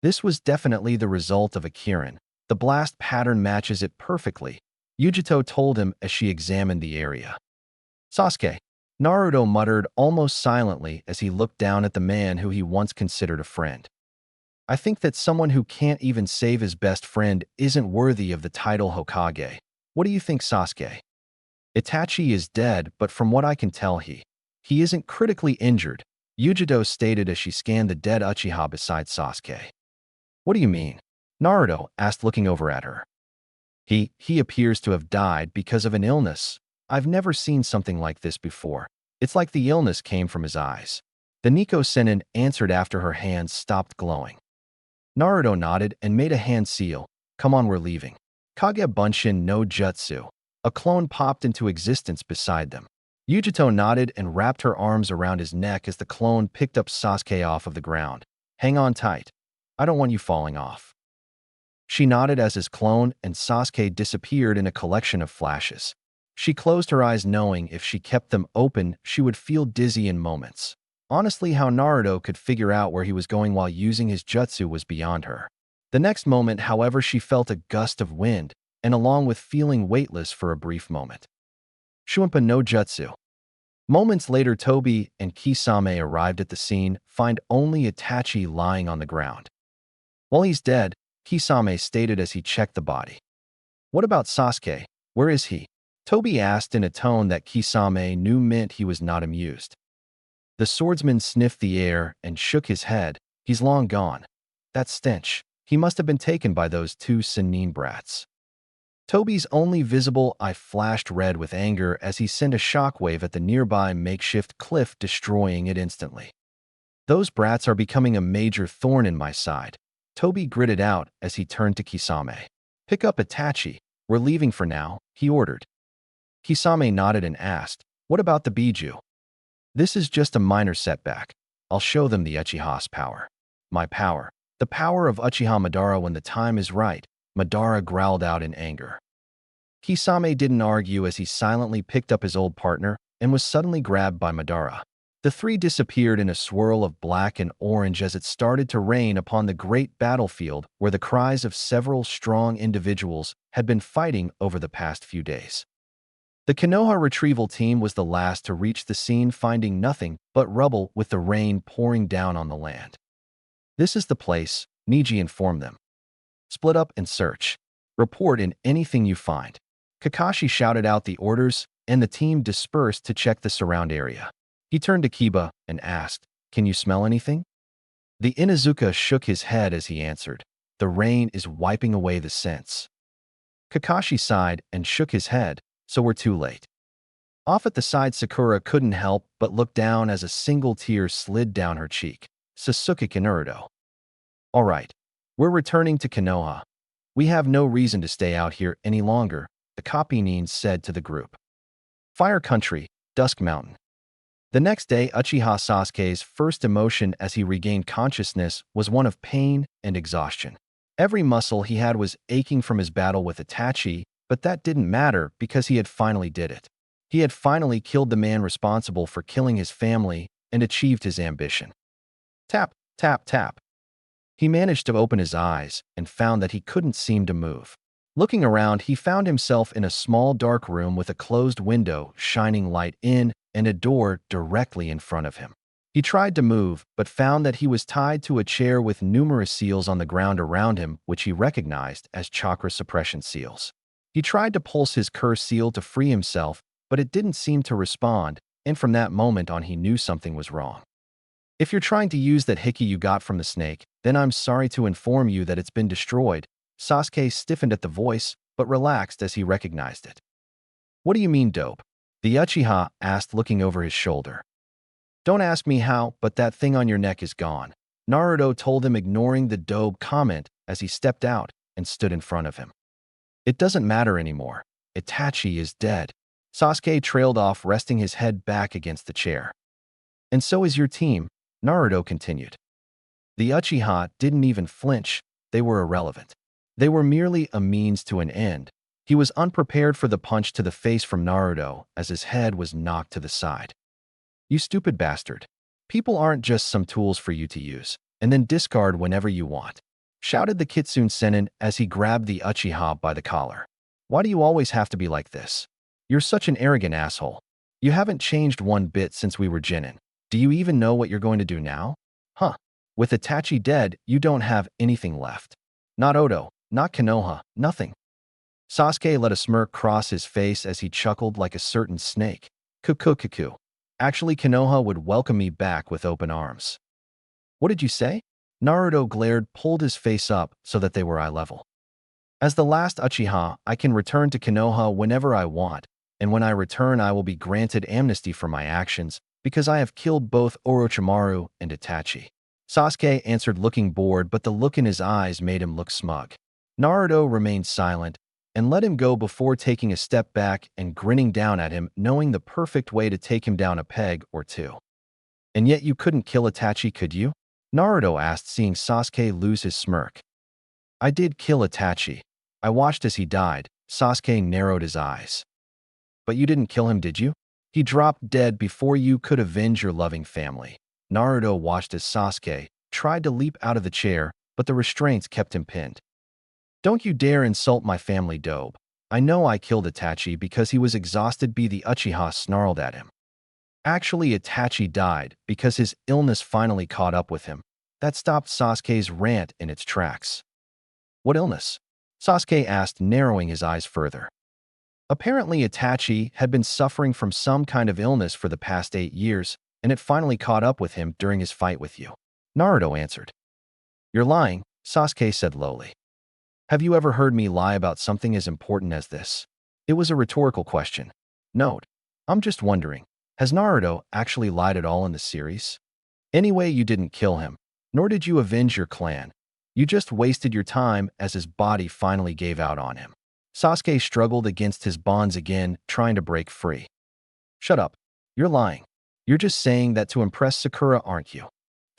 This was definitely the result of a Kirin. The blast pattern matches it perfectly, Yujito told him as she examined the area. Sasuke, Naruto muttered almost silently as he looked down at the man who he once considered a friend. I think that someone who can't even save his best friend isn't worthy of the title Hokage. What do you think, Sasuke? Itachi is dead, but from what I can tell, he isn't critically injured, Yujito stated as she scanned the dead Uchiha beside Sasuke. What do you mean? Naruto asked, looking over at her. He appears to have died because of an illness. I've never seen something like this before. It's like the illness came from his eyes. The Nico Sennin answered after her hands stopped glowing. Naruto nodded and made a hand seal. Come on, we're leaving. Kage Bunshin no Jutsu. A clone popped into existence beside them. Yujito nodded and wrapped her arms around his neck as the clone picked up Sasuke off of the ground. Hang on tight. I don't want you falling off. She nodded as his clone and Sasuke disappeared in a collection of flashes. She closed her eyes, knowing if she kept them open, she would feel dizzy in moments. Honestly, how Naruto could figure out where he was going while using his jutsu was beyond her. The next moment, however, she felt a gust of wind, and along with feeling weightless for a brief moment. Shuimpa no Jutsu. Moments later, Tobi and Kisame arrived at the scene, find only Itachi lying on the ground. Well, he's dead, Kisame stated as he checked the body. What about Sasuke? Where is he? Tobi asked in a tone that Kisame knew meant he was not amused. The swordsman sniffed the air and shook his head. He's long gone. That stench. He must have been taken by those two Sennin brats. Toby's only visible eye flashed red with anger as he sent a shockwave at the nearby makeshift cliff, destroying it instantly. Those brats are becoming a major thorn in my side, Toby gritted out as he turned to Kisame. Pick up Itachi. We're leaving for now, he ordered. Kisame nodded and asked, what about the Biju? This is just a minor setback. I'll show them the Uchiha's power. My power. The power of Uchiha Madara when the time is right, Madara growled out in anger. Kisame didn't argue as he silently picked up his old partner and was suddenly grabbed by Madara. The three disappeared in a swirl of black and orange as it started to rain upon the great battlefield where the cries of several strong individuals had been fighting over the past few days. The Konoha retrieval team was the last to reach the scene, finding nothing but rubble with the rain pouring down on the land. This is the place, Niji informed them. Split up and search. Report in anything you find. Kakashi shouted out the orders, and the team dispersed to check the surround area. He turned to Kiba and asked, can you smell anything? The Inuzuka shook his head as he answered, the rain is wiping away the scents. Kakashi sighed and shook his head, so we're too late. Off at the side, Sakura couldn't help but look down as a single tear slid down her cheek. Sasuke Naruto. All right, we're returning to Konoha. We have no reason to stay out here any longer, the Kapinin said to the group. Fire Country, Dusk Mountain. The next day, Uchiha Sasuke's first emotion as he regained consciousness was one of pain and exhaustion. Every muscle he had was aching from his battle with Itachi, but that didn't matter because he had finally did it. He had finally killed the man responsible for killing his family and achieved his ambition. Tap, tap, tap. He managed to open his eyes and found that he couldn't seem to move. Looking around, he found himself in a small dark room with a closed window shining light in and a door directly in front of him. He tried to move, but found that he was tied to a chair with numerous seals on the ground around him, which he recognized as chakra suppression seals. He tried to pulse his curse seal to free himself, but it didn't seem to respond, and from that moment on he knew something was wrong. If you're trying to use that hickey you got from the snake, then I'm sorry to inform you that it's been destroyed. Sasuke stiffened at the voice, but relaxed as he recognized it. What do you mean, dope? The Uchiha asked, looking over his shoulder. Don't ask me how, but that thing on your neck is gone, Naruto told him, ignoring the dope comment as he stepped out and stood in front of him. It doesn't matter anymore. Itachi is dead. Sasuke trailed off, resting his head back against the chair. And so is your team, Naruto continued. The Uchiha didn't even flinch. They were irrelevant. They were merely a means to an end. He was unprepared for the punch to the face from Naruto as his head was knocked to the side. You stupid bastard. People aren't just some tools for you to use and then discard whenever you want, shouted the Kitsune Sennin as he grabbed the Uchiha by the collar. Why do you always have to be like this? You're such an arrogant asshole. You haven't changed one bit since we were Jinin. Do you even know what you're going to do now? Huh. With Itachi dead, you don't have anything left. Not Odo, not Konoha, nothing. Sasuke let a smirk cross his face as he chuckled like a certain snake. Kuku. Actually, Konoha would welcome me back with open arms. What did you say? Naruto glared, pulled his face up so that they were eye level. As the last Uchiha, I can return to Konoha whenever I want, and when I return I will be granted amnesty for my actions because I have killed both Orochimaru and Itachi. Sasuke answered, looking bored, but the look in his eyes made him look smug. Naruto remained silent and let him go before taking a step back and grinning down at him, knowing the perfect way to take him down a peg or two. And yet you couldn't kill Itachi, could you? Naruto asked, seeing Sasuke lose his smirk. I did kill Itachi. I watched as he died. Sasuke narrowed his eyes. But you didn't kill him, did you? He dropped dead before you could avenge your loving family. Naruto watched as Sasuke tried to leap out of the chair, but the restraints kept him pinned. Don't you dare insult my family, dope. I know I killed Itachi because he was exhausted. The Uchiha snarled at him. Actually, Itachi died because his illness finally caught up with him. That stopped Sasuke's rant in its tracks. What illness? Sasuke asked, narrowing his eyes further. Apparently, Itachi had been suffering from some kind of illness for the past 8 years, and it finally caught up with him during his fight with you. Naruto answered. You're lying, Sasuke said lowly. Have you ever heard me lie about something as important as this? It was a rhetorical question. Note, I'm just wondering, has Naruto actually lied at all in the series? Anyway, you didn't kill him, nor did you avenge your clan. You just wasted your time as his body finally gave out on him. Sasuke struggled against his bonds again, trying to break free. Shut up. You're lying. You're just saying that to impress Sakura, aren't you?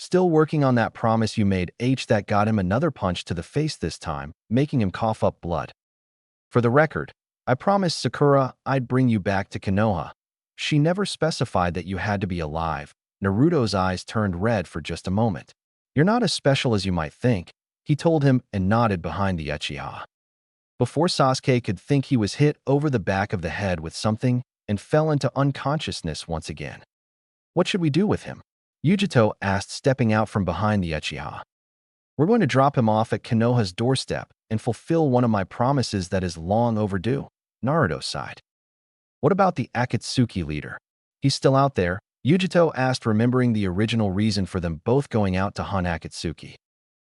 Still working on that promise you made that got him another punch to the face this time, making him cough up blood. For the record, I promised Sakura I'd bring you back to Konoha. She never specified that you had to be alive. Naruto's eyes turned red for just a moment. You're not as special as you might think, he told him and nodded behind the Uchiha. Before Sasuke could think, he was hit over the back of the head with something and fell into unconsciousness once again. What should we do with him? Yujito asked, stepping out from behind the Uchiha. We're going to drop him off at Konoha's doorstep and fulfill one of my promises that is long overdue, Naruto sighed. What about the Akatsuki leader? He's still out there, Yujito asked, remembering the original reason for them both going out to hunt Akatsuki.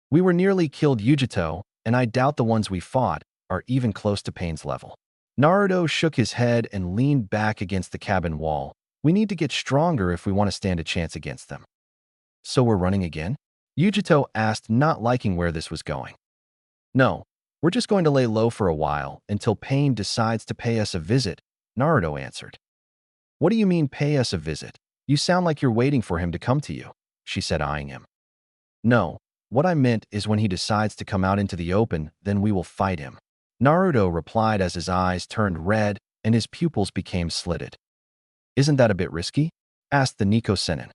We were nearly killed, Yujito, and I doubt the ones we fought are even close to Pain's level. Naruto shook his head and leaned back against the cabin wall. We need to get stronger if we want to stand a chance against them. So we're running again? Yujito asked, not liking where this was going. No, we're just going to lay low for a while until Pain decides to pay us a visit, Naruto answered. What do you mean pay us a visit? You sound like you're waiting for him to come to you, she said, eyeing him. No, what I meant is when he decides to come out into the open, then we will fight him. Naruto replied as his eyes turned red and his pupils became slitted. Isn't that a bit risky? Asked the Nico Sennin.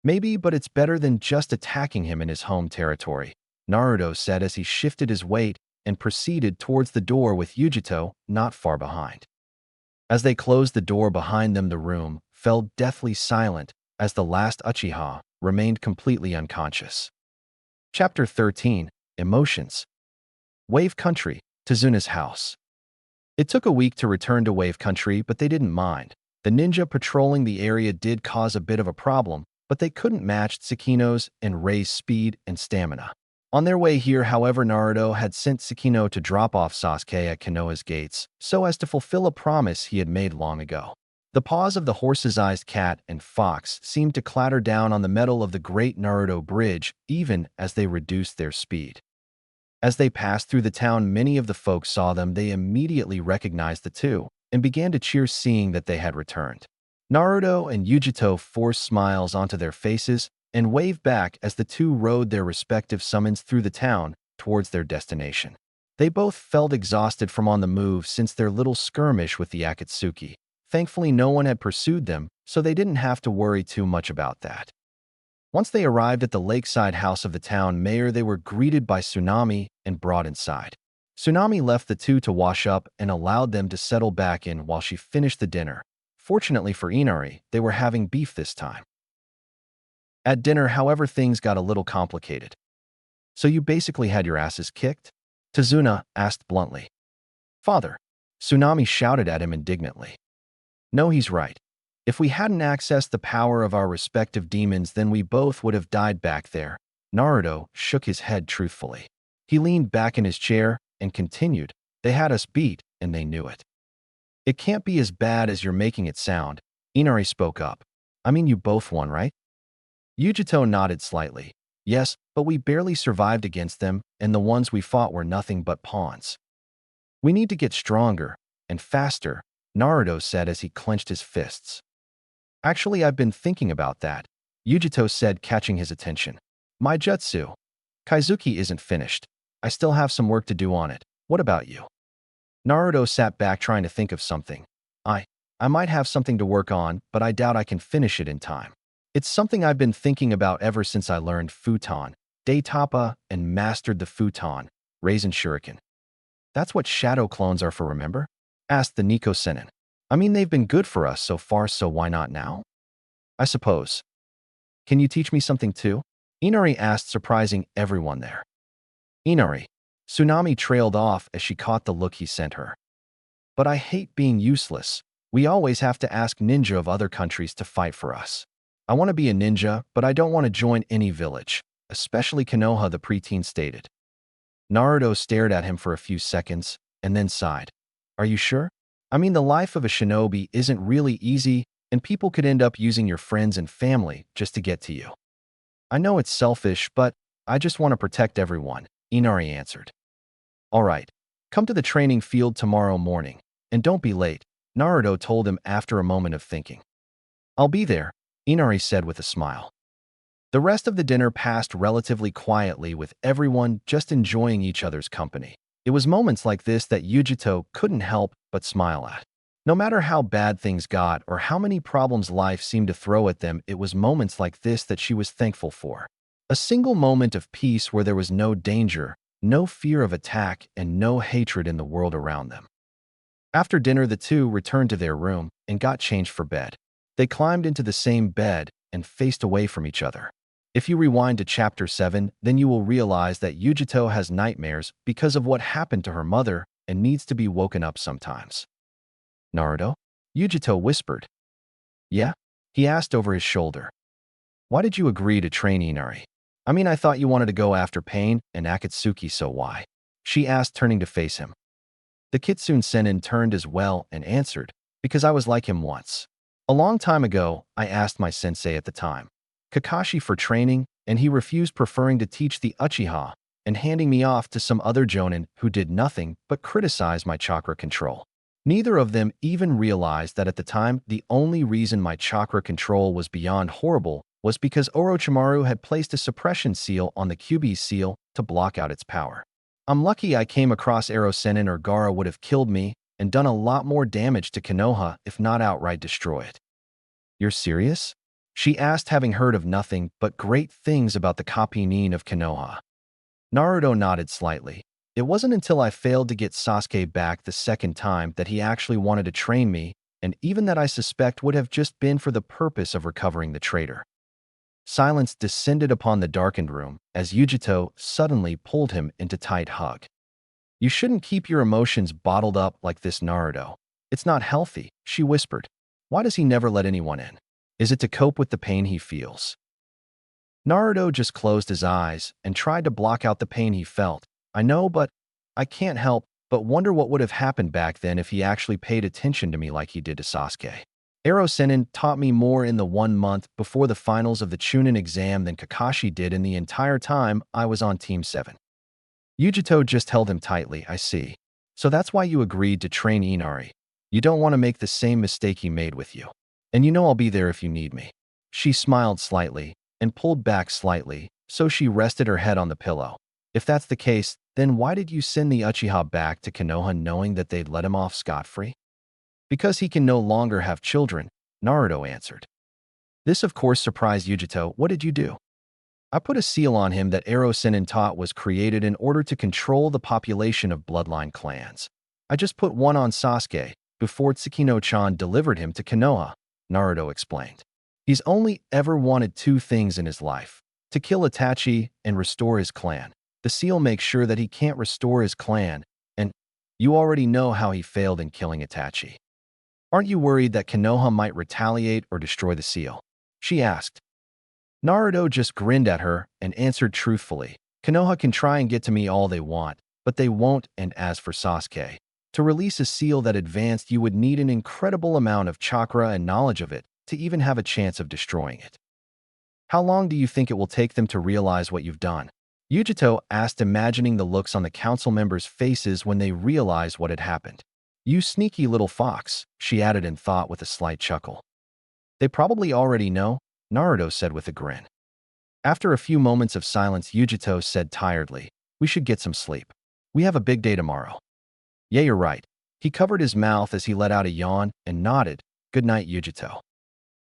Maybe, but it's better than just attacking him in his home territory, Naruto said as he shifted his weight and proceeded towards the door with Yujito not far behind. As they closed the door behind them, the room fell deathly silent as the last Uchiha remained completely unconscious. Chapter 13, Emotions. Wave Country, Tezuna's house. It took a week to return to Wave Country, but they didn't mind. The ninja patrolling the area did cause a bit of a problem, but they couldn't match Tsukino's and Rei's speed and stamina. On their way here, however, Naruto had sent Tsukino to drop off Sasuke at Konoha's gates so as to fulfill a promise he had made long ago. The paws of the horse's-eyed cat and fox seemed to clatter down on the metal of the Great Naruto Bridge even as they reduced their speed. As they passed through the town, many of the folks saw them. They immediately recognized the two and began to cheer, seeing that they had returned. Naruto and Yujito forced smiles onto their faces and waved back as the two rode their respective summons through the town towards their destination. They both felt exhausted from on the move since their little skirmish with the Akatsuki. Thankfully, no one had pursued them, so they didn't have to worry too much about that. Once they arrived at the lakeside house of the town mayor, they were greeted by Tsunami and brought inside. Tsunami left the two to wash up and allowed them to settle back in while she finished the dinner. Fortunately for Inari, they were having beef this time. At dinner, however, things got a little complicated. So you basically had your asses kicked? Tezuna asked bluntly. Father, Tsunami shouted at him indignantly. No, he's right. If we hadn't accessed the power of our respective demons, then we both would have died back there. Naruto shook his head truthfully. He leaned back in his chair and continued, they had us beat, and they knew it. It can't be as bad as you're making it sound, Inari spoke up. I mean, you both won, right? Yujito nodded slightly. Yes, but we barely survived against them, and the ones we fought were nothing but pawns. We need to get stronger and faster, Naruto said as he clenched his fists. Actually, I've been thinking about that, Yujito said, catching his attention. My jutsu, Kaizuki, isn't finished. I still have some work to do on it. What about you? Naruto sat back trying to think of something. I might have something to work on, but I doubt I can finish it in time. It's something I've been thinking about ever since I learned Futon, Daitapa, and mastered the Futon, Raisin Shuriken. That's what shadow clones are for, remember? Asked the Nico Sennin. I mean, they've been good for us so far, so why not now? I suppose. Can you teach me something too? Inari asked, surprising everyone there. Inari. Tsunami trailed off as she caught the look he sent her. But I hate being useless. We always have to ask ninja of other countries to fight for us. I want to be a ninja, but I don't want to join any village, especially Konoha, the preteen stated. Naruto stared at him for a few seconds and then sighed. Are you sure? I mean, the life of a shinobi isn't really easy, and people could end up using your friends and family just to get to you. I know it's selfish, but I just want to protect everyone, Inari answered. All right, come to the training field tomorrow morning, and don't be late, Naruto told him after a moment of thinking. I'll be there, Inari said with a smile. The rest of the dinner passed relatively quietly with everyone just enjoying each other's company. It was moments like this that Yujito couldn't help but smile at. No matter how bad things got or how many problems life seemed to throw at them, it was moments like this that she was thankful for. A single moment of peace where there was no danger, no fear of attack, and no hatred in the world around them. After dinner, the two returned to their room and got changed for bed. They climbed into the same bed and faced away from each other. If you rewind to Chapter 7, then you will realize that Yujito has nightmares because of what happened to her mother and needs to be woken up sometimes. Naruto? Yujito whispered. Yeah? He asked over his shoulder. Why did you agree to train Inari? I mean, I thought you wanted to go after Pain and Akatsuki, so why? She asked, turning to face him. The Kitsune Sennin turned as well and answered, because I was like him once. A long time ago, I asked my sensei at the time, Kakashi, for training, and he refused, preferring to teach the Uchiha and handing me off to some other jonin who did nothing but criticize my chakra control. Neither of them even realized that at the time, the only reason my chakra control was beyond horrible was because Orochimaru had placed a suppression seal on the Kyuubi's seal to block out its power. I'm lucky I came across Ero Sennin, or Gaara would have killed me and done a lot more damage to Konoha, if not outright destroy it. You're serious? She asked, having heard of nothing but great things about the Kapinin of Konoha. Naruto nodded slightly. It wasn't until I failed to get Sasuke back the second time that he actually wanted to train me, and even that I suspect would have just been for the purpose of recovering the traitor. Silence descended upon the darkened room as Yujito suddenly pulled him into tight hug. You shouldn't keep your emotions bottled up like this, Naruto. It's not healthy, she whispered. Why does he never let anyone in? Is it to cope with the pain he feels? Naruto just closed his eyes and tried to block out the pain he felt. I know, but I can't help but wonder what would have happened back then if he actually paid attention to me like he did to Sasuke. Ero Sennin taught me more in the 1 month before the finals of the Chunin exam than Kakashi did in the entire time I was on Team 7. Yujito just held him tightly. I see. So that's why you agreed to train Inari. You don't want to make the same mistake he made with you. And you know I'll be there if you need me. She smiled slightly and pulled back slightly, so she rested her head on the pillow. If that's the case, then why did you send the Uchiha back to Konoha knowing that they'd let him off scot-free? Because he can no longer have children, Naruto answered. This of course surprised Yujito. What did you do? I put a seal on him that Ero Sennin taught was created in order to control the population of bloodline clans. I just put one on Sasuke before Tsukino-chan delivered him to Konoha, Naruto explained. He's only ever wanted 2 things in his life: to kill Itachi and restore his clan. The seal makes sure that he can't restore his clan, and you already know how he failed in killing Itachi. Aren't you worried that Konoha might retaliate or destroy the seal? She asked. Naruto just grinned at her and answered truthfully. Konoha can try and get to me all they want, but they won't. And as for Sasuke, to release a seal that advanced, you would need an incredible amount of chakra and knowledge of it to even have a chance of destroying it. How long do you think it will take them to realize what you've done? Yujito asked, imagining the looks on the council members' faces when they realized what had happened. You sneaky little fox, she added in thought with a slight chuckle. They probably already know, Naruto said with a grin. After a few moments of silence, Yujito said tiredly, we should get some sleep. We have a big day tomorrow. Yeah, you're right. He covered his mouth as he let out a yawn and nodded. Good night, Yujito.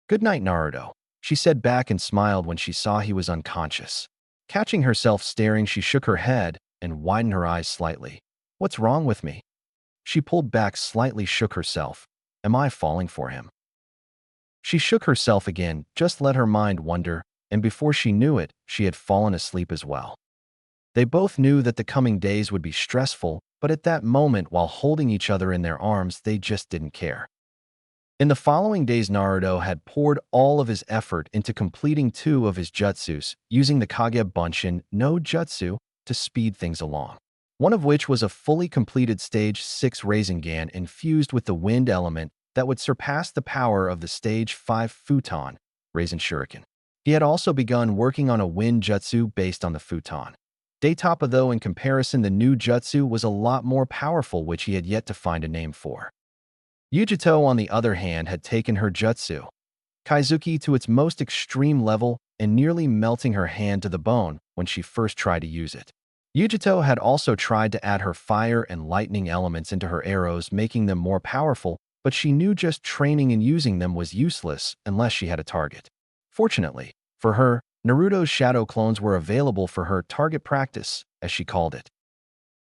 Good night, Naruto, she said back and smiled when she saw he was unconscious. Catching herself staring, she shook her head and widened her eyes slightly. What's wrong with me? She pulled back slightly, shook herself. Am I falling for him? She shook herself again, just let her mind wander, and before she knew it, she had fallen asleep as well. They both knew that the coming days would be stressful, but at that moment, while holding each other in their arms, they just didn't care. In the following days, Naruto had poured all of his effort into completing 2 of his jutsus, using the Kage Bunshin no Jutsu to speed things along. one of which was a fully completed Stage 6 Rasengan infused with the wind element that would surpass the power of the Stage 5 Futon Rasen Shuriken. He had also begun working on a wind jutsu based on the futon. Daytoppa, though, in comparison, the new jutsu was a lot more powerful, which he had yet to find a name for. Yujito, on the other hand, had taken her jutsu, Kaizuki, to its most extreme level and nearly melting her hand to the bone when she first tried to use it. Yujito had also tried to add her fire and lightning elements into her arrows, making them more powerful, but she knew just training and using them was useless unless she had a target. Fortunately for her, Naruto's shadow clones were available for her target practice, as she called it.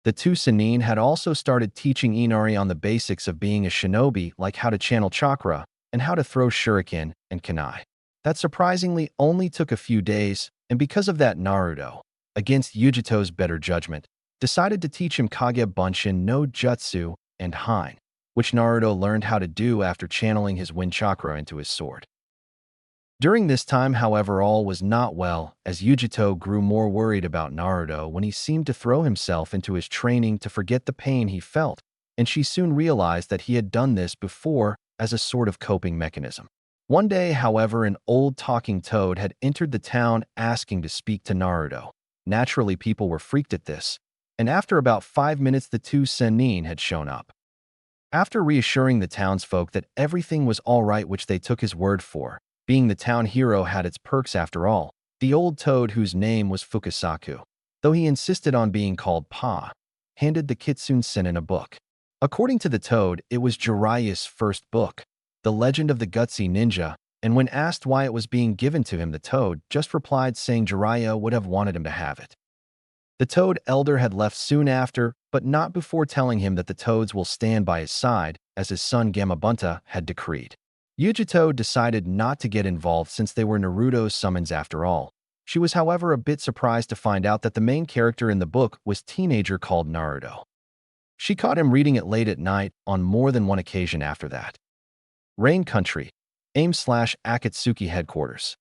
The two Sannin had also started teaching Inari on the basics of being a shinobi, like how to channel chakra and how to throw shuriken and kunai. That surprisingly only took a few days, and because of that, Naruto, against Yujito's better judgment, decided to teach him Kage Bunshin no Jutsu and Hein, which Naruto learned how to do after channeling his wind chakra into his sword. During this time, however, all was not well, as Yujito grew more worried about Naruto when he seemed to throw himself into his training to forget the pain he felt, and she soon realized that he had done this before as a sort of coping mechanism. One day, however, an old talking toad had entered the town asking to speak to Naruto. Naturally, people were freaked at this, and after about 5 minutes, the two Sannin had shown up. After reassuring the townsfolk that everything was all right, which they took his word for, being the town hero had its perks after all, the old toad, whose name was Fukasaku, though he insisted on being called Pa, handed the Kitsune Sennin a book. According to the toad, it was Jiraiya's first book, The Legend of the Gutsy Ninja, and when asked why it was being given to him, the toad just replied saying Jiraiya would have wanted him to have it. The toad elder had left soon after, but not before telling him that the toads will stand by his side, as his son Gamabunta had decreed. Yujito decided not to get involved since they were Naruto's summons after all. She was, however, a bit surprised to find out that the main character in the book was a teenager called Naruto. She caught him reading it late at night on more than one occasion after that. Rain Country, AIM/Akatsuki headquarters.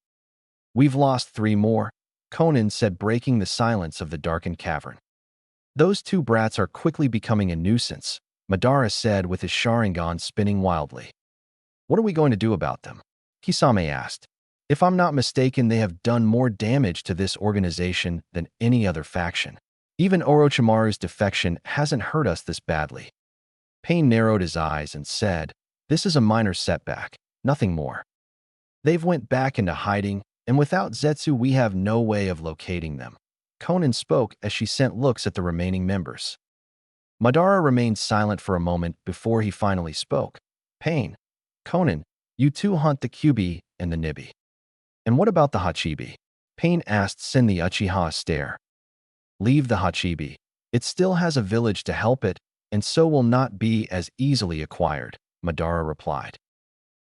We've lost 3 more, Conan said, breaking the silence of the darkened cavern. Those 2 brats are quickly becoming a nuisance, Madara said with his Sharingan spinning wildly. What are we going to do about them? Kisame asked. If I'm not mistaken, they have done more damage to this organization than any other faction. Even Orochimaru's defection hasn't hurt us this badly. Pain narrowed his eyes and said, this is a minor setback, nothing more. They've went back into hiding, and without Zetsu we have no way of locating them. Conan spoke as she sent looks at the remaining members. Madara remained silent for a moment before he finally spoke. Pain, Conan, you 2 hunt the Kyubi and the Nibi. And what about the Hachibi? Pain asked, send the Uchiha a stare. Leave the Hachibi. It still has a village to help it, and so will not be as easily acquired, Madara replied.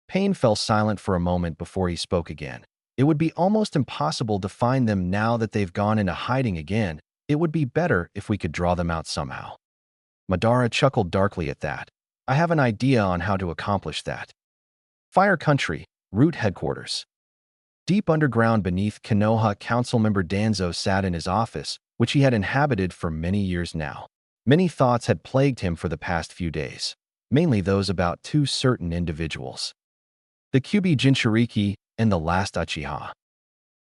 Pain fell silent for a moment before he spoke again. It would be almost impossible to find them now that they've gone into hiding again. It would be better if we could draw them out somehow. Madara chuckled darkly at that. I have an idea on how to accomplish that. Fire Country, Root Headquarters. Deep underground beneath Konoha, Councilmember Danzo sat in his office, which he had inhabited for many years now. Many thoughts had plagued him for the past few days, mainly those about 2 certain individuals. The Kyubi Jinchuriki and the last Uchiha.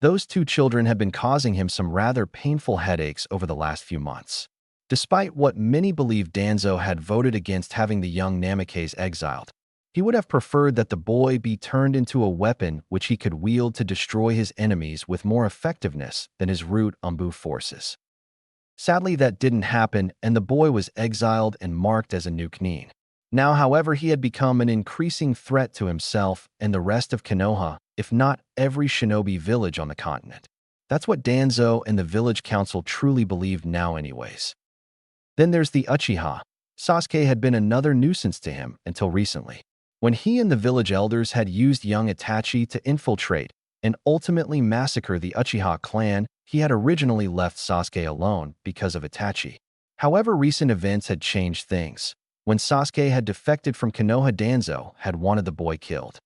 Those 2 children had been causing him some rather painful headaches over the last few months. Despite what many believed Danzo had voted against having the young Namikaze exiled, he would have preferred that the boy be turned into a weapon which he could wield to destroy his enemies with more effectiveness than his Root Umbu forces. Sadly, that didn't happen, and the boy was exiled and marked as a new Knin. Now, however, he had become an increasing threat to himself and the rest of Konoha, if not every shinobi village on the continent. That's what Danzo and the village council truly believed now anyways. Then there's the Uchiha. Sasuke had been another nuisance to him until recently, when he and the village elders had used young Itachi to infiltrate and ultimately massacre the Uchiha clan. He had originally left Sasuke alone because of Itachi. However, recent events had changed things. When Sasuke had defected from Konoha, Danzo had wanted the boy killed.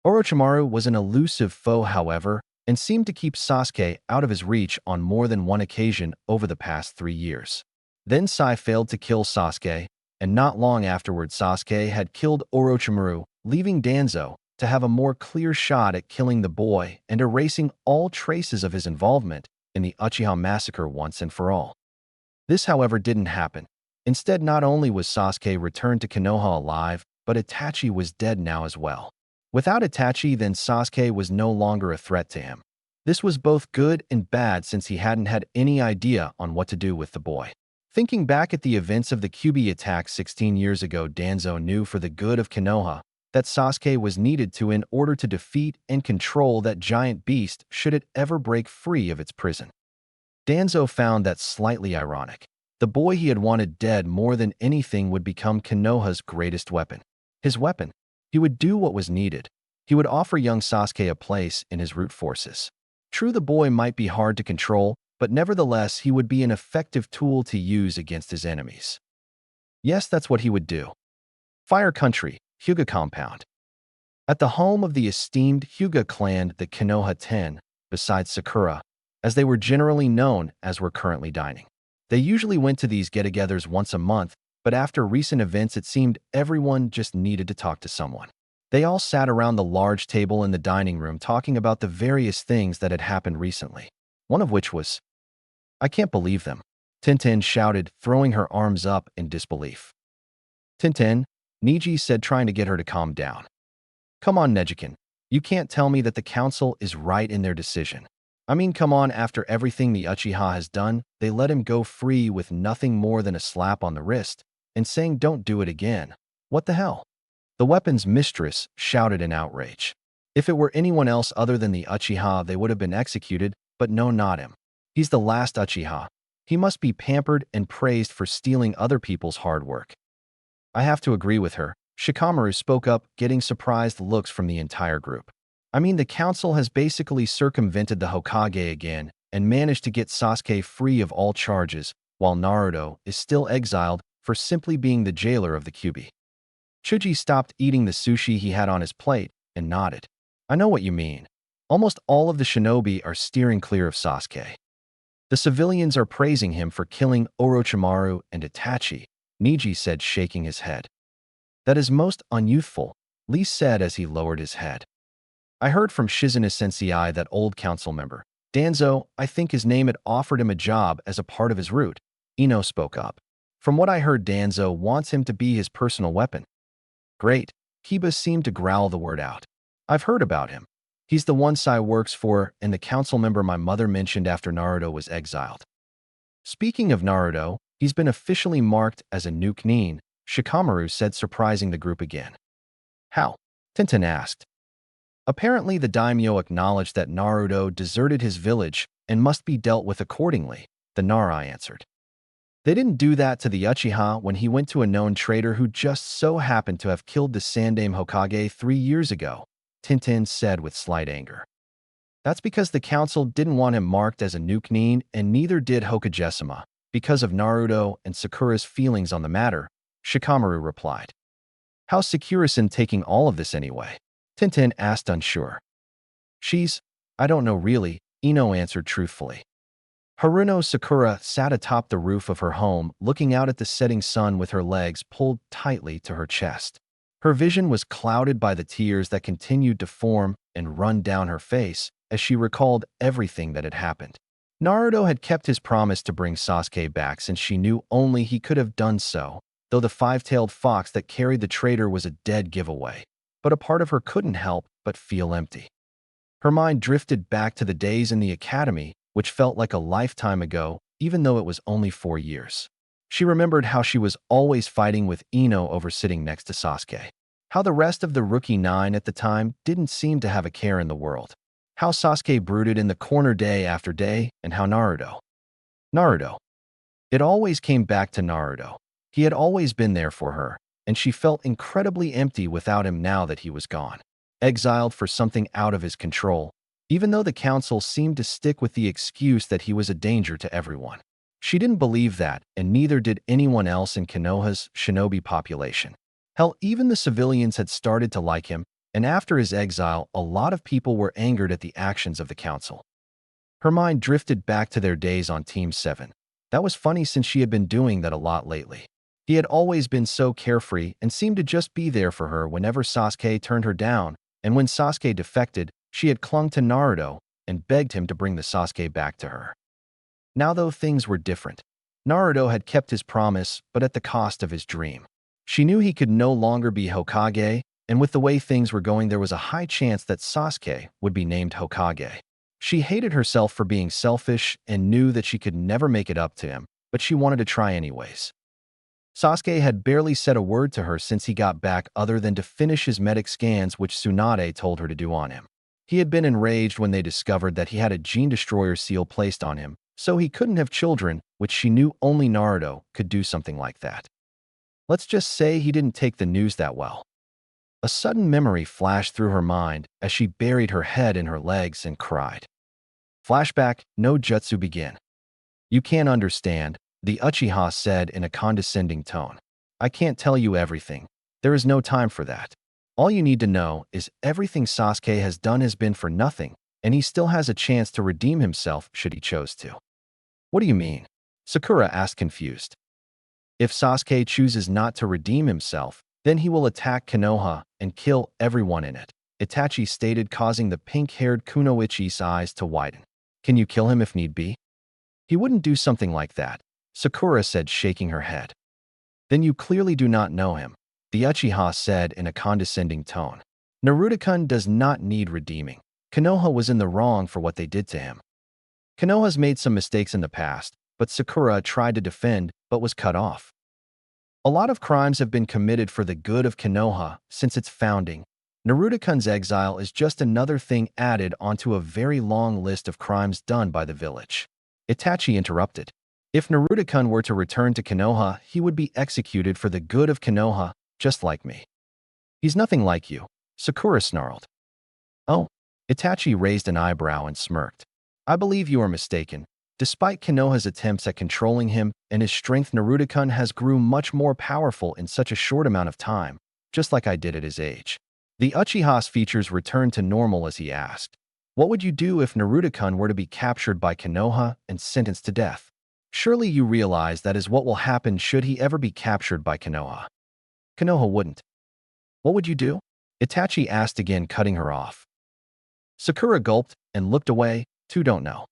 Orochimaru was an elusive foe, however, and seemed to keep Sasuke out of his reach on more than one occasion over the past 3 years. Then Sai failed to kill Sasuke, and not long afterward Sasuke had killed Orochimaru, leaving Danzo to have a more clear shot at killing the boy and erasing all traces of his involvement in the Uchiha massacre once and for all. This, however, didn't happen. Instead, not only was Sasuke returned to Konoha alive, but Itachi was dead now as well. Without Itachi, then Sasuke was no longer a threat to him. This was both good and bad since he hadn't had any idea on what to do with the boy. Thinking back at the events of the Kyuubi attack 16 years ago, Danzo knew for the good of Konoha that Sasuke was needed to in order to defeat and control that giant beast should it ever break free of its prison. Danzo found that slightly ironic. The boy he had wanted dead more than anything would become Konoha's greatest weapon. His weapon. He would do what was needed. He would offer young Sasuke a place in his root forces. True, the boy might be hard to control, but nevertheless he would be an effective tool to use against his enemies. Yes, that's what he would do. Fire Country, Hyuga Compound. At the home of the esteemed Hyuga clan, the Konoha 10, besides Sakura, as they were generally known as, were currently dining. They usually went to these get-togethers once a month, but after recent events it seemed everyone just needed to talk to someone. They all sat around the large table in the dining room talking about the various things that had happened recently. One of which was, "I can't believe them," Tintin shouted, throwing her arms up in disbelief. "Tintin," Niji said, trying to get her to calm down. "Come on, Nejikin. You can't tell me that the council is right in their decision. I mean, come on, after everything the Uchiha has done, they let him go free with nothing more than a slap on the wrist and saying don't do it again. What the hell?" The weapons mistress shouted in outrage. If it were anyone else other than the Uchiha, they would have been executed, but no, not him. He's the last Uchiha. He must be pampered and praised for stealing other people's hard work. "I have to agree with her," Shikamaru spoke up, getting surprised looks from the entire group. "I mean, the council has basically circumvented the Hokage again and managed to get Sasuke free of all charges, while Naruto is still exiled for simply being the jailer of the Kyuubi." Chuji stopped eating the sushi he had on his plate and nodded. "I know what you mean. Almost all of the shinobi are steering clear of Sasuke. The civilians are praising him for killing Orochimaru and Itachi," Niji said, shaking his head. "That is most unyouthful," Lee said as he lowered his head. "I heard from Shizune Sensei, that old council member. Danzo, I think his name, had offered him a job as a part of his route." Ino spoke up. "From what I heard, Danzo wants him to be his personal weapon." "Great." Kiba seemed to growl the word out. "I've heard about him. He's the one Sai works for and the council member my mother mentioned after Naruto was exiled." "Speaking of Naruto, he's been officially marked as a new Nin," Shikamaru said, surprising the group again. "How?" Tintin asked. "Apparently the daimyo acknowledged that Naruto deserted his village and must be dealt with accordingly," the Narai answered. "They didn't do that to the Uchiha when he went to a known traitor who just so happened to have killed the Sandaime Hokage 3 years ago," Tintin said with slight anger. "That's because the council didn't want him marked as a new Nin, and neither did Hokage-sama, because of Naruto and Sakura's feelings on the matter," Shikamaru replied. "How's Sakura-san taking all of this anyway?" Tintin asked, unsure. I don't know really," Ino answered truthfully. Haruno Sakura sat atop the roof of her home, looking out at the setting sun with her legs pulled tightly to her chest. Her vision was clouded by the tears that continued to form and run down her face as she recalled everything that had happened. Naruto had kept his promise to bring Sasuke back since she knew only he could have done so, though the five-tailed fox that carried the traitor was a dead giveaway. But a part of her couldn't help but feel empty. Her mind drifted back to the days in the academy, which felt like a lifetime ago, even though it was only 4 years. She remembered how she was always fighting with Ino over sitting next to Sasuke. How the rest of the rookie 9 at the time didn't seem to have a care in the world. How Sasuke brooded in the corner day after day, and how Naruto. It always came back to Naruto. He had always been there for her, and she felt incredibly empty without him now that he was gone. Exiled for something out of his control, even though the council seemed to stick with the excuse that he was a danger to everyone. She didn't believe that, and neither did anyone else in Konoha's shinobi population. Hell, even the civilians had started to like him, and after his exile, a lot of people were angered at the actions of the council. Her mind drifted back to their days on Team 7. That was funny since she had been doing that a lot lately. He had always been so carefree and seemed to just be there for her whenever Sasuke turned her down, and when Sasuke defected, she had clung to Naruto and begged him to bring the Sasuke back to her. Now though things were different. Naruto had kept his promise, but at the cost of his dream. She knew he could no longer be Hokage, and with the way things were going there was a high chance that Sasuke would be named Hokage. She hated herself for being selfish and knew that she could never make it up to him, but she wanted to try anyways. Sasuke had barely said a word to her since he got back other than to finish his medic scans which Tsunade told her to do on him. He had been enraged when they discovered that he had a gene destroyer seal placed on him, so he couldn't have children, which she knew only Naruto could do something like that. Let's just say he didn't take the news that well. A sudden memory flashed through her mind as she buried her head in her legs and cried. Flashback, no jutsu begin. You can't understand, the Uchiha said in a condescending tone. I can't tell you everything. There is no time for that. All you need to know is everything Sasuke has done has been for nothing, and he still has a chance to redeem himself should he choose to. What do you mean? Sakura asked confused. If Sasuke chooses not to redeem himself, then he will attack Konoha and kill everyone in it, Itachi stated, causing the pink-haired Kunoichi's eyes to widen. Can you kill him if need be? He wouldn't do something like that, Sakura said, shaking her head. Then you clearly do not know him, the Uchiha said in a condescending tone. Naruto-kun does not need redeeming. Konoha was in the wrong for what they did to him. Konoha's made some mistakes in the past, but Sakura tried to defend but was cut off. A lot of crimes have been committed for the good of Konoha since its founding. Naruto-kun's exile is just another thing added onto a very long list of crimes done by the village. Itachi interrupted. If Naruto-kun were to return to Konoha, he would be executed for the good of Konoha, just like me. He's nothing like you, Sakura snarled. Oh, Itachi raised an eyebrow and smirked. I believe you are mistaken. Despite Konoha's attempts at controlling him and his strength, Naruto-kun has grew much more powerful in such a short amount of time, just like I did at his age. The Uchiha's features returned to normal as he asked, what would you do if Naruto-kun were to be captured by Konoha and sentenced to death? Surely you realize that is what will happen should he ever be captured by Konoha. Konoha wouldn't. What would you do? Itachi asked again, cutting her off. Sakura gulped and looked away, too don't know.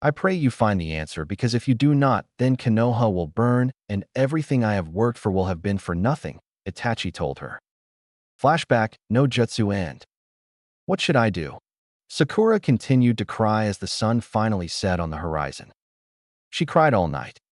I pray you find the answer, because if you do not, then Konoha will burn and everything I have worked for will have been for nothing, Itachi told her. Flashback, no jutsu end. What should I do? Sakura continued to cry as the sun finally set on the horizon. She cried all night.